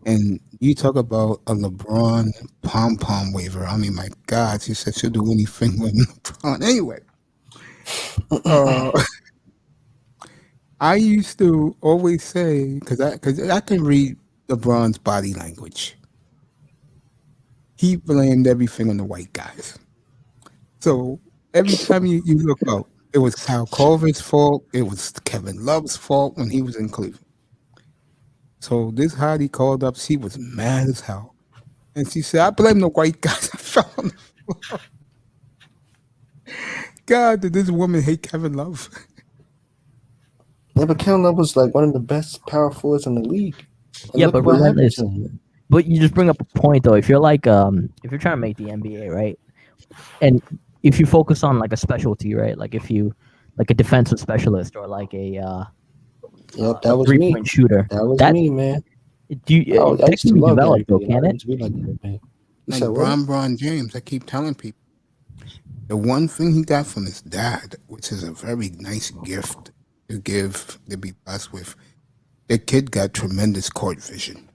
And you talk about a LeBron pom-pom waiver. I mean, my God, she said she'll do anything with LeBron. Anyway, I used to always say, because I can read LeBron's body language. He blamed everything on the white guys. So every time you look out, it was Kyle Korver's fault. It was Kevin Love's fault when he was in Cleveland. So this hottie called up. She was mad as hell. And she said, I blame the white guys. I fell on the floor. God, did this woman hate Kevin Love? Yeah, but Kevin Love was like one of the best power forwards in the league. And Yeah, look but what happened relentless. to him. But you just bring up a point though. If you're like if you're trying to make the NBA, right? And if you focus on like a specialty, right? Like if you like a defensive specialist or like a Yep, that was 3-point me. shooter. That was That- me, man. Do you, I that used to can be love Gary developed though, Payton. I can wanted it? to be like Gary Payton. You Like said what? Bron James, I keep telling people, the one thing he got from his dad, which is a very nice gift to be blessed with, the kid got tremendous court vision.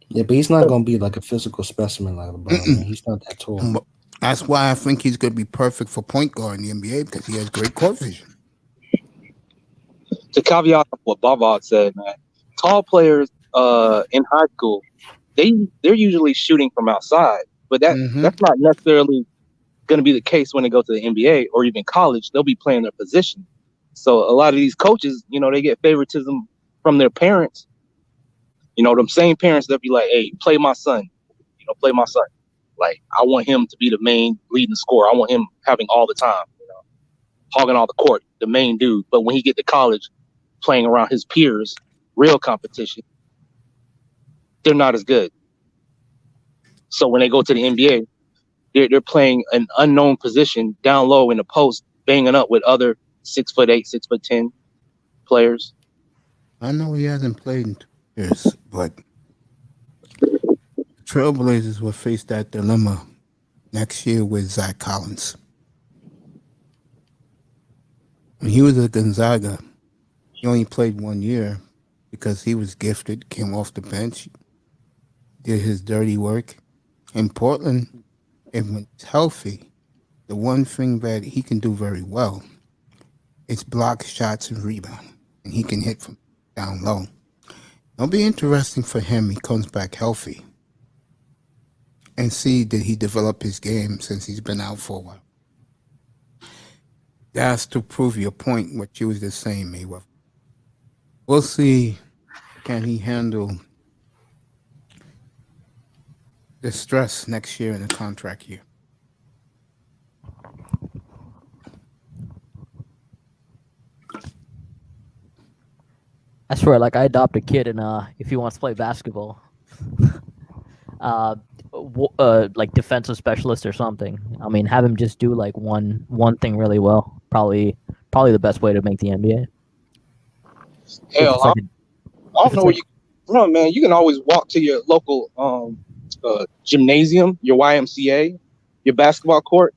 Yeah, but he's not gonna be like a physical specimen like LeBron. Man. He's not that tall. That's why I think he's going to be perfect for point guard in the NBA because he has great court vision. To caveat what Bob said, man, tall players in high school, they're usually shooting from outside, but that's not necessarily going to be the case when they go to the NBA or even college. They'll be playing their position. So a lot of these coaches, you know, they get favoritism from their parents. You know, them same parents, they'll be like, hey, play my son. You know, play my son. Like, I want him to be the main leading scorer. I want him having all the time, you know, hogging all the court, the main dude. But when he get to college, playing around his peers, real competition, they're not as good. So when they go to the NBA, they're playing an unknown position down low in the post, banging up with other 6'8", 6'10" players. I know he hasn't played in 2 years, but Trailblazers will face that dilemma next year with Zach Collins. When he was at Gonzaga, he only played 1 year because he was gifted, came off the bench, did his dirty work. In Portland, if when he's healthy, the one thing that he can do very well is block shots and rebound, and he can hit from down low. It'll be interesting for him. He comes back healthy and see did he develop his game since he's been out for a while. That's to prove your point, what you was just saying, Mayweather. We'll see, can he handle the stress next year in the contract year. I swear, like I adopt a kid, and if he wants to play basketball, like defensive specialist or something. I mean, have him just do like one thing really well. Probably the best way to make the NBA. Hell, I don't know where you come on, man. You can always walk to your local gymnasium, your YMCA, your basketball court,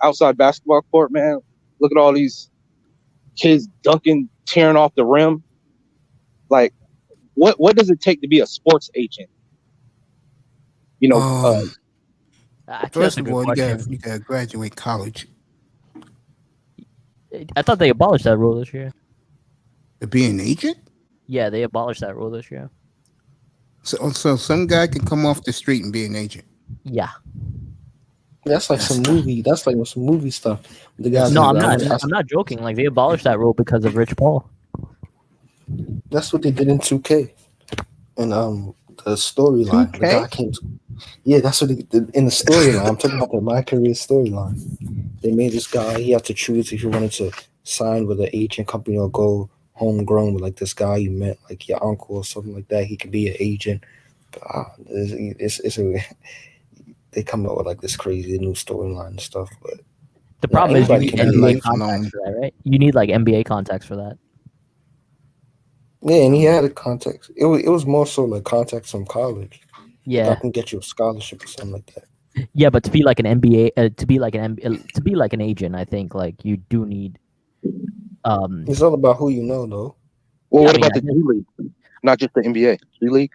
outside basketball court, man. Look at all these kids dunking, tearing off the rim. Like, what does it take to be a sports agent? You know, first of all, you gotta graduate college. I thought they abolished that rule this year. To be an agent? Yeah, they abolished that rule this year. So some guy can come off the street and be an agent. Yeah. That's like some movie. That's like some movie stuff. The guys. No, I'm not joking. Like they abolished that rule because of Rich Paul. That's what they did in 2K, and the storyline. The guy came. Yeah, that's what they did in the storyline. I'm talking about the My Career storyline. They made this guy. He had to choose if he wanted to sign with an agent company or go homegrown with like this guy you met, like your uncle or something like that. He could be an agent. But, they come up with like this crazy new storyline and stuff. But the problem is you need NBA contacts for that, right? You need like NBA contacts for that. Yeah, and he had a context. It was more so like contacts from college. Yeah, that can get you a scholarship or something like that. Yeah, but to be like an NBA, to be like an agent, I think like you do need. It's all about who you know, though. Well, what about the G League? Not just the NBA, G League.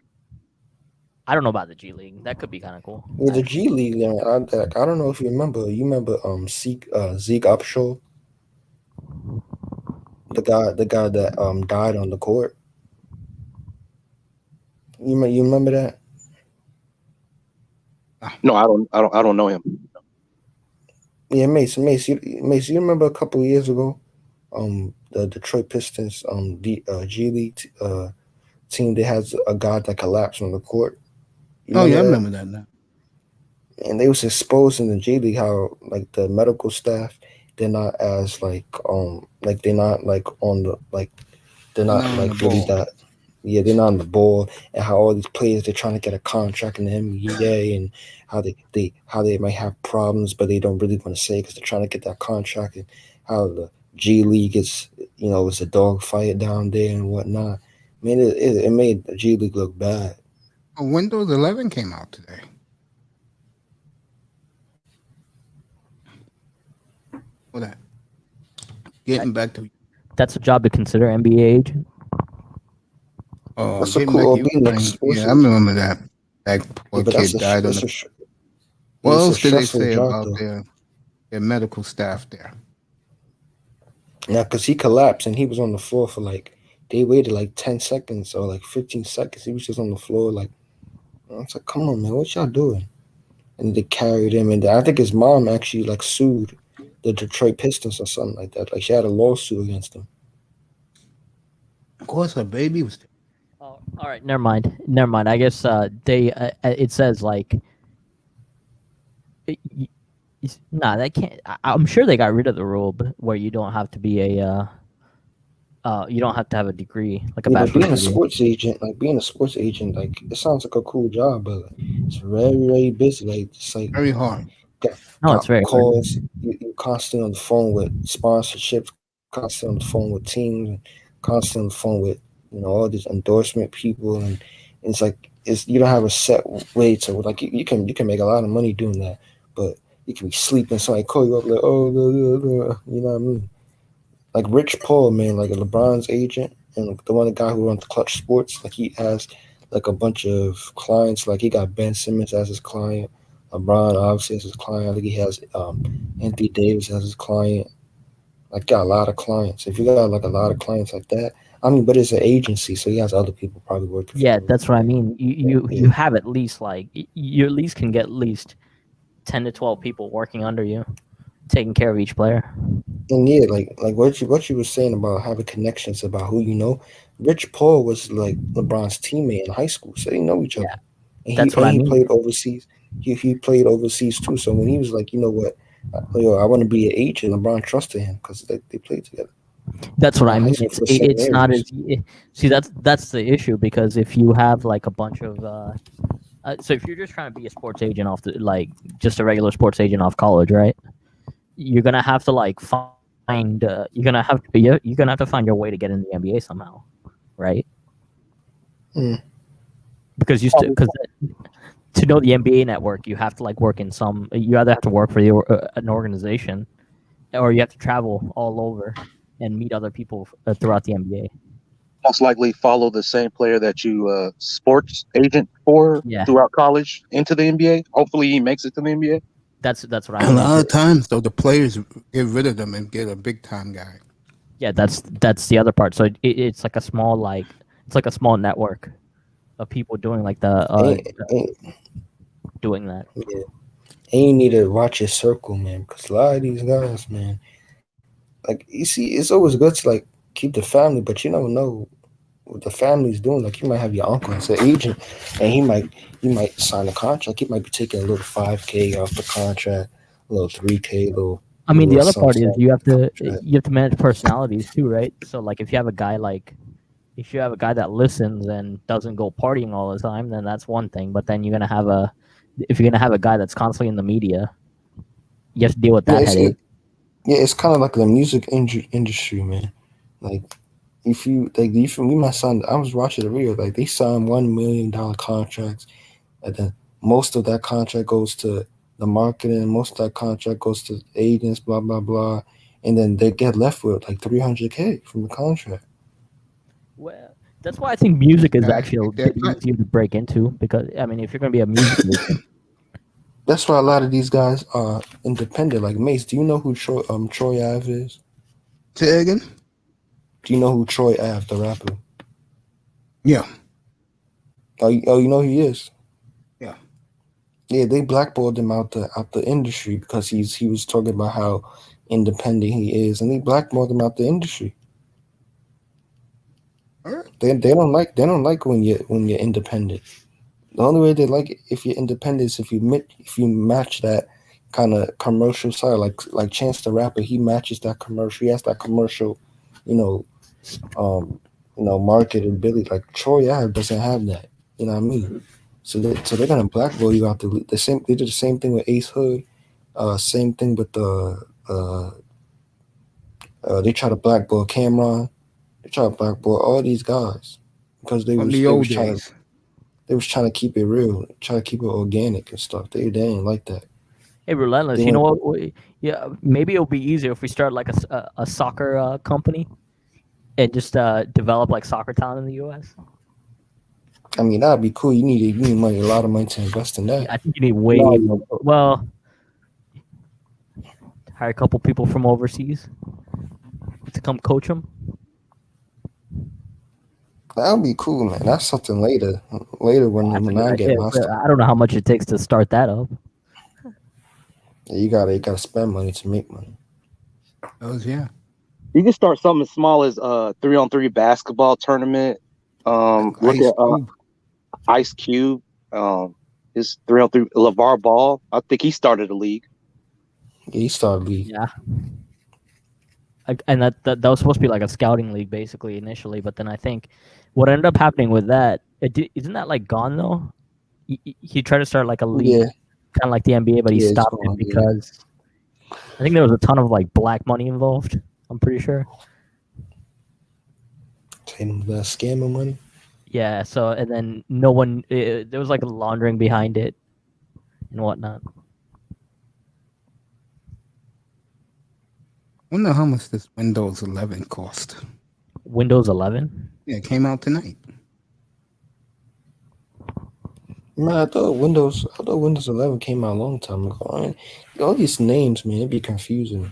I don't know about the G League. That could be kind of cool. Well, the G League, I don't know if you remember. You remember Zeke Upshaw, the guy that died on the court. You remember that? No, I don't know him. Yeah, Mace, you remember a couple of years ago, the Detroit Pistons, G League team, they had a guy that collapsed on the court. I remember that now. And they was exposed in the G League how like the medical staff, they're not as they're not like on the they're not like really that. Yeah, they're not on the ball, and how all these players, they're trying to get a contract in the NBA, and how they might have problems, but they don't really want to say because they're trying to get that contract, and how the G League is, it's a dog fight down there and whatnot. I mean, it made the G League look bad. Windows 11 came out today. What that? Getting back to that's a job to consider, NBA agent. Oh, that's a cool. Yeah, I remember that. That poor kid died on the. What else did they say about their medical staff there? Yeah, because he collapsed and he was on the floor for they waited 10 seconds or 15 seconds. He was just on the floor I was like, come on, man, what y'all doing? and they carried him. And I think his mom actually like sued the Detroit Pistons or something like that. Like she had a lawsuit against him. Of course, her baby was. Oh, all right, never mind. I guess they it says like nah, that can't. I'm sure they got rid of the rule where you don't have to be a you don't have to have a degree, like a Yeah, but bachelor's being a degree. sports agent, like it sounds like a cool job, but it's very, very busy. Like it's like Very hard. No, it's very hard. calls. You're constantly on the phone with sponsorships, constantly on the phone with teams, and constantly on the phone with all these endorsement people, and it's like you don't have a set way to like you can make a lot of money doing that, but you can be sleeping. Somebody call you up like, oh, you know what I mean? Like Rich Paul, man, like LeBron's agent, and the guy who runs Clutch Sports, like he has like a bunch of clients. Like he got Ben Simmons as his client, LeBron obviously as his client. I think he has Anthony Davis as his client. Like got a lot of clients. If you got like a lot of clients like that, I mean, but it's an agency, so he has other people probably working. Yeah, for him. that's what I mean. You have at least like you at least can get at least 10 to 12 people working under you, taking care of each player. And yeah, like what you were saying about having connections about who you know. Rich Paul was like LeBron's teammate in high school, so they know each other. Yeah, And that's what I mean. played overseas. He played overseas too. So when he was like, you know what, I want to be an agent, LeBron trusted him because they played together. That's what I mean. For the It's same not areas. as see that's the issue, because if you have like a bunch of so if you're just trying to be a sports agent off the like just a regular sports agent off college, right? You're gonna have to like find you're gonna have to find your way to get in the NBA somehow, right? Mm. Because to know the NBA network, you have to like work in some. You either have to work for an organization, or you have to travel all over and meet other people throughout the NBA. Most likely follow the same player that you sports agent for throughout college into the NBA. Hopefully he makes it to the NBA. That's what I A mean. lot of times, though, the players get rid of them and get a big time guy. Yeah, that's the other part. So it's like a small network of people doing like doing that. Yeah. And you need to watch your circle, man, because a lot of these guys, man, like you see, it's always good to like keep the family, but you don't know what the family's doing. Like you might have your uncle as an agent, and he might sign a contract. He might be taking a little $5K off the contract, a little $3K, little. I mean, the other something part is you have to contract. manage personalities too, right? So like if you have a guy that listens and doesn't go partying all the time, then that's one thing. But then if you're gonna have a guy that's constantly in the media, you have to deal with that headache. It's kind of like the music industry, man. Like if you me, my son, I was watching the video. Like they signed $1 million contracts, and then most of that contract goes to the marketing, most of that contract goes to agents, blah blah blah, and then they get left with like $300K from the contract. Well, that's why I think music is actually a bit easier to break into, because I mean, if you're gonna be a music agent, that's why a lot of these guys are independent. Like Mace, do you know who Troy Ave is? Say again? Do you know who Troy Ave, the rapper? Yeah. Oh, you know who he is? Yeah. Yeah, they blackballed him out the industry because he was talking about how independent he is, and they blackballed him out the industry. They don't like when you're independent. The only way they like it if you're independent is if you match that kind of commercial side, like Chance the Rapper. He matches that commercial. He has that commercial, marketability. Like Troy Ave doesn't have that. You know what I mean? So they're gonna blackball you out the same. They did the same thing with Ace Hood. Same thing with they try to blackball Cameron. They try to blackball all these guys because they was trying to keep it real, try to keep it organic and stuff. They didn't like that. hey, Relentless, you know what? Yeah, maybe it'll be easier if we start like a soccer company and just develop like soccer talent in the U.S. I mean, that'd be cool. You need money, a lot of money to invest in that. I think you need way more. Well, hire a couple people from overseas to come coach them. That would be cool, man. That's something later when I get my stuff. I don't know how much it takes to start that up. Yeah, you gotta spend money to make money. Those, yeah. You can start something as small as 3-on-3 basketball tournament. Like Look Ice at Cube. Ice Cube. His 3-on-3 LeVar Ball. I think he started a league. Yeah, he started league. Yeah. And that was supposed to be like a scouting league basically initially, but then I think what ended up happening with that, isn't that like gone though? He tried to start like a league, Yeah, kind of like the NBA, but he yeah, it's stopped it gone, yeah. because I think there was a ton of like black money involved. I'm pretty sure. Taking the scamming money. Yeah. So and then no one, there was like laundering behind it and whatnot. Wonder how much this Windows 11 cost. Windows 11. Yeah, it came out tonight. Man, I thought Windows 11 came out a long time ago. All these names, man, it'd be confusing.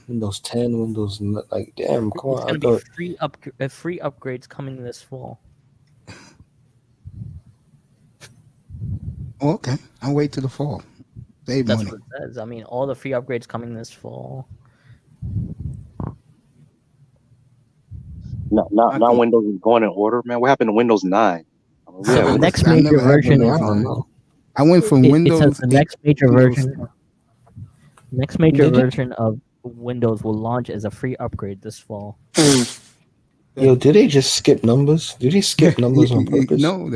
Windows 10, Windows, like, damn, come It's on. gonna I be thought free upgrades coming this fall. Oh, okay. I'll wait till the fall. Save That's money. what it says. I mean, all the free upgrades coming this fall. Not Windows is going in order, man. What happened to Windows 9? So Yeah, the next I major never had version Windows I don't 9. know. I went from it Windows. says the next major Windows- version. Next major Did it? version of Windows will launch as a free upgrade this fall. Yo, did they just skip numbers? Did they skip numbers on purpose? No,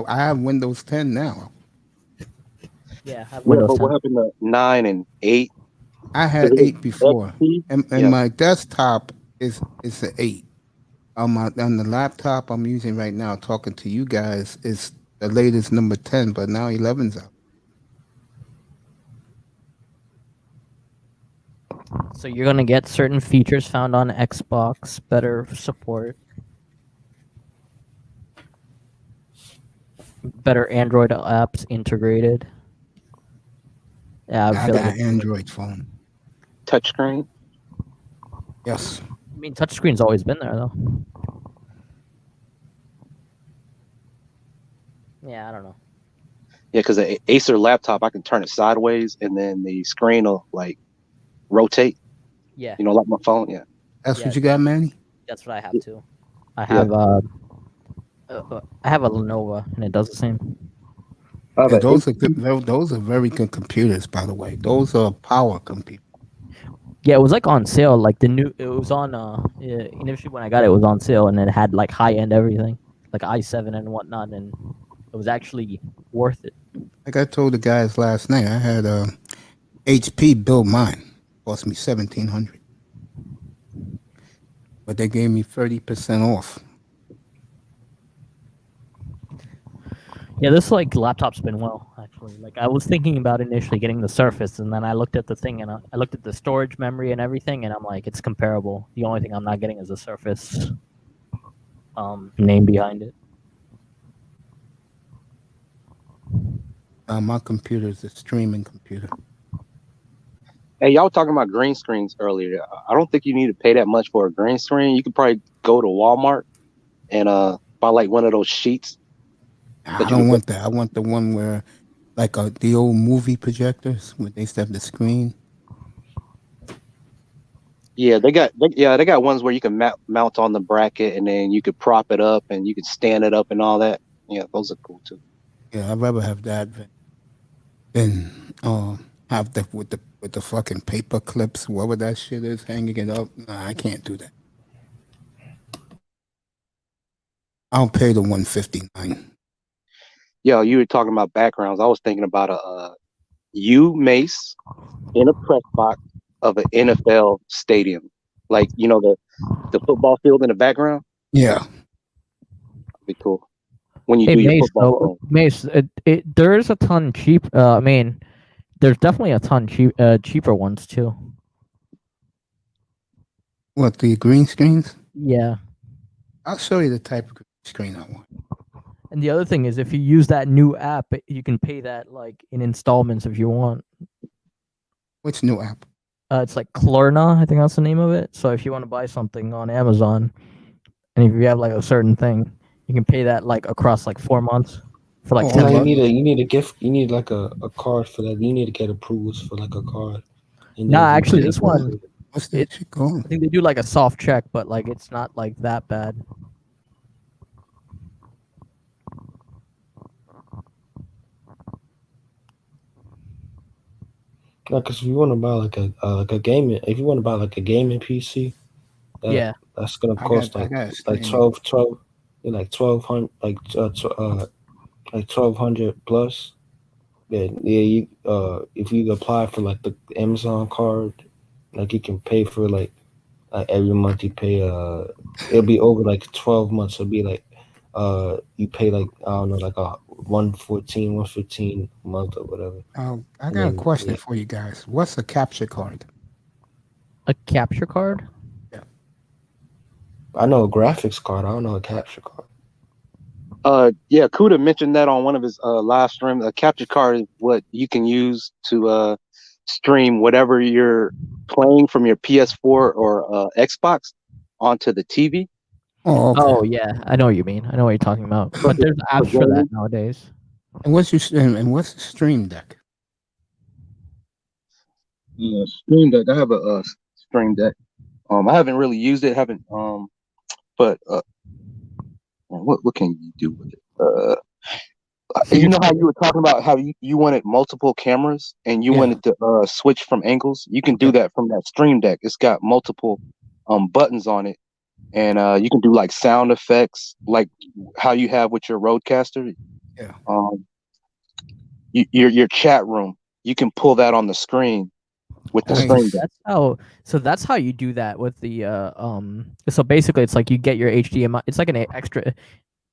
I have Windows 10 now. Yeah, I have Yeah, Windows but 10. what happened to 9 and 8? I had Is it 8 before, XP? and Yeah. my desktop is the 8. On the laptop I'm using right now, talking to you guys, is the latest number 10, but now 11's out. So you're gonna get certain features found on Xbox, better support, better Android apps integrated. Yeah, I I feel got like an Android phone. Touchscreen? Yes. I mean, touchscreen's always been there though. Yeah, I don't know. Yeah, because the Acer laptop, I can turn it sideways and then the screen will like rotate. Yeah, You know, like my phone. Yeah. That's Yeah. what you got, Manny? that's what I have too. I have I have a Lenovo and it does the same. Yeah, those are very good computers, by the way. Those are power computers. Yeah, it was like on sale. Like it was on. Initially when I got it, it was on sale, and it had like high end everything, like i7 and whatnot, and it was actually worth it. Like I told the guys last night, I had HP build mine. Cost me $1,700, but they gave me 30% off. Yeah, this like laptop's been well actually. Like I was thinking about initially getting the Surface, and then I looked at the thing and I looked at the storage memory and everything, and I'm like, it's comparable. The only thing I'm not getting is the Surface name behind it. My computer is a streaming computer. Hey, y'all were talking about green screens earlier. I don't think you need to pay that much for a green screen. You could probably go to Walmart and buy like one of those sheets. I don't want that. I want the one where, like the old movie projectors, where they used to have the screen. Yeah, they got ones where you can mount on the bracket and then you could prop it up and you could stand it up and all that. Yeah, those are cool too. Yeah, I'd rather have that than have the with the fucking paper clips, whatever that shit is, hanging it up. Nah, I can't do that. I'll pay the $159. Yo, you were talking about backgrounds. I was thinking about you, Mace, in a press box of an NFL stadium, like you know the football field in the background. Yeah, That'd be cool. When you Hey do your Mace, football though, Mace, there is a ton cheap. I mean, there's definitely a ton cheaper ones too. what, the green screens? Yeah. I'll show you the type of green screen I want. And the other thing is, if you use that new app, you can pay that like in installments if you want. Which new app? It's like Klarna, I think that's the name of it. So if you want to buy something on Amazon, and if you have like a certain thing, you can pay that like across like 4 months for like Oh, 10 No, bucks. you need a gift. You need like a card for that. You need to get approvals for like a card. And Nah, then you actually, pay this for one, it. what's that shit called? I think they do like a soft check, but like it's not like that bad. No, because if you want to buy like a gaming, if you want to buy like a gaming PC, Yeah. that's gonna I cost got a like streaming. 12, like 1200, like 1200 plus. Yeah, you if you apply for like the Amazon card, like you can pay for like every month you pay it'll be over like 12 months. It'll be like you pay like I don't know like a 115 a month or whatever. I And got a then question yeah, for you guys. What's a capture card? A capture card? I know a graphics card. I don't know a capture card. Yeah, Kuda mentioned that on one of his live streams. A capture card is what you can use to stream whatever you're playing from your PS4 or Xbox onto the TV. Oh, okay. Oh yeah, I know what you mean. I know what you're talking about. But there's apps for that nowadays. And what's the Stream Deck? Stream Deck. I have a Stream Deck. I haven't really used it. But what can you do with it? You know how you were talking about how you wanted multiple cameras and you Yeah. wanted to switch from angles? You can do that from that Stream Deck. It's got multiple buttons on it, and you can do like sound effects, like how you have with your Roadcaster. Yeah. Your chat room, you can pull that on the screen with the Nice. Stream Deck. That's how you do that with the so basically it's like you get your HDMI, it's like an extra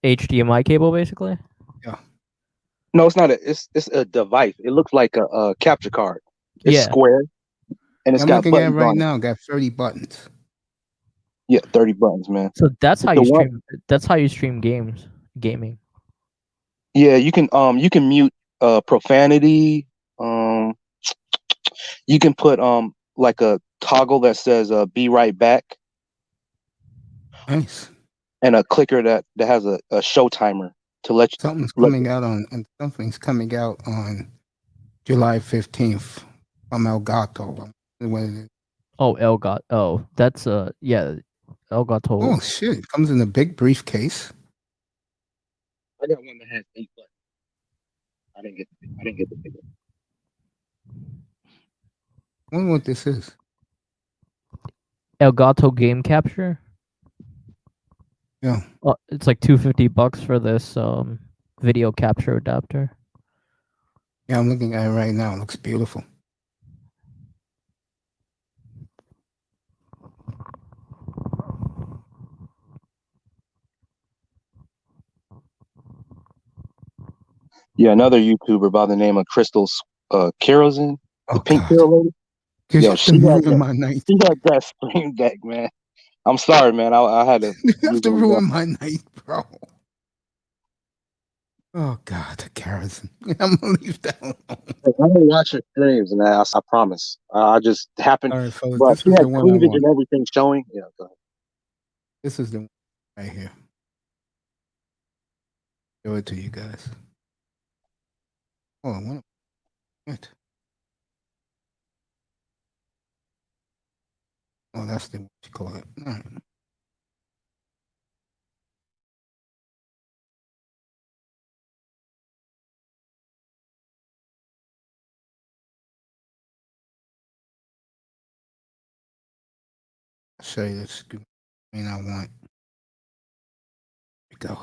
HDMI cable basically. Yeah. No, it's not it's a device. It looks like a capture card. It's Yeah. square and it's I'm got looking at it buttons right on it. now. Got 30 buttons. Yeah, 30 buttons, man. So that's how The you one- stream. That's how you stream gaming. Yeah, you can mute profanity. You can put like a toggle that says be right back Nice. and a clicker that has a show timer to let you Something's coming out on July 15th from Elgato. What it is. Oh, Elgato. Oh, that's yeah, Elgato. Oh shit! It comes in a big briefcase. I got one that has 8 buttons. I didn't get the big one. I wonder what this is. Elgato game capture. Yeah. It's like $250 for this video capture adapter. Yeah, I'm looking at it right now. It looks beautiful. Yeah, another YouTuber by the name of Crystal Kerosene, the pink God. Carol lady. You're Yo, just she had ruining that- my night. She had that Stream Deck, man. I'm sorry, man. I had to. You have to ruin my night, bro. Oh God, the kerosene. I'm gonna leave that alone. I'm gonna watch her streams, man. I promise. I just happened, All right, fellas, but this she is had the one I cleavage want. and everything showing. Yeah, go ahead. This is the one right here. Show it to you guys. Oh, what? Oh, that's the what you call it. All right. I'll show you the screen I want. Here we go.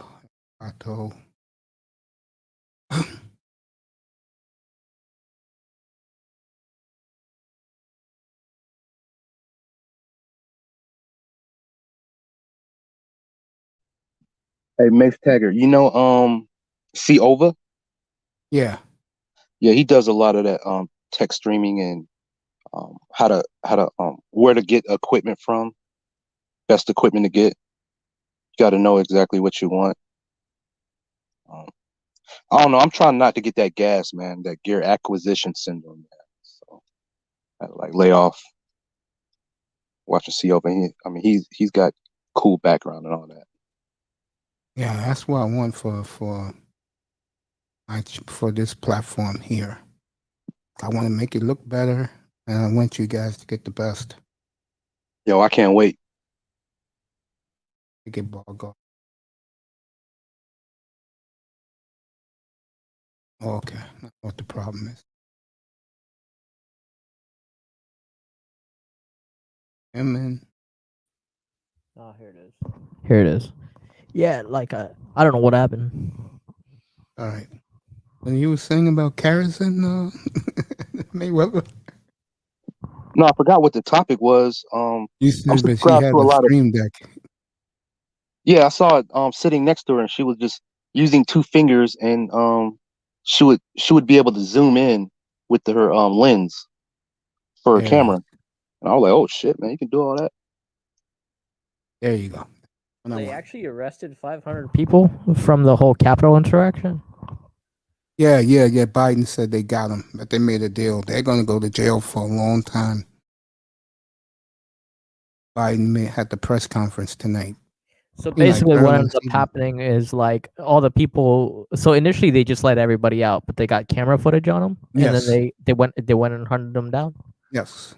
Auto. Hey, Mace Taggart, you know Ova? Yeah. Yeah, he does a lot of that tech streaming and how to where to get equipment from, best equipment to get. You got to know exactly what you want. I don't know. I'm trying not to get that gas, man. That gear acquisition syndrome, man. So I had to, like lay off watching Ova. He's got cool background and all that. Yeah, that's what I want for much for this platform here. I want to make it look better, and I want you guys to get the best. Yo, I can't wait. To get ball going. Okay, I know what the problem is. And then, Oh, here it is. Here it is. Yeah, like I don't know what happened. all right. When you were saying about Karras and Mayweather, No, I forgot what the topic was. you I'm said that she subscribed had to a a lot of. stream deck. Yeah, I saw it sitting next to her, and she was just using two fingers, and she would be able to zoom in with her lens for her Yeah. camera. And I was like, oh shit, man, you can do all that. There you go. When I They want. actually arrested 500 people from the whole Capitol insurrection. Yeah. Biden said they got him, but they made a deal. They're going to go to jail for a long time. Biden had the press conference tonight. So basically, like what early ends up season. happening is like all the people. So initially, they just let everybody out, but they got camera footage on them, and Yes. then they went and hunted them down. Yes.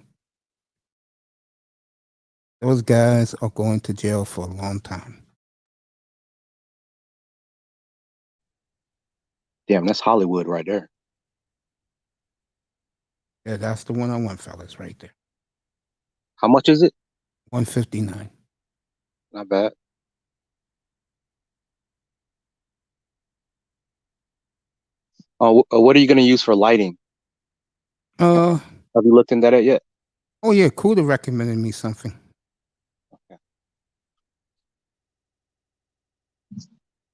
Those guys are going to jail for a long time. Damn, that's Hollywood right there. Yeah, that's the one I want, fellas, right there. How much is it? $159. Not bad. What are you going to use for lighting? Have you looked into that yet? Oh yeah, Kuda recommended me something. Okay.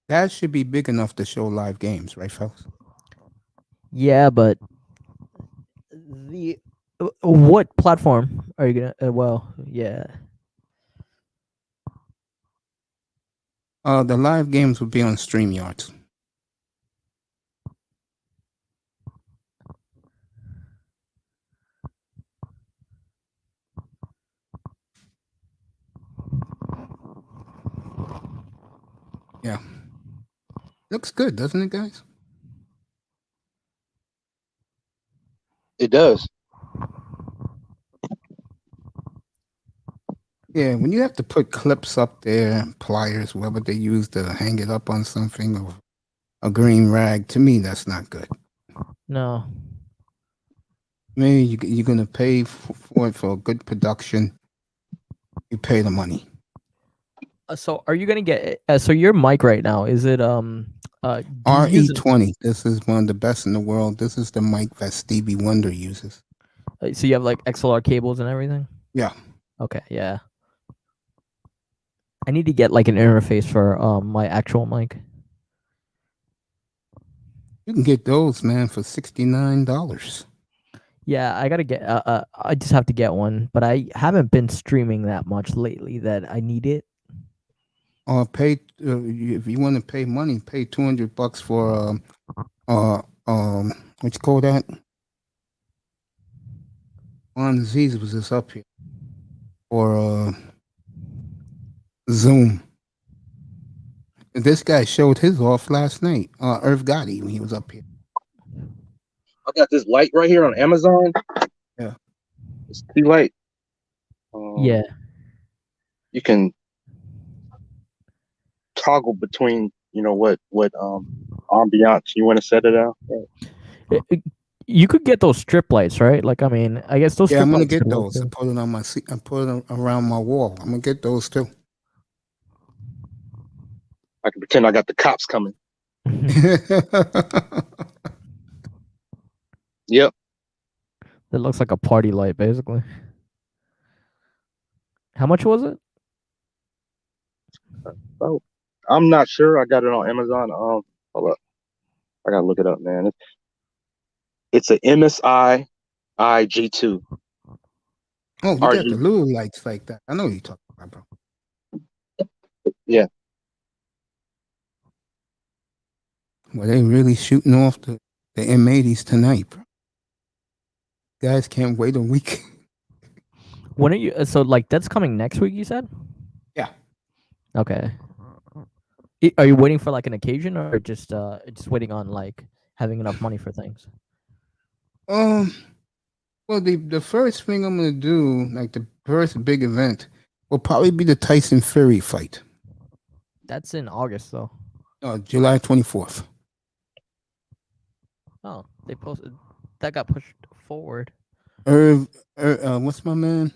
That should be big enough to show live games, right, fellas? Yeah, but the what platform are you gonna? Well, yeah. The live games will be on StreamYards. Yeah. Looks good, doesn't it, guys? It does. Yeah, when you have to put clips up there, pliers, whatever they use to hang it up on something, or a green rag, to me, that's not good. No. Maybe you're going to pay for it for a good production. You pay the money. So are you gonna get? So your mic right now is it do you use RE20. This is one of the best in the world. This is the mic that Stevie Wonder uses. So you have like XLR cables and everything? Yeah. Okay, yeah. I need to get like an interface for my actual mic. You can get those, man, for $69. Yeah, I gotta get. I just have to get one, but I haven't been streaming that much lately that I need it. Or pay if you want to pay money, pay $200 for what you call that? One Z's was just up here for Zoom. This guy showed his off last night. Irv Gotti when he was up here. I got this light right here on Amazon. Yeah. It's key light. Yeah. You can toggle between, what ambiance you want to set it out. You could get those strip lights, right? Like, I mean, I guess those. Yeah, strip I'm gonna lights get could work those. I too. put it on my seat. I put it around my wall. I'm gonna get those too. I can pretend I got the cops coming. Yep. That looks like a party light, basically. How much was it? Oh, I'm not sure. I got it on Amazon. Hold up. I gotta look it up, man. It's a MSI IG2. Oh, you got the little lights like that. I know what you're talking about, bro. Yeah. Well, they really shooting off the M80s tonight, bro. Guys can't wait a week. When are you? So, like, that's coming next week. You said. Yeah. Okay. Are you waiting for like an occasion, or just waiting on like having enough money for things. Well, the first thing I'm gonna do, like the first big event, will probably be the Tyson Fury fight. That's in August, though. July 24th. Oh, they posted that got pushed forward. What's my man?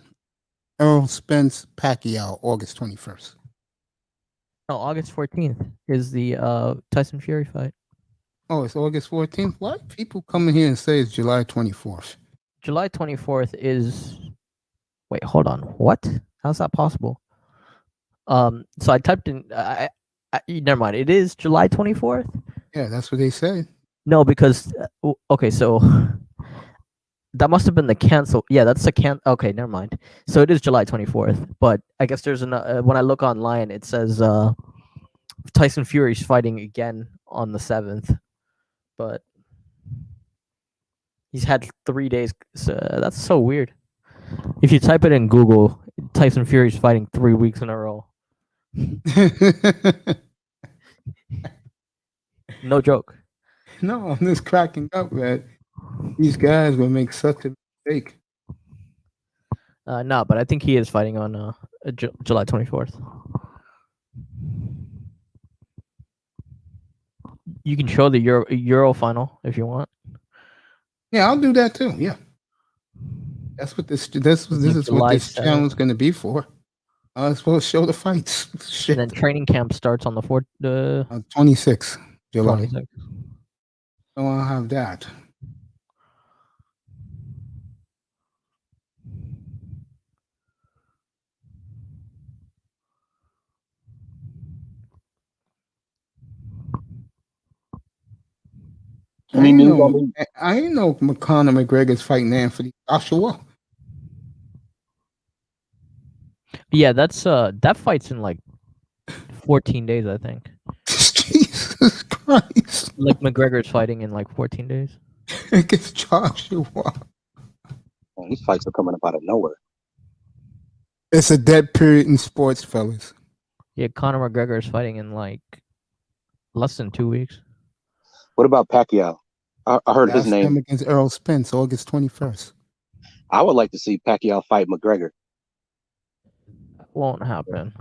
Errol Spence Pacquiao, August 21st. No, August 14th is the Tyson Fury fight. Oh, it's August 14th. What? People come in here and say it's July 24th. July 24th is. Wait, hold on. What? How's that possible? So I typed in. Never mind. It is July 24th. Yeah, that's what they said. No, because okay, so that must have been the cancel. Yeah, that's the Okay, never mind. So it is July 24th, but I guess there's when I look online, it says Tyson Fury's fighting again on the 7th, but he's had 3 days. So that's so weird. If you type it in Google, Tyson Fury's fighting 3 weeks in a row. No joke. No, I'm just cracking up, man. These guys will make such a mistake. No, but I think he is fighting on July 24th. You can show the Euro final if you want. Yeah, I'll do that too. Yeah, that's what this is what this channel is going to be for. I was supposed to show the fights. Shit. And then training camp starts on the 26th July. 26th. So I'll have that. I ain't know Conor McGregor's fighting Anthony Joshua. Yeah, that's that fight's in like 14 days, I think. Jesus Christ! Like McGregor's fighting in like 14 days. Against Joshua. Man, these fights are coming up out of nowhere. It's a dead period in sports, fellas. Yeah, Conor McGregor is fighting in like less than 2 weeks. What about Pacquiao? I heard That's his name. him against Errol Spence, August 21st. I would like to see Pacquiao fight McGregor. Won't happen.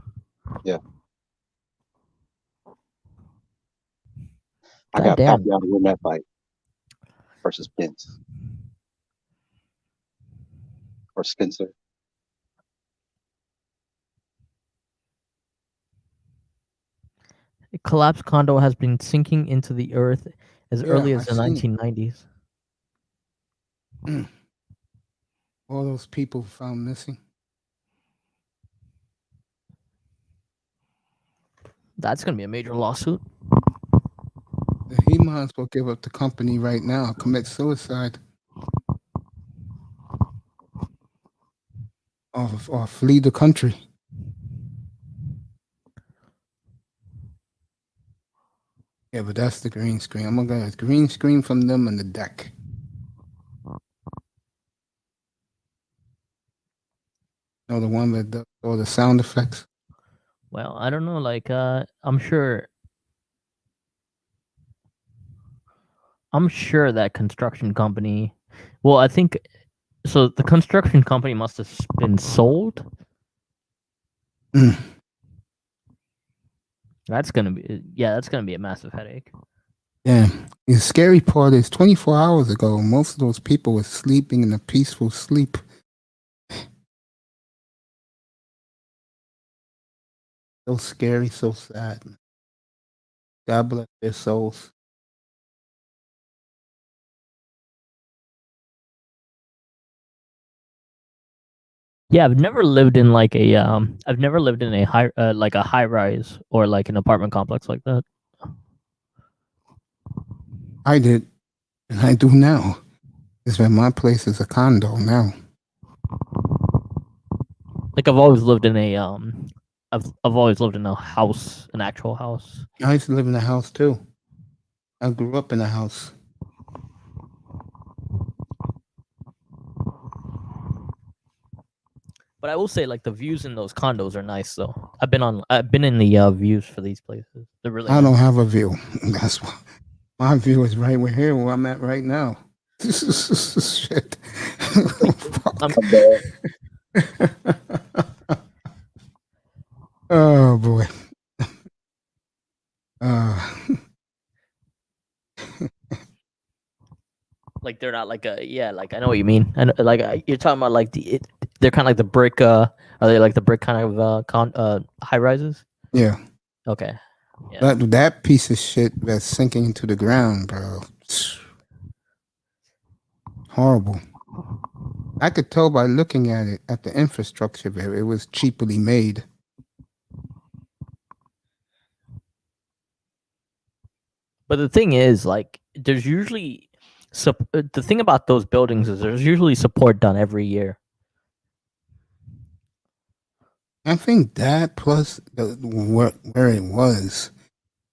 Yeah. I got Goddamn. Pacquiao to win that fight versus Spence. Or Spencer. A collapsed condo has been sinking into the earth as early as the 1990s. All those people found missing. That's going to be a major lawsuit. He might as well give up the company right now, commit suicide, or flee the country. Yeah, but that's the green screen. I'm gonna get a green screen from them on the deck. No, the one that does all the sound effects. Well, I don't know. Like, I'm sure that construction company. Well, I think so. The construction company must have been sold. That's gonna be a massive headache. Yeah, the scary part is 24 hours ago, most of those people were sleeping in a peaceful sleep. So scary, so sad. God bless their souls. Yeah, I've never lived in like a high rise or like an apartment complex like that. I did, and I do now. It's when my place is a condo now. Like I've always lived in a I've always lived in a house, an actual house. I used to live in a house too. I grew up in a house. But I will say, like, the views in those condos are nice, though. I've been in the views for these places. They're really. I don't have a view. That's why My view is right here where I'm at right now. Shit. I'm Oh boy. Uh, like they're not like a like I know what you mean. And like you're talking about like they're kind of like the brick. Are they like the brick kind of high rises? yeah. Okay. Yeah. That piece of shit that's sinking into the ground, bro. Horrible. I could tell by looking at it, at the infrastructure there, it was cheaply made. But the thing is, like, there's usually the thing about those buildings is there's usually support done every year. I think that plus where it was,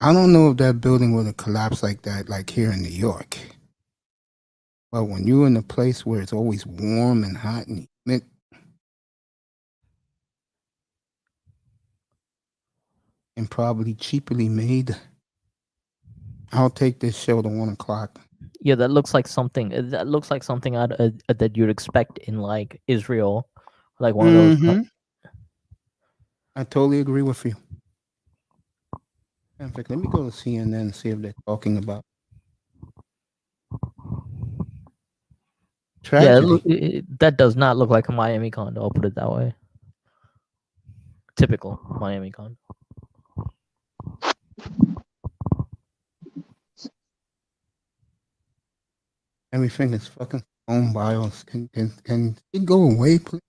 I don't know if that building would have collapsed like that, like here in New York. But when you're in a place where it's always warm and hot and humid, and probably cheaply made, I'll take this show to 1 o'clock. Yeah, that looks like something. That looks like something that you'd expect in like Israel, like one of those. Mhm. I totally agree with you. In fact, let me go to CNN and see if they're talking about Yeah, tragedy. that does not look like a Miami condo. I'll put it that way. Typical Miami condo. Everything is fucking phone bios. Can it go away, please?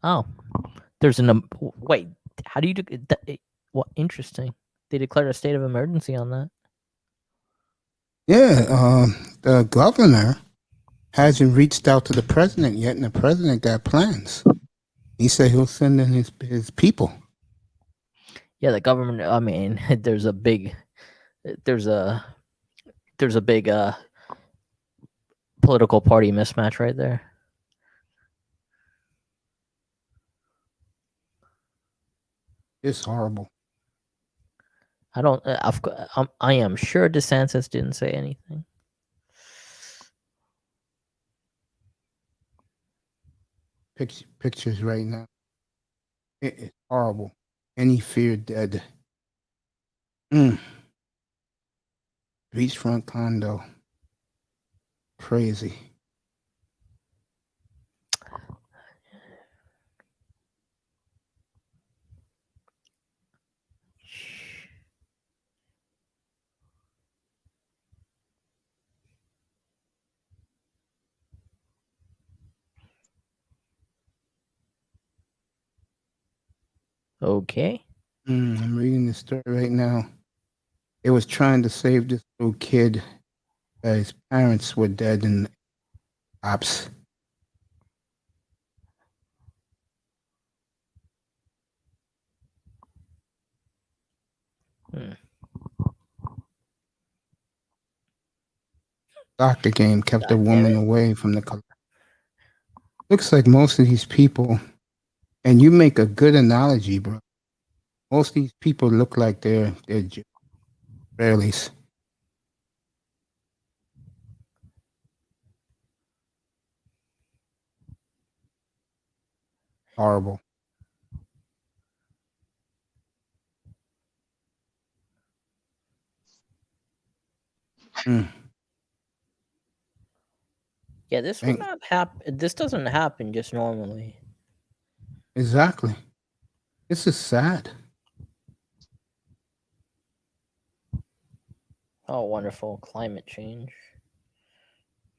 Oh, there's wait. How do you do that? What interesting? They declared a state of emergency on that. Yeah, the governor hasn't reached out to the president yet, and the president got plans. He said he'll send in his people. Yeah, the government. I mean, there's a big political party mismatch right there. It's horrible. I don't. I am sure DeSantis didn't say anything. Pictures right now. It is horrible. Any fear dead. Beachfront condo. Crazy. Okay. I'm reading this story right now. It was trying to save this little kid. His parents were dead in ops. Soccer game kept the woman away from the collapse. Looks like most of these people, and you make a good analogy, bro. Most of these people look like they're Israelis. Horrible. Yeah, this would not happen. This doesn't happen just normally. Exactly. This is sad. Oh, wonderful climate change.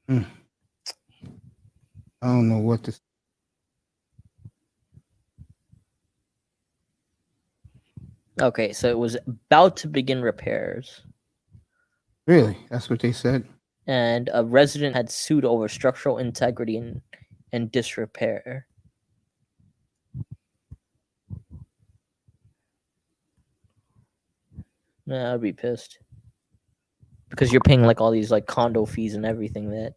I don't know what this. Okay, so it was about to begin repairs. Really? That's what they said? And a resident had sued over structural integrity and disrepair. Nah, I'd be pissed. Because you're paying like all these like condo fees and everything that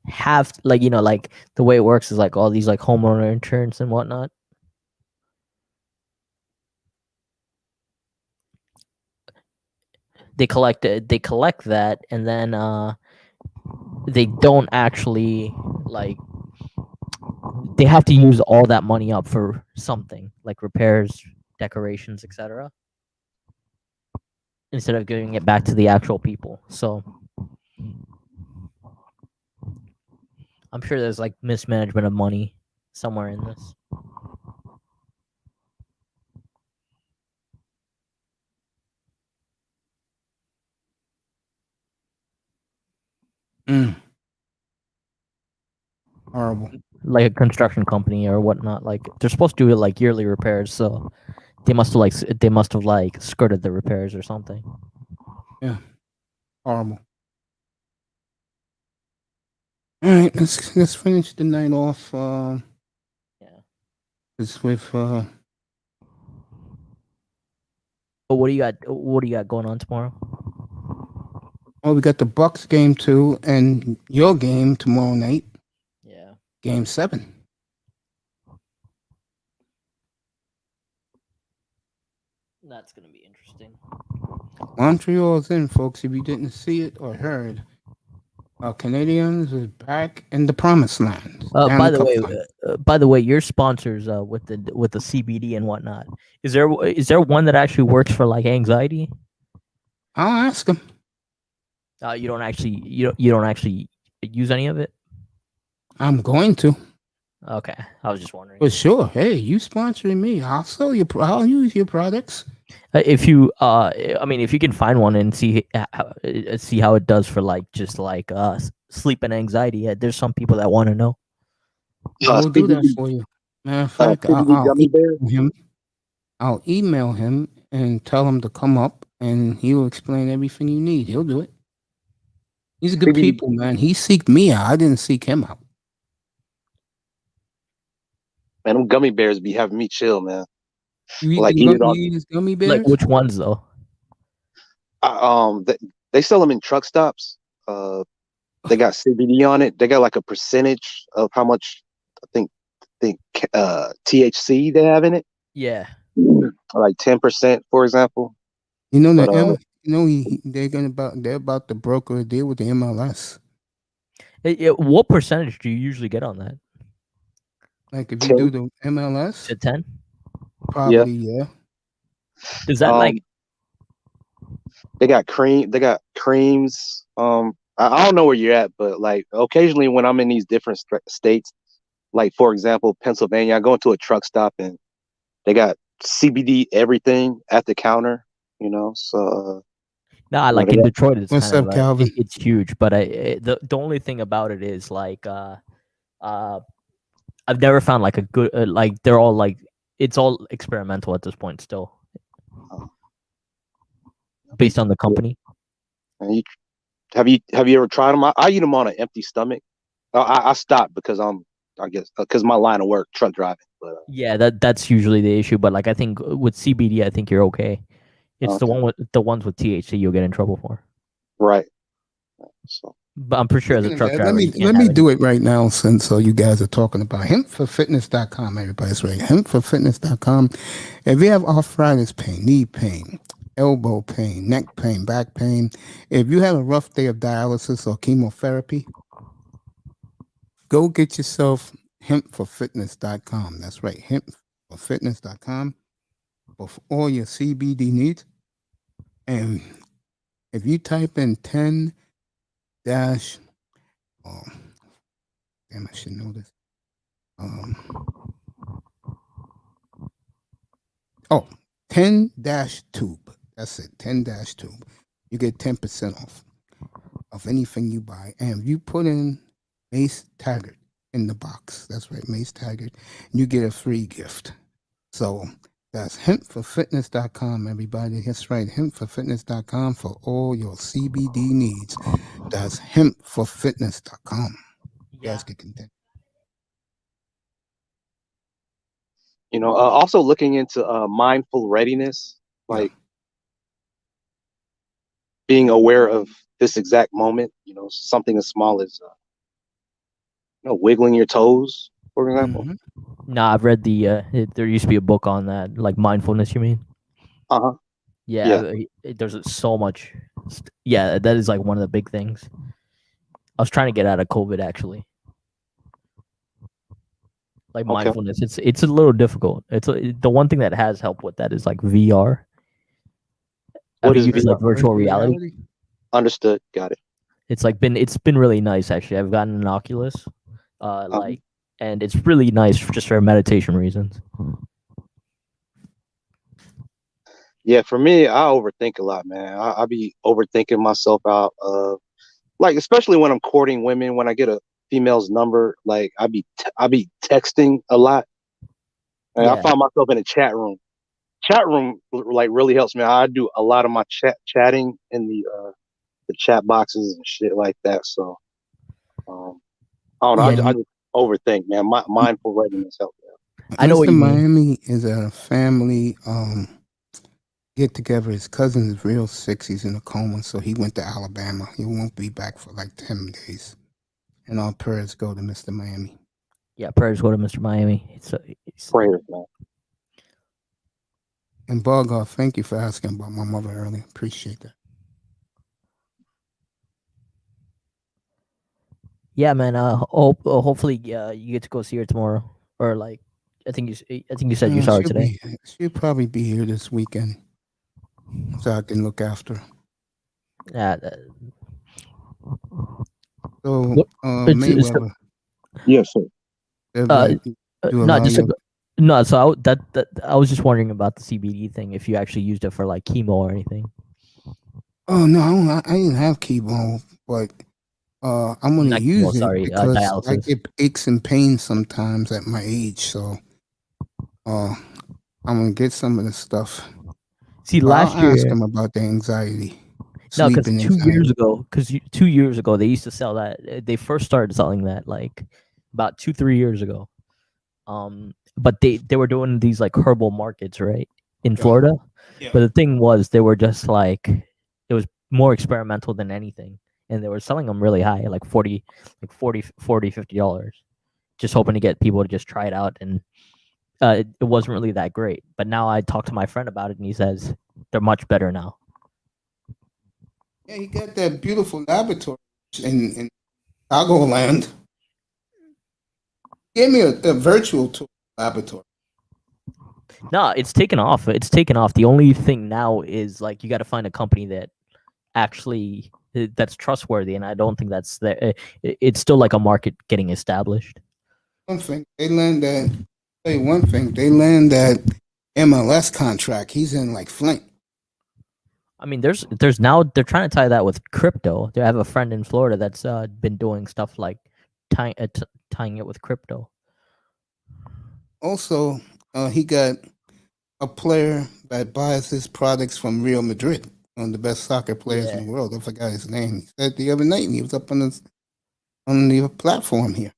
have like, you know, like the way it works is like all these like homeowner insurance and whatnot. they collect that, and then they don't actually like they have to use all that money up for something like repairs, decorations, etc. instead of giving it back to the actual people. So I'm sure there's like mismanagement of money somewhere in this. Horrible. Like a construction company or whatnot. Like they're supposed to do it like yearly repairs, so they must have like skirted the repairs or something. Yeah. Horrible. All right, let's finish the night off. Yeah. It's with But what do you got going on tomorrow? oh, we got the Bucks game 2 and your game tomorrow night. Yeah. Game 7. That's gonna be interesting. Montreal's in, folks. If you didn't see it or heard, Canadians is back in the promised land. By the way, your sponsors with the CBD and whatnot. Is there one that actually works for like anxiety? I'll ask them. You don't actually use any of it? I'm going to. Okay, I was just wondering. For sure. Hey, you sponsoring me? I'll sell you. I'll use your products. If you, if you can find one and see how it does for like just like sleep and anxiety. Yeah, there's some people that want to know. I'll do that for you. Matter of fact, I'll email him and tell him to come up, and he'll explain everything you need. He'll do it. He's a good people, man. He seeked me out. I didn't seek him out. Man, them gummy bears be having me chill, man. You eat like gummy bears? Like which ones though? They sell them in truck stops. They got CBD on it. They got like a percentage of how much I think THC they have in it. Yeah, like 10%, for example. You know they're about to broker a deal with the MLS. What percentage do you usually get on that? Like if you do the MLS, to 10. Probably, yeah. Does that like? They got creams. I don't know where you're at, but like occasionally when I'm in these different states, like for example Pennsylvania, I go into a truck stop and they got CBD everything at the counter. You know, so. Nah, like in Detroit, it's what's kind up, of Calvin? It's huge, but the only thing about it is like I've never found like a good like they're all like it's all experimental at this point still, based on the company. And have you ever tried them? I eat them on an empty stomach. I stopped because because my line of work, truck driving. But yeah, that's usually the issue. But like I think with CBD, I think you're okay. It's the ones with THC you'll get in trouble for. Right. So. But I'm pretty sure as a truck driver, let me do it right now, since so you guys are talking about hempforfitness.com. Everybody's right. Hempforfitness.com. If you have arthritis pain, knee pain, elbow pain, neck pain, back pain, if you have a rough day of dialysis or chemotherapy, go get yourself hempforfitness.com. That's right, hempforfitness.com for all your CBD needs. And if you type in 10 dash, damn, I should know this. 10 dash tube. That's it, 10 dash tube. You get 10% off of anything you buy. And if you put in Mace Taggart in the box, that's right, Mace Taggart, you get a free gift. So that's hempforfitness.com, everybody. That's right, hempforfitness.com for all your CBD needs. That's hempforfitness.com. You guys can continue. You know, also looking into mindful readiness, like being aware of this exact moment, you know, something as small as, wiggling your toes, for example. Mm-hmm. Nah, I've read there used to be a book on that, like mindfulness, you mean? Uh-huh. Yeah. There's so much Yeah, that is like one of the big things. I was trying to get out of COVID actually. Like Okay. mindfulness, it's a little difficult. The one thing that has helped with that is like VR. What Have you is used like VR? virtual reality? Understood. Got it. It's been really nice actually. I've gotten an Oculus, and it's really nice just for meditation reasons. Yeah, for me, I overthink a lot, man. I be overthinking myself out. Like especially when I'm courting women, when I get a female's number, like I be texting a lot. And I Yeah. find myself in a chat room. Chat room like really helps me. I do a lot of my chatting in the chat boxes and shit like that. So I don't know. Yeah, I just overthink, man. Mindful readiness helps. I know what Mr. you mean. Miami is a family get together. His cousin is real sick. He's in a coma, so he went to Alabama. He won't be back for like 10 days. And all prayers go to Mr. Miami. Yeah, prayers go to Mr. Miami. It's Prayers, man. And Bargoff, thank you for asking about my mother earlier. Appreciate that. yeah, man. Hopefully, you get to go see her tomorrow, or like, I think you said you saw her today. She'll probably be here this weekend, so I can look after her. Yeah. So, What- it's- Mayweather. Yes, sir. do No, allow just you- no. So I was just wondering about the CBD thing. If you actually used it for like chemo or anything. Oh no, I didn't have chemo, but I'm gonna Not use chemo, it sorry, because I dialysis. get aches and pains sometimes at my age. So, I'm gonna get some of the stuff. See, But last I'll ask year, him about the anxiety. no, because sleeping 2 anxiety. years ago, 2 years ago they used to sell that. They first started selling that like about 2-3 years ago. But they were doing these like herbal markets, right, in Yeah. Florida. Yeah. But the thing was, they were just like, it was more experimental than anything, and they were selling them really high, like $40, $50, just hoping to get people to just try it out. And it wasn't really that great. But now I talked to my friend about it, and he says they're much better now. Yeah, he got that beautiful laboratory in Chicagoland. He gave me a virtual tour laboratory. No, it's taken off. It's taken off. The only thing now is like you got to find a company that actually that's trustworthy, and I don't think that's there. It's still like a market getting established. One thing they land that. Say one thing they land that MLS contract. He's in like Flint. I mean, there's now they're trying to tie that with crypto. They have a friend in Florida that's been doing stuff like tying it with crypto. Also, he got a player that buys his products from Real Madrid, one of the best soccer players in the world. I forgot his name. He said the other night, and he was up on the platform here.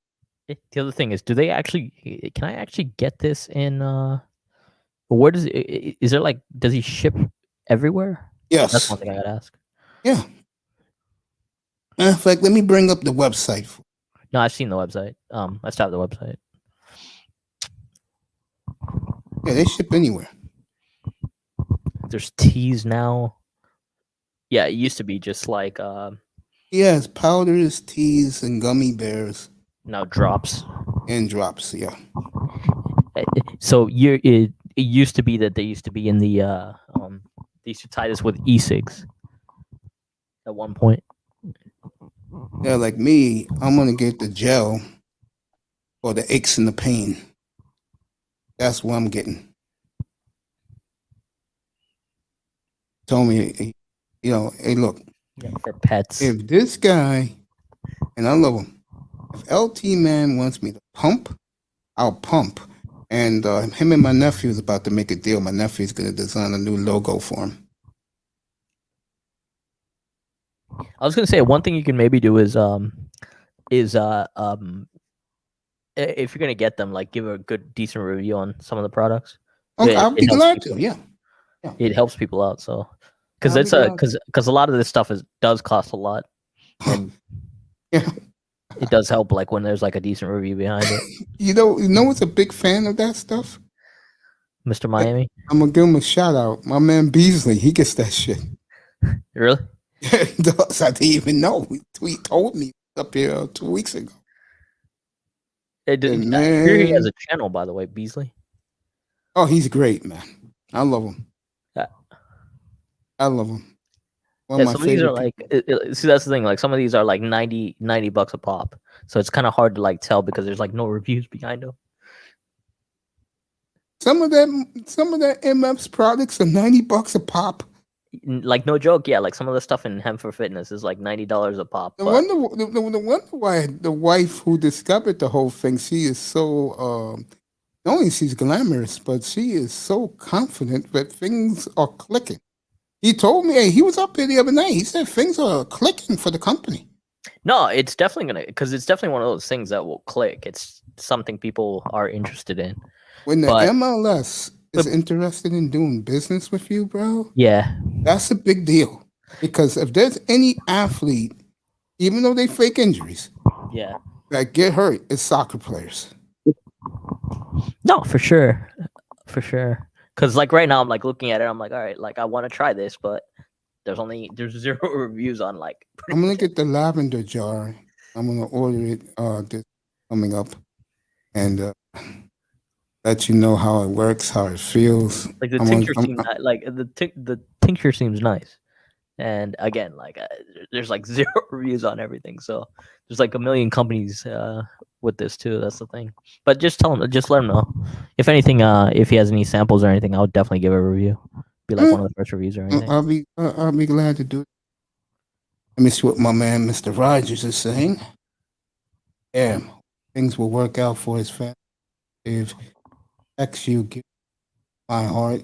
The other thing is, can I actually get this in? Where does it? Is there like? Does he ship everywhere? Yes. That's one thing I gotta ask. Yeah. Matter of fact, let me bring up the website. No, I've seen the website. I still have the website. Yeah, they ship anywhere. There's teas now. Yeah, it used to be just like Yes, powders, teas, and gummy bears. now drops. And drops, yeah. So it used to be that they used to be in the they used to tie this with e-cigs at one point. Yeah, like me, I'm gonna get the gel for the aches and the pain. That's what I'm getting. Told me, hey, look, For pets. if this guy, and I love him, if LT Man wants me to pump, I'll pump. And him and my nephew is about to make a deal. My nephew's gonna design a new logo for him. I was gonna say one thing you can maybe do is if you're gonna get them, like give a good decent review on some of the products. Okay, I'll be helps glad people. to. Yeah. It helps people out. So because I'll it's be glad because a lot of this stuff does cost a lot, and Yeah. it does help like when there's like a decent review behind it. You know what's a big fan of that stuff? Mr. Miami, I'm gonna give him a shout out. My man Beasley, he gets that shit. really? He does. I didn't even know. He told me up here 2 weeks ago. I And hear he has man, a channel, by the way, Beasley. oh, he's great, man. I love him. Yeah. I love him. One Yeah, of my some of these are favorite like people. see that's the thing. Like some of these are like $90 a pop, so it's kind of hard to like tell because there's like no reviews behind them. Some of that MF's products are $90 a pop. Like no joke, yeah. Like some of the stuff in Hemp for Fitness is like $90 a pop. The But wonder why the wife who discovered the whole thing, she is so not only she's glamorous, but she is so confident that things are clicking. He told me, hey, he was up here the other night. He said things are clicking for the company. no, it's definitely gonna because it's definitely one of those things that will click. It's something people are interested in. When the But- MLS is but- interested in doing business with you, bro, Yeah, that's a big deal. Because if there's any athlete, even though they fake injuries, yeah. that get hurt, it's soccer players. No, for sure, for sure. Because like right now, I'm like looking at it. I'm like, all right, like I want to try this, but there's 0 reviews on like. I'm gonna get the lavender jar. I'm gonna order it this coming up, and let you know how it works, how it feels. Like the I'm tincture gonna- seems like the tincture seems nice, and again, like there's like 0 reviews on everything. So there's like a million companies with this too. That's the thing. But just let him know if anything. If he has any samples or anything, I'll definitely give a review. Be like one of the first reviews or anything. I'll be glad to do it. Let me see what my man Mr. Rogers is saying. Yeah, things will work out for his family. If X you give my heart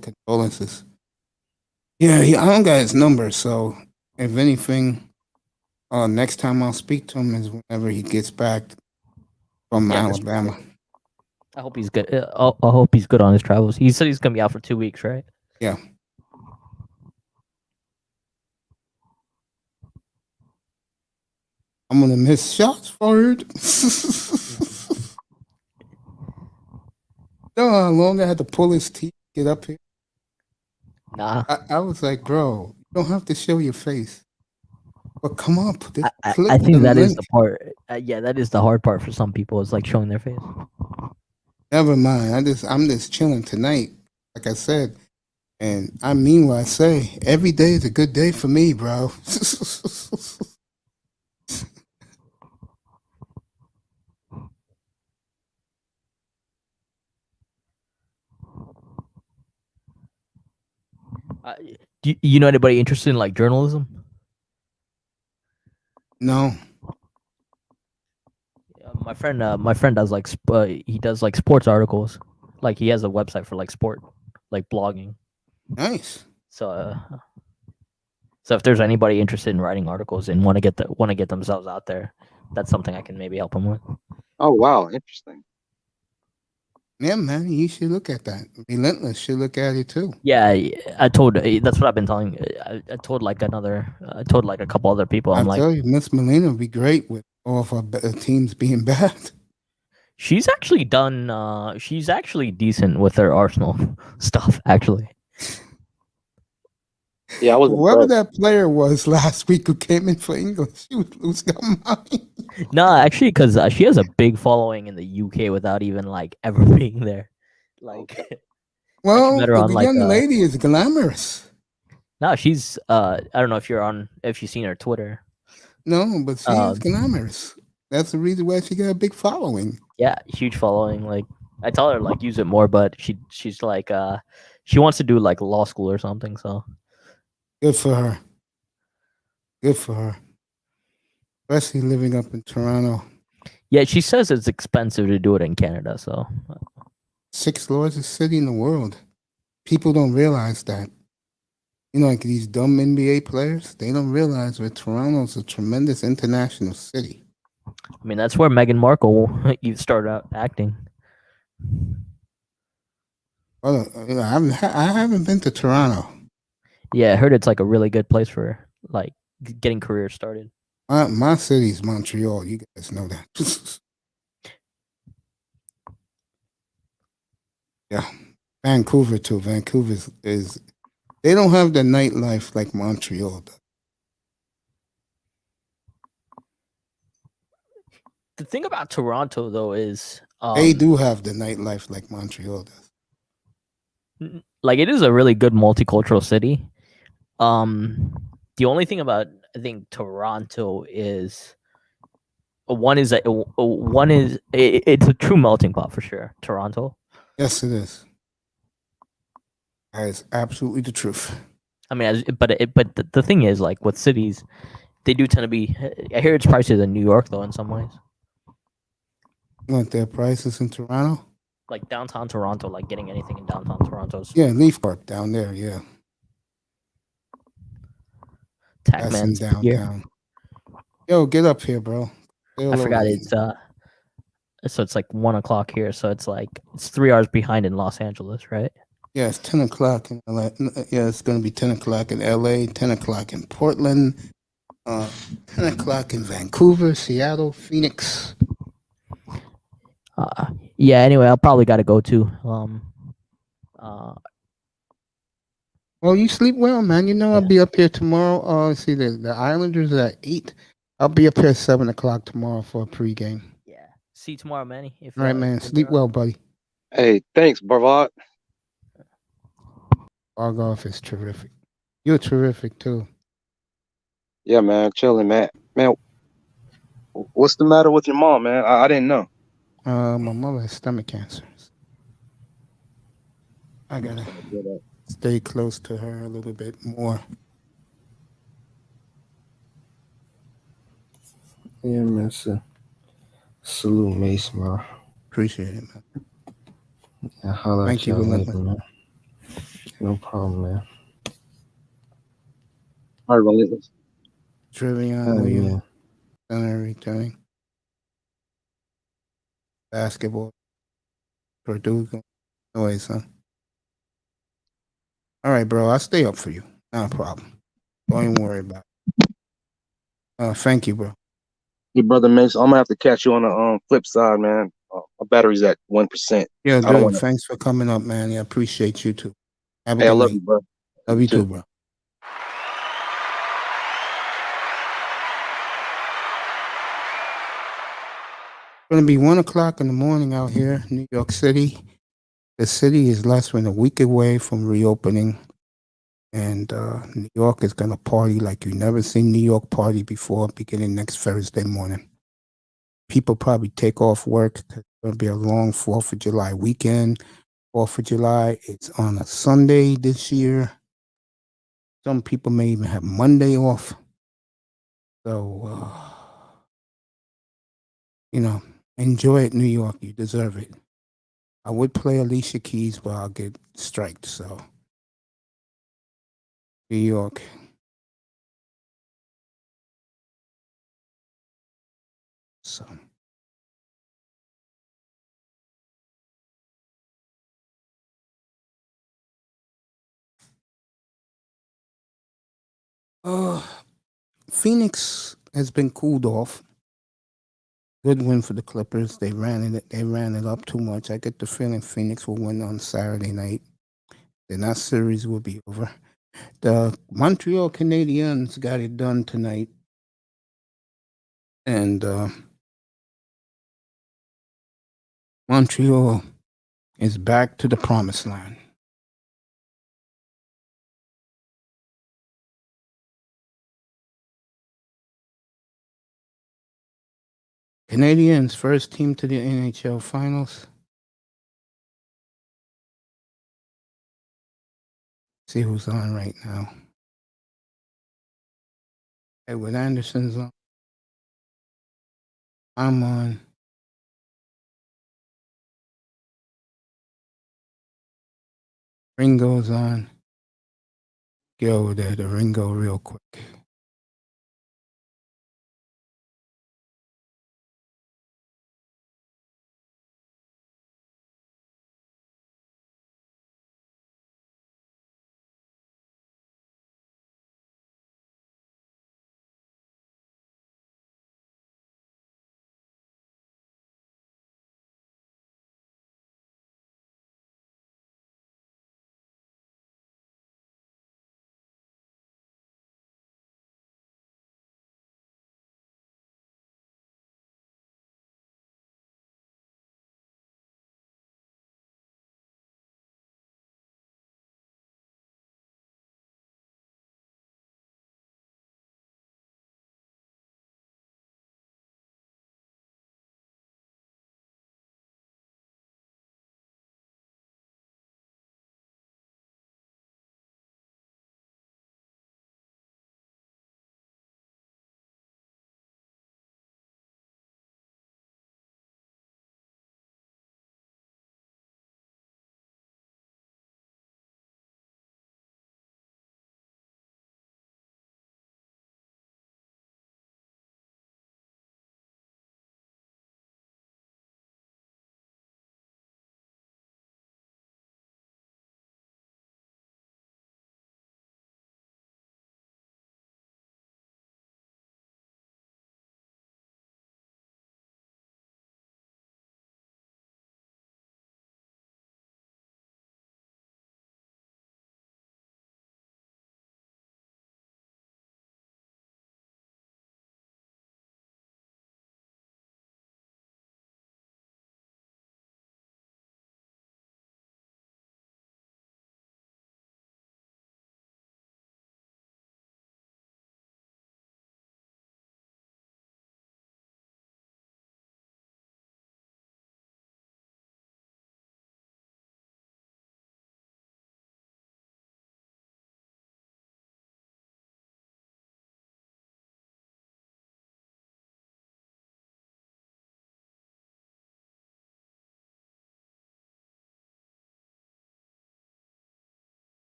condolences. Yeah, I don't got his number, so if anything, next time I'll speak to him is whenever he gets back from Yeah, Alabama. I hope he's good. I hope he's good on his travels. He said he's gonna be out for 2 weeks, right? Yeah. I'm gonna miss shots fired. know how long I had to pull his teeth to get up here? Nah. I was like, bro, you don't have to show your face. But come up. I think that is the part. Yeah, that is the hard part for some people. Is like showing their face. Never mind. I'm just chilling tonight, like I said. And I mean what I say. Every day is a good day for me, bro. Do you know anybody interested in like journalism? No. Yeah, my friend does like he does like sports articles. Like he has a website for like sport, like blogging. Nice. So if there's anybody interested in writing articles and want to get themselves out there, that's something I can maybe help them with. Oh wow, interesting. Yeah, man, you should look at that. Relentless should look at it too. Yeah, I told. That's what I've been telling. I told like a couple other people. I'm like, tell you, Miss Melina would be great with all of her teams being bad. she's actually done. She's actually decent with her Arsenal stuff. Actually, Yeah, I was Whoever impressed. that player was last week who came in for England, she was losing her mind. no, actually, because she has a big following in the UK without even like ever being there. Like, Well, met her on, the like, young lady is glamorous. no, she's. I don't know if you've seen her Twitter. No, but she is glamorous. That's the reason why she got a big following. Yeah, huge following. Like, I tell her like use it more, but she's like she wants to do like law school or something. So Good for her. Good for her. Especially living up in Toronto. yeah, she says it's expensive to do it in Canada. So Sixth largest city in the world. People don't realize that. You know, like these dumb NBA players, they don't realize that Toronto's a tremendous international city. I mean, that's where Meghan Markle started out acting. Well, you know, I haven't been to Toronto. Yeah, I heard it's like a really good place for like getting careers started. My city's Montreal. You guys know that. Yeah, Vancouver too. Vancouver is they don't have the nightlife like Montreal does. The thing about Toronto though is They do have the nightlife like Montreal does. like it is a really good multicultural city. The only thing about I think Toronto is it's a true melting pot for sure. Toronto. Yes, it is. That is absolutely the truth. I mean, but the thing is, like with cities, they do tend to be. I hear it's pricier than New York though in some ways. Want their prices in Toronto? Like downtown Toronto, like getting anything in downtown Toronto is Yeah, Leaf Park down there. Yeah, that's in Tackman's here. downtown. Yo, get up here, bro. I forgot it's so it's like 1:00 here, so it's 3 hours behind in Los Angeles, right? Yeah, it's 10 o'clock in LA. Yeah, it's gonna be 10 o'clock in LA, 10 o'clock in Portland, 10 o'clock in Vancouver, Seattle, Phoenix. Yeah. Anyway, I'll probably got to go too. Well, you sleep well, man. You know, I'll be up here tomorrow. See, the Islanders are at 8. I'll be up here at 7 o'clock tomorrow for a pregame. Yeah. See you tomorrow, Manny. All right, man. Sleep well, buddy. Hey, thanks, Barvard. Bargoff is terrific. You're terrific too. Yeah, man, chilling, man. Man, what's the matter with your mom, man? I didn't know. My mother has stomach cancer. I gotta stay close to her a little bit more. Yeah, man. Salute, Mace, man. Appreciate it, man. Yeah, holla Thank at you, y'all later, Relentless. man. No problem, man. All right, Relentless. Trivion, William, center returning. Basketball. Purdue. Noise, huh? All right, bro. I'll stay up for you. Not a problem. Don't even worry about it. Thank you, bro. Your brother Mace, I'm gonna have to catch you on the flip side, man. My battery's at 1%. Yeah, I don't dude. want to. Thanks for coming up, man. Yeah, appreciate you too. Have a Hey, I good love night. you, bro. Love you too, bro. It's going to be 1 o'clock in the morning out here, New York City. The city is less than a week away from reopening, and New York is going to party like you've never seen New York party before, beginning next Thursday morning. People probably take off work. It's going to be a long 4th of July weekend. 4th of July, it's on a Sunday this year. Some people may even have Monday off. So, enjoy it, New York. You deserve it. I would play Alicia Keys, but I'll get striked. So, New York. So. Phoenix has been cooled off. Good win for the Clippers. They ran it up too much. I get the feeling Phoenix will win on Saturday night. Then that series will be over. The Montreal Canadiens got it done tonight. And Montreal is back to the promised land. Canadiens, first team to the NHL Finals. See who's on right now. Edward Anderson's on. I'm on. Ringo's on. Get over there to Ringo real quick.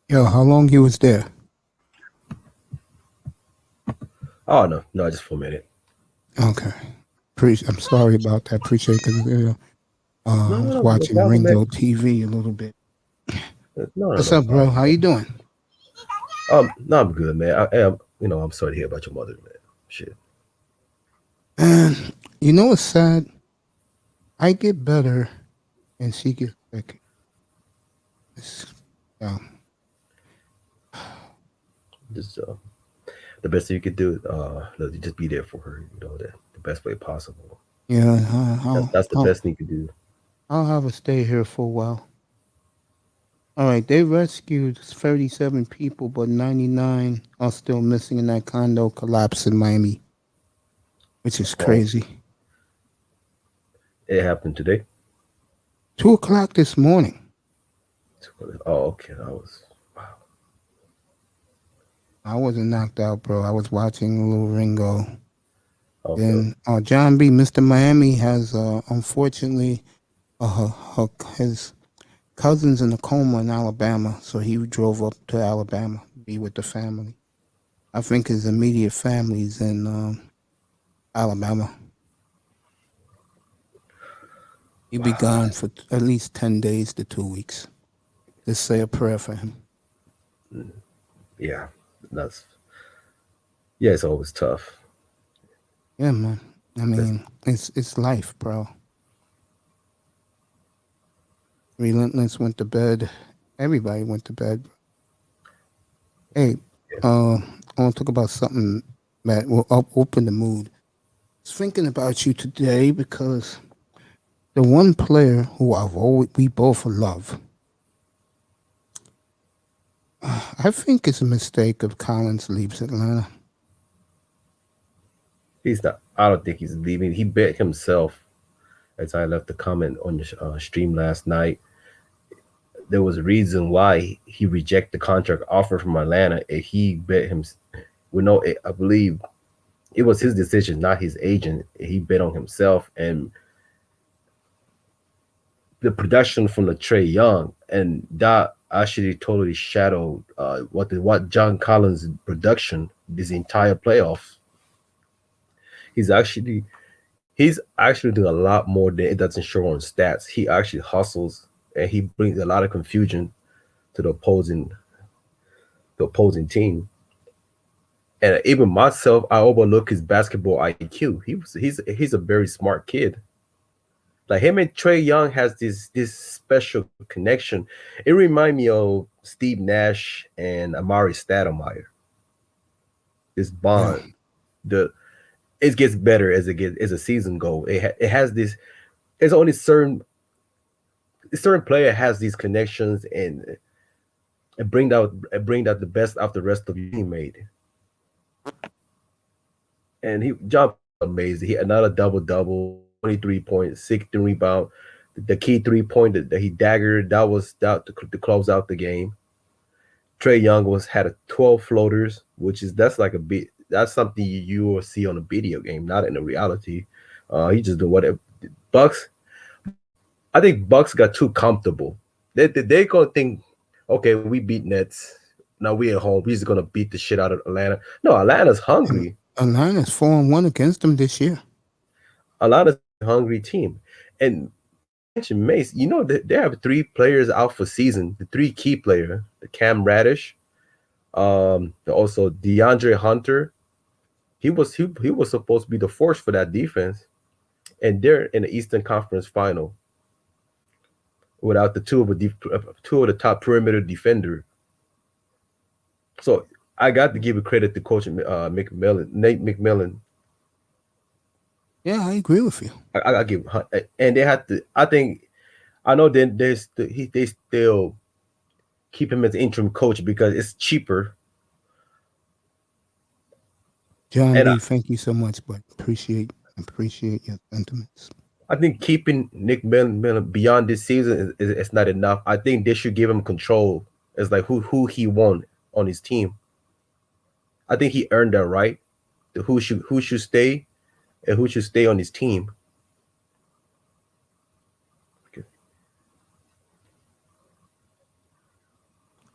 Yo, how long you was there? Oh no, just for a minute. Okay. I'm sorry about that. Appreciate it because I was No watching problem, man. Ringo TV a little bit. No What's up, bro? How you doing? No, I'm good, man. I am. I'm sorry to hear about your mother, man. Shit. And you know what's sad? I get better and she gets sick. Just the best thing you could do, just be there for her. The best way possible. Yeah, That's the best thing you could do. I'll have her stay here for a while. All right, they rescued 37 people, but 99 are still missing in that condo collapse in Miami, which is crazy. It happened today. 2:00 this morning. Oh, okay. I wasn't knocked out, bro. I was watching a little Ringo. Okay. And John B. Mr. Miami has unfortunately his cousin's in a coma in Alabama, so he drove up to Alabama to be with the family. I think his immediate family's in Alabama. He'll be gone for at least 10 days to 2 weeks. Just say a prayer for him. Yeah, it's always tough. Yeah, man. I mean, it's life, bro. Relentless went to bed. Everybody went to bed. Hey, I want to talk about something that will open the mood. I was thinking about you today because the one player who we both love, I think it's a mistake if Collins leaves Atlanta. He's not. I don't think he's leaving. He bet himself, as I left the comment on the stream last night. There was a reason why he rejected the contract offer from Atlanta, and he bet him. I believe it was his decision, not his agent. He bet on himself, and the production from the Trae Young, and that actually totally shadowed what John Collins' production this entire playoffs. He's actually doing a lot more than it doesn't show on stats. He actually hustles and he brings a lot of confusion to the opposing team. And even myself, I overlook his basketball IQ. He's a very smart kid. Like him and Trae Young has this special connection. It reminds me of Steve Nash and Amari Stoudemire. This bond, it gets better as a season goes. It has this. It's only certain player has these connections and bring out the best of the rest of your teammate. And John amazing. He another double, 23 points, 16 rebound. The key 3-point that he daggered to close out the game. Trae Young had 12 floaters, that's something you will see on a video game, not in a reality. He just do whatever. Bucks. I think Bucks got too comfortable. They gonna think, okay, we beat Nets. Now we at home. We're just gonna beat the shit out of Atlanta. No, Atlanta's hungry. Atlanta's 4-1 against them this year. Atlanta's a hungry team. And mention Mace, they have 3 players out for season. The 3 key players, the Cam Radish, also DeAndre Hunter. He was supposed to be the force for that defense, and they're in the Eastern Conference Final without the two of the top perimeter defender. So I got to give credit to Coach Nate McMillan. Yeah, I agree with you. I give, and they had to. I know then they still keep him as interim coach because it's cheaper. John B, thank you so much, but appreciate your sentiments. I think keeping Nick Miller beyond this season is not enough. I think they should give him control as like who he won on his team. I think he earned that right. Who should stay and who should stay on his team. Okay.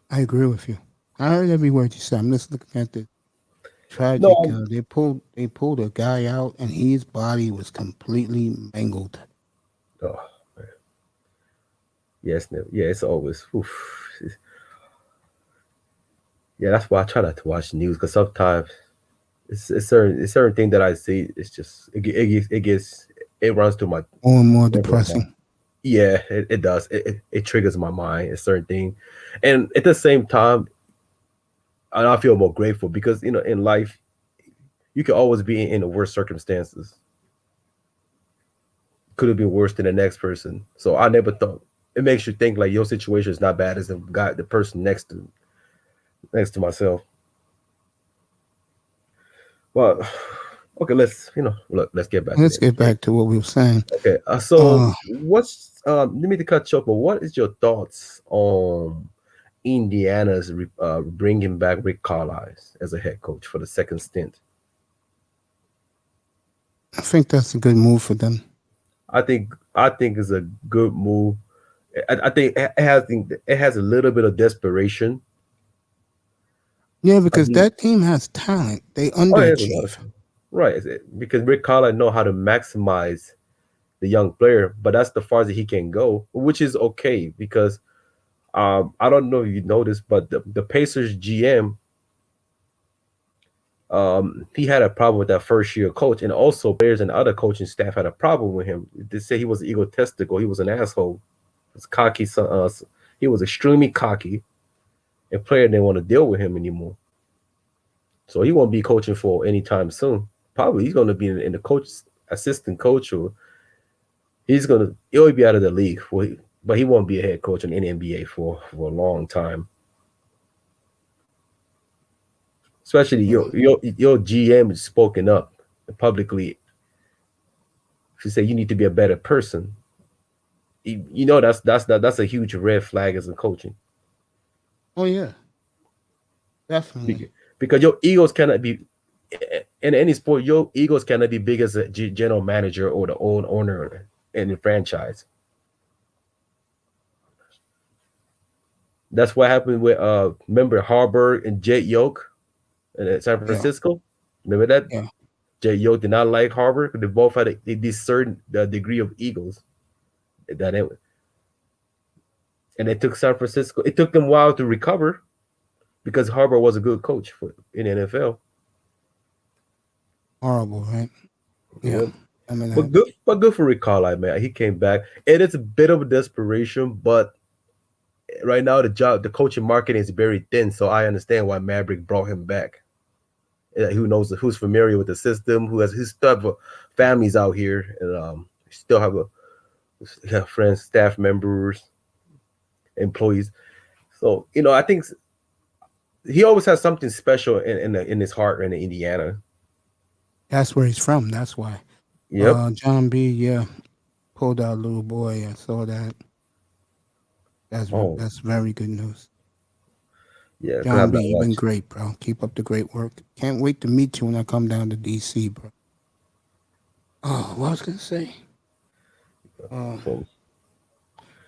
I agree with you. I heard every word you said. I'm just looking at the tragic. No, They pulled a guy out, and his body was completely mangled. oh, man. Yes, no, yeah, it's always. Oof. Yeah, that's why I try not to watch news because sometimes it's certain thing that I see. It's just it runs through my More and more runs through my mind. depressing. Yeah, it does. It triggers my mind. A certain thing, and at the same time, I feel more grateful because in life you can always be in the worst circumstances. Could have been worse than the next person. So I never thought it makes you think like your situation is not bad as the person next to myself. Well, okay, let's get back to Let's the get NBA. back to what we were saying. Okay, so Uh, what's let me to cut you off, but what is your thoughts on Indiana's bringing back Rick Carlisle as a head coach for the second stint? I think that's a good move for them. I think it's a good move. I think it has a little bit of desperation. Yeah, I because mean, that team has talent. They oh, it has a lot of underachieve. time. Right, because Rick Carlisle know how to maximize the young player, but that's the farthest he can go, which is okay because I don't know if you noticed, but the Pacers GM he had a problem with that first year coach, and also players and other coaching staff had a problem with him. They say he was egotistical, he was an asshole, he was cocky, he was extremely cocky, and player didn't want to deal with him anymore. So he won't be coaching for anytime soon. Probably he's going to be in the coach assistant coach, or he'll be out of the league. But he won't be a head coach in the NBA for a long time. Especially your GM is spoken up publicly. She said you need to be a better person. That's a huge red flag as a coaching. Oh yeah, definitely. Because your egos cannot be in any sport. Your egos cannot be big as a general manager or the old owner in the franchise. That's what happened with remember Harburg and Jay Yoke in San Yeah, Francisco. Remember that yeah. Jay Yoke did not like Harburg. They both had this certain degree of egos that and it took San Francisco. It took them a while to recover because Harburg was a good coach in the NFL. Horrible, right? Yeah. Yep. I mean, But good for Rick Carlisle, man. He came back. It is a bit of a desperation, but right now the coaching market is very thin. So I understand why Maverick brought him back. Who knows? Who's familiar with the system? Who has his stuff? Families out here, and still have friends, staff members, employees. So I think he always has something special in his heart in Indiana. that's where he's from. That's why. Yep. John B. Yeah, pulled out little boy. I saw that. Oh, That's very good news. yeah. Because John I'm B. not You've been watching. great, bro. Keep up the great work. Can't wait to meet you when I come down to DC, bro. Oh, what I was gonna say? Uh, So,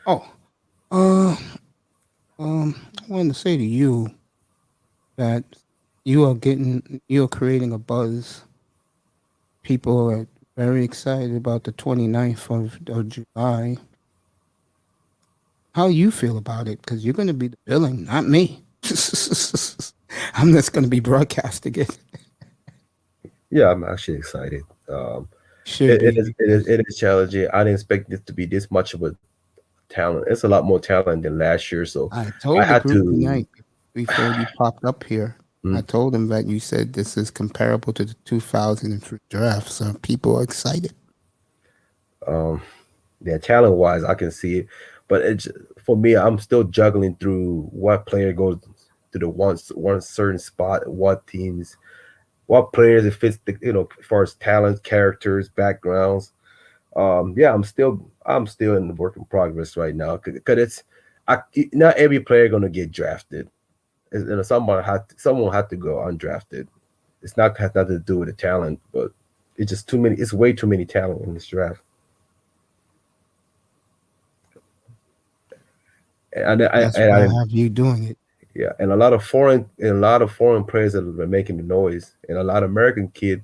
oh, uh, I wanted to say to you that you're creating a buzz. People are very excited about the 29th of July. How you feel about it? Because you're going to be the billing, not me. I'm just going to be broadcasting it. yeah, I'm actually excited. Should It be is it is because it is challenging. I didn't expect this to be this much of a talent. It's a lot more talent than last year. So I I told the had group to. tonight before you popped up here. I Mm, told them that you said this is comparable to the 2003 draft, so people are excited. um, yeah, talent wise, I can see it, but it's for me. I'm still juggling through what player goes to the one certain spot, what teams, what players it fits as far as talent, characters, backgrounds. Yeah, I'm still in the work in progress right now because not every player gonna get drafted. Someone had to go undrafted. It's not has nothing to do with the talent, but it's just too many. It's way too many talent in this draft. And I That's and why I I didn't have you doing it. Yeah, and a lot of foreign players that are making the noise, and a lot of American kid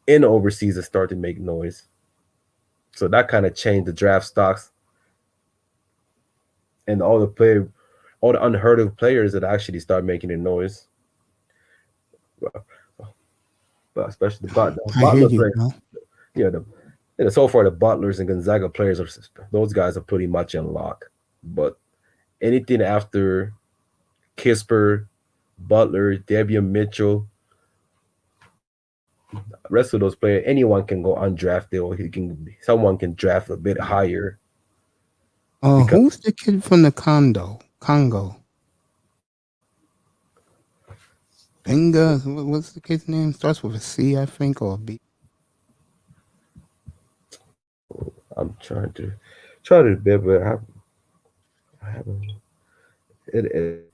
in overseas that started making noise. So that kind of changed the draft stocks and all the unheard of players that actually start making the noise. But especially the I hear Butler you, players. bro. Yeah, so far the Butlers and Gonzaga players those guys are pretty much in lock. But anything after Kisper, Butler, Debian Mitchell, rest of those players, anyone can go undrafted, or someone can draft a bit higher. Because Who's the kid from the Congo? Benga? What's the kid's name? Starts with a C, I think, or a B. I'm trying to be, but I haven't. It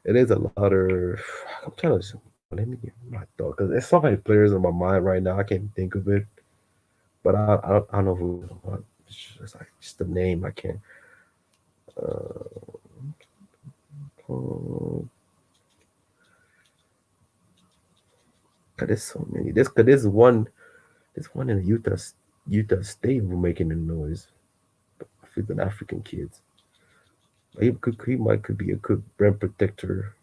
is a lot of. I'm trying to. Let me get my thought because there's so many players in my mind right now. I can't think of it, but I don't know who. It's like just the name. I can't. There's so many. There's one in Utah State who making the noise. He's an African kid. He could be a good brand protector,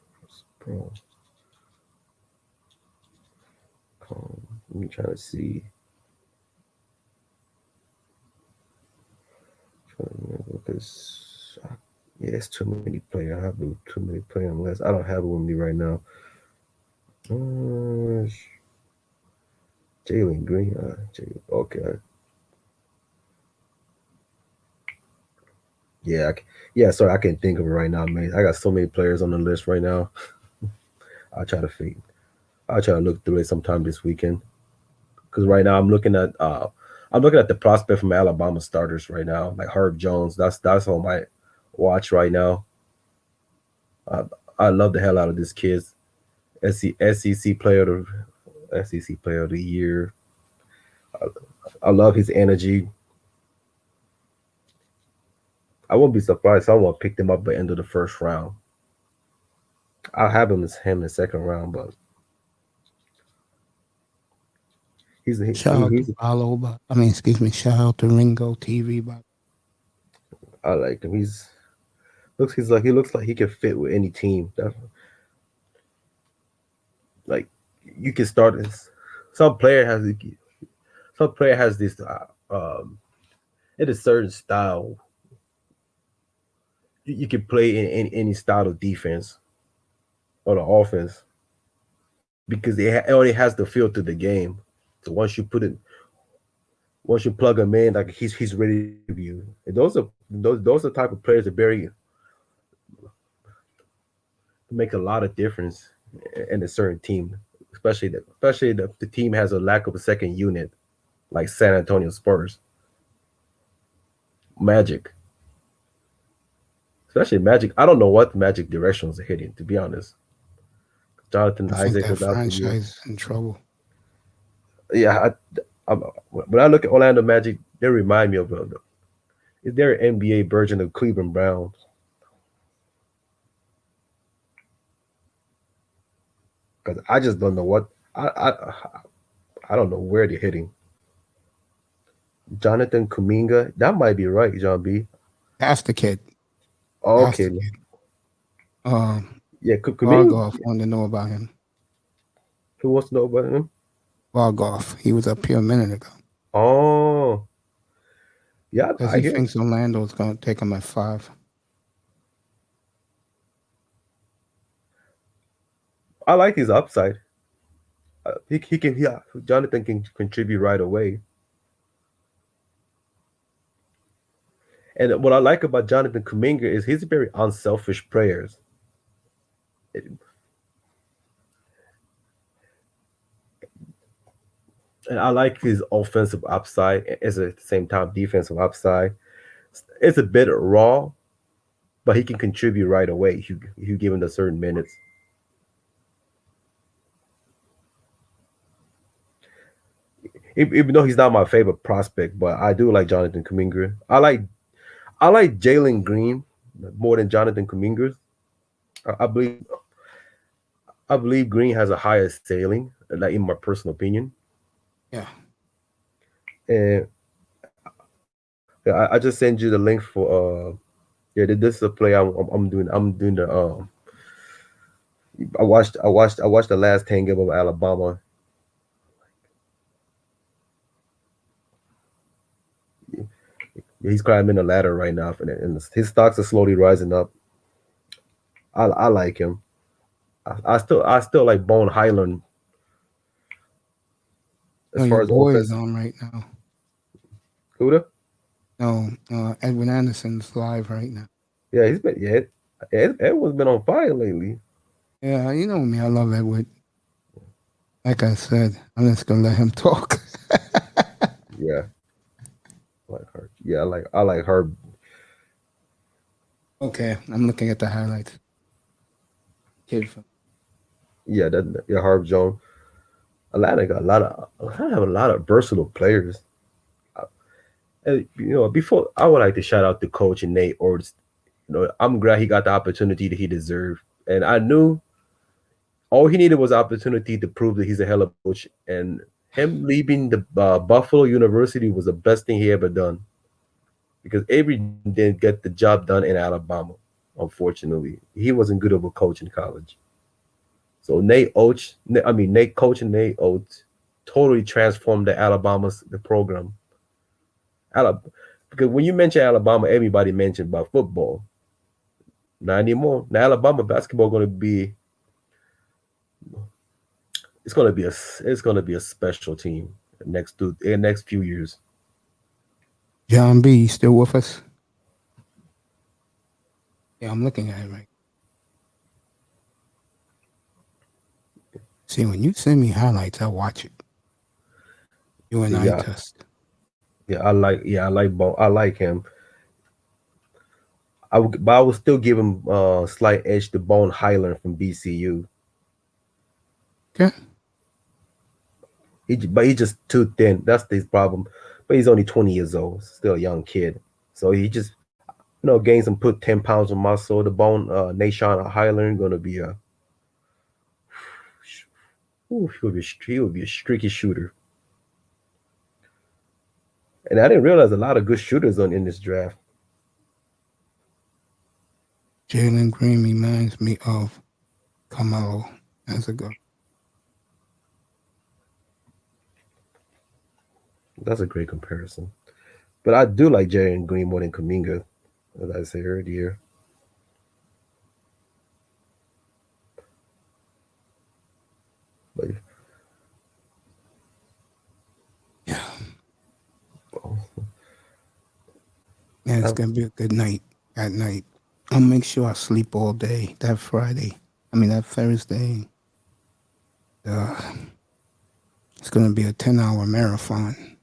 bro. Let me try to see. Because it's too many players. I have too many players unless I don't have it with me right now. Jalen Green. Okay. Yeah. Sorry, I can't think of it right now, man. I got so many players on the list right now. I'll try to look through it sometime this weekend. Because right now I'm looking at the prospect from Alabama starters right now, like Herb Jones. That's on my watch right now. I love the hell out of this kid. SEC player of the year. I love his energy. I won't be surprised if someone picked him up by the end of the first round. I'll have him in the second round, but Shout out to Paulo, shout out to Ringo TV. I like him. He looks like he can fit with any team. Like you can start this. Some player has this in a certain style. You can play in any style of defense or the offense because it only has the feel to the game. So once you plug him in, like he's ready to you. And those are the type of players that make a lot of difference in a certain team, especially the team has a lack of a second unit, like San Antonio Spurs, Magic. Especially Magic. I don't know what the Magic directions are hitting, to be honest. Jonathan Isaac that franchise is in trouble. Yeah, when I look at Orlando Magic, they remind me of is there an NBA version of Cleveland Browns? Because I just don't know what I don't know where they're hitting. Jonathan Kuminga, that might be right, John B. That's the kid. Okay. Yeah, Vargoff wanted to know about him. Who wants to know about him? Vargoff. He was up here a minute ago. Oh. Yeah, because he thinks Orlando's going to take him at 5. I like his upside. Jonathan can contribute right away. And what I like about Jonathan Kuminga is he's a very unselfish player. And I like his offensive upside as at the same time defensive upside. It's a bit raw, but he can contribute right away if you give him the certain minutes. Even though he's not my favorite prospect, but I do like Jonathan Kuminga. I like Jalen Green more than Jonathan Kuminga. I believe Green has a higher ceiling, like in my personal opinion. Yeah. And I just sent you the link for this is a play I'm doing. I'm doing the I watched the last 10 game of Alabama. He's climbing the ladder right now, and his stocks are slowly rising up. I like him. I still like Bone Highland as No, far your as boy offense. is on right now. Huda? No, Edwin Anderson's live right now. Yeah, he's been Edward's been on fire lately. Yeah, you know me. I love Edward. Like I said, I'm just gonna let him talk. Yeah, I like her. Yeah, I like her. Okay, I'm looking at the highlights. Kid from Yeah, Herb Jones. Atlanta got have a lot of versatile players. Before I would like to shout out the coach and Nate Orts. I'm glad he got the opportunity that he deserved, and I knew all he needed was opportunity to prove that he's a hell of a coach. And him leaving the Buffalo University was the best thing he ever done, because Avery didn't get the job done in Alabama. Unfortunately, he wasn't good of a coach in college. So Nate Oates totally transformed the program. Because when you mention Alabama, everybody mentioned about football. Not anymore. Now Alabama basketball it's gonna be a special team next few years. John B. You still with us? Yeah, I'm looking at it right. See, when you send me highlights, I watch it. You and I test. I like him. But I would still give him a slight edge to Bone Highland from BCU. Okay. But he's just too thin. That's his problem. But he's only 20 years old, still a young kid. So he just, gains and put 10 pounds of muscle. The Bone Nation Highland gonna be he'll be a streaky shooter. And I didn't realize a lot of good shooters in this draft. Jalen Green reminds me of Carmelo as a guard. That's a great comparison. But I do like Jalen Green more than Kuminga, as I said earlier. But yeah. Yeah, it's gonna be a good night at night. I'll make sure I sleep all day that Thursday. It's gonna be a 10-hour marathon.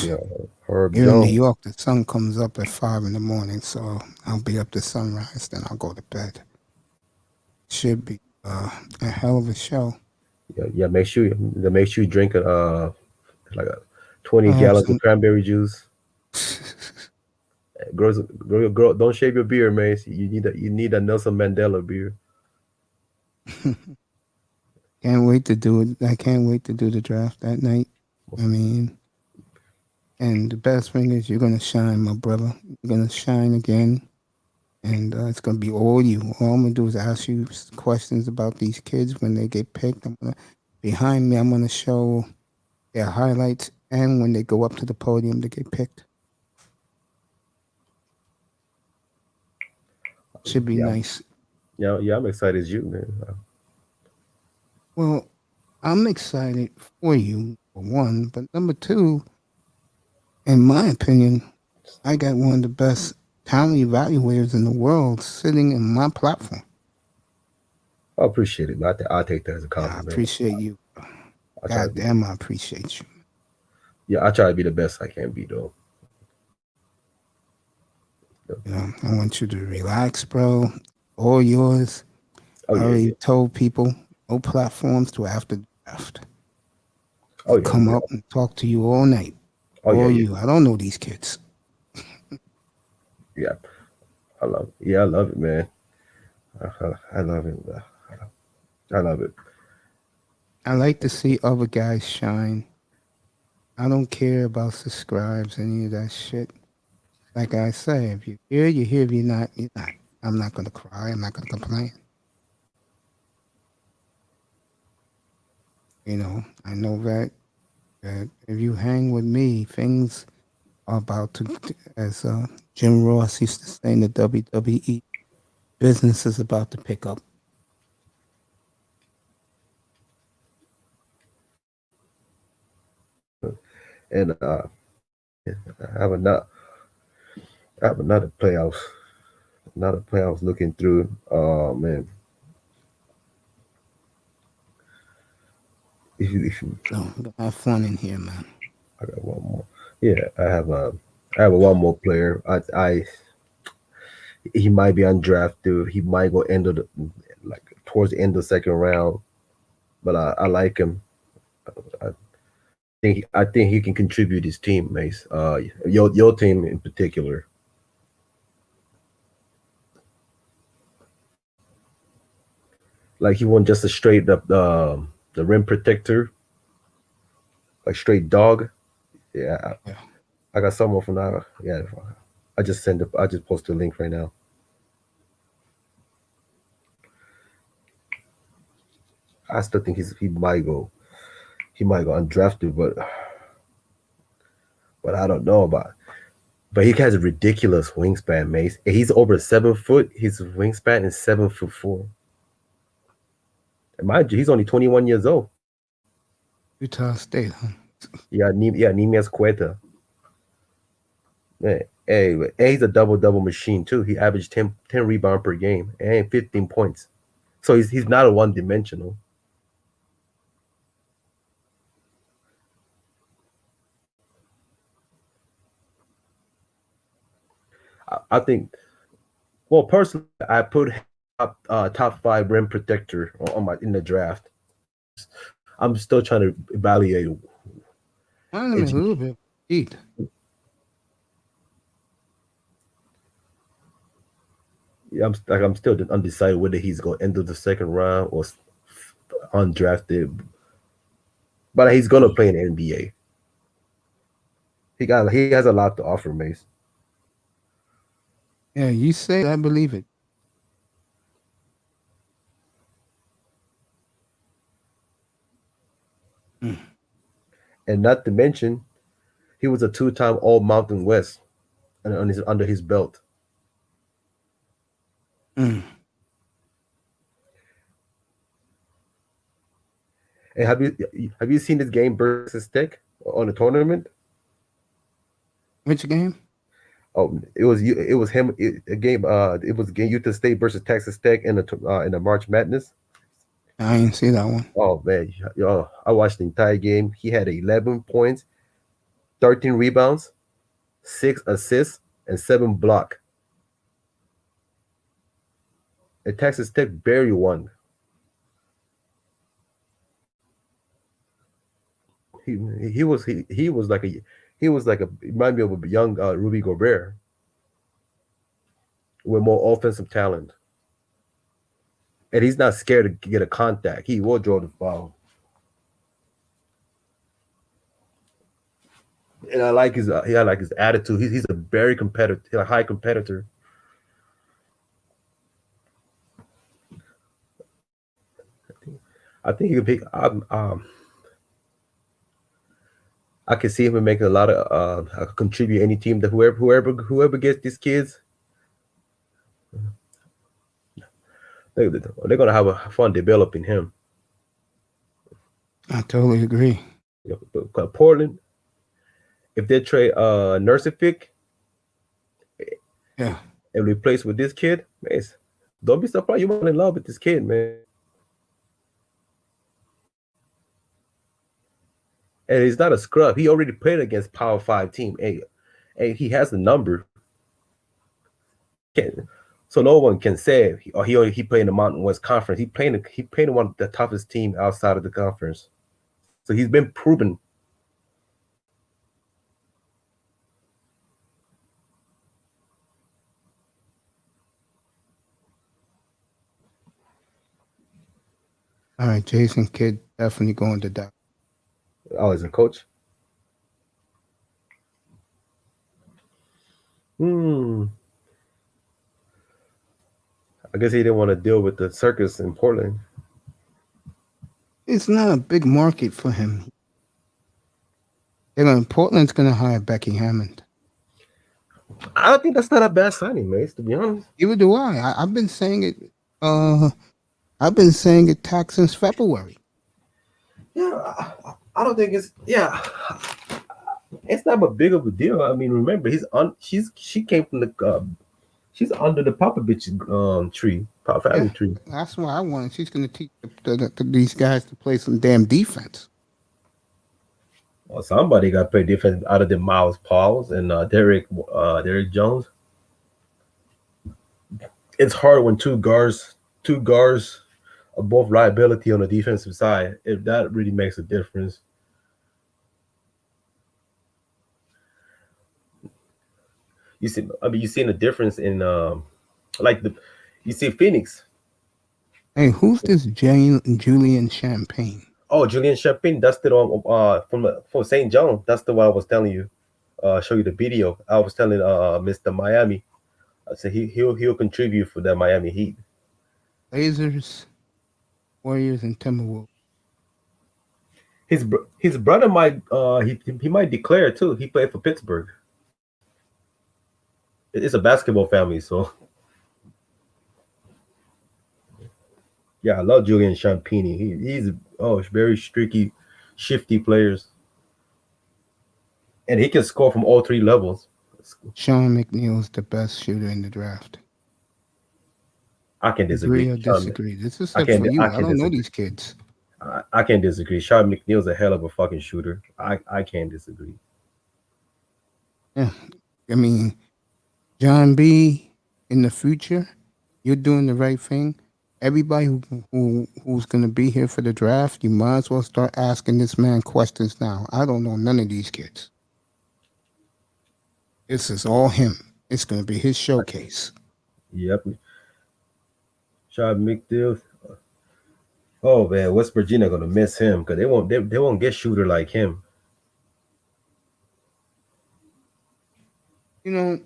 Yeah, Herb Here in Jones. New York, the sun comes up at 5 a.m, so I'll be up to sunrise. Then I'll go to bed. Should be a hell of a show. Yeah. Make sure you drink like a 20 gallons of cranberry juice. Girl, don't shave your beard, man. You need a Nelson Mandela beard. Can't wait to do it. I can't wait to do the draft that night. And the best thing is you're gonna shine, my brother. You're gonna shine again, and it's gonna be all you. All I'm gonna do is ask you questions about these kids when they get picked. Behind me, I'm gonna show their highlights and when they go up to the podium to get picked. Should be nice. Yeah, I'm excited as you, man. Well, I'm excited for you, for one, but number two, in my opinion, I got one of the best talent evaluators in the world sitting in my platform. I appreciate it. I'll take that as a compliment. I appreciate you. God damn, I appreciate you. Yeah, I try to be the best I can be, though. I want you to relax, bro. All yours. I already told people no platforms till after the draft. Come up and talk to you all night. You. I don't know these kids. Yeah, I love it, man. I love it. I love it. I like to see other guys shine. I don't care about subscribes, any of that shit. Like I say, if you're here, you're here. If you're not, you're not. I'm not going to cry. I'm not going to complain. You know, I know that if you hang with me, things are about to, as Jim Ross used to say in the WWE, business is about to pick up. And I have another playoffs. Another playoffs looking through. Oh man. If you, So we're gonna have fun in here, man. I got one more. Yeah, I have one more player. He might be undrafted. He might go towards the end of the second round, but I like him. I think he can contribute his team, Mace. Your team in particular. Like he won just a straight up the rim protector, like straight dog. Yeah. I got someone from that. Yeah, I just posted a link right now. I still think he might go undrafted, but I don't know about. But he has a ridiculous wingspan, Mace. He's over 7 foot. His wingspan is 7'4". And mind you, he's only 21 years old. Utah State, huh? Yeah, Nimias Cueta. Man, hey, he's a double machine too. He averaged 10 rebounds per game and 15 points. So he's not a one-dimensional. I think, well, personally, I put top 5 rim protector in the draft. I'm still trying to evaluate. I'm a little bit deep. Yeah, I'm still undecided whether he's going to enter the second round or undrafted. But he's going to play in the NBA. He has a lot to offer, Mace. Yeah, you say it, I believe it. And not to mention, he was a 2-time All Mountain West under his belt. And have you seen this game versus Tech on the tournament? Which game? Oh, it was him. It was game Utah State versus Texas Tech in the March Madness. I didn't see that one. Oh man, I watched the entire game. He had 11 points, 13 rebounds, 6 assists, and 7 blocks. And Texas Tech barely won. He was like remind me of a young Rudy Gobert with more offensive talent. And he's not scared to get a contact. He will draw the foul. And I like his attitude. He's a very competitive, a high competitor. I think he could pick. I can see him making a lot of contribute any team that whoever gets these kids, they're gonna have a fun developing him. I totally agree. Portland, if they trade Nursific, yeah, and replace with this kid, man, don't be surprised you fall in love with this kid, man. And he's not a scrub. He already played against Power 5 team. Hey, he has the number. So no one can say he played in the Mountain West Conference. He played in one of the toughest team outside of the conference. So he's been proven. All right, Jason Kidd definitely going to die. Oh, as a coach. I guess he didn't want to deal with the circus in Portland. It's not a big market for him. Portland's gonna hire Becky Hammond. I think that's not a bad signing, Mace, to be honest. Even do I. I've been saying it. I've been saying it since February. Yeah, I don't think it's it's not a big of a deal. I mean, remember she came from the she's under the Popovich tree, family tree. That's what I wanted. She's gonna teach these guys to play some damn defense. Well, somebody got to play defense out of the Miles Pauls and Derek Jones. It's hard when two guards are both liability on the defensive side. If that really makes a difference. You seen a difference in you see Phoenix. Hey, who's this Julian Champagne? Oh, Julian Champagne. That's the one from St. John. That's the one I was telling you. Show you the video. I was telling Mr. Miami. I said he'll contribute for that Miami Heat. Blazers, Warriors, and Timberwolves. His brother might he might declare too. He played for Pittsburgh. It's a basketball family, so yeah, I love Julian Champagny. He's very streaky, shifty players, and he can score from all three levels. Sean McNeil's the best shooter in the draft. I can disagree. Agree or disagree? This is for you. I don't know these kids. I can't disagree. Sean McNeil's a hell of a fucking shooter. I can't disagree. Yeah, I mean, John B. in the future, you're doing the right thing. Everybody who's going to be here for the draft, you might as well start asking this man questions now. I don't know none of these kids. This is all him. It's going to be his showcase. Yep. Sean McNeil. Oh man, West Virginia gonna miss him because they won't get shooter like him. You know,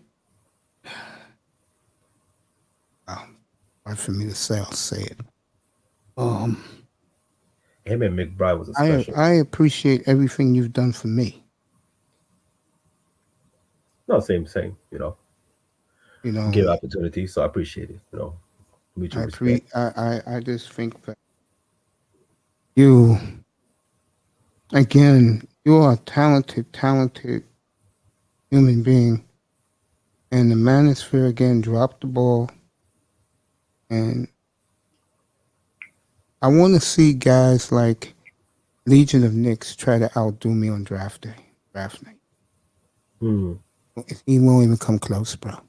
hard for me to say. I'll say it. Him and McBride was a special. I appreciate everything you've done for me. No, same. You know, give opportunity, so I appreciate it. You know, mutual respect. I just think that you are a talented human being, and the Manosphere again dropped the ball, and I want to see guys like Legion of Knicks try to outdo me on draft night. He won't even come close, bro.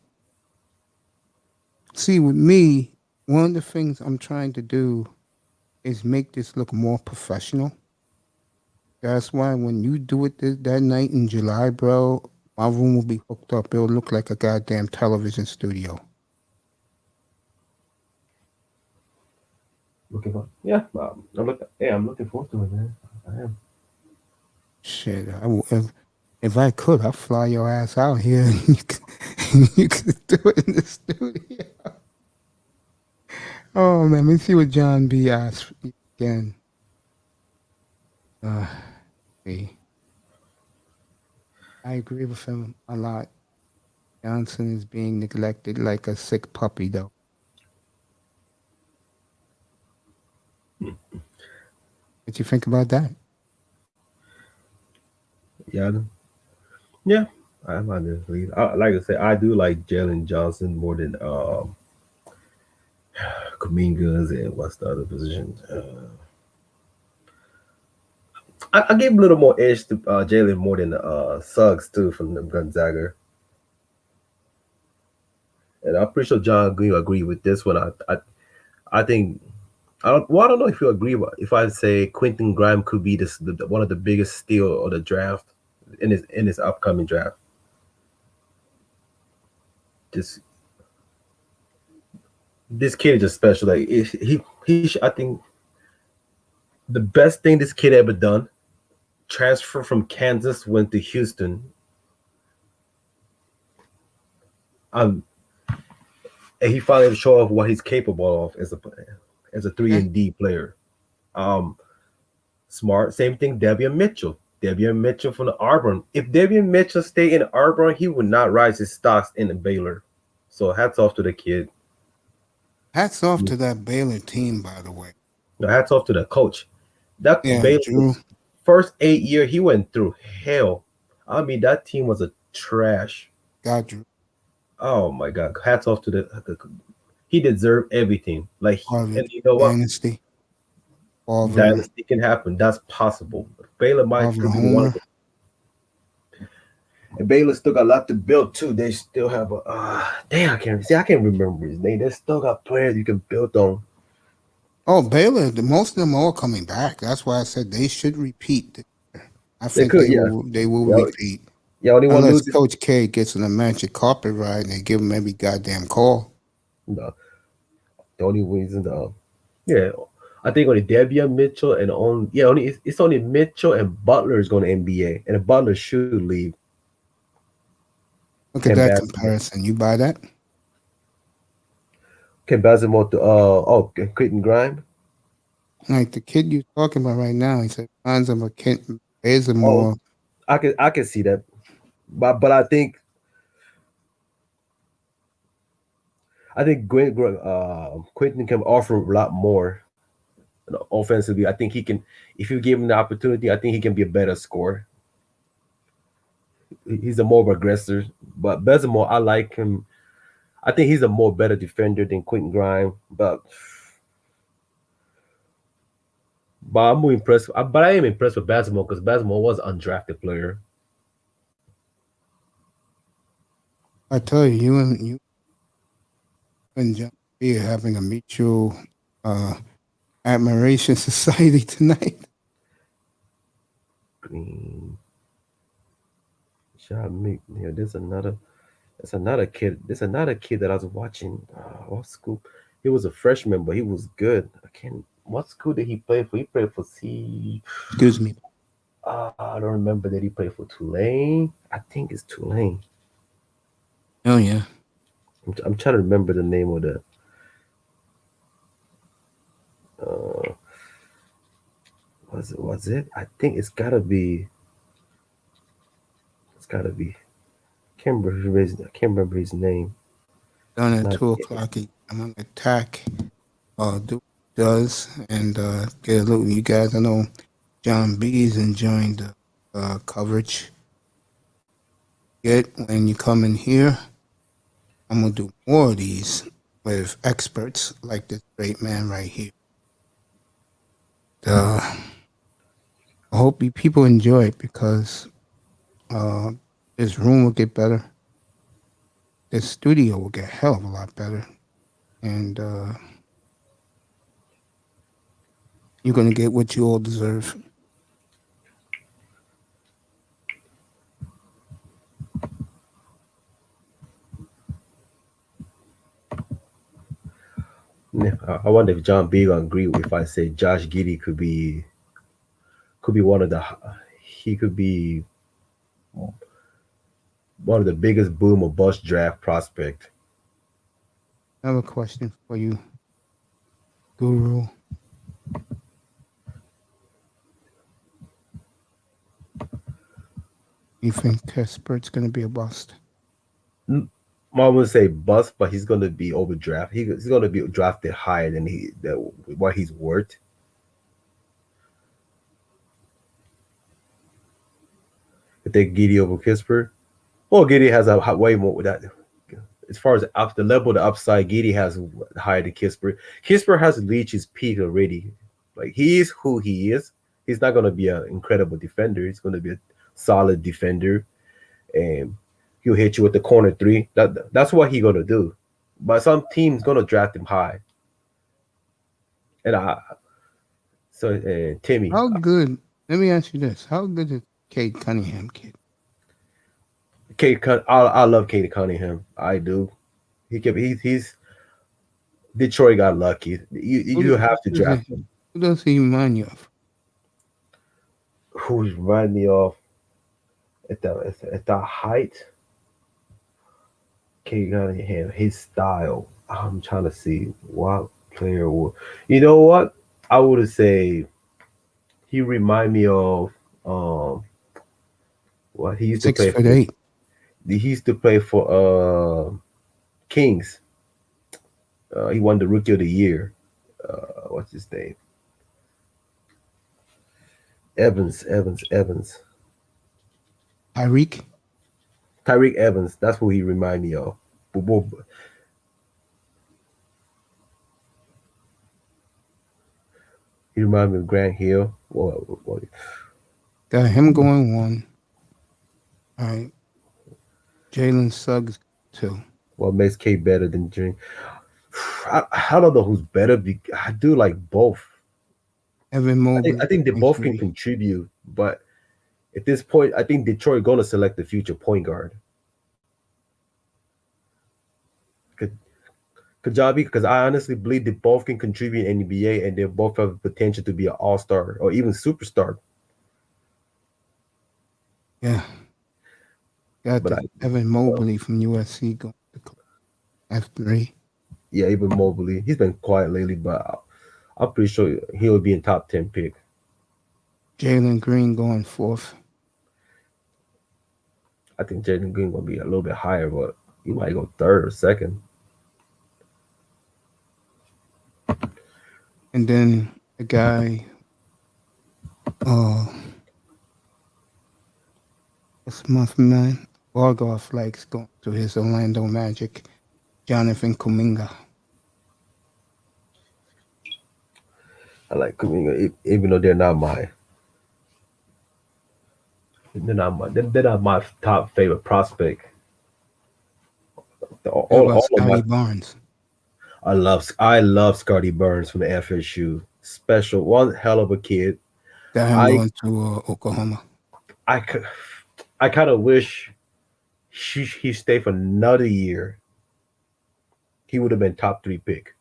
See, with me, one of the things I'm trying to do is make this look more professional. That's why when you do it that night in July, bro, my room will be hooked up. It'll look like a goddamn television studio. I'm looking forward to it, man. I am. Shit, if I could, I'd fly your ass out here and you could do it in the studio. Oh man, let me see what John B asked again. See. I agree with him a lot. Johnson is being neglected like a sick puppy, though. What you think about that? Yeah. I'm not disagree. Like I said, I do like Jalen Johnson more than Kumingas and what's the other position? I gave a little more edge to Jalen more than Suggs too from the Gonzaga. And I'm pretty sure John Green will agree with this one. I think I don't know if you agree, but if I say Quentin Grimes could be one of the biggest steal of the draft in his upcoming draft. This kid is just special. Like I think The best thing this kid ever done. Transfer from Kansas, went to Houston. And he finally showed off what he's capable of as a 3-and-D player. Smart. Same thing, Devian Mitchell. Devian Mitchell from the Auburn. If Devian Mitchell stayed in Auburn, he would not rise his stocks in the Baylor. So hats off to the kid. Hats off to that Baylor team, by the way. No, hats off to the coach. That Baylor Drew. First 8 years, he went through hell. I mean, that team was a trash. God, Drew. Oh my God! Hats off to the he deserved everything. Like, and you know what? Dynasty. Dynasty can happen. That's possible. Baylor might still be one of them. And Baylor still got a lot to build too. They still have a damn. I can't remember his name. They still got players you can build on. Oh, Baylor. Most of them are all coming back. That's why I said they should repeat. I think they will repeat. Yeah, only one unless Coach K gets in a magic carpet ride and they give him every goddamn call. No, the only reason, I think only Devian Mitchell and it's only Mitchell and Butler is going to NBA, and Butler should leave. Look at that comparison. You buy that? Can Bazemore to Quentin Grimes? Like the kid you're talking about right now, he said finds him a kid Bazemore. I can see that. But I think Quentin can offer a lot more offensively. I think he can, if you give him the opportunity, I think he can be a better scorer. He's a more aggressor. But Bazemore, I like him. I think he's a more better defender than Quentin Grimes. But I'm more impressed. But I am impressed with Bazemore because Bazemore was an undrafted player. I tell you, you and John B are having a mutual admiration society tonight. Green. There's another kid. There's another kid that I was watching. What school? He was a freshman, but he was good. What school did he play for? He played for Excuse me. I don't remember that he played for Tulane. I think it's Tulane. Oh yeah. I'm trying to remember the name of the. Was it? I think it's gotta be. I can't remember his name. Done at 2:00. I'm on attack. Does and get a look. You guys, I know John B is enjoying the coverage. When you come in here, I'm gonna do more of these with experts like this great man right here. I hope you people enjoy it because this room will get better. This studio will get a hell of a lot better. And you're going to get what you all deserve. I wonder if John B will agree if I say Josh Giddey could be one of the biggest boom or bust draft prospect. I have a question for you, Guru. You think Kespert's going to be a bust? I would say bust, but he's going to be overdrafted. He's going to be drafted higher than what he's worth. If they Giddey over Kispert, well, Giddey has a way more with that. As far as the level of the upside, Giddey has higher than Kispert. Kispert has reached his peak already. Like, he is who he is. He's not going to be an incredible defender. He's going to be a solid defender, and he'll hit you with the corner three. That's what he's going to do. But some team's going to draft him high. And Timmy. How good? Let me ask you this: how good is Cade Cunningham, kid? I love Cade Cunningham. I do. He's Detroit got lucky. You have to draft him. Who does he remind you of? who's remind me of at that height. K Cunningham, his style. I'm trying to see what player would. You know what? I would say he remind me of what he used to play for. 6'8". He used to play for Kings. He won the Rookie of the Year. What's his name? Evans. Tyreek Evans. That's who he remind me of. He remind me of Grant Hill. What? Got him going 1. All right. Jalen Suggs 2. What makes K better than Jane? I don't know who's better. I do like both. Evan Mobley. I think they both can contribute, but at this point, I think Detroit going to select the future point guard. Kajabi, because I honestly believe they both can contribute in NBA and they both have potential to be an all-star or even superstar. Yeah. Got Evan Mobley from USC going to F3. Yeah, even Mobley. He's been quiet lately, but I'm pretty sure he'll be in top 10 pick. Jalen Green going 4th. I think Jalen Green will be a little bit higher, but he might go 3rd or 2nd. And then the guy, what's my man? Bargoff likes going to his Orlando Magic, Jonathan Kuminga. I like Kuminga, even though they're not my top favorite prospect. All Scotty Barnes. I love Scotty Barnes from the FSU. Special, one hell of a kid. Got him going to Oklahoma. I kind of wish he stayed for another year. He would have been top 3 pick.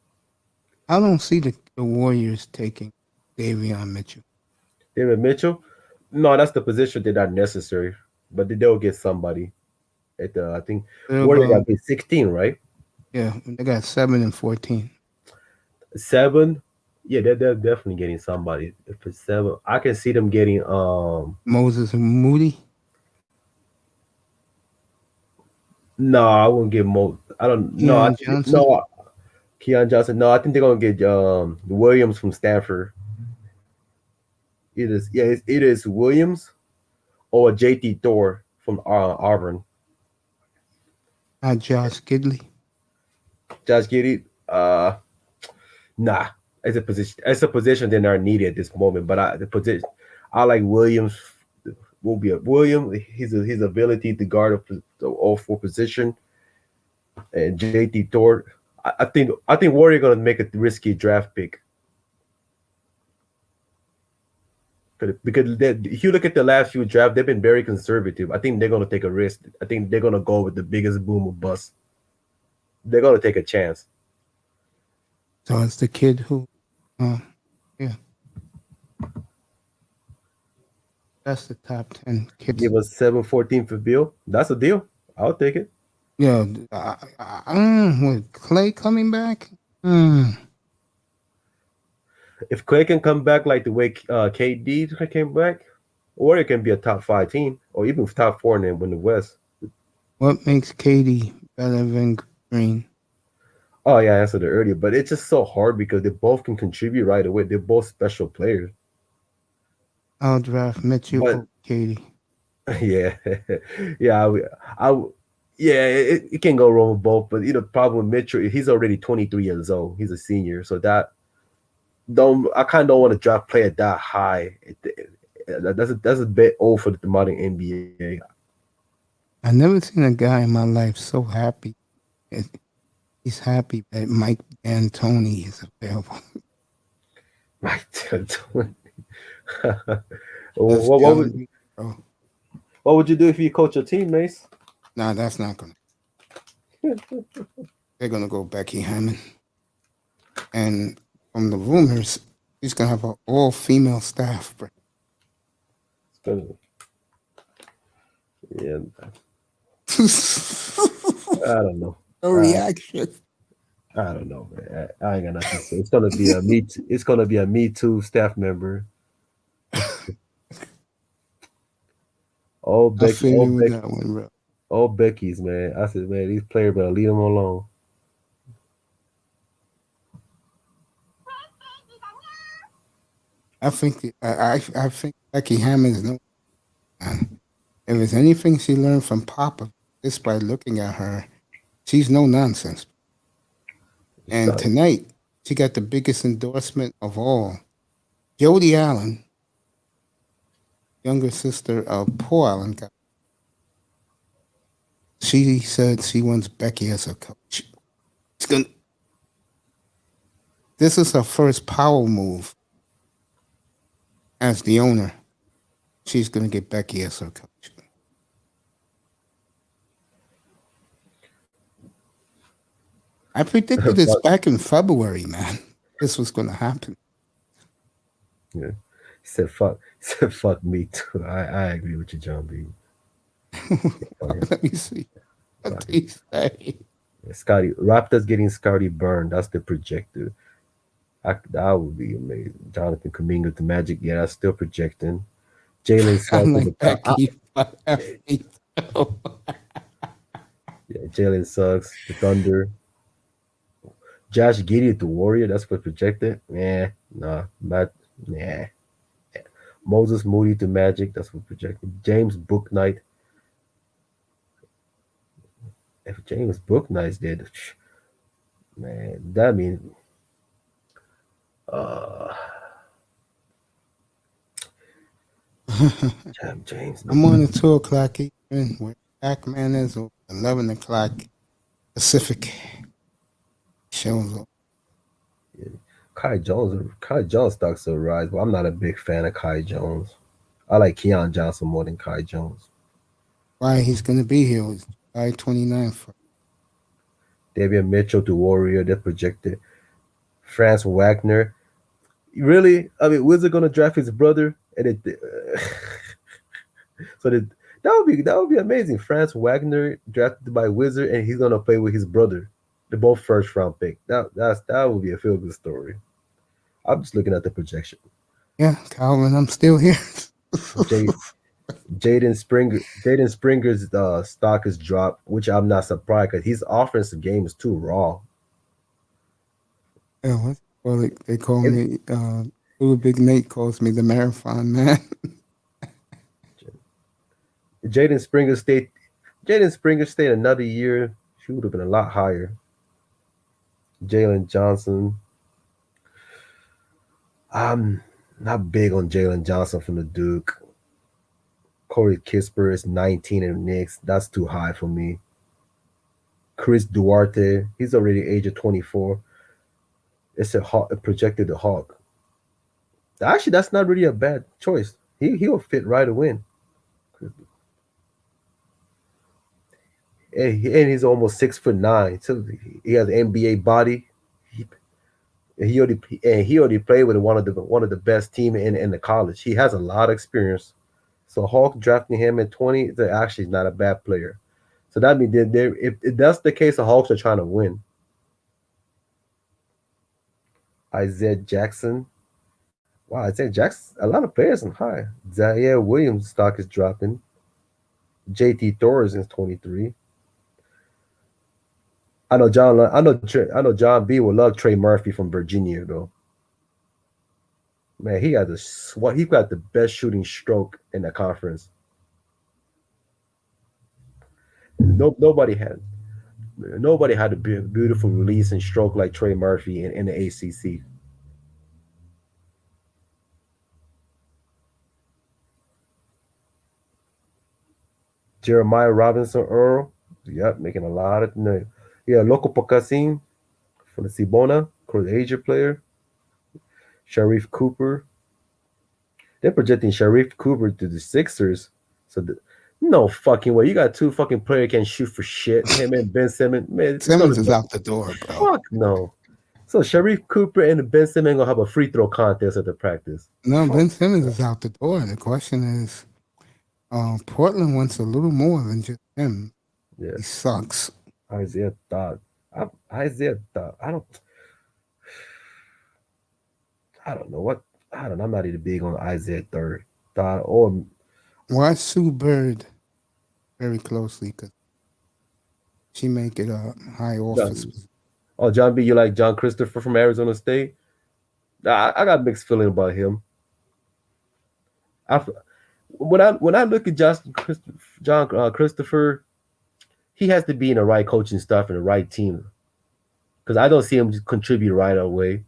I don't see the Warriors taking Davion Mitchell. David Mitchell? No, that's the position they're not necessary. But they'll get somebody. I think Warriors got to be 16, right? Yeah, they got 7 and 14. 7? Yeah, they're definitely getting somebody. If it's 7, I can see them getting Moses and Moody. No, I wouldn't get I don't know. Keon Johnson. No, I think they're gonna get Williams from Stanford. It is Williams or JT Thor from Auburn. Not Josh Giddey. Josh Giddey. Nah. It's a position they're not needed at this moment. But I like Williams. Will be a William. His ability to guard all 4 position, and JT Thor. I think Warriors gonna make a risky draft pick because if you look at the last few drafts, they've been very conservative. I think they're gonna take a risk. I think they're gonna go with the biggest boom or bust. They're gonna take a chance. So it's the kid who, yeah. That's the top 10 kids. Give us 7-14 for Bill. That's a deal. I'll take it. Yeah, with Clay coming back. If Clay can come back like the way KD came back, or it can be a top 5 team, or even top 4 and win the West. What makes KD better than Green? Oh yeah, I answered it earlier, but it's just so hard because they both can contribute right away. They're both special players. I'll draft Mitchell over KD. Yeah, it can go wrong with both. But the problem with Mitchell, he's already 23 years old. He's a senior, so I kind of don't want to draft player that high. That's a bit old for the modern NBA. I've never seen a guy in my life so happy. He's happy that Mike D'Antoni is available. Mike D'Antoni. What would you do if you coach your team, Mace? Nah, that's not gonna. They're gonna go Becky Hammond, and from the rumors, he's gonna have an all-female staff. Yeah, I don't know. No reaction. I don't know, man. I ain't got nothing to say. It's gonna be a me. It's gonna be a Me Too staff member. All I Becky, feel you with that one, bro. all Becky's, man. I said, man, these players better leave them alone. I think I think Becky Hammond's no. If there's anything she learned from Papa, just by looking at her, she's no nonsense. And Sorry. tonight, she got the biggest endorsement of all. Jody Allen, younger sister of Paul Allen, she said she wants Becky as a coach. This is her first power move as the owner. She's going to get Becky as her coach. I predicted this back in February, man. This was going to happen. Yeah. He said, fuck me too. I agree with you, John B. Let me see. What they say. Scotty Raptors getting Scotty burned. That's the projector. That would be amazing. Jonathan Kuminga to Magic. Yeah, that's still projecting. Jalen Suggs. Like Becky. Yeah, Jalen Suggs, the Thunder. Josh Giddey to Warrior. That's what projected. Yeah, nah, not. Yeah. Moses Moody to Magic. That's what projected. James Bouknight. If James Bouknight's dead, man, that means James. I'm on the 2 o'clock Eastern, where Pac-Man is, or 11 o'clock Pacific. Shows up. Yeah. Kai Jones stocks will rise, but I'm not a big fan of Kai Jones. I like Keon Johnson more than Kai Jones. Why he's going to be here is July 29th. Davion Mitchell to Warrior, they're projected. Franz Wagner. Really? I mean, Wizard going to draft his brother? And that would be amazing. Franz Wagner drafted by Wizard, and he's going to play with his brother. They're both first round pick. That would be a feel good story. I'm just looking at the projection. Yeah, Calvin, I'm still here. Jaden Springer's stock is dropped, which I'm not surprised because his offensive game is too raw. Yeah, they call me. Little Big Nate calls me the marathon man. Jaden Springer stayed another year. She would have been a lot higher. Jalen Johnson. I'm not big on Jalen Johnson from the Duke. Corey Kispert is 19 in the Knicks. That's too high for me. Chris Duarte, he's already age of 24. It's a projected the Hawk. Actually, that's not really a bad choice. He'll fit right away. And he's almost 6'9", so he has an NBA body. He already played with one of the best team in the college. He has a lot of experience. So Hawk drafting him at 20 is actually not a bad player. So that means if that's the case, the Hawks are trying to win. Isaiah Jackson. Wow, Isaiah Jackson, a lot of players are high. Zaire Williams' stock is dropping. JT Thor's is 23. I know John B will love Trey Murphy from Virginia though. Man, he got the best shooting stroke in the conference. Nobody had a beautiful release and stroke like Trey Murphy in the ACC. Jeremiah Robinson Earl, yep, making a lot of noise. Yeah, Loco Pocassin from the Cibona, Asia player. Sharif Cooper. They're projecting Sharif Cooper to the Sixers. So no fucking way. You got two fucking players can shoot for shit. Him and Ben Simmons. Man, Simmons is out the door, bro. Fuck no. So Sharif Cooper and Ben Simmons gonna have a free throw contest at the practice. No, Ben Simmons is out the door. The question is, Portland wants a little more than just him. Yeah, He sucks. Isaiah thought. Isaiah thought. I don't know what. I don't know. I'm not even big on Isaiah thought or Watch Sue Bird very closely because she make it a high office. John B. You like John Christopher from Arizona State? I got mixed feeling about him. When I look at John Christopher, he has to be in the right coaching staff and the right team because I don't see him just contribute right away.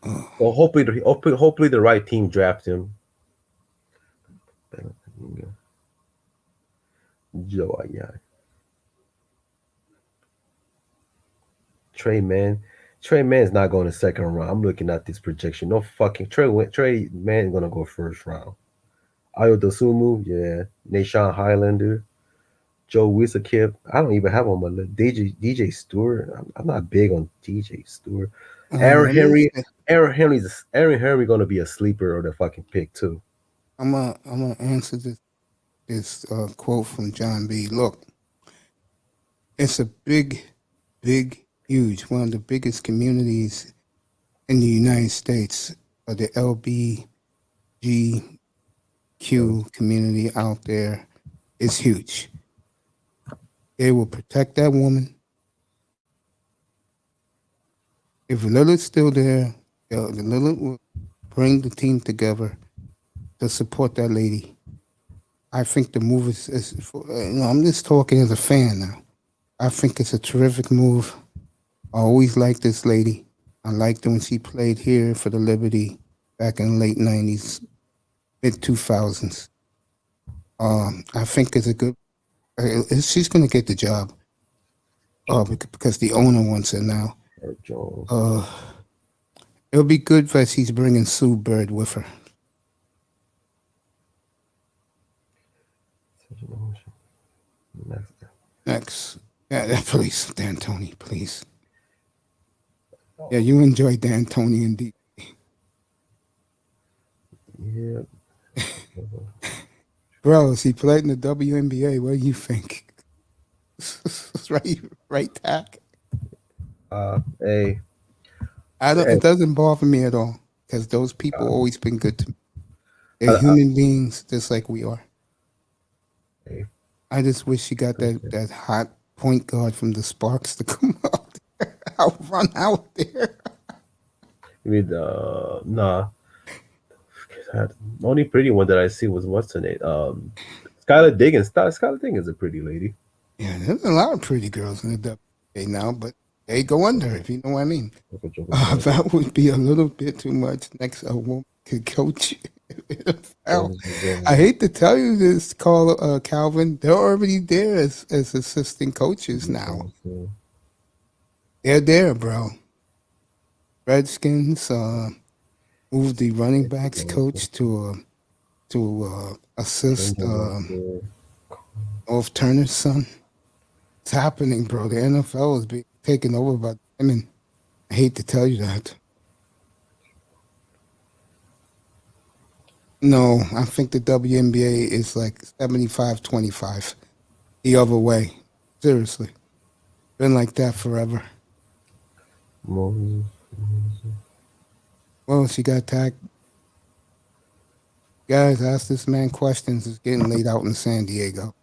So hopefully the right team draft him. Joe, yeah. Trey Man's not going to second round. I'm looking at this projection. No fucking Trey Man gonna go first round. Ayo Dosumu, yeah. Nashawn Highlander, Joe Wisakip. I don't even have on my list. DJ Stewart. I'm not big on DJ Stewart. Aaron Henry gonna be a sleeper or the fucking pick too. I'm gonna answer this quote from John B. Look, it's a big, huge, one of the biggest communities in the United States, the LBGQ community out there is huge. They will protect that woman. If Lillard's still there, Lillard will bring the team together to support that lady. I think the move is I'm just talking as a fan now. I think it's a terrific move. I always liked this lady. I liked her when she played here for the Liberty back in the late 90s, mid 2000s. I think it's a good. She's going to get the job because the owner wants her now. It'll be good that she's bringing Sue Bird with her. Next. Yeah, please, D'Antoni, please. Yeah, you enjoy D'Antoni indeed. Yeah. Bro, he played in the WNBA. What do you think? right tack. Hey. It doesn't bother me at all because those people always been good to me. They're human beings just like we are. Hey. I just wish she got that hot point guard from the Sparks to come out there. I'll run out there. You mean nah. The only pretty one that I see was what's her name? Skylar Diggins. Skylar Diggins is a pretty lady. Yeah, there's a lot of pretty girls in the WNBA now, but they go under, if you know what I mean. That would be a little bit too much. Next, a woman could coach. I hate to tell you this, Calvin. They're already there as assistant coaches now. They're there, bro. Redskins moved the running backs coach to assist North Turner's son. It's happening, bro. The NFL is being taken over by women. I hate to tell you that. No, I think the WNBA is like 75-25 the other way. Seriously. Been like that forever. Well, she got tagged. Guys, ask this man questions. It's getting late out in San Diego.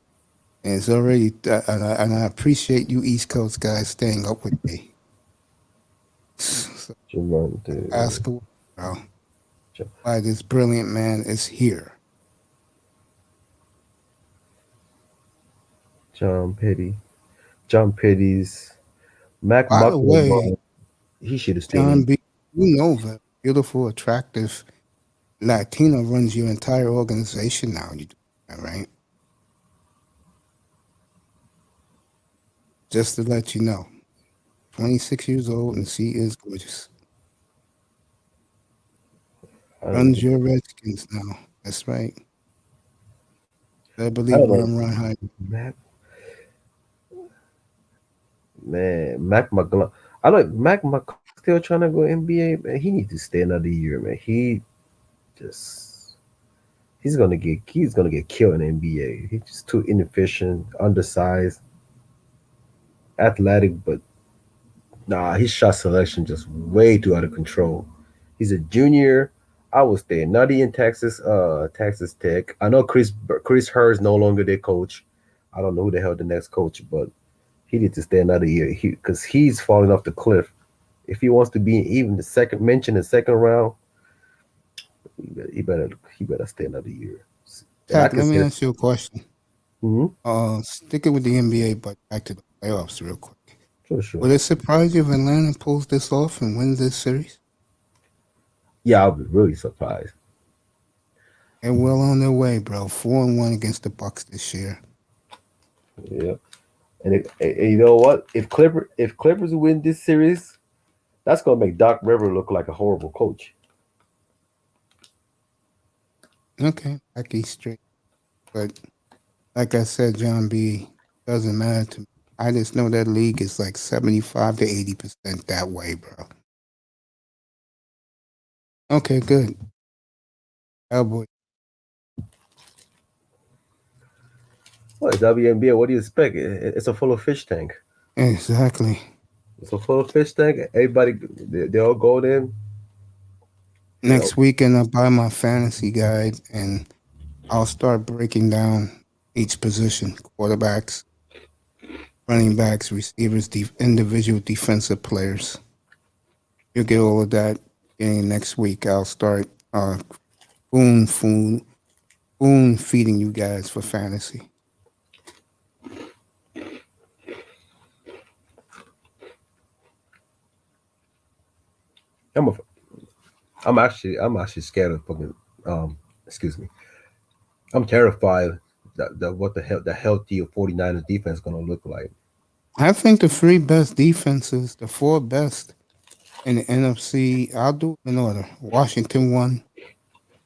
And it's already, and I appreciate you East Coast guys staying up with me. So, ask her, bro, why this brilliant man is here. John Petty's Mac. By the way, he should have stayed. John B, you know that beautiful, attractive Latina runs your entire organization now. You do that, right? Just to let you know, 26 years old and she is gorgeous. Runs your Redskins now. That's right. I believe I'm right. Man, Mac McClung. I like Mac McClung still trying to go NBA, man. He needs to stay another year, man. just he's gonna get killed in the NBA. He's just too inefficient, undersized, athletic, but nah, his shot selection just way too out of control. He's a junior. I would stay nutty in Texas Tech. I know Chris Herr is no longer their coach. I don't know who the hell the next coach, but he needs to stay another year because he's falling off the cliff. If he wants to be even the second round, he better stay another year. Pat, let me ask you a question. Mm-hmm. Sticking with the NBA, but back to the playoffs real quick. Sure. Would it surprise you if Atlanta pulls this off and wins this series? Yeah, I'll be really surprised. They're well on their way, bro. 4-1 against the Bucks this year. Yeah, and you know what? If Clippers win this series, that's gonna make Doc Rivers look like a horrible coach. Okay, back east straight. But like I said, John B, doesn't matter to me. I just know that league is like 75 to 80% that way, bro. Okay, good. Cowboy. Well, WNBA, what do you expect? It's a full of fish tank. Exactly. It's a full of fish tank. Everybody, they all go in. Next weekend, I'll buy my fantasy guide and I'll start breaking down each position: quarterbacks, running backs, receivers, individual defensive players. You'll get all of that next week. I'll start spoon feeding you guys for fantasy. I'm actually scared of fucking. Excuse me. I'm terrified that what the hell the healthy 49ers defense is gonna look like. I think the three best defenses, the four best in the NFC, I'll do it in order. Washington 1,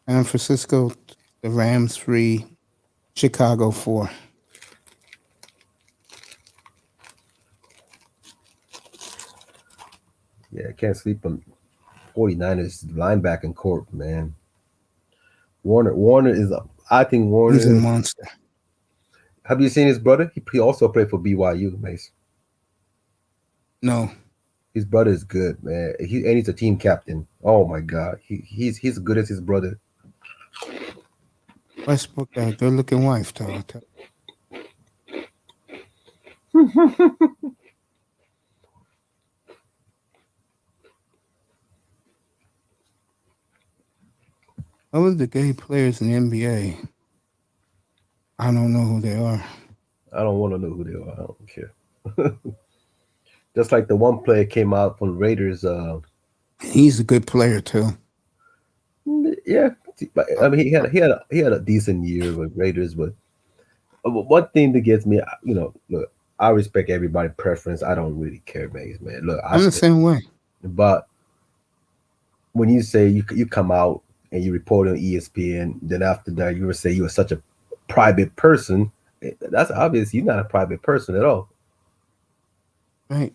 San Francisco, the Rams 3, Chicago 4. Yeah, I can't sleep on 49ers linebacking corp, man. Warner is I think Warner He's a monster. Have you seen his brother? He also played for BYU, Mace. No. His brother is good, man. He's a team captain. Oh my God, he's as good as his brother. Westbrook got a good-looking wife, though. What was the gay players in the NBA? I don't know who they are. I don't want to know who they are. I don't care. Just like the one player came out from Raiders. He's a good player too. Yeah, I mean he had a decent year with Raiders, but one thing that gets me, look, I respect everybody's preference. I don't really care, man. Look, I'm the same way. But when you say you come out and you report on ESPN, then after that you would say you are such a private person. That's obvious. You're not a private person at all. Right.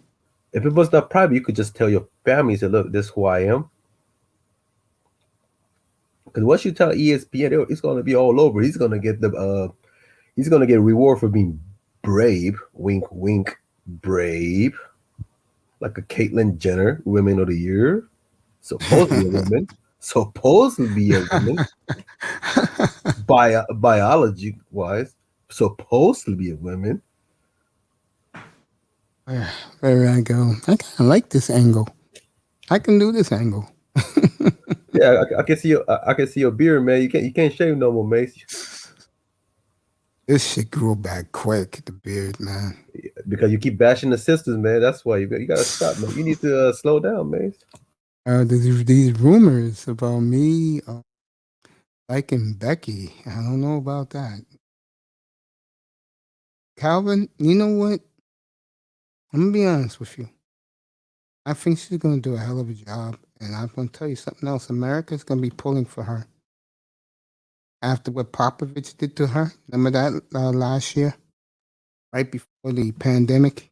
If it was not private, you could just tell your family, say, look, this is who I am. Because once you tell ESPN, it's going to be all over. He's going to get a reward for being brave. Wink, wink, brave. Like a Caitlyn Jenner, Women of the Year. Supposed to be a woman. Supposed to be a woman. Biology wise, supposed to be a woman. There I go. I kind of like this angle. I can do this angle. Yeah, I can see your beard, man. You can't shave no more, Mace. This shit grew back quick, the beard, man. Because you keep bashing the sisters, man. That's why you gotta stop, man. You need to slow down, Mace. These rumors about me liking Becky. I don't know about that. Calvin, you know what? I'm gonna be honest with you. I think she's gonna do a hell of a job, and I'm gonna tell you something else. America's gonna be pulling for her after what Popovich did to her. Remember that last year, right before the pandemic?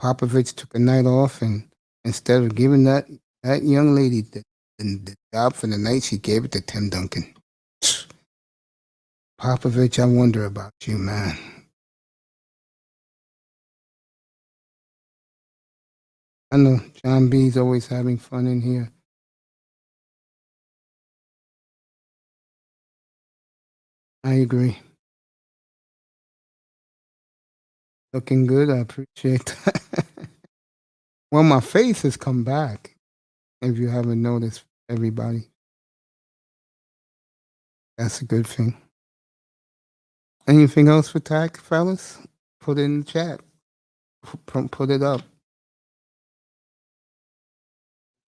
Popovich took a night off, and instead of giving that young lady the And the job for the night, she gave it to Tim Duncan. Popovich, I wonder about you, man. I know John B's always having fun in here. I agree. Looking good. I appreciate that. Well, my face has come back. If you haven't noticed, everybody. That's a good thing. Anything else for tag, fellas? Put it in the chat. Put it up.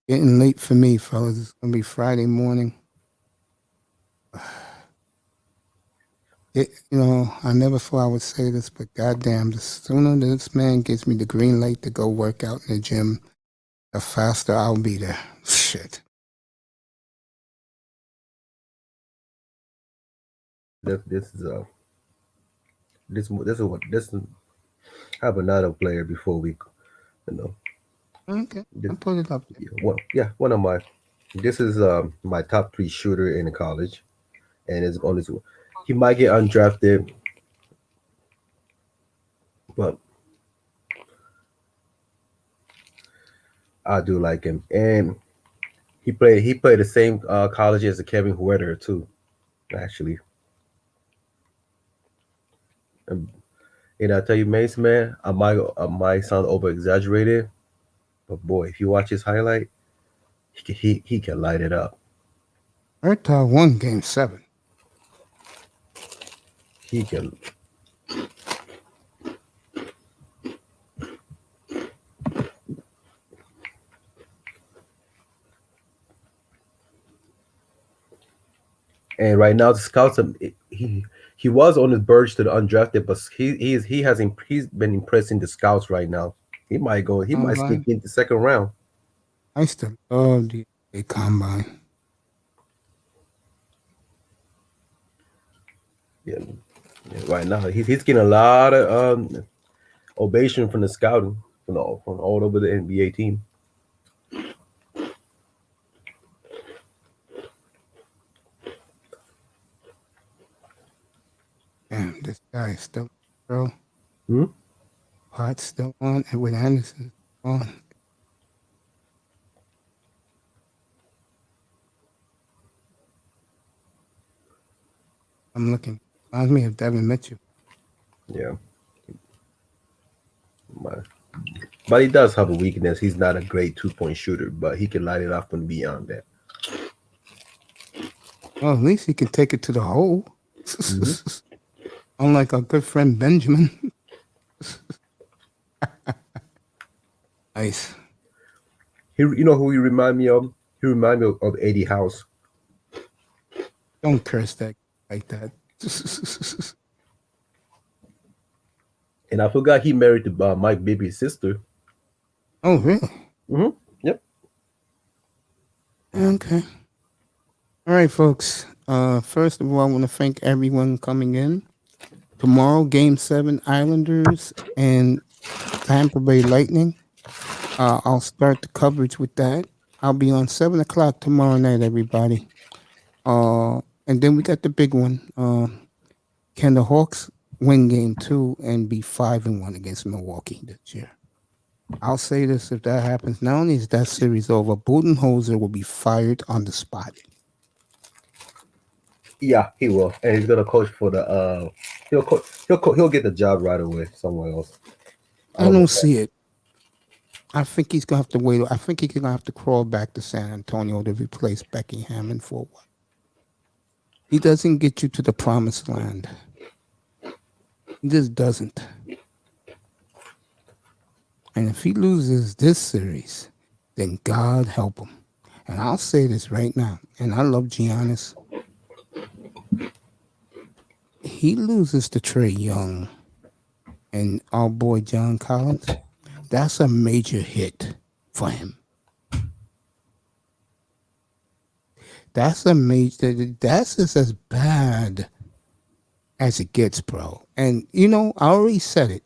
Getting late for me, fellas. It's gonna be Friday morning. I never thought I would say this, but goddamn, the sooner this man gives me the green light to go work out in the gym, the faster I'll be there. Shit. This have another player before we, Okay, I'll put it up there. One of my. This is my top 3 shooter in college, and it's on his. He might get undrafted, but I do like him, and he played the same college as Kevin Huerter too, actually. And I tell you, Mace, man, I might sound over exaggerated, but boy, if you watch his highlight, he can light it up. Huerter won Game 7. He can. And right now, the scouts, he was on his verge to the undrafted, but he's been impressing the scouts right now. He might sneak in the second round. I still love the combine. Yeah, right now he's getting a lot of ovation from the scouting from all over the NBA team. Damn, this guy is still, bro. Hmm? Pot's still on, and with Anderson on. I'm looking. Reminds me of Devin Mitchell. Yeah. But he does have a weakness. He's not a great 2-point shooter, but he can light it up and beyond that. Well, at least he can take it to the hole. Mm-hmm. Unlike our good friend Benjamin. Nice. You know who he remind me of? He remind me of Eddie House. Don't curse that like that. And I forgot he married to Mike Bibby's sister. Oh, really? Mm-hmm. Yep. Okay. All right, folks. First of all, I want to thank everyone coming in. Tomorrow, Game 7, Islanders and Tampa Bay Lightning. I'll start the coverage with that. I'll be on 7 o'clock tomorrow night, everybody. And then we got the big one. Can the Hawks win Game 2 and be 5-1 against Milwaukee this year? I'll say this, if that happens, not only is that series over, Budenholzer will be fired on the spot. Yeah, he will, and he's gonna coach for the. He'll get the job right away somewhere else. I don't see it. I think he's gonna have to wait. I think he's gonna have to crawl back to San Antonio to replace Becky Hammond for what? He doesn't get you to the promised land. He just doesn't. And if he loses this series, then God help him. And I'll say this right now, and I love Giannis. He loses to Trae Young and our boy John Collins. That's a major hit for him. That's just as bad as it gets, bro. And I already said it.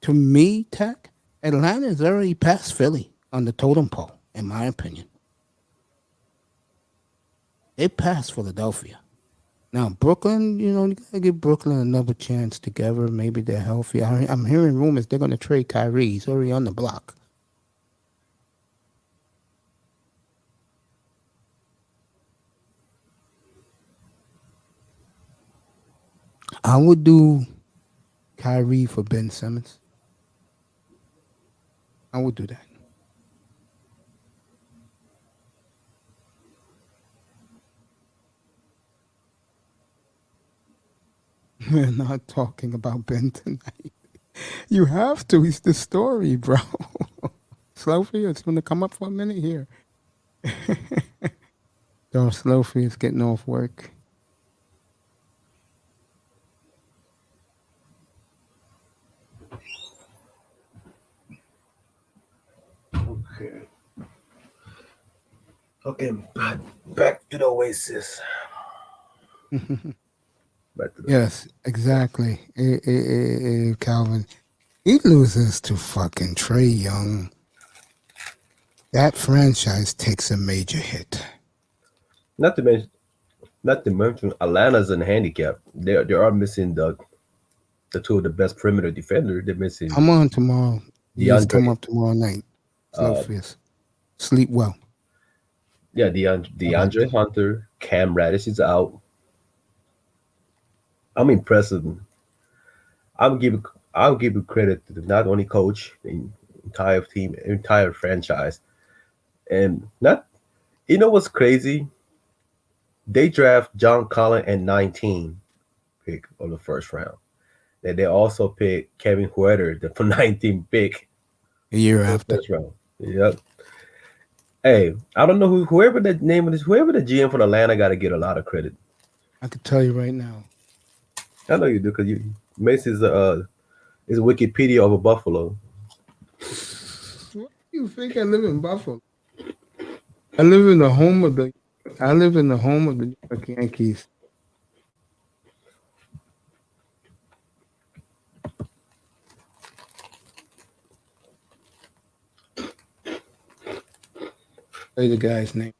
To me, Tech, Atlanta is already past Philly on the totem pole, in my opinion. They passed Philadelphia. Now Brooklyn, you gotta give Brooklyn another chance together. Maybe they're healthy. I'm hearing rumors they're gonna trade Kyrie. He's already on the block. I would do Kyrie for Ben Simmons. I would do that. We're not talking about Ben tonight. You have to. It's the story, bro. Slowfie, it's going to come up for a minute here. So Slowfie is getting off work. Okay. Okay, back to the Oasis. Yes, exactly. Calvin, he loses to fucking Trey Young. That franchise takes a major hit. Not to mention, Atlanta's in handicap. They are missing the two of the best perimeter defenders. They're missing. I'm on tomorrow. You just DeAndre. come up tomorrow night. Slowfist. Sleep well. Yeah, DeAndre Hunter, Cam Reddish is out. I'm impressed. I'll give credit to not only coach, the entire team, entire franchise, and what's crazy? They draft John Collins at 19 pick on the first round. And they also pick Kevin Huerter for 19 pick a year after. First round. Yep. Hey, I don't know whoever the GM for Atlanta got to get a lot of credit. I could tell you right now. I know you do because Macy's is Wikipedia over Buffalo. What do you think? I live in Buffalo. I live in the home of the New York Yankees. Say the guy's name.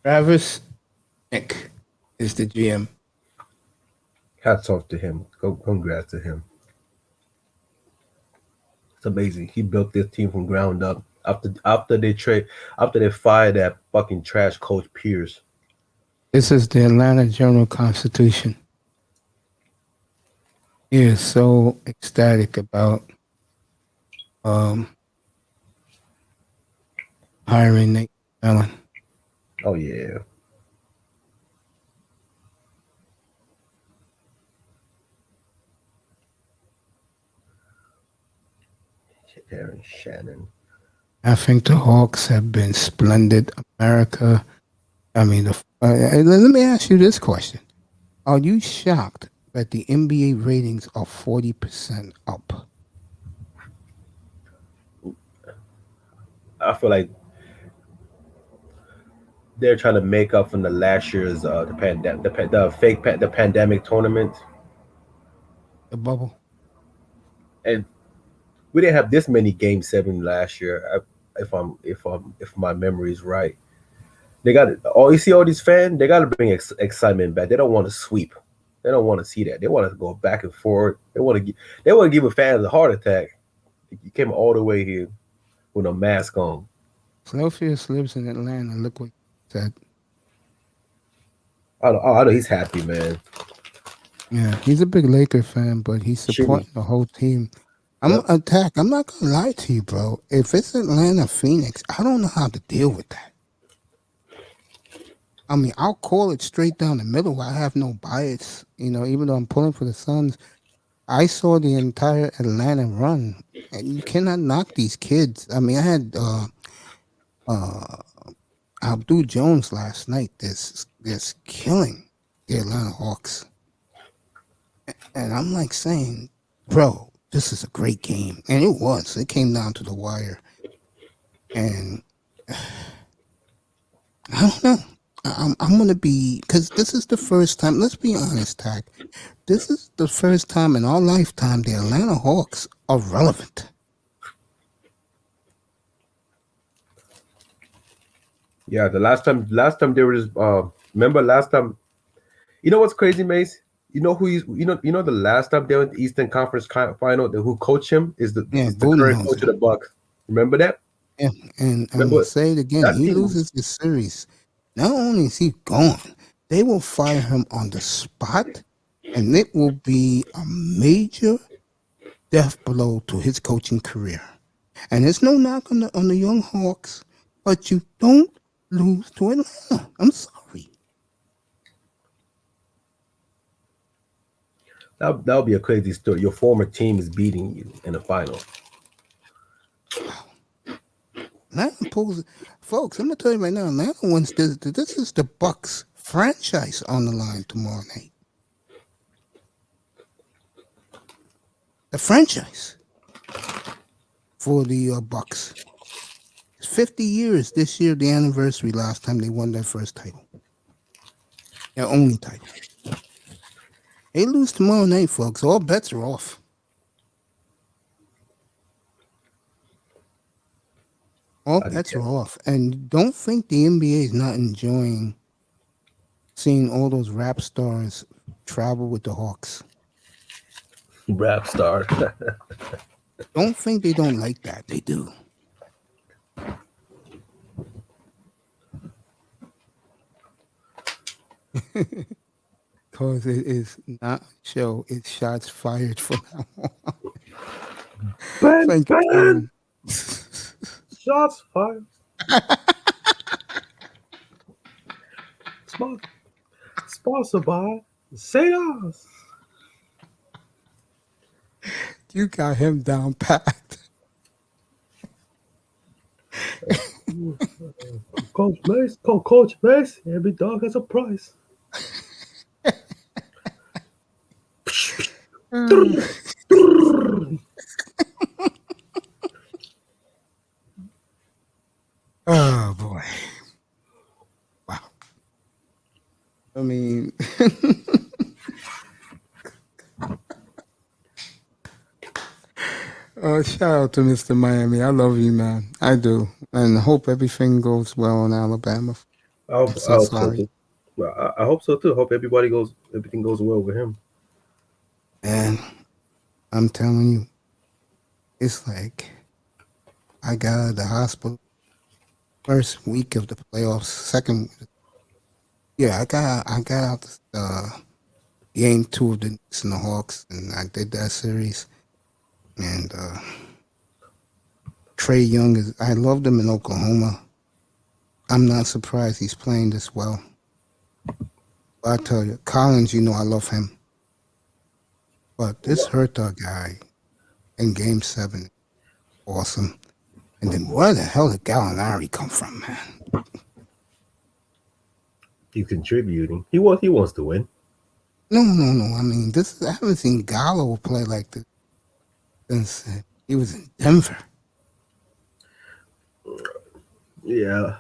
Travis Nick is the GM. Hats off to him. Congrats to him. It's amazing. He built this team from ground up. After they fired that fucking trash coach Pierce. This is the Atlanta Journal-Constitution. He is so ecstatic about hiring Nate Allen. Oh yeah. Aaron Shannon. I think the Hawks have been splendid. America. I mean, let me ask you this question. Are you shocked that the NBA ratings are 40% up? I feel like they're trying to make up from the last year's the pandemic tournament, the bubble, and we didn't have this many Game 7 last year. If my memory is right, they got it. You see all these fans, they got to bring excitement back. They don't want to sweep. They don't want to see that. They want to go back and forth. They want to give a fan a heart attack. You came all the way here with a mask on. Slofius lives in Atlanta. Look what he said. I know he's happy, man. Yeah, he's a big Laker fan, but he's supporting the whole team. I'm not gonna lie to you, bro. If it's Atlanta, Phoenix, I don't know how to deal with that. I mean, I'll call it straight down the middle. I have no bias, even though I'm pulling for the Suns. I saw the entire Atlanta run, and you cannot knock these kids. I mean, I had Abdul Jones last night. This killing the Atlanta Hawks, and I'm like saying, bro, this is a great game, and it was. It came down to the wire, and I don't know. I'm gonna be, because this is the first time. Let's be honest, Tack. This is the first time in our lifetime the Atlanta Hawks are relevant. Yeah, the last time there was remember last time. You know what's crazy, Mace? You know the last time they went to the Eastern Conference Final, who coached him is the current coach of the Bucks. Remember that? Yeah, and I'm Remember gonna say it again. that He team? loses this series. Not only is he gone, they will fire him on the spot, and it will be a major death blow to his coaching career. And there's no knock on the young Hawks, but you don't lose to Atlanta. I'm sorry. That'll be a crazy story. Your former team is beating you in the final. Atlanta pulls, folks. I'm gonna tell you right now. Atlanta wants this. This is the Bucks franchise on the line tomorrow night. The franchise for the Bucks. It's 50 years this year. The anniversary last time they won their first title, their only title. They lose tomorrow night, folks. All bets are off. All bets are off. And don't think the NBA is not enjoying seeing all those rap stars travel with the Hawks. Rap star. Don't think they don't like that. They do. Because it is not a show. It's shots fired from now on. Thank you. Shots fired. Sponsored by sAwayFromLordStanley. You got him down packed. Coach Mace, every dog has a price. Oh boy. Wow. I mean shout out to Mr. Miami. I love you, man. I do. And hope everything goes well in Alabama. I hope so too. Well, I hope so too. Hope everything goes well with him. And I'm telling you, it's like I got out of the hospital first week of the playoffs, second. Yeah, I got out game 2 of the Knicks and the Hawks, and I did that series. And Trae Young I loved him in Oklahoma. I'm not surprised he's playing this well. But I tell you, Collins, you know I love him. But this Hertha guy in game 7, awesome. And then where the hell did Gallinari come from, man? He's contributing. He wants to win. No. I mean, I haven't seen Gallo play like this since he was in Denver. Yeah,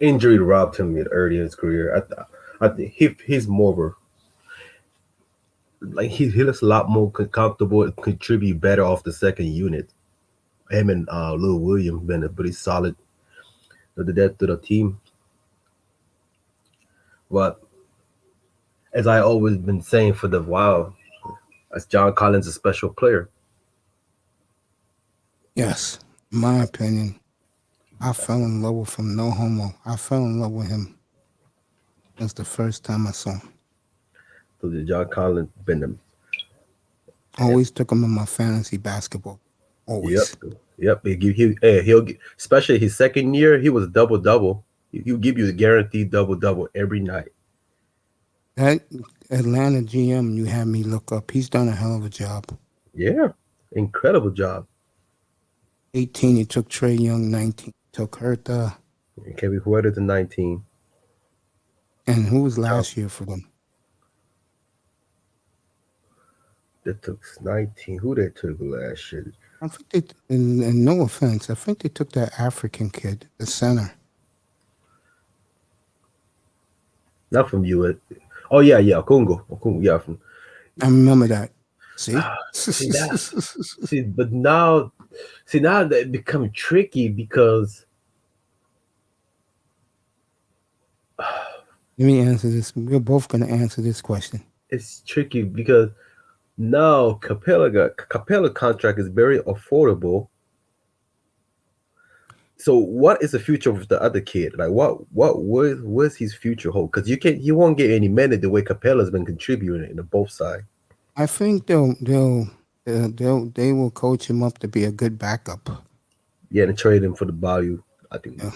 injury robbed him early in his career. I think he's more like he looks a lot more comfortable and contribute better off the second unit. Him and Lil Williams been a pretty solid to the team. But as I always been saying for the while, as John Collins a special player. Yes, in my opinion, I fell in love with him. No homo. I fell in love with him. That's the first time I saw him. So the John Collins been them. Always took him in my fantasy basketball. Always. Yep. He'll get, especially his second year, he was double. He'll give you the guaranteed double every night. That Atlanta GM you had me look up, he's done a hell of a job. Yeah, incredible job. 18, he took Trae Young. 19, took Hertha. Kevin Huerta to 19. And who was last year for them? They took 19. Who they took last year? I think and no offense, I think they took that African kid, the center. Not from you. Oh yeah, Okungo, yeah. I remember that. See? But now that it become tricky because Let me answer this. We're both going to answer this question. It's tricky because now Capella contract is very affordable. So what is the future of the other kid? Like what's his future hold? Because you won't get any minute the way Capella's been contributing in the both sides. I think they will coach him up to be a good backup. Yeah, and trade him for the value. I think. Yeah.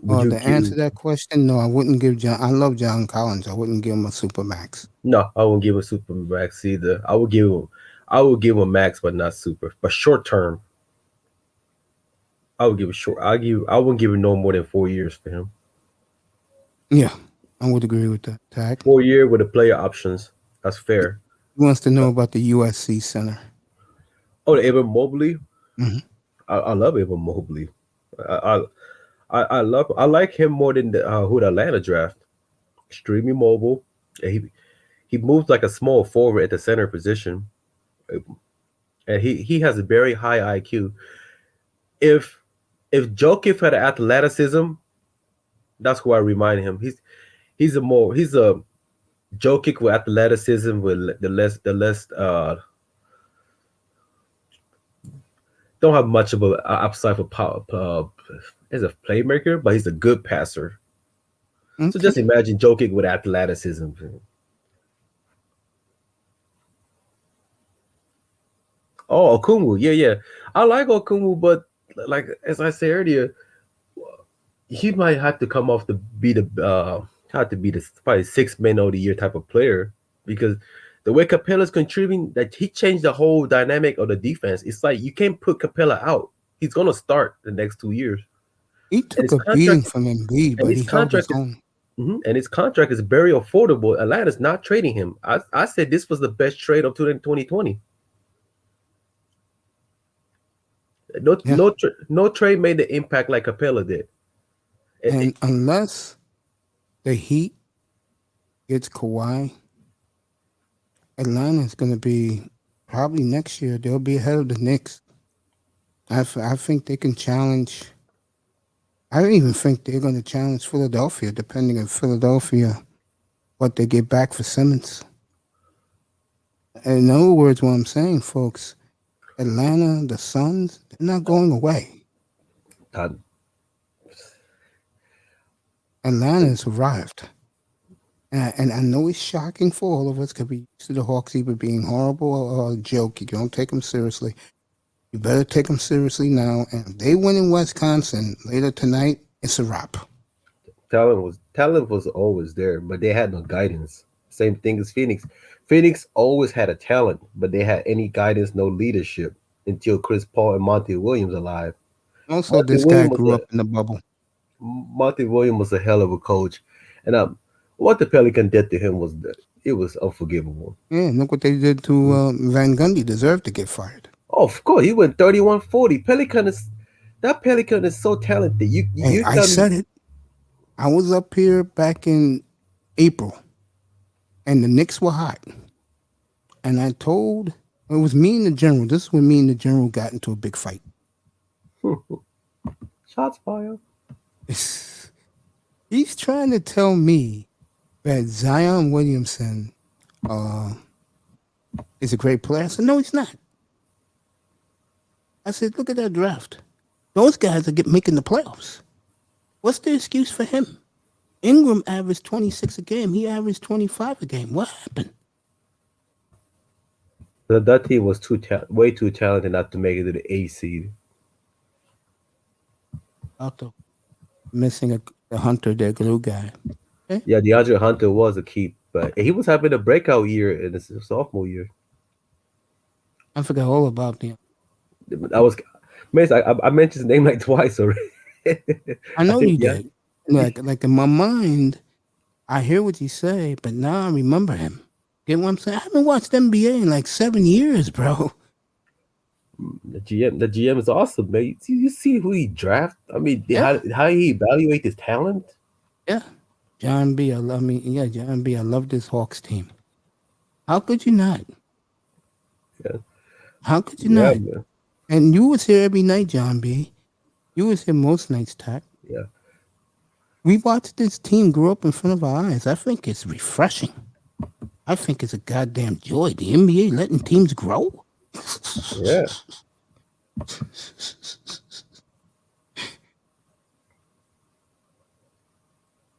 Would you To answer that question, no, I wouldn't give John. I love John Collins. I wouldn't give him a super max. No, I won't give a super max either. I would give him a max, but not super. But short term, I would give a short. I wouldn't give him no more than 4 years for him. Yeah, I would agree with that. Tag. 4 year with the player options. That's fair. He wants to know about the USC center. Oh, the Evan Mobley. Mm-hmm. I love Evan Mobley. I like him more than the Atlanta draft. Extremely mobile. He moves like a small forward at the center position, and he has a very high IQ. If Jokic had athleticism, that's who I remind him. He's a Jokic with athleticism with the less don't have much of a upside for power as a playmaker, but he's a good passer. Okay. So just imagine Jokic with athleticism. Oh, Okumu, yeah. I like Okumu, but like as I said earlier, he might have to come off to be the probably 6 man of the year type of player, because the way Capella's contributing, that he changed the whole dynamic of the defense. It's like you can't put Capella out. He's gonna start the next 2 years. He took a beating from Embiid, but he held his own. And his contract is very affordable. Atlanta's not trading him. I said this was the best trade of 2020. No trade made the impact like Capella did. And unless the Heat gets Kawhi, Atlanta's going to be probably next year. They'll be ahead of the Knicks. I think they can challenge. I don't even think they're going to challenge Philadelphia, depending on Philadelphia, what they get back for Simmons. In other words, what I'm saying, folks, Atlanta, the Suns, they're not going away. Atlanta has arrived. And I know it's shocking for all of us because we used to the Hawks either being horrible or a joke. You don't take them seriously. You better take them seriously now. And if they win in Wisconsin later tonight, it's a wrap. Talent was always there, but they had no guidance. Same thing as Phoenix. Phoenix always had a talent, but they had any guidance, no leadership until Chris Paul and Monty Williams alive. Also, Monty this Williams guy grew up in the bubble. Monty Williams was a hell of a coach, and what the Pelican did to him was unforgivable. Yeah, look what they did to Van Gundy. Deserved to get fired. Oh, of course, he went 31-40. Pelican is so talented. I said it. I was up here back in April, and the Knicks were hot. And I told, it was me and the general. This is when me and the general got into a big fight. Shots fired. He's trying to tell me that Zion Williamson is a great player. I said, no, he's not. I said, look at that draft. Those guys are making the playoffs. What's the excuse for him? Ingram averaged 26 a game. He averaged 25 a game. What happened? That team was way too talented not to make it to the A seed. After missing the Hunter, their glue guy. Okay? Yeah, DeAndre Hunter was a keep, but he was having a breakout year in his sophomore year. I forgot all about them. I mentioned his name like twice already. I know you did. Like in my mind, I hear what you say, but now I remember him. Get what I'm saying? I haven't watched NBA in like 7 years, bro. The GM is awesome, man. You see who he draft? I mean, how he evaluate his talent? Yeah. John B. John B. I love this Hawks team. How could you not? Yeah. How could you not? Man. And you was here every night, John B. You was here most nights, Tack. Yeah. We watched this team grow up in front of our eyes. I think it's refreshing. I think it's a goddamn joy. The NBA letting teams grow. Yeah.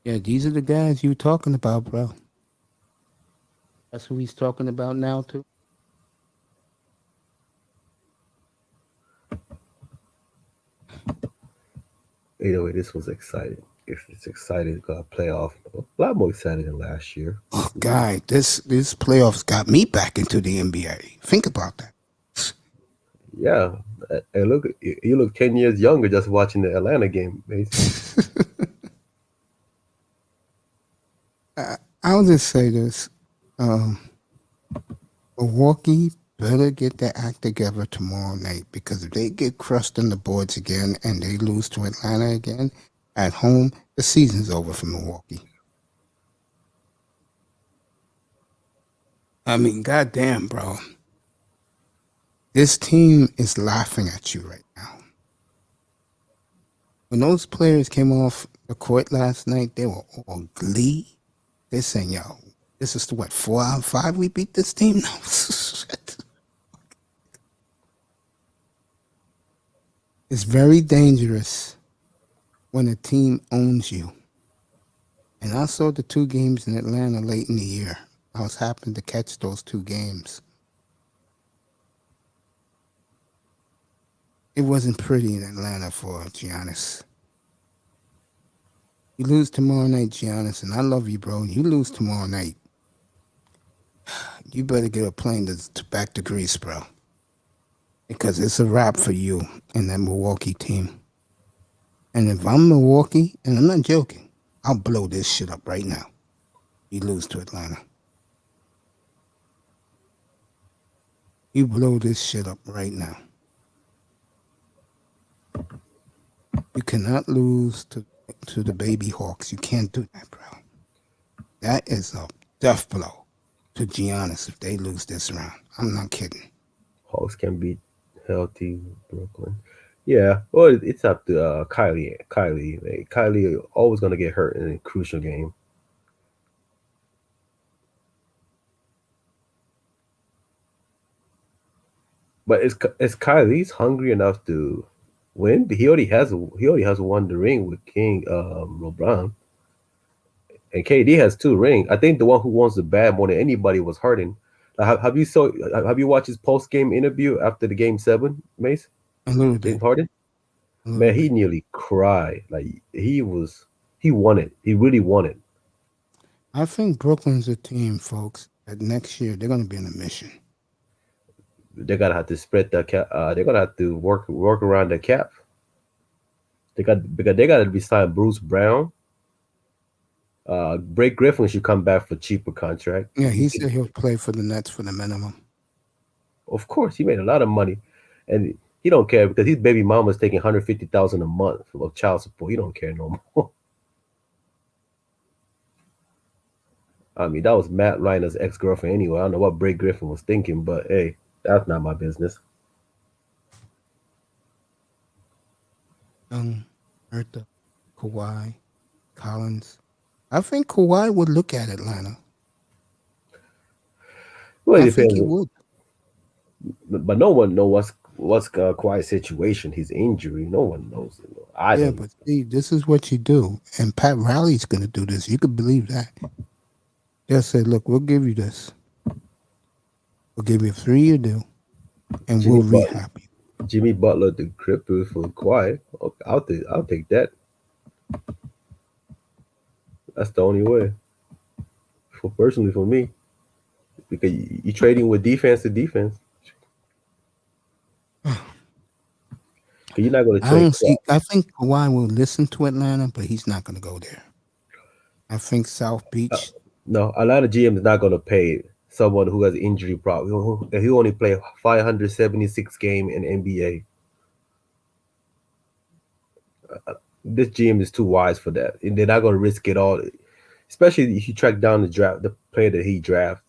Yeah, these are the guys you were talking about, bro. That's who he's talking about now, too. Either way, this was exciting. If it's exciting, playoff, a lot more exciting than last year. Oh, guy, this playoffs got me back into the NBA. Think about that. Yeah, and look, you look 10 years younger just watching the Atlanta game, basically. I'll just say this. Milwaukee better get their act together tomorrow night, because if they get crushed on the boards again and they lose to Atlanta again at home, the season's over for Milwaukee. I mean, goddamn, bro. This team is laughing at you right now. When those players came off the court last night, they were all glee. They're saying, yo, this is what, 4 out of 5 we beat this team? No. It's very dangerous when a team owns you. And I saw the 2 games in Atlanta late in the year. I was happy to catch those 2 games. It wasn't pretty in Atlanta for Giannis. You lose tomorrow night, Giannis, and I love you, bro. You lose tomorrow night. You better get a plane to back to Greece, bro. Because it's a wrap for you and that Milwaukee team. And if I'm Milwaukee, and I'm not joking, I'll blow this shit up right now. You lose to Atlanta. You blow this shit up right now. You cannot lose to the baby Hawks. You can't do that, bro. That is a death blow to Giannis if they lose this round. I'm not kidding. Hawks can beat healthy Brooklyn. Yeah, well, it's up to Kylie. Kylie always gonna get hurt in a crucial game. But is Kylie's hungry enough to win? He already has won the ring with King LeBron, and KD has 2 rings. I think the one who wants the bad more than anybody was Harden. Have you watched his post game interview after the game 7, Mace? A little bit. Harden, man, he nearly cried. Like he won it. He really won it. I think Brooklyn's a team, folks, that next year they're going to be in a mission. They're gonna have to spread the cap. They're gonna have to work around the cap. Because they gotta be signed Bruce Brown. Blake Griffin should come back for cheaper contract. Yeah, he said he'll play for the Nets for the minimum. Of course, he made a lot of money, and he don't care because his baby mama's taking $150,000 a month for child support. He don't care no more. I mean, that was Matt Reiner's ex-girlfriend anyway. I don't know what Blake Griffin was thinking, but hey, that's not my business. Hertha, Kawhi, Collins. I think Kawhi would look at Atlanta. Well, I think he would. But no one knows what's Kawhi's situation, his injury. No one knows. I don't. But see, this is what you do, and Pat Riley's going to do this. You could believe that. They'll say, "Look, we'll give you this. We'll give you a 3-year deal, and we'll rehab you." Jimmy Butler, the cripple for Kawhi. I'll take that. That's the only way. Personally, for me, because you're trading with defense to defense. You're not going to trade. I think Kawhi will listen to Atlanta, but he's not going to go there. I think South Beach. No, a lot of GM is not going to pay someone who has injury problem. He only played 576 game in NBA. This GM is too wise for that. And they're not going to risk it all, especially if you track down the player that he drafts.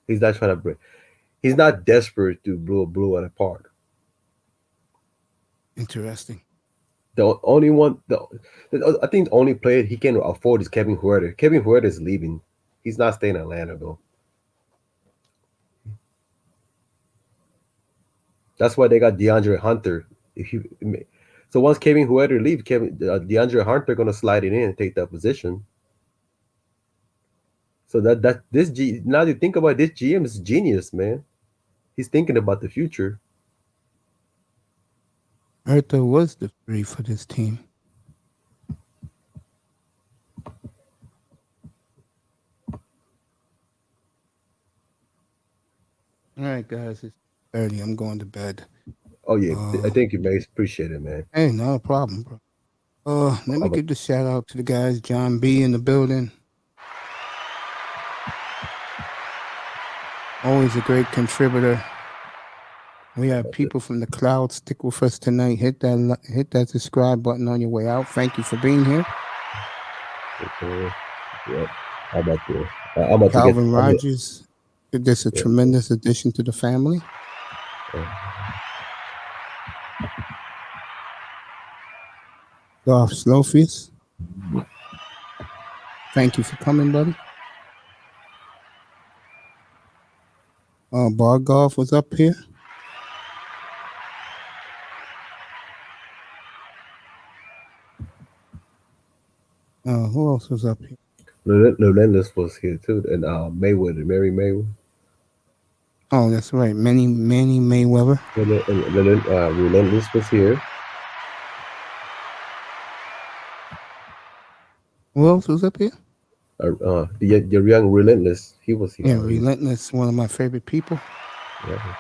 He's not trying to break. He's not desperate to blow it apart. Interesting. The only one, I think the only player he can afford is Kevin Huerter. Kevin Huerter is leaving. He's not staying in Atlanta though. That's why they got DeAndre Hunter. So once Kevin Huerter leaves, DeAndre Hunter gonna slide it in and take that position. So now you think about it, this GM is genius, man. He's thinking about the future. Hertha was the 3 for this team. All right, guys, it's 30. I'm going to bed. Oh yeah, thank you, man. Appreciate it, man. Hey, not a problem, bro. Let me give the shout out to the guys. John B in the building. Always a great contributor. We have people from the cloud stick with us tonight. Hit that subscribe button on your way out. Thank you for being here. Yeah. How about this? I'm about Calvin Rogers did this a tremendous addition to the family. Golf Slowface. Thank you for coming, buddy. Bar Golf was up here. Who else was up here? Relentless was here too, and Mary Mayweather. Oh, that's right. Manny Mayweather. Relentless was here. Who else was up here? The young Relentless. He was here. Yeah, Relentless, one of my favorite people. Yeah.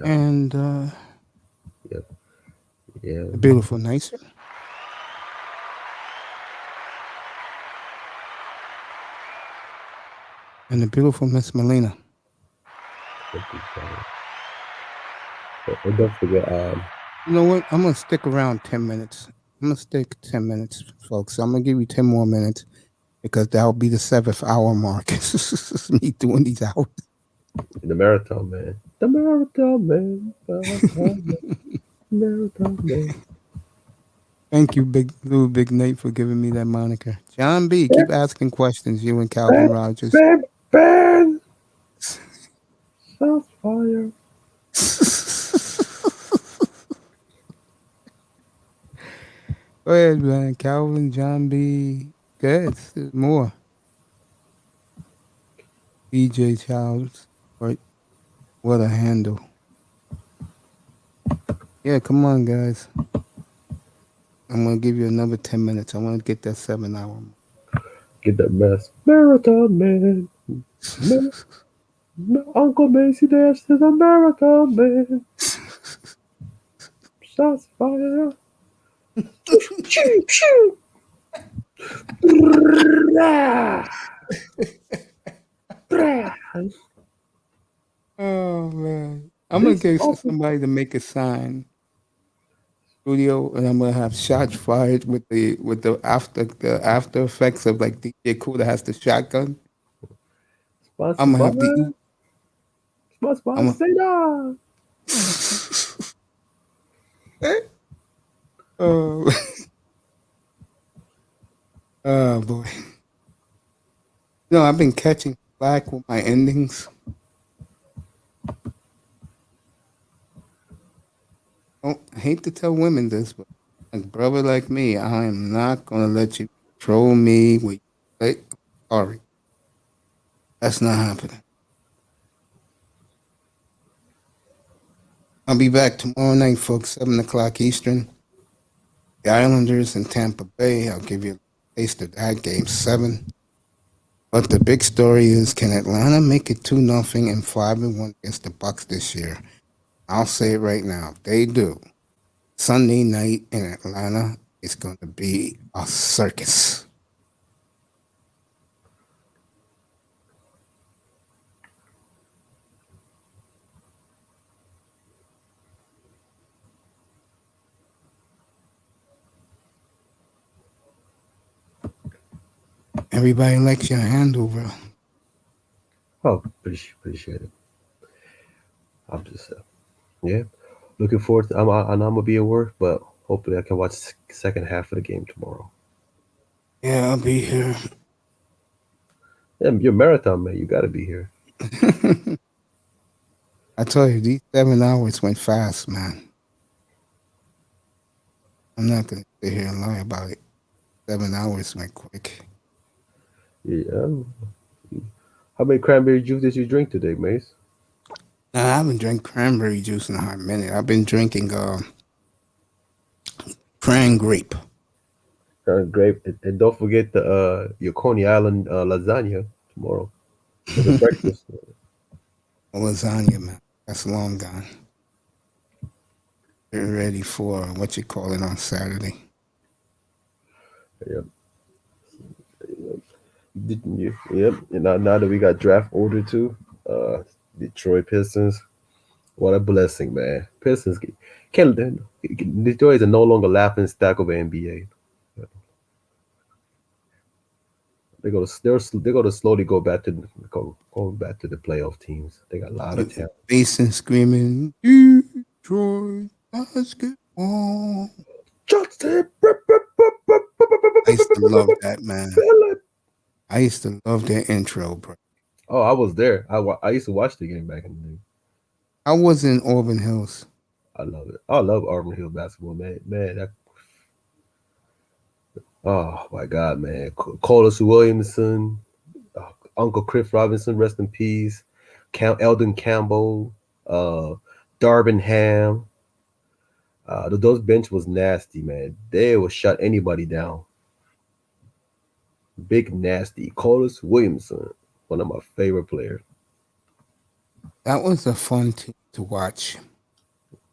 And the beautiful Nicer. And the beautiful Miss Melina. Don't forget. You know what? I'm gonna stick around 10 minutes. I'm gonna stick 10 minutes, folks. I'm gonna give you 10 more minutes because that'll be the 7th hour mark. Me doing these hours. The marathon man. The marathon man. Marathon man. Thank you, Big Nate, for giving me that moniker. John B, keep asking questions. You and Calvin Rogers. Ben. Shots fired. Go ahead, man. Calvin, John B. Good. There's more. DJ Childs. Right. What a handle. Yeah, come on, guys. I'm going to give you another 10 minutes. I want to get that 7 hour. Get that mess. Marathon man. Uncle Macy Dash to the marathon man. Shots fired. Oh man, I'm gonna get somebody to make a sign studio, and I'm gonna have shots fired with the after effects of like DJ Cool that has the shotgun. I'm gonna have the. Oh boy. No, I've been catching flack with my endings. I hate to tell women this, but a brother like me, I am not gonna let you troll me with. Sorry, that's not happening. I'll be back tomorrow night, folks, 7 o'clock Eastern. The Islanders in Tampa Bay. I'll give you a taste of that game 7. But the big story is, can Atlanta make it 2-0 and 5-1 against the Bucks this year? I'll say it right now. If they do, Sunday night in Atlanta is going to be a circus. Everybody likes your handle, bro. Oh, appreciate it. I'm just yeah, looking forward. I'm gonna be at work, but hopefully I can watch the second half of the game tomorrow. Yeah, I'll be here. Yeah, you're a marathon man. You got to be here. I tell you, these 7 hours went fast, man. I'm not gonna sit here and lie about it. 7 hours went quick. Yeah. How many cranberry juice did you drink today, Mace? I haven't drank cranberry juice in a hot minute. I've been drinking cran grape. Great, and don't forget the your Coney Island lasagna tomorrow for the breakfast. Lasagna, man. That's long gone. Get ready for what you call it on Saturday. Yep. Yep. And now that we got draft order too, Detroit Pistons. What a blessing, man. Pistons can't. Detroit is no longer laughing stock of the NBA. They're gonna slowly go back to the playoff teams. They got a lot of talent. Basin screaming, Detroit basketball. Johnson. I used to love that, man. I used to love their intro, bro. Oh, I was there. I used to watch the game back in the day. I was in Auburn Hills. I love it. I love Auburn Hill basketball, man. Oh my God, man. Collis Williamson, Uncle Chris Robinson, rest in peace. Eldon Campbell, Darvin Ham. Those bench was nasty, man. They would shut anybody down. Big nasty. Collis Williamson, one of my favorite players. That was a fun team to watch.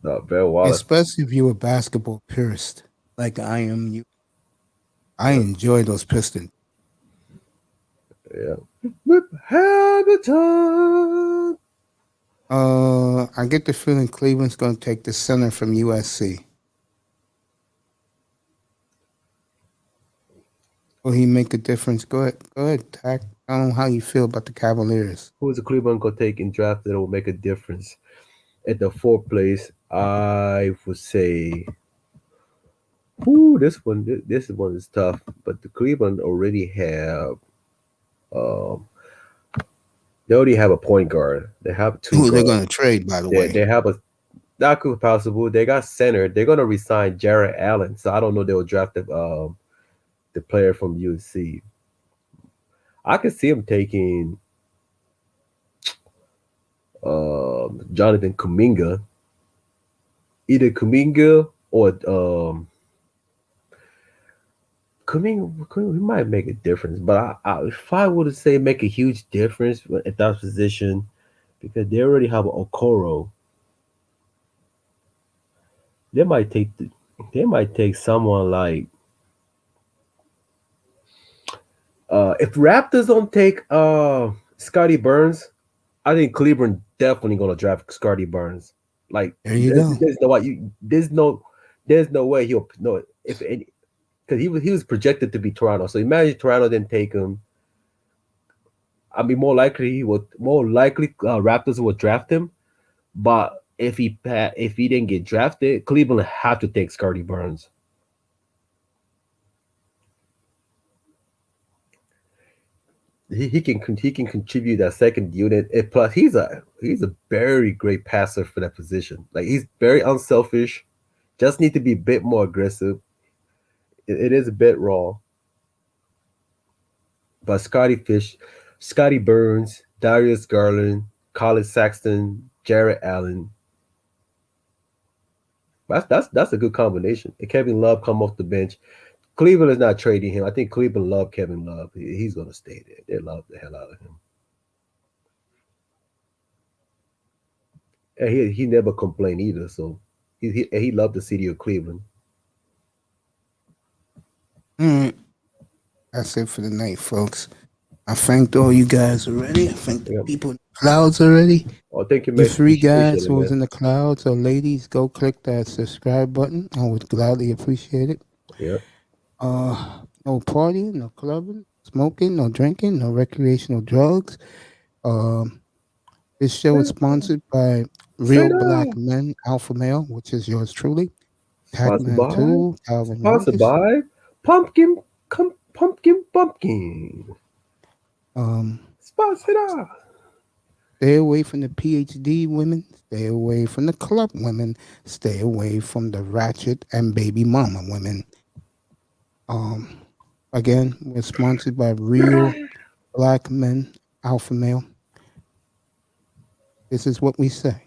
Very well. Especially if you were basketball purist, like I am. I enjoy those Pistons. Yeah. Whip Hamilton. I get the feeling Cleveland's going to take the center from USC. Will he make a difference? Go ahead, Tack. I don't know how you feel about the Cavaliers. Who is the Cleveland going to take in draft that will make a difference? At the fourth place, I would say, this one is tough. But the Cleveland already have, they already have a point guard. They have two. Who they're going to trade, by the way? They have that could be possible. They got center. They're going to resign Jarrett Allen. So I don't know. They will draft the player from USC. I could see him taking Jonathan Kuminga. Either Kuminga or Kuminga might make a difference. But if I were to say make a huge difference at that position, because they already have Okoro, they might take someone like if Raptors don't take Scotty Burns, I think Cleveland definitely gonna draft Scotty Burns. Like there you go. There's no way he'll know if any, because he was projected to be Toronto. So imagine Toronto didn't take him. I mean, more likely Raptors will draft him. But if he didn't get drafted, Cleveland have to take Scotty Burns. He can contribute that second unit. And plus, he's a very great passer for that position. Like, he's very unselfish. Just need to be a bit more aggressive. It is a bit raw. But Scotty Burns, Darius Garland, Colin Sexton, Jarrett Allen. That's a good combination. And Kevin Love come off the bench. Cleveland is not trading him. I think Cleveland love Kevin Love. He's going to stay there. They love the hell out of him. And he never complained either. So he loved the city of Cleveland. That's it for the night, folks. I thanked all you guys already. I thanked the people in the clouds already. Oh, thank you, man. The 3 guys who was in the clouds or ladies, go click that subscribe button. I would gladly appreciate it. Yeah. No partying, no clubbing, smoking, no drinking, no recreational drugs. This show is sponsored by Real Black Men Alpha Male, which is yours truly. Sponsored Pac-Man by 2, Calvin sponsored Rogers. by Pumpkin. Sponsored out. Stay away from the PhD women. Stay away from the club women. Stay away from the ratchet and baby mama women. Again, we're sponsored by Real Black Men Alpha Male. This is what we say.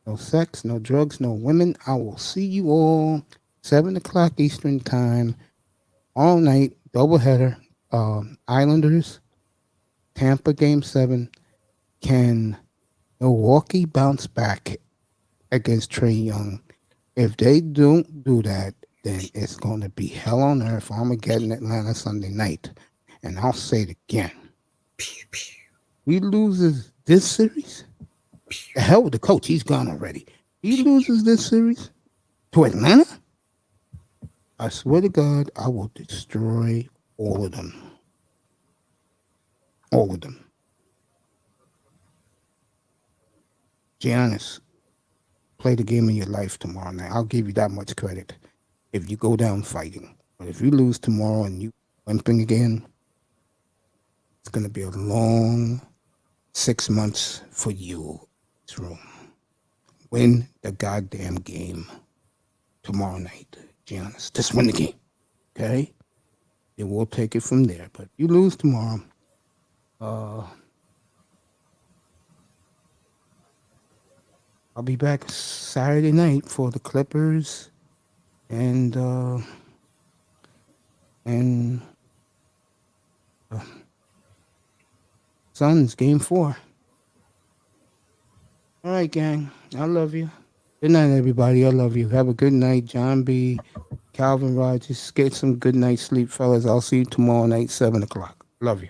No sex, no drugs, no women. I will see you all 7 o'clock Eastern time, all night, doubleheader. Islanders, Tampa Game 7. Can Milwaukee bounce back against Trae Young? If they don't do that, then it's going to be hell on earth. Armageddon, Atlanta Sunday night. And I'll say it again. He loses this series. The hell with the coach. He's gone already. He loses this series to Atlanta. I swear to God, I will destroy all of them. All of them. Giannis, play the game of your life tomorrow night. I'll give you that much credit if you go down fighting. But if you lose tomorrow and you limping again, it's going to be a long 6 months for you. It's room. Win the goddamn game tomorrow night, Giannis. Just win the game, okay? Then we'll take it from there. But if you lose tomorrow, I'll be back Saturday night for the Clippers and Suns game 4. All right, gang. I love you. Good night, everybody. I love you. Have a good night, John B. Calvin Rogers. Get some good night sleep, fellas. I'll see you tomorrow night, 7 o'clock. Love you.